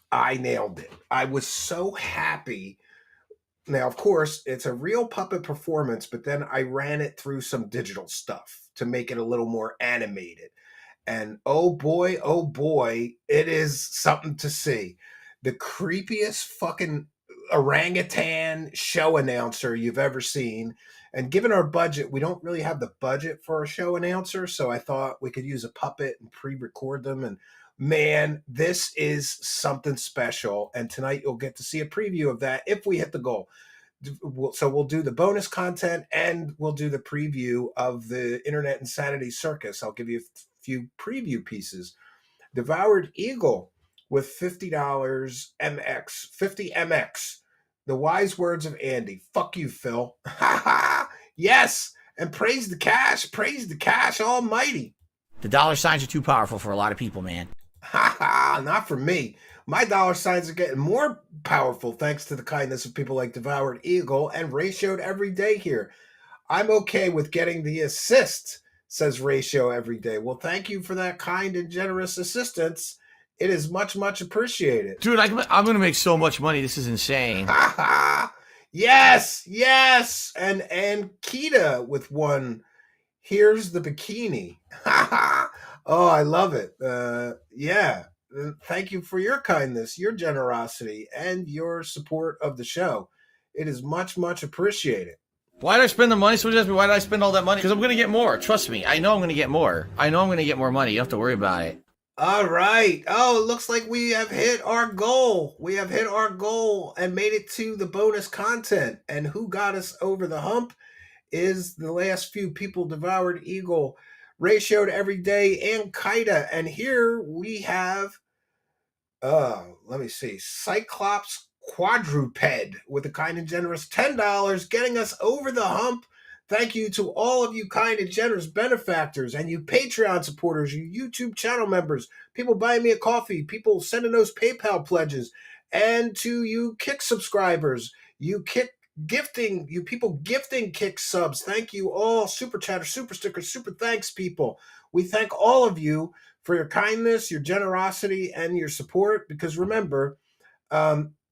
I nailed it. I was so happy. Now, of course, it's a real puppet performance, but then I ran it through some digital stuff to make it a little more animated. And oh boy, it is something to see. The creepiest fucking orangutan show announcer you've ever seen. And given our budget, we don't really have the budget for a show announcer. So I thought we could use a puppet and pre-record them. And man, this is something special. And tonight you'll get to see a preview of that if we hit the goal. So we'll do the bonus content and we'll do the preview of the Internet Insanity Circus. I'll give you a few preview pieces. Devoured Eagle with $50 MX, 50 MX. The wise words of Andy. Fuck you, Phil. Yes. And praise the cash almighty. The dollar signs are too powerful for a lot of people, man. Not for me. My dollar signs are getting more powerful thanks to the kindness of people like Devoured Eagle and ratioed every day here. I'm okay with getting the assist, says Ratio every day. Well, thank you for that kind and generous assistance. It is much, much appreciated. Dude, I'm going to make so much money. This is insane. Yes, yes. And Kita with one. Here's the bikini. Oh, I love it. Yeah. Thank you for your kindness, your generosity, and your support of the show. It is much, much appreciated. Why did I spend the money? So just why did I spend all that money? Because I'm going to get more. Trust me. I know I'm going to get more. I know I'm going to get more money. You don't have to worry about it. All right. Oh, it looks like we have hit our goal. We have hit our goal and made it to the bonus content. And who got us over the hump is the last few people: Devoured Eagle, Ratioed Every Day, and Kaida. And here we have, let me see, Cyclops Quadruped with a kind and generous $10, getting us over the hump. Thank you to all of you kind and generous benefactors and you Patreon supporters, you YouTube channel members, people buying me a coffee, people sending those PayPal pledges, and to you Kick subscribers, you Kick gifting, you people gifting Kick subs. Thank you all. Super chatter, super stickers, super thanks, people. We thank all of you for your kindness, your generosity, and your support. Because remember,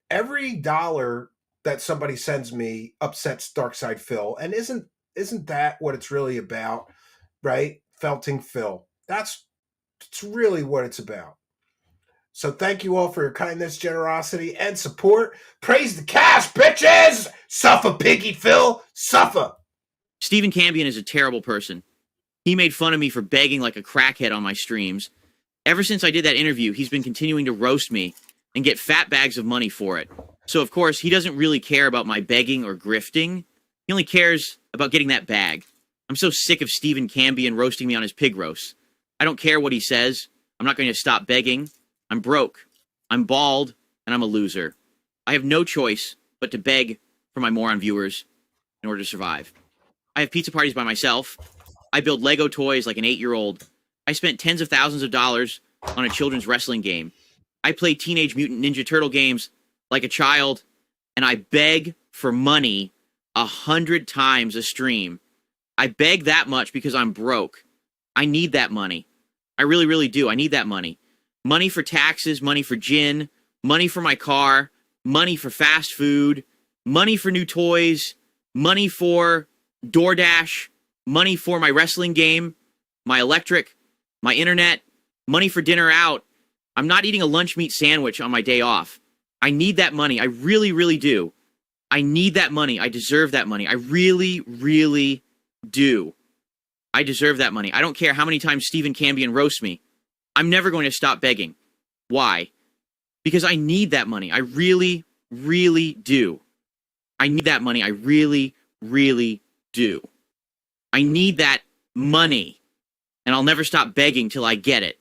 every dollar that somebody sends me upsets Darkside Phil, and isn't that what it's really about, right? Felting Phil. It's really what it's about. So thank you all for your kindness, generosity, and support. Praise the cash, bitches! Suffer, Piggy Phil, suffer! Stephen Cambian is a terrible person. He made fun of me for begging like a crackhead on my streams. Ever since I did that interview, he's been continuing to roast me and get fat bags of money for it. So, of course, he doesn't really care about my begging or grifting. He only cares about getting that bag. I'm so sick of Stephen Cambian roasting me on his pig roast. I don't care what he says. I'm not going to stop begging. I'm broke. I'm bald, and I'm a loser. I have no choice but to beg for my moron viewers in order to survive. I have pizza parties by myself. I build Lego toys like an 8-year-old. I spent tens of thousands of dollars on a children's wrestling game. I play Teenage Mutant Ninja Turtle games like a child, and I beg for money 100 times a stream. I beg that much because I'm broke. I need that money. I really, really do. I need that money. Money for taxes, money for gin, money for my car, money for fast food, money for new toys, money for DoorDash, money for my wrestling game, my electric, my internet, money for dinner out. I'm not eating a lunch meat sandwich on my day off. I need that money. I really, really do. I need that money. I deserve that money. I really, really do. I deserve that money. I don't care how many times Stephen Cambian roasts me. I'm never going to stop begging. Why? Because I need that money. I really, really do. I need that money. I really, really do. I need that money. And I'll never stop begging till I get it.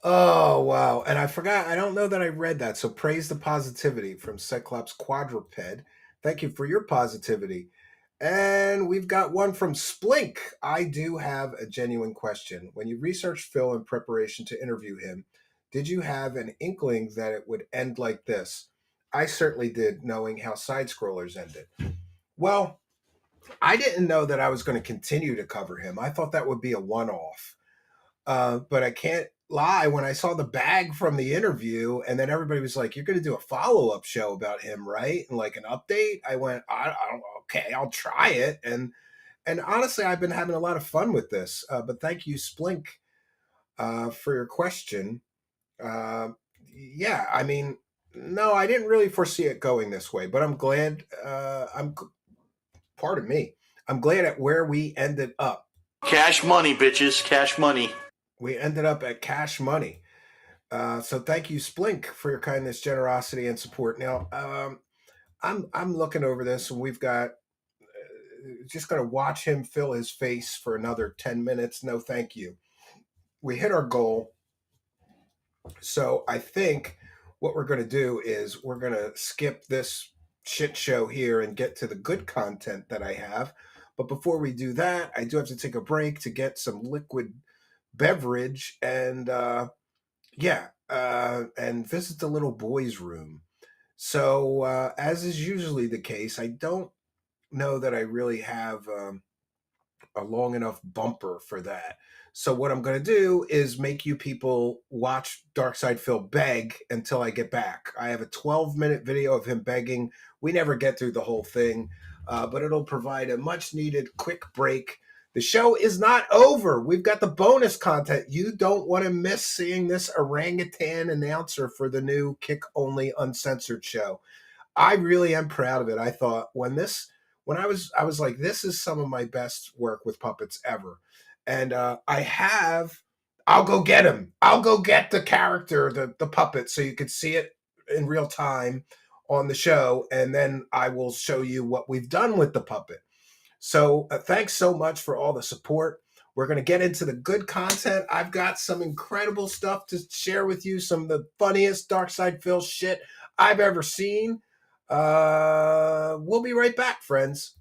Oh, wow. And I forgot, I don't know that I read that. So praise the positivity from Cyclops Quadruped. Thank you for your positivity. And we've got one from Splink. I do have a genuine question. When you researched Phil in preparation to interview him, did you have an inkling that it would end like this? I certainly did, knowing how side scrollers ended. Well, I didn't know that I was going to continue to cover him. I thought that would be a one-off. But I can't lie, when I saw the bag from the interview and then everybody was like, you're going to do a follow-up show about him, right? And like an update, I went, I don't, okay, I'll try it. And honestly, I've been having a lot of fun with this. But thank you, Splink, for your question. Yeah, I mean, no, I didn't really foresee it going this way, but I'm glad, pardon me, I'm glad at where we ended up. Cash money, bitches. Cash money. We ended up at cash money. So thank you, Splink, for your kindness, generosity, and support. Now, I'm looking over this, and we've got just going to watch him fill his face for another 10 minutes. No, thank you. We hit our goal. So I think what we're going to do is we're going to skip this shit show here and get to the good content that I have. But before we do that, I do have to take a break to get some liquid beverage and and visit the little boy's room. So, as is usually the case, I don't know that I really have a long enough bumper for that. So what I'm going to do is make you people watch Darkside Phil beg until I get back. I have a 12-minute video of him begging. We never get through the whole thing, but it'll provide a much-needed quick break. The show is not over. We've got the bonus content. You don't want to miss seeing this orangutan announcer for the new Kick-Only Uncensored show. I really am proud of it. I thought when I was like, this is some of my best work with puppets ever. And I'll go get him. I'll go get the character, the puppet, so you could see it in real time on the show. And then I will show you what we've done with the puppet. So thanks so much for all the support. We're going to get into the good content. I've got some incredible stuff to share with you. Some of the funniest Darkside Phil shit I've ever seen. We'll be right back, friends.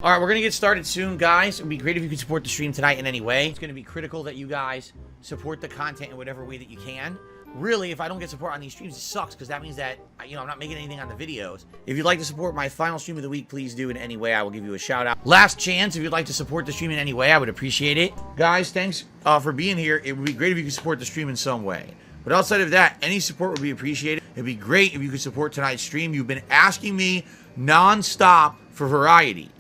All right, we're going to get started soon, guys. It would be great if you could support the stream tonight in any way. It's going to be critical that you guys support the content in whatever way that you can. Really, if I don't get support on these streams, it sucks, because that means that, I'm not making anything on the videos. If you'd like to support my final stream of the week, please do in any way. I will give you a shout out. Last chance, if you'd like to support the stream in any way, I would appreciate it. Guys, thanks for being here. It would be great if you could support the stream in some way. But outside of that, any support would be appreciated. It'd be great if you could support tonight's stream. You've been asking me non-stop for variety.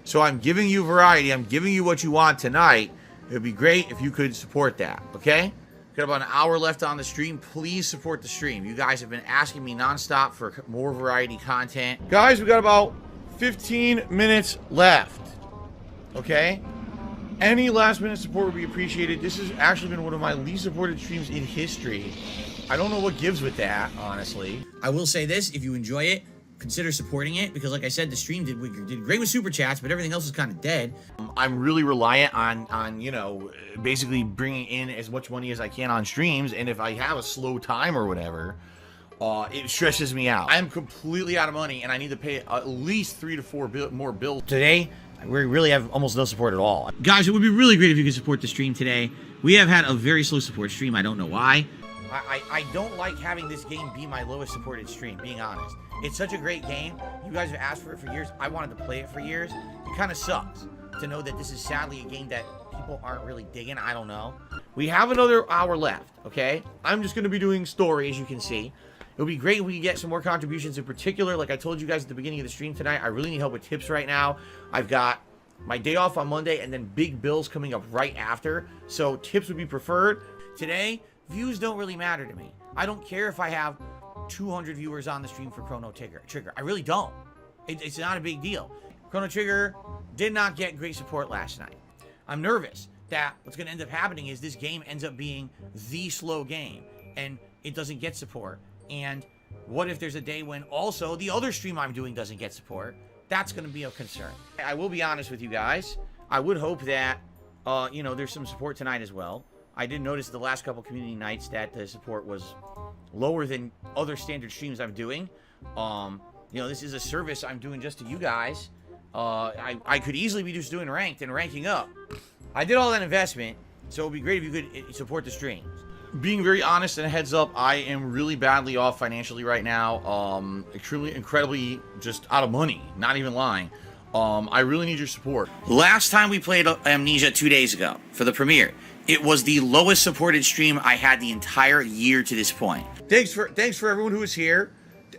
So I'm giving you variety. I'm giving you what you want tonight. It would be great if you could support that, okay? Got about an hour left on the stream. Please support the stream. You guys have been asking me nonstop for more variety content. Guys, we got about 15 minutes left, okay? Any last-minute support would be appreciated. This has actually been one of my least supported streams in history. I don't know what gives with that, honestly. I will say this, if you enjoy it, consider supporting it, because like I said, the stream did great with super chats, but everything else is kind of dead. I'm really reliant on basically bringing in as much money as I can on streams, and if I have a slow time or whatever, it stresses me out. I'm completely out of money, and I need to pay at least 3 to 4 more bills. Today, we really have almost no support at all. Guys, it would be really great if you could support the stream today. We have had a very slow support stream. I don't know why. I don't like having this game be my lowest supported stream, being honest. It's such a great game. You guys have asked for it for years. I wanted to play it for years. It kind of sucks to know that this is sadly a game that people aren't really digging. I don't know. We have another hour left, okay? I'm just going to be doing story, as you can see. It would be great if we could get some more contributions. In particular, like I told you guys at the beginning of the stream tonight, I really need help with tips right now. I've got my day off on Monday and then big bills coming up right after. So tips would be preferred. Today, views don't really matter to me. I don't care if I have 200 viewers on the stream for Chrono Trigger. I really don't. It's not a big deal. Chrono Trigger did not get great support last night. I'm nervous that what's going to end up happening is this game ends up being the slow game and it doesn't get support. And what if there's a day when also the other stream I'm doing doesn't get support? That's going to be a concern. I will be honest with you guys. I would hope that, there's some support tonight as well. I did notice the last couple community nights that the support was lower than other standard streams I'm doing. This is a service I'm doing just to you guys. I could easily be just doing ranked and ranking up. I did all that investment, so it would be great if you could support the streams. Being very honest and a heads up, I am really badly off financially right now. Incredibly just out of money, not even lying. I really need your support. Last time we played Amnesia 2 days ago for the premiere, it was the lowest supported stream I had the entire year to this point. Thanks for everyone who was here.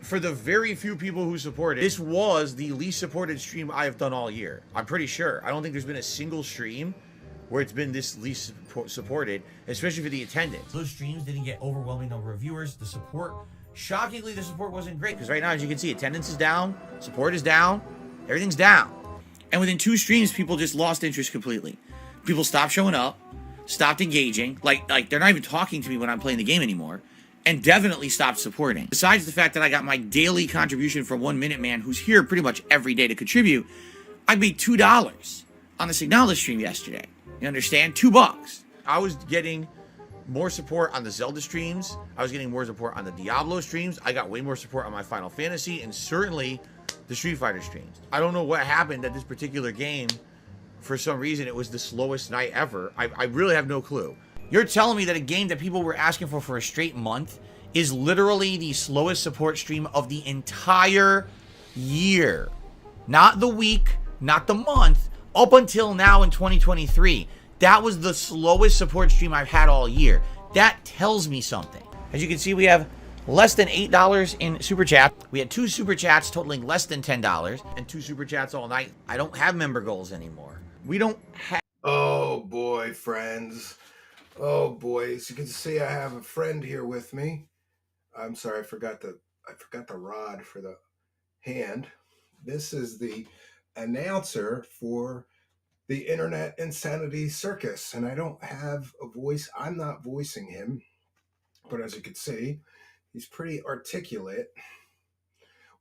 For the very few people who supported, this was the least supported stream I have done all year. I'm pretty sure. I don't think there's been a single stream where it's been this least supported, especially for the attendance. Those streams didn't get overwhelming number of viewers. The support, shockingly, the support wasn't great, because right now, as you can see, attendance is down, support is down, everything's down. And within 2 streams, people just lost interest completely. People stopped showing up, stopped engaging, like they're not even talking to me when I'm playing the game anymore, and definitely stopped supporting. Besides the fact that I got my daily contribution from 1 Minute Man, who's here pretty much every day to contribute, I made $2 on the Signala stream yesterday. You understand? $2. I was getting more support on the Zelda streams. I was getting more support on the Diablo streams. I got way more support on my Final Fantasy, and certainly the Street Fighter streams. I don't know what happened at this particular game. For some reason, it was the slowest night ever. I really have no clue. You're telling me that a game that people were asking for a straight month is literally the slowest support stream of the entire year. Not the week, not the month, up until now in 2023. That was the slowest support stream I've had all year. That tells me something. As you can see, we have less than $8 in super chat. We had 2 super chats totaling less than $10 and 2 super chats all night. I don't have member goals anymore. We don't have. Oh boy, friends. Oh boy. As you can see, I have a friend here with me. I'm sorry, I forgot the rod for the hand. This is the announcer for the Internet Insanity Circus, and I don't have a voice. I'm not voicing him, but as you can see, he's pretty articulate.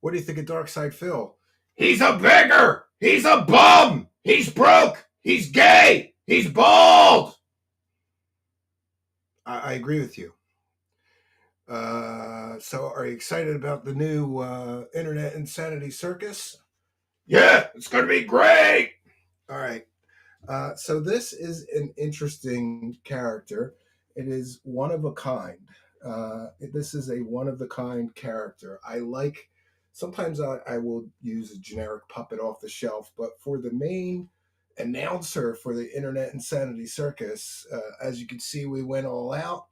What do you think of Darkside Phil? He's a beggar! He's a bum! He's broke! He's gay! He's bald! I agree with you. So are you excited about the new Internet Insanity Circus? Yeah, it's going to be great! All right. So this is an interesting character. It is one of a kind. This is a one-of-the-kind character. Sometimes I will use a generic puppet off the shelf, but for the main announcer for the Internet Insanity Circus, as you can see, we went all out.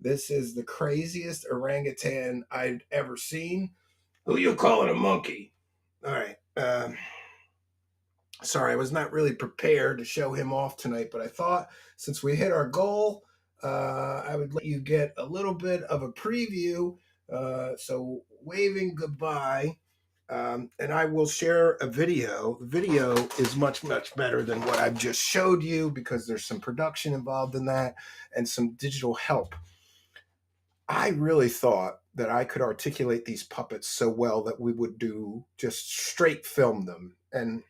This is the craziest orangutan I've ever seen. Who you calling a monkey? All right. Sorry, I was not really prepared to show him off tonight, but I thought since we hit our goal, I would let you get a little bit of a preview. So waving goodbye, and I will share a video. The video is much, much better than what I've just showed you because there's some production involved in that and some digital help. I really thought that I could articulate these puppets so well that we would do just straight film them. And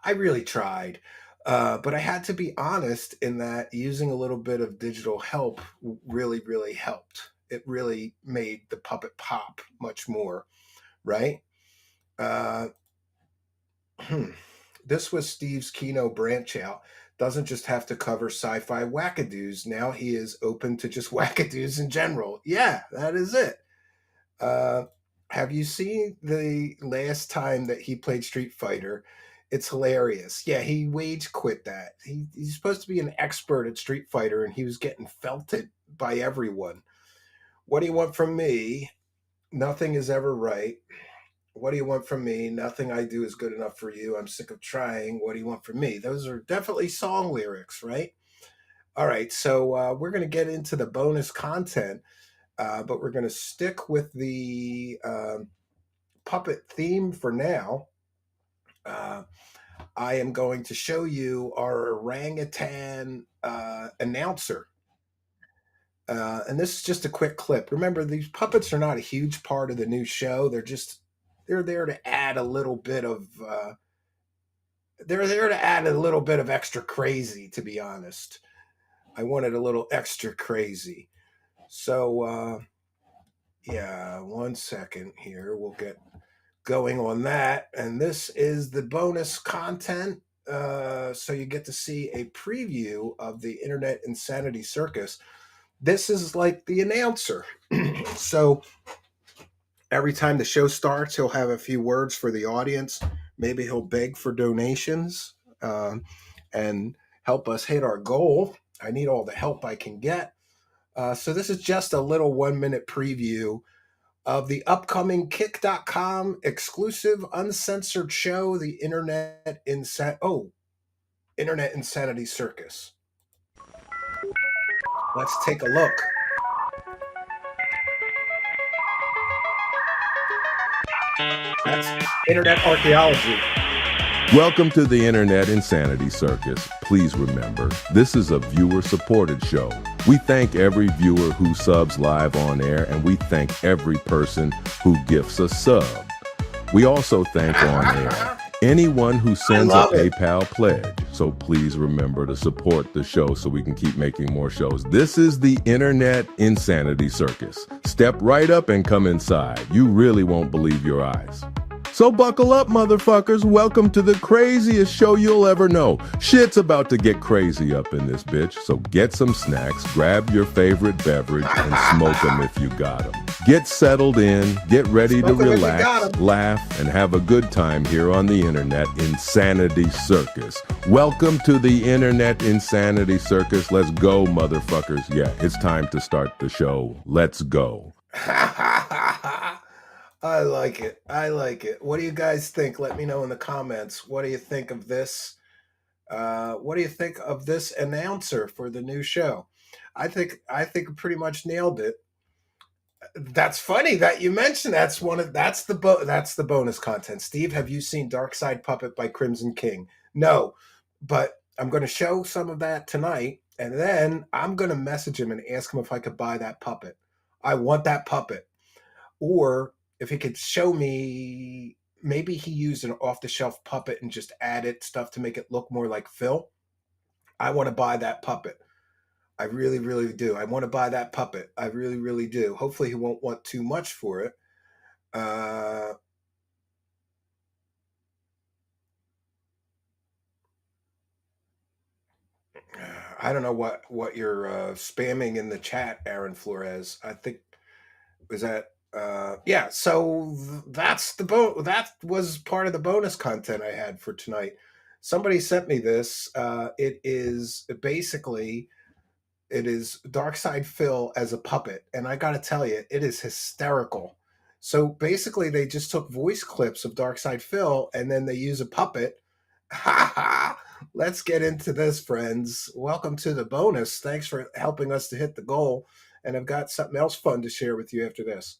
I really tried, but I had to be honest in that using a little bit of digital help really, really helped. It really made the puppet pop much more, right? This was Steve's Kino branch out. Doesn't just have to cover sci-fi wackadoos. Now he is open to just wackadoos in general. Yeah, that is it. Have you seen the last time that he played Street Fighter? It's hilarious. Yeah, he wage quit that. He's supposed to be an expert at Street Fighter, and he was getting felted by everyone. What do you want from me? Nothing is ever right. What do you want from me? Nothing I do is good enough for you. I'm sick of trying. What do you want from me? Those are definitely song lyrics, right? All right, so we're going to get into the bonus content, but we're going to stick with the puppet theme for now. I am going to show you our orangutan announcer. And this is just a quick clip. Remember, these puppets are not a huge part of the new show. They're there to add a little bit of extra crazy, to be honest. I wanted a little extra crazy. So yeah, 1 second here. We'll get going on that. And this is the bonus content. So you get to see a preview of the Internet Insanity Circus. This is like the announcer. So every time the show starts, he'll have a few words for the audience. Maybe he'll beg for donations and help us hit our goal. I need all the help I can get. So this is just a little 1-minute preview of the upcoming Kick.com exclusive uncensored show, the Internet Insanity Circus. Let's take a look. That's Internet Archaeology. Welcome to the Internet Insanity Circus. Please remember, this is a viewer-supported show. We thank every viewer who subs live on air, and we thank every person who gifts a sub. We also thank on air anyone who sends a PayPal pledge. So please remember to support the show so we can keep making more shows. This is the Internet Insanity Circus. Step right up and come inside. You really won't believe your eyes. So buckle up, motherfuckers. Welcome to the craziest show you'll ever know. Shit's about to get crazy up in this bitch. So get some snacks, grab your favorite beverage, and smoke them if you got them. Get settled in, get ready to relax, laugh, and have a good time here on the internet Insanity Circus. Welcome to the internet Insanity Circus. Let's go, motherfuckers. Yeah, it's time to start the show. Let's go. I like it. I like it. What do you guys think? Let me know in the comments. What do you think of this? What do you think of this announcer for the new show? I think I pretty much nailed it. That's funny that you mentioned that's the bonus content. Steve, have you seen Dark Side Puppet by Crimson King? No, but I'm going to show some of that tonight, and then I'm going to message him and ask him if I could buy that puppet. I want that puppet. Or if he could show me, maybe he used an off-the-shelf puppet and just added stuff to make it look more like Phil. I want to buy that puppet. I really, really do. I want to buy that puppet. I really, really do. Hopefully he won't want too much for it. I don't know what you're spamming in the chat, Aaron Flores. I think, was that... yeah, so that's that was part of the bonus content I had for tonight. Somebody sent me this. It is Darkside Phil as a puppet, and I gotta tell you, it is hysterical. So basically, they just took voice clips of Darkside Phil, and then they use a puppet. Ha ha! Let's get into this, friends. Welcome to the bonus. Thanks for helping us to hit the goal, and I've got something else fun to share with you after this.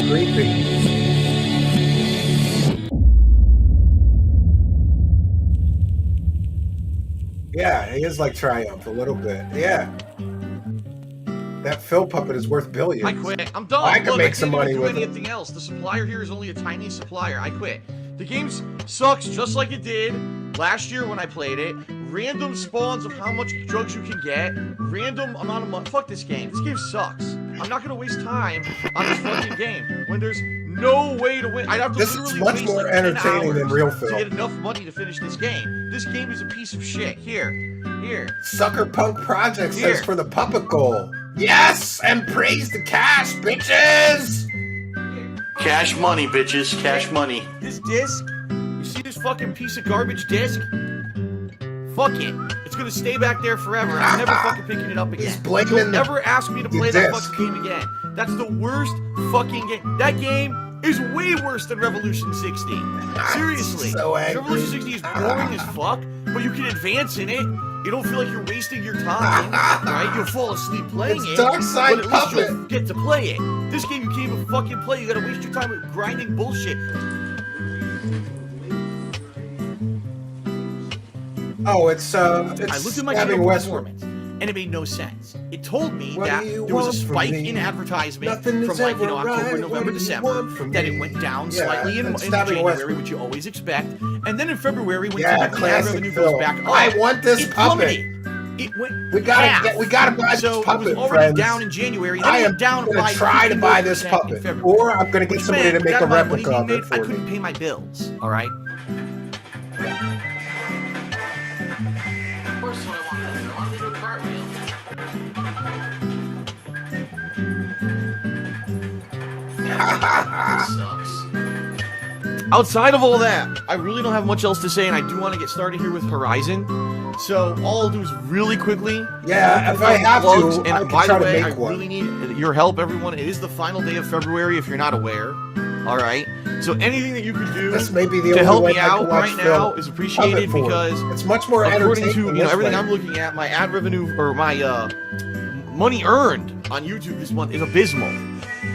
Creepy. Yeah, he is like Triumph a little bit. Yeah. That Phil puppet is worth billions. I quit. I'm done. I can make some money with it. Anything else. The supplier here is only a tiny supplier. I quit. The game sucks just like it did last year when I played it. Random spawns of how much drugs you can get. Random amount of money. Fuck this game. This game sucks. I'm not gonna waste time on this fucking game when there's no way to win. I'd have to literally is much waste more like 10 entertaining than real hours Phil. to get enough money to finish this game. This game is a piece of shit. Here. Sucker Punk Project says for the puppet goal. Yes, and praise the cash, bitches. Cash money, bitches. Cash money. This disc, you see this fucking piece of garbage disc? Fuck it. It's gonna stay back there forever. I'm never fucking picking it up again. He's blaming Don't ever ask me to play that disc. fucking game again. That's the worst fucking game. That game is way worse than Revolution 60. Seriously. So angry. Revolution 60 is boring as fuck, but you can advance in it. You don't feel like you're wasting your time, right? You'll fall asleep playing it, Dark Side but at least Puppet. you'll get to play it. This game you can't even fucking play. You gotta waste your time with grinding bullshit. Oh, it's I looked at my Stabbing channel Westward. performance, and it made no sense. It told me What that do you there was a want from spike me? in advertisement Nothing from is like, ever October, right. What November, do you December, want from that me? it went down Yeah, slightly in and Stabbing January, Westward. which you always expect. And then in February, when Yeah, typically ad classic revenue Phil. goes back up, I want this it puppet. plummeted. It went We gotta half. we gotta buy this So puppet, it was already friends. down in January. Then I it am went down gonna by try to buy this 50% in puppet, February, or I'm gonna get which somebody meant to make that a amount of money replica being of it made, I for couldn't me. pay my bills. All right. Of course, what I want to do a cartwheel. Outside of all that, I really don't have much else to say, and I do want to get started here with Horizon. So all I'll do is really quickly. Yeah, if I have plugs, to, and I can by try the to way, make I one. really need your help, everyone. It is the final day of February, if you're not aware. All right. So anything that you could do This may be the to only help way me I can out watch right Phil now is appreciated puppet for. because It's much more according to entertaining this everything way. I'm looking at, my ad revenue or my money earned on YouTube this month is abysmal.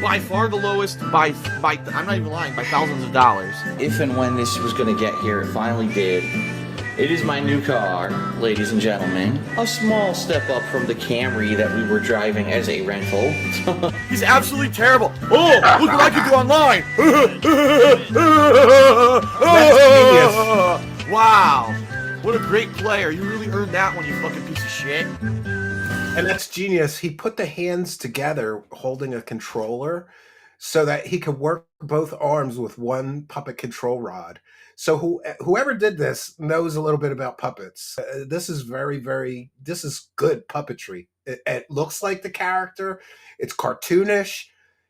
By far the lowest, by I'm not even lying, by thousands of dollars. If and when this was going to get here, it finally did. It is my new car, ladies and gentlemen. A small step up from the Camry that we were driving as a rental. He's absolutely terrible. Oh, look what I can do online. Wow. What a great player. You really earned that one, you fucking piece of shit. And that's genius. He put the hands together holding a controller so that he could work both arms with one puppet control rod. So whoever did this knows a little bit about puppets. This is this is good puppetry. It looks like the character. It's cartoonish.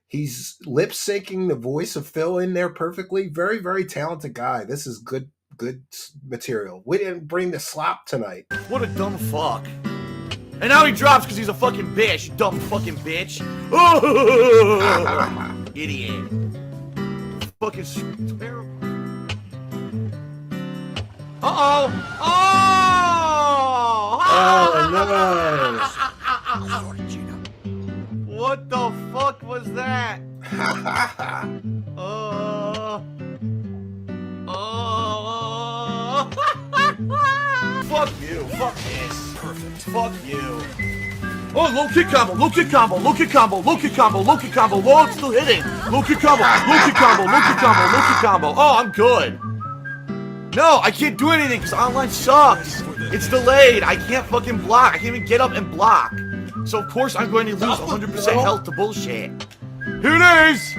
He's lip syncing the voice of Phil in there perfectly. Very, very talented guy. This is good material. We didn't bring the slop tonight. What a dumb fuck. And now he drops because he's a fucking bitch, you dumb fucking bitch. Oh, idiot. Fucking terrible. Uh-oh. Oh, no. What the fuck was that? Fuck you. Fuck this. Perfect. Fuck you. Oh, low kick combo, low kick combo, low kick combo, low kick combo, low kick combo. Whoa, it's still hitting. Low kick combo, low kick combo, low kick combo, low kick combo. Oh, I'm good. No, I can't do anything because online sucks. It's delayed. I can't fucking block. I can't even get up and block. So of course I'm going to lose 100% health to bullshit. Here it is.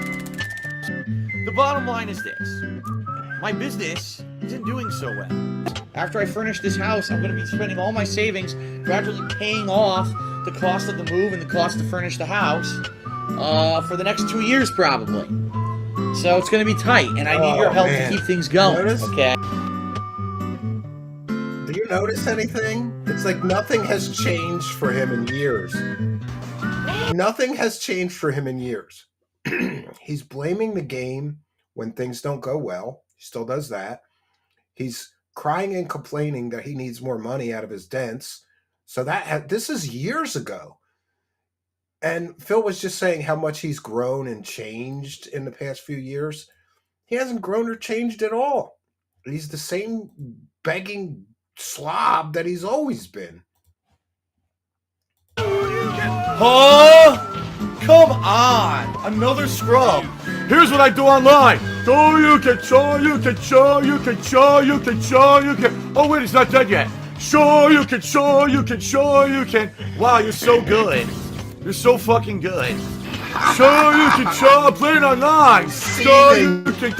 The bottom line is this. My business isn't doing so well. After I furnish this house, I'm going to be spending all my savings gradually paying off the cost of the move and the cost to furnish the house for the next 2 years probably. So it's going to be tight, and I need your help to keep things going. Okay. Do you notice anything? It's like nothing has changed for him in years. Nothing has changed for him in years. He's blaming the game when things don't go well. He still does that. He's crying and complaining that he needs more money out of his dents. So this is years ago. And Phil was just saying how much he's grown and changed in the past few years. He hasn't grown or changed at all. He's the same begging slob that he's always been. Huh? Come on! Another scrub! Here's what I do online! Oh, you can. Oh, wait, it's not done yet. Sure, you can. Wow, you're so good. You're so fucking good. Sure, you can. I'm playing online. Sure, you can.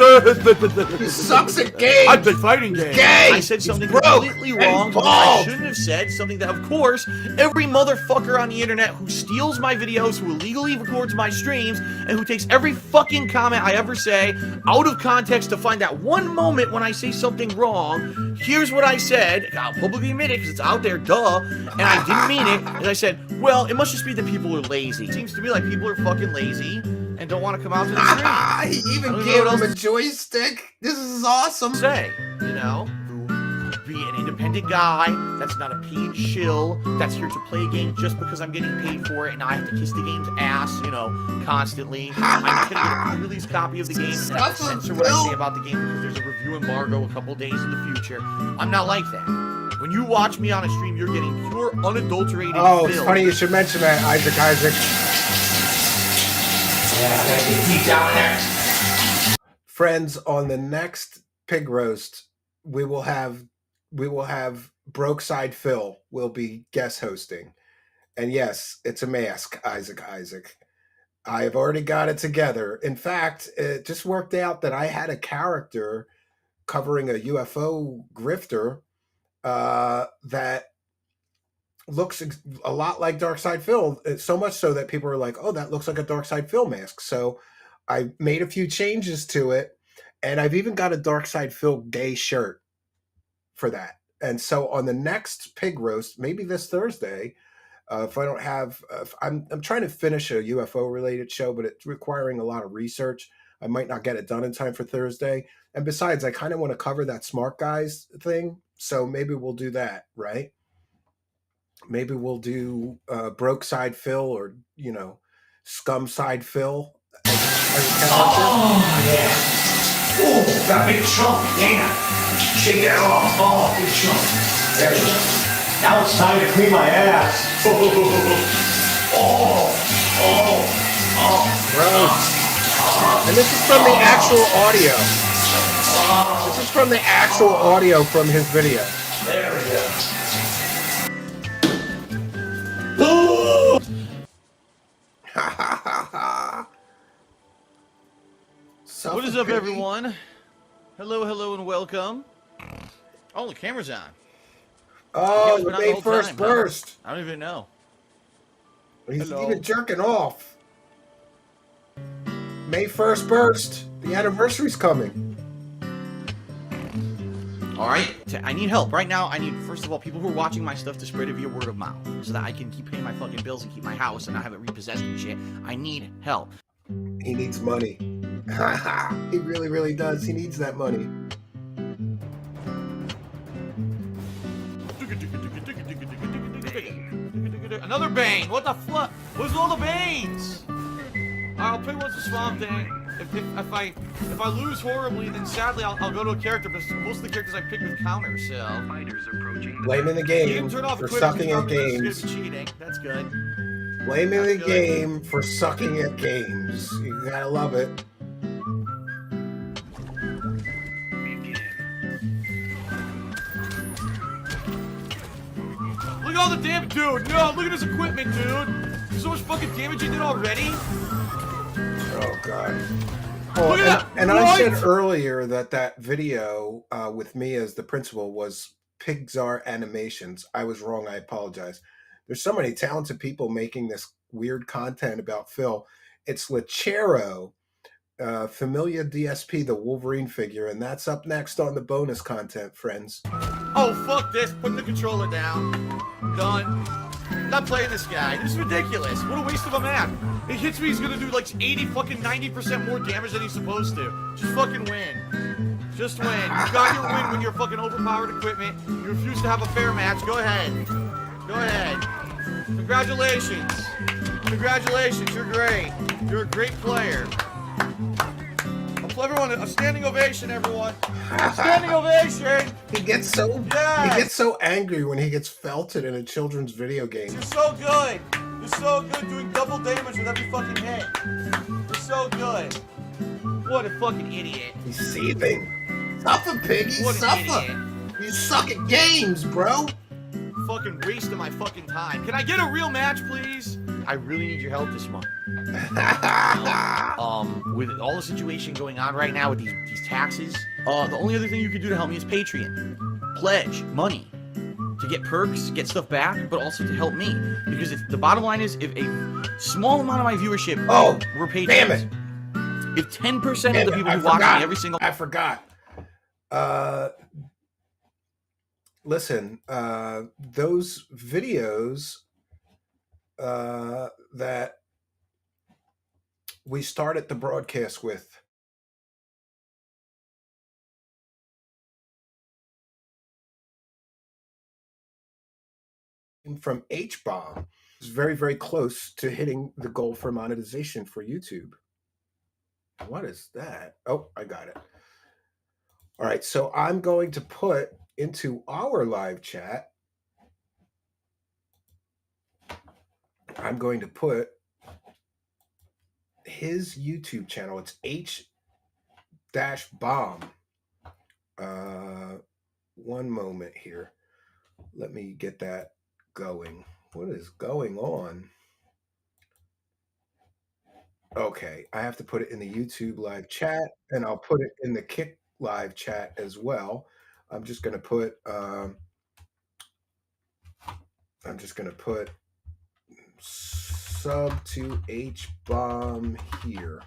He sucks at games. I've been fighting games. Gay. I said something completely wrong. I shouldn't have said something that, of course, every motherfucker on the internet who steals my videos, who illegally records my streams, and who takes every fucking comment I ever say out of context to find that one moment when I say something wrong. Here's what I said. I'll publicly admit it because it's out there, duh. And I didn't mean it. And I said, well, it must just be that people are lazy. It seems to me like people are fucking lazy and don't want to come out to the stream. He even gave him a joystick. This is awesome. Say, you know, be an independent guy that's not a paid shill that's here to play a game just because I'm getting paid for it and I have to kiss the game's ass, you know, constantly. I'm not gonna get a pre-release copy of the game and have to censor what I say about the game because there's a review embargo a couple days in the future. I'm not like that. When you watch me on a stream, you're getting pure, unadulterated Oh, it's funny you should mention that, Isaac. Deep down there. Friends, on the next pig roast, we will have Brokeside Phil will be guest hosting. And yes, it's a mask, Isaac. I've already got it together. In fact, it just worked out that I had a character covering a UFO grifter that looks a lot like Darkside Phil, so much so that people are like, oh, that looks like a Darkside Phil mask. So I made a few changes to it, and I've even got a Darkside Phil gay shirt for that. And so on the next pig roast, maybe this Thursday, if I don't have, I'm trying to finish a UFO related show, but it's requiring a lot of research. I might not get it done in time for Thursday. And besides, I kind of want to cover that smart guys thing. So maybe we'll do that, right? Maybe we'll do Brokeside Phil or, you know, Scumside Phil. Oh, yeah. Oh, got a big chunk. Damn. Shake that off. Oh, big chunk. There we go. Now it's time to clean my ass. Gross. And this is from the actual audio. This is from the actual audio from his video. There What is up, everyone? Hello, hello, and welcome. Oh, the camera's on. Oh, The the May 1st burst. I don't even know. He's even jerking off. May 1st burst. The anniversary's coming. All right, I need help right now. I need, first of all, people who are watching my stuff to spread it via word of mouth, so that I can keep paying my fucking bills and keep my house and not have it repossessed and shit. I need help. He needs money. He really, really does. He needs that money. Another Bane. What the fuck? Where's all the Banes? I'll pick once a Swamp Thing. If I lose horribly, then sadly I'll go to a character. But most of the characters I pick with counters. So Blaming the game for sucking at games. Cheating. That's good. Blaming the game for sucking at games. You gotta love it. Look at all the damage, dude. No, look at his equipment, dude. So much fucking damage he did already. Oh god. Well, and I said earlier that video with me as the principal was PIGROAST Animations. I was wrong. I apologize. There's so many talented people making this weird content about Phil. It's Lechero, Familia DSP, the Wolverine figure, and that's up next on the bonus content, friends. Oh, fuck this. Put the controller down. Done. Not playing this guy. This is ridiculous. What a waste of a map. He hits me, he's gonna do like 80 fucking 90% more damage than he's supposed to. Just fucking win. Just win. You got your win with your fucking overpowered equipment. You refuse to have a fair match. Go ahead. Go ahead. Congratulations. Congratulations. You're great. You're a great player. Everyone, a standing ovation, everyone. Standing ovation. He gets so angry when he gets felted in a children's video game. You're so good. You're so good doing double damage with every fucking hit. You're so good. What a fucking idiot. He's seething. Suffer, Piggy. Suffer. You suck at games, bro. Fucking wasting my fucking time. Can I get a real match, please? I really need your help this month. With all the situation going on right now with these taxes, the only other thing you can do to help me is Patreon. Pledge money to get perks, get stuff back, but also to help me. Because if the bottom line is, if a small amount of my viewership were patrons, damn it. If 10% of the people who watch me every single... I forgot. Listen, those videos that we started the broadcast with, from H-Bomb, is very, very close to hitting the goal for monetization for YouTube. What is that? Oh, I got it. All right, so I'm going to put into our live chat, I'm going to put his YouTube channel. It's H-Bomb. One moment here. Let me get that going. What is going on? Okay, I have to put it in the YouTube live chat, and I'll put it in the Kick live chat as well. I'm just going to put sub to H-Bomb here.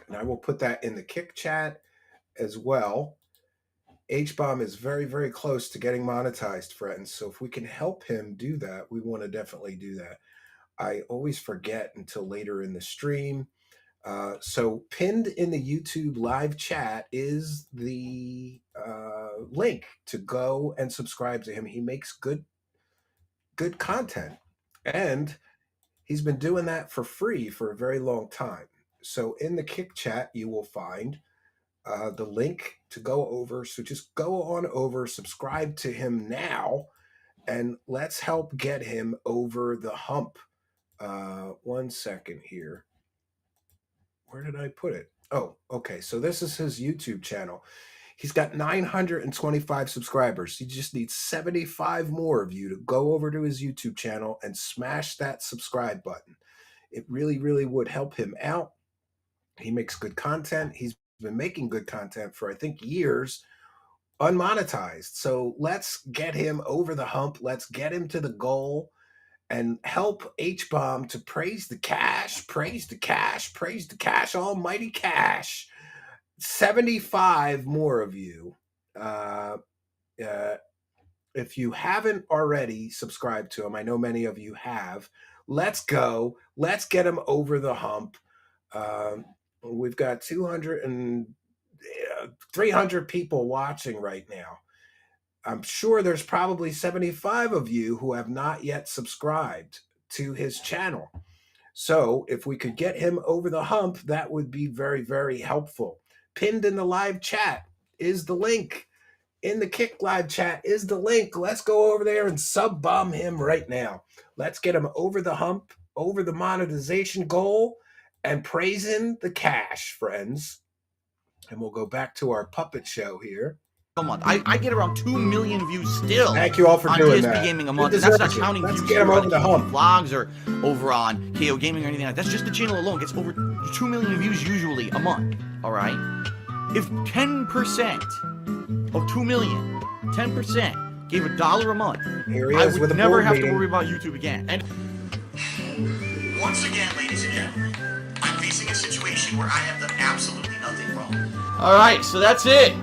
And I will put that in the Kick chat as well. H-Bomb is very, very close to getting monetized, friends. So if we can help him do that, we want to definitely do that. I always forget until later in the stream. So pinned in the YouTube live chat is the link to go and subscribe to him. He makes good content, and he's been doing that for free for a very long time. So in the Kick chat, you will find the link to go over. So just go on over, subscribe to him now, and let's help get him over the hump. 1 second here. Where did I put it? Oh, okay. So this is his YouTube channel. He's got 925 subscribers. He just needs 75 more of you to go over to his YouTube channel and smash that subscribe button. It really, really would help him out. He makes good content. He's been making good content for, I think, years, unmonetized. So let's get him over the hump. Let's get him to the goal and help H-Bomb to praise the cash, praise the cash, praise the cash, almighty cash. 75 more of you. If you haven't already subscribed to him, I know many of you have. Let's go. Let's get him over the hump. We've got 200 and 300 people watching right now. I'm sure there's probably 75 of you who have not yet subscribed to his channel. So if we could get him over the hump, that would be very, very helpful. Pinned in the live chat is the link. In the Kick live chat is the link. Let's go over there and sub-bomb him right now. Let's get him over the hump, over the monetization goal, and praising the cash, friends. And we'll go back to our puppet show here. A month. I get around 2 million views still. Thank you all for doing that. On DSP Gaming a month. And that's not counting Let's views get him for over the hump. Vlogs or over on KO Gaming or anything like that. That's just the channel alone. Gets over 2 million views usually a month. All right. If 10% of 2 million, 10% gave $1 a month, I would never have to worry about YouTube again. And Once again, ladies and gentlemen, I'm facing a situation where I have done absolutely nothing wrong. all right, so that's it.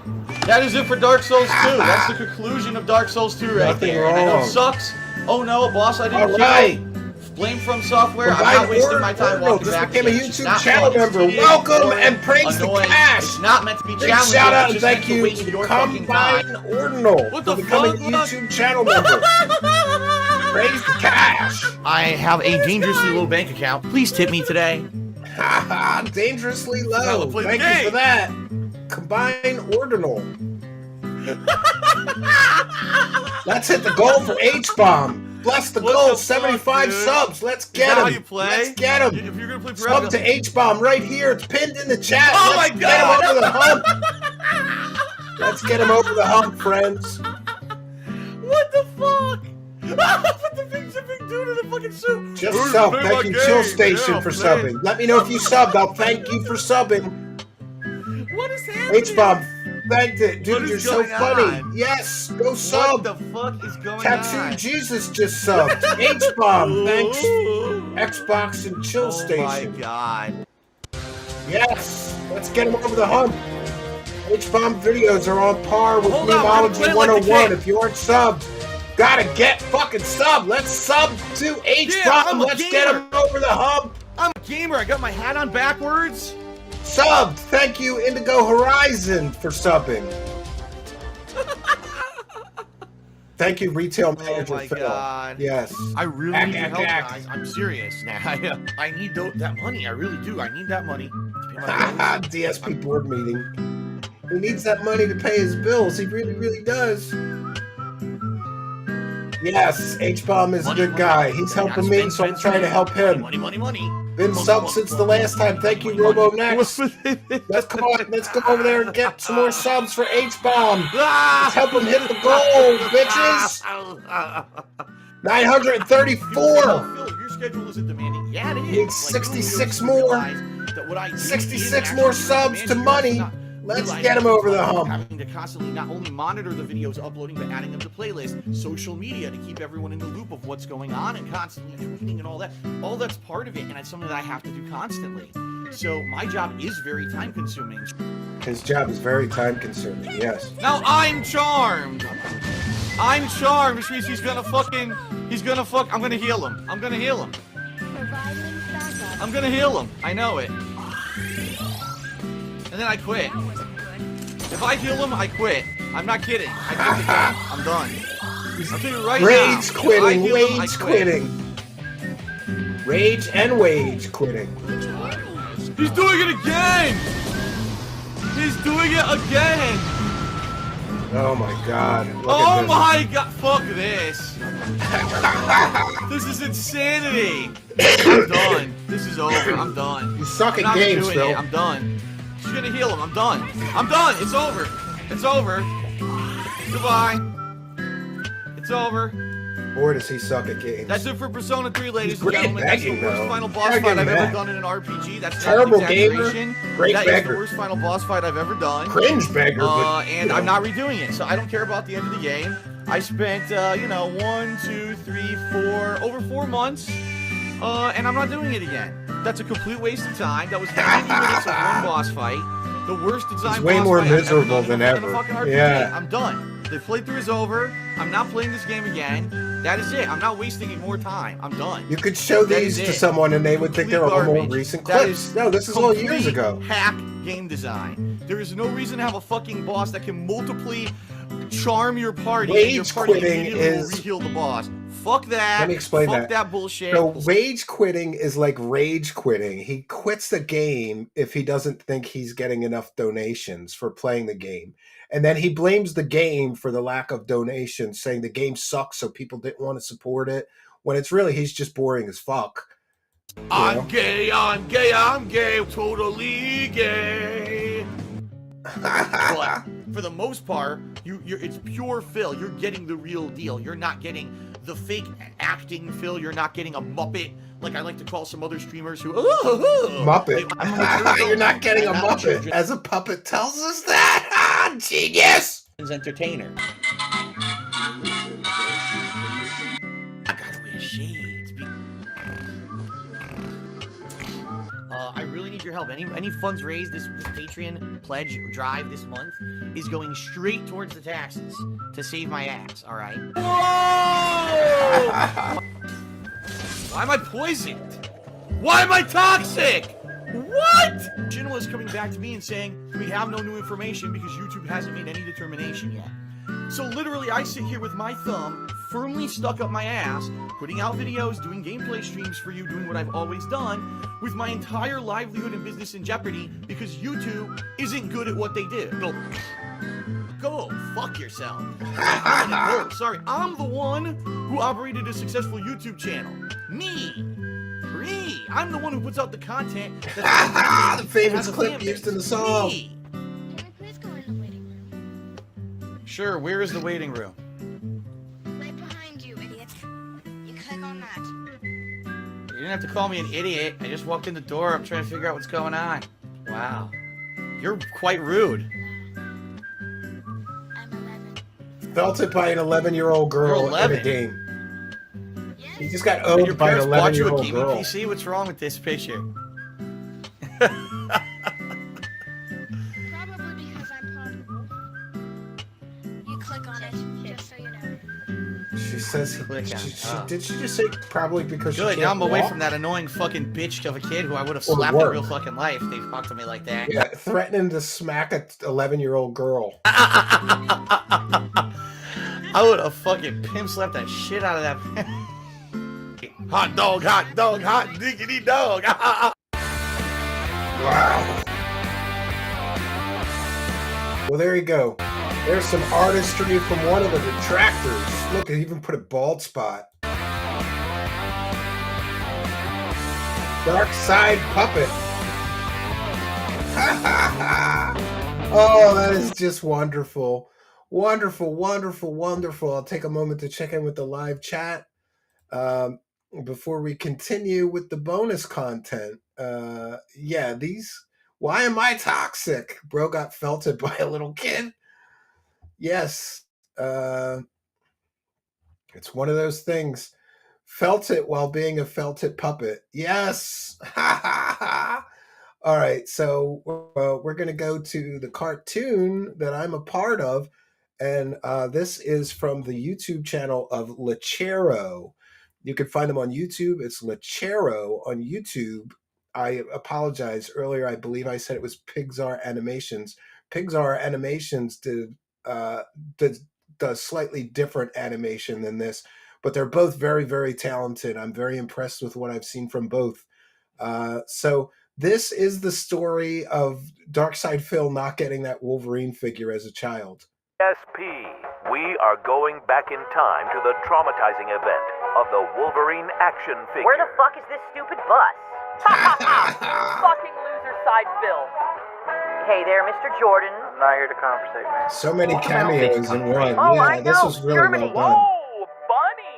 That is it for Dark Souls 2. That's the conclusion of Dark Souls 2 right there. And I know it sucks. Oh no, boss, I didn't kill. Blame from software. I'm not wasting my time walking back. This became a YouTube channel member. Welcome and praise the cash. It's not meant to be challenging. Shout out and thank you to Cambian Ordinal for becoming a YouTube channel member. Praise the cash. I have a dangerously low bank account. Please tip me today. Dangerously low. Thank you for that. Combine Ordinal. Let's hit the goal for H-Bomb. Bless the goal, 75 subs. Let's get him. Let's get him. If you're gonna play Sub to H-Bomb right here. It's pinned in the chat. Oh Let's my get him God. over the hump. Let's get him over the hump, friends. What the fuck? What the big zipping dude in the fucking suit? Just sub. Thank you, Chill Station, for subbing. Let me know if you subbed. I'll thank you for subbing. What is happening? H-Bomb thanked it. Dude, you're so funny. On? Yes, go sub. What the fuck is going Tattoo on? Jesus just subbed. H-Bomb, thanks. Xbox and Chill Station. Oh my god. Yes, let's get him over the hump. H-Bomb videos are on par with Memeology 101. If you aren't subbed, gotta get fucking subbed. Let's sub to H-Bomb. Let's get him over the hump. I'm a gamer. I got my hat on backwards. Subbed. Thank you, Indigo Horizon, for subbing. Thank you, Retail Manager Phil. God. Yes. I really need your help, guys. I'm serious now. I need that money. I really do. I need that money. DSP board meeting. He needs that money to pay his bills. He really, really does. Yes, H-Bomb is a good guy. He's helping me, so I'm trying to help him. Money. Been subbed since the last time. Thank you, Robo Next. Let's come on. Let's go over there and get some more subs for H-Bomb. Let's help him hit the goal, bitches. 934. Phil, your schedule isn't demanding. Yeah, it is. Need 66 more. 66 more subs to money. Let's get him over the hump. Having to constantly not only monitor the videos uploading, but adding them to playlists, social media to keep everyone in the loop of what's going on, and constantly tweeting and all that. All that's part of it, and it's something that I have to do constantly. So my job is very time consuming. His job is very time consuming, yes. Now I'm charmed. I'm charmed, which means I'm gonna heal him. I'm gonna heal him. I'm gonna heal him. I know it. And then I quit. If I heal him, I quit. I'm not kidding. I quit the game. I'm done. I'll tell you right now. Rage quitting. Wage quitting. Rage and wage quitting. He's doing it again. He's doing it again. Oh my god. Oh my god. Fuck this. This is insanity. I'm done. This is over. I'm done. You suck at games, Phil. I'm done. She's gonna heal him. I'm done. I'm done. It's over. It's over. Goodbye. It's over. Boy, does he suck at games. That's it for Persona 3, ladies and great at gentlemen. That's the begging, worst though. final boss Gotta fight give I've him ever that. done in an RPG. That's Terrible not an gamer, exaggeration. great That is beggar. the worst final boss fight I've ever done. Cringe beggar, but, and I'm not redoing it, so I don't care about the end of the game. I spent, you know, 1, 2, 3, 4, over 4 months, and I'm not doing it again. That's a complete waste of time. That was 90 minutes of one boss fight. The worst design It's way boss more fight I've miserable ever done than in a ever. fucking RPG. Yeah. I'm done. The playthrough is over. I'm not playing this game again. That is it. I'm not wasting any more time. I'm done. You could show That these is to it. someone and they would think they're all more Garbage. recent That clips. is No, this is all years complete ago. Hack game design. There is no reason to have a fucking boss that can multiply charm your party. And your Rage party quitting immediately will is- re-heal the boss. Fuck that. Let me explain Fuck that. bullshit. So rage quitting is like rage quitting. He quits the game if he doesn't think he's getting enough donations for playing the game. And then he blames the game for the lack of donations, saying the game sucks so people didn't want to support it, when it's really he's just boring as fuck. I'm gay, I'm gay, I'm gay, totally gay. But for the most part, it's pure Phil. You're getting the real deal. You're not getting the fake acting Phil. You're not getting a Muppet, like I like to call some other streamers who Muppet. I'm a mature adult. You're not getting a I'm not Muppet. children. As a puppet tells us that. Genius! Entertainer. I gotta wear shades. I really need your help. Any funds raised, this Patreon pledge drive this month is going straight towards the taxes to save my ass. All right. Whoa! Why am I poisoned? Why am I toxic? What? Jinwa is coming back to me and saying we have no new information because YouTube hasn't made any determination yet. So literally, I sit here with my thumb firmly stuck up my ass, putting out videos, doing gameplay streams for you, doing what I've always done, with my entire livelihood and business in jeopardy because YouTube isn't good at what they do. Go fuck yourself. Sorry, I'm the one who operated a successful YouTube channel. Me. I'm the one who puts out the content that's the famous clip used in the song. Me. Sure, where is the waiting room? Right behind you, idiot. You click on that. You didn't have to call me an idiot. I just walked in the door. I'm trying to figure out what's going on. Wow. You're quite rude. Felt it by an 11-year-old girl You're in 11. a game. He just got And owned your by an parents bought you a 11-year-old gaming girl. PC? What's wrong with this picture? Probably because I'm part of Wolf. You click on it, just so you know. She says, Click on it. did she just say probably because Good, she now can't I'm away walk? from that annoying fucking bitch of a kid who I would have Or slapped in work. real fucking life if they talked to me like that. Yeah, threatening to smack a 11-year-old girl. I would have fucking pimp slapped that shit out of that. Hot dog, hot diggity dog. Wow. Well, there you go. There's some artistry from one of the detractors. Look, it even put a bald spot. Dark Side Puppet. Oh, that is just wonderful. Wonderful, wonderful, wonderful. I'll take a moment to check in with the live chat before we continue with the bonus content. Yeah, these... Why am I toxic? Bro got felted by a little kid. Yes. It's one of those things. Felt it while being a felt it puppet. Yes. All right. So we're going to go to the cartoon that I'm a part of. And this is from the YouTube channel of Lechero. You can find them on YouTube. It's Lechero on YouTube. I apologize earlier. I believe I said it was Pixar Animations. Pixar Animations did slightly different animation than this, but they're both very, very talented. I'm very impressed with what I've seen from both. So this is the story of Darkside Phil not getting that Wolverine figure as a child. SP, we are going back in time to the traumatizing event of the Wolverine action figure. Where the fuck is this stupid bus? Fucking loser side Phil. Hey there, Mr. Jordan. I'm not here to conversate, man. So many cameos in one. Oh, Yeah, I know. this was really Germany. well done. Whoa, Bunny.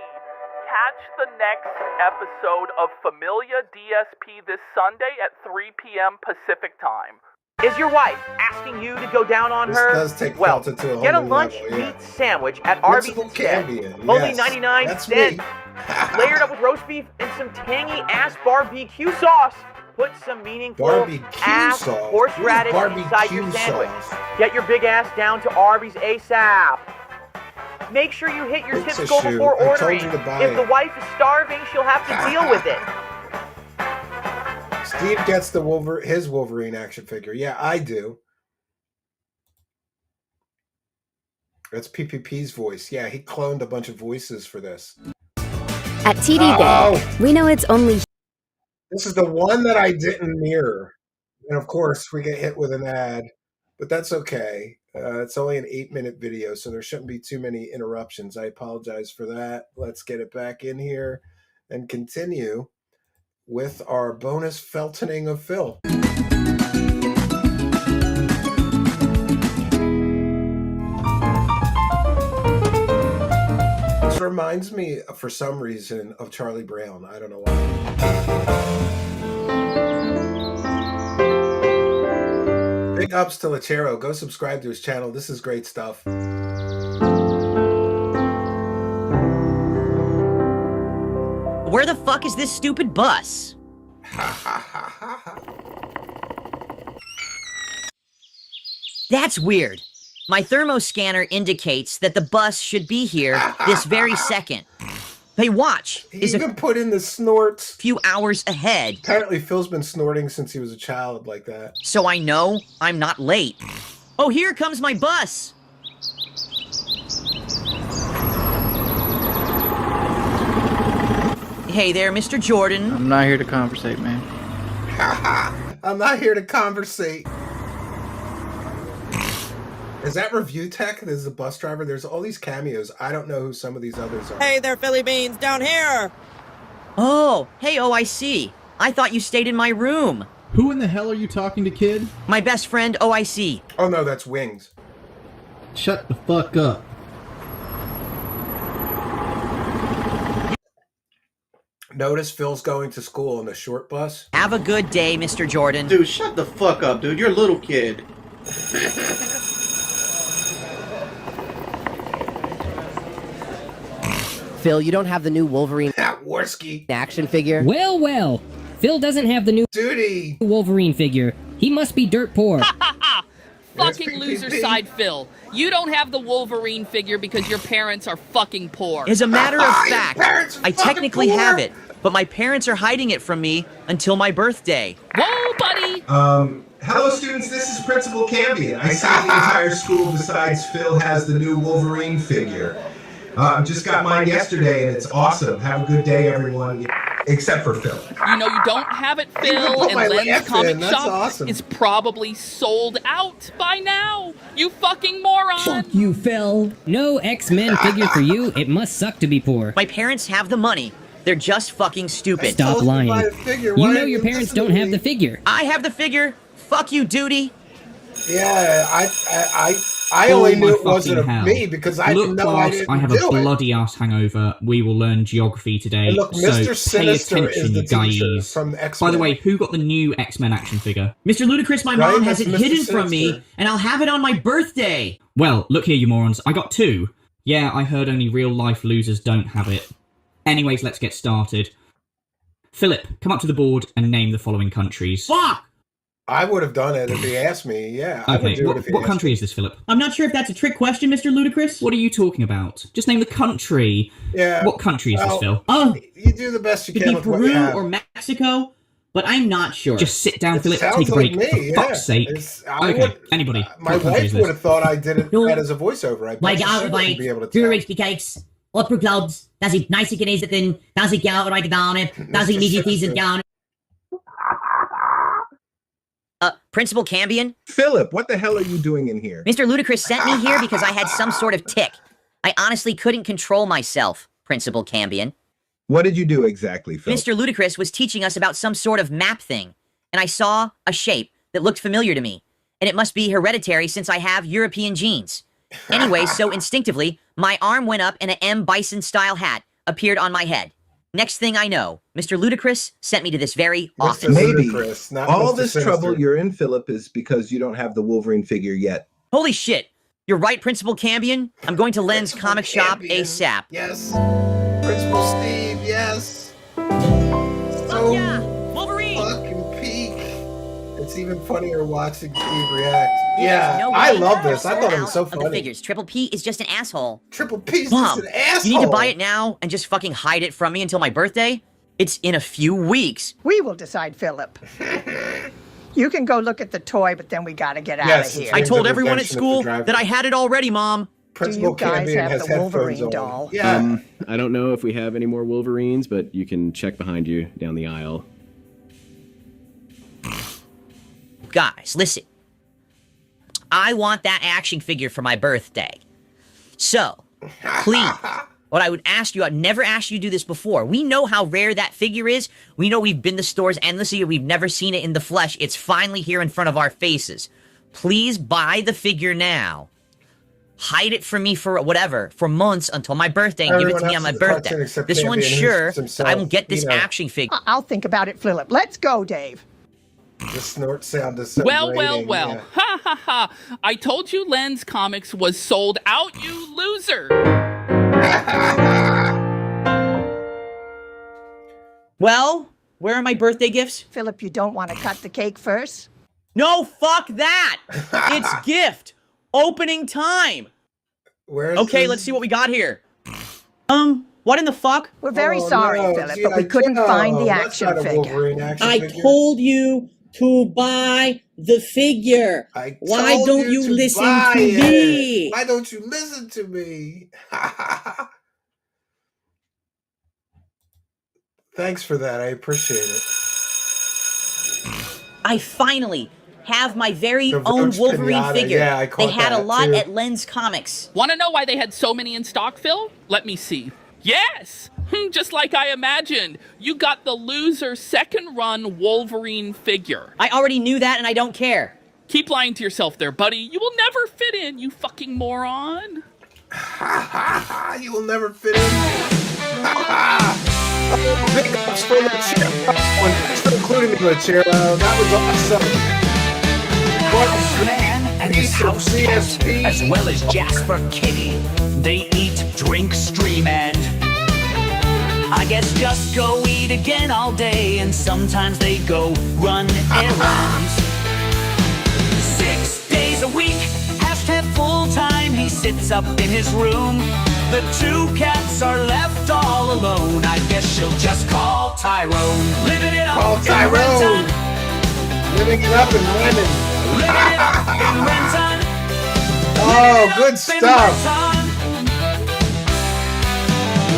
Watch the next episode of Familia DSP this Sunday at 3 p.m. Pacific time. Is your wife asking you to go down on This her? does take Well, Delta to a whole get a new lunch level, yeah. meat sandwich at Arby's Principal instead. Cambian, Only yes, 99 that's cents. me. Layered up with roast beef and some tangy ass barbecue sauce. Put some meaningful Barbecue ass sauce? horseradish What is inside your barbecue sandwich. sauce? Get your big ass down to Arby's ASAP. Make sure you hit your It's tip a goal shoot. before I told ordering. you to buy If it. the wife is starving, she'll have to deal with it. Steve gets the his Wolverine action figure. Yeah, I do. That's PPP's voice. Yeah, he cloned a bunch of voices for this. At TD Oh! Bank, we know it's only This is the one that I didn't mirror. And of course, we get hit with an ad, but that's okay. It's only an 8-minute video, so there shouldn't be too many interruptions. I apologize for that. Let's get it back in here and continue with our bonus feltoning of Phil. This reminds me, for some reason, of Charlie Brown. I don't know why. Big ups to Lachero. Go subscribe to his channel. This is great stuff. Where the fuck is this stupid bus? That's weird. My thermoscanner indicates that the bus should be here this very second. Hey, watch. He even put in the snorts. Few hours ahead. Apparently, Phil's been snorting since he was a child like that. So I know I'm not late. Oh, here comes my bus. Hey there, Mr. Jordan. I'm not here to conversate, man. I'm not here to conversate. Is that Review Tech? This is a bus driver. There's all these cameos. I don't know who some of these others are. Hey there, Philly Beans, down here! Oh, hey, OIC. I thought you stayed in my room. Who in the hell are you talking to, kid? My best friend, OIC. Oh no, that's Wings. Shut the fuck up. Notice Phil's going to school on the short bus. Have a good day, Mr. Jordan. Dude, shut the fuck up, dude. You're a little kid. Phil, you don't have the new Wolverine Warski action figure? Well, well. Phil doesn't have the new Duty Wolverine figure. He must be dirt poor. Fucking loser side Phil. You don't have the Wolverine figure because your parents are fucking poor. As a matter of fact, I technically have it, but my parents are hiding it from me until my birthday. Whoa, buddy! Hello, students. This is Principal Cambian. I see the entire school besides Phil has the new Wolverine figure. Just got mine yesterday, and it's awesome. Have a good day, everyone. Except for Phil. You know you don't have it, Phil, my and Len's laugh comic in. That's shop awesome. is probably sold out by now. You fucking moron! Fuck you, Phil. No X-Men figure for you. It must suck to be poor. My parents have the money. They're just fucking stupid. Stop lying. You know your parents don't have the figure. I have the figure. Fuck you, Duty. Yeah, I only knew it wasn't of me because I didn't Look, know class, I didn't I have do a it. bloody ass hangover. We will learn geography today. And look, so Mr. pay Sinister is attention, the you teacher guys. from X-Men. By the way, who got the new X-Men action figure? Mr. Ludacris, my Right, mom has that's it Mr. hidden from me, Sinister. and I'll have it on my birthday. Well, look here, you morons. I got two. Yeah, I heard only real-life losers don't have it. Anyways, let's get started. Philip, come up to the board and name the following countries. Fuck! I would have done it if he asked me. Yeah, I would Okay, do it if he what asked country me. is this, Philip? I'm not sure if that's a trick question, Mr. Ludacris. What are you talking about? Just name the country. Yeah. What country is this, well, Phil? Oh, You do the best you could can be with what Peru you have. or Mexico, but I'm not sure. Just sit down, It Philip. sounds Take a break. like me, For fuck's yeah. sake. I Okay, would- anybody. My What country wife is would this? have thought I did that as a voiceover. I bet Like she out wouldn't like be able to pure tell. HP cakes, upper clouds, dass ich nice gewesen bin, dass ich ja right down it, dass ich nicht diesen down. Principal Cambian? Philip, what the hell are you doing in here? Mr. Ludacris sent me here because I had some sort of tick. I honestly couldn't control myself, Principal Cambian. What did you do exactly, Phil? Mr. Ludacris was teaching us about some sort of map thing, and I saw a shape that looked familiar to me, and it must be hereditary since I have European genes. Anyway, so instinctively, my arm went up and an M. Bison-style hat appeared on my head. Next thing I know, Mr. Ludacris sent me to this very office. Maybe Ludacris, not all Mr. this Sinister. trouble you're in, Philip, is because you don't have the Wolverine figure yet. Holy shit. You're right, Principal Cambian. I'm going to Len's comic shop ASAP. Yes. Principal Steve, yes. So yeah, Wolverine. fucking peak. It's even funnier watching Steve react. There's Yeah, no I way love they're this. I sold thought it was out so of the funny. figures. Triple P is just an asshole. Triple P's Mom, just an asshole. you need to buy it now and just fucking hide it from me until my birthday? It's in a few weeks. We will decide, Philip. You can go look at the toy, but then we gotta get out Yes, of here. I told everyone at redemption of school the driver. that I had it already, Mom. Principal Do you guys Cambian have has the headphones Wolverine on. doll? Yeah. I don't know if we have any more Wolverines, but you can check behind you down the aisle. Guys, listen. I want that action figure for my birthday. So, please, what I would ask you, I've never asked you to do this before. We know how rare that figure is. We know we've been to stores endlessly. We've never seen it in the flesh. It's finally here in front of our faces. Please buy the figure now. Hide it from me for whatever, for months until my birthday, and give it to me on my birthday. This one's sure that I will get this action figure. I'll think about it, Philip. Let's go, Dave. The snort sound is so Well, grating, well. yeah. Ha ha ha. I told you Len's Comics was sold out, you loser. Well, where are my birthday gifts? Philip, you don't want to cut the cake first? No, fuck that! It's gift opening time. Where's Okay, let's see what we got here. What in the fuck? We're very sorry, Philip, but we couldn't find the action figure. I told you to buy the figure. Why Told don't you to listen buy to it. me? Why don't you listen to me? Thanks for that. I appreciate it. I finally have my very The own roach Wolverine pinata. figure. Yeah, I They caught had a that, lot too. at Len's Comics. Want to know why they had so many in stock, Phil? Let me see. Yes! Just like I imagined. You got the loser second run Wolverine figure. I already knew that and I don't care. Keep lying to yourself there, buddy. You will never fit in, you fucking moron. You will never fit in. Big ups for Lachero. Thanks for including me, Lachero. That was awesome. And his house cat, as well as Jasper Kitty. They eat, drink, stream, and I guess just go eat again all day. And sometimes they go run errands. 6 days a week, hashtag full time. He sits up in his room. The two cats are left all alone. I guess she'll just call Tyrone. Living it up. Call in Tyrone. Renton. Living it up in London. Living it up in Renton. Oh, good stuff.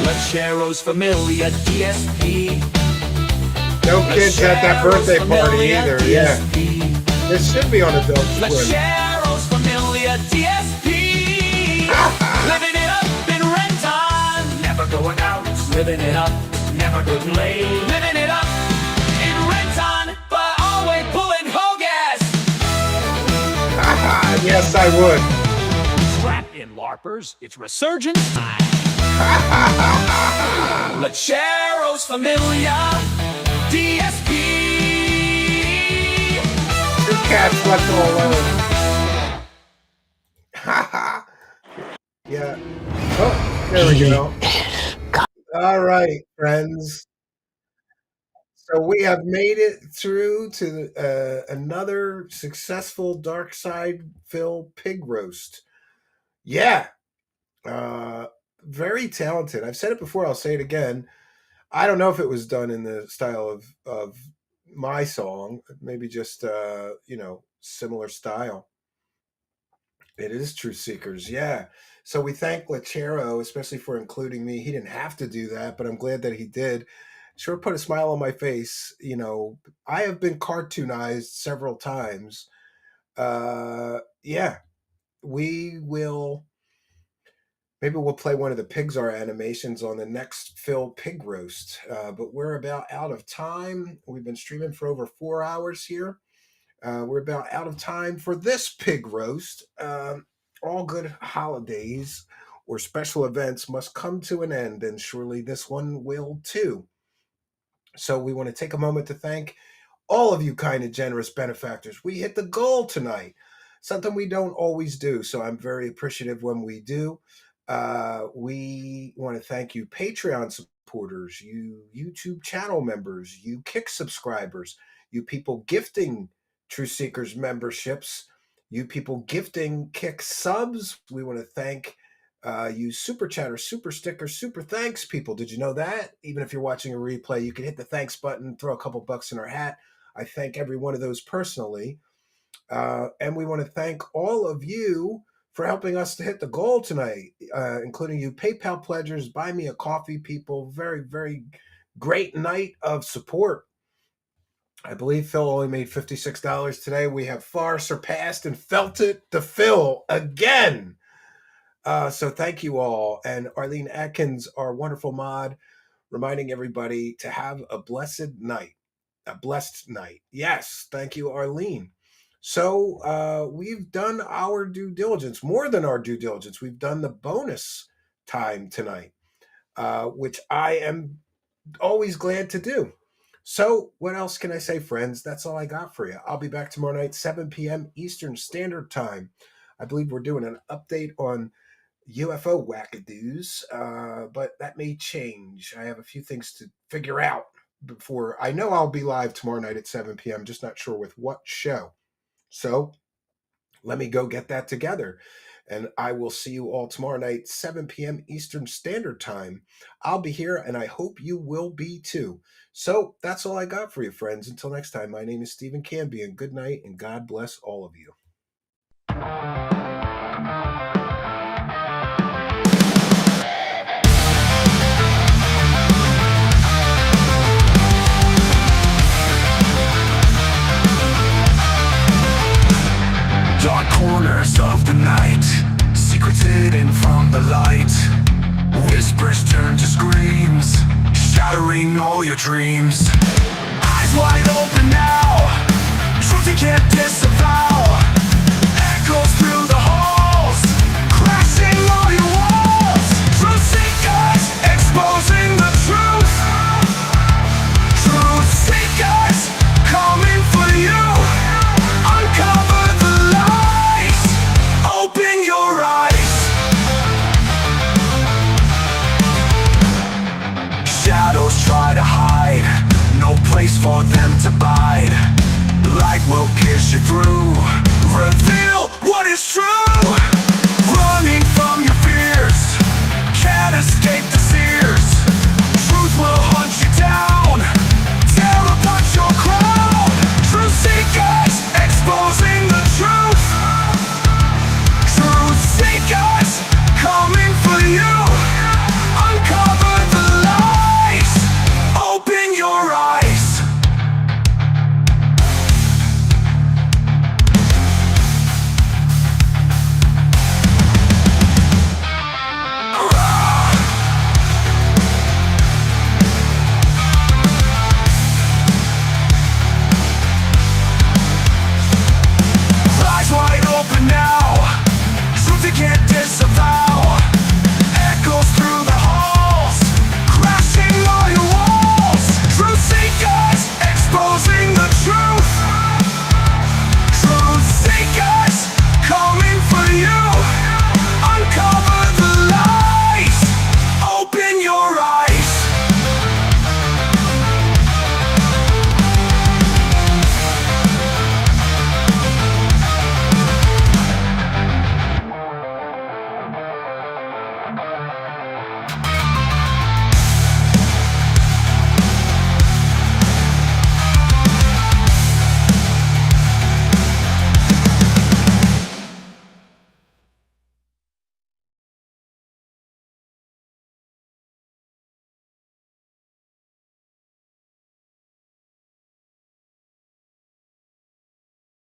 Lachero's Familia DSP. No kids at that birthday party either. Yeah. This should be on Adult Swim. Lachero's Familia DSP. Living it up in Renton. Never going out. Living it up. Never getting laid. Living it up in Renton. But always pulling Hogas. Yes, I would. Strap in, LARPers. It's resurgence time. Lachero's Familia DSP. Two cats left all alone. Yeah. Oh, there we go. All right, friends. So we have made it through to another successful Dark Side Phil pig roast. Yeah. Very talented. I've said it before, I'll say it again. I don't know if it was done in the style of my song, maybe just similar style. It is Truth Seekers, yeah. So we thank Lachero, especially for including me. He didn't have to do that, but I'm glad that he did. Sure put a smile on my face. You know, I have been cartoonized several times. Yeah, we will. Maybe we'll play one of the Pixar animations on the next Phil Pig Roast. But we're about out of time. We've been streaming for over 4 hours here. We're about out of time for this Pig Roast. All good holidays. or special events must come to an end, and surely this one will too. So we want to take a moment to thank all of you kind and generous benefactors. We hit the goal tonight, something we don't always do, so I'm very appreciative when we do. We want to thank you Patreon supporters, you YouTube channel members, you Kick subscribers, you people gifting True Seekers memberships, you people gifting Kick subs. We want to thank you super chatters, super stickers, super thanks people. Did you know that? Even if you're watching a replay, you can hit the thanks button, throw a couple bucks in our hat. I thank every one of those personally. And we want to thank all of you for helping us to hit the goal tonight, including you PayPal pledgers, Buy Me a Coffee people. Very, very great night of support. I believe Phil only made $56 today. We have far surpassed and felt it to Phil again. So thank you all. And Arlene Atkins, our wonderful mod, reminding everybody to have a blessed night. A blessed night. Yes, thank you, Arlene. So we've done our due diligence, more than our due diligence. We've done the bonus time tonight, which I am always glad to do. So what else can I say, friends? That's all I got for you. I'll be back tomorrow night, 7 p.m. Eastern Standard Time. I believe we're doing an update on UFO wackadoos, but that may change. I have a few things to figure out before. I know I'll be live tomorrow night at 7 p.m., just not sure with what show. So let me go get that together. And I will see you all tomorrow night, 7 p.m. Eastern Standard Time. I'll be here, and I hope you will be too. So that's all I got for you, friends. Until next time, my name is Stephen Cambian. Good night, and God bless all of you. Dark corners of the night, secrets hidden from the light. Whispers turn to screams, shattering all your dreams. Eyes wide open now, truth you can't disavow. Echoes through the halls, crashing all your walls. Truth seekers, exposing the truth. Truth seekers, coming for you. Uncover the lies, open your eyes. Shadows try to hide, no place for them to bide. Light will pierce you through, reveal what is true. Running from your fears, can't escape the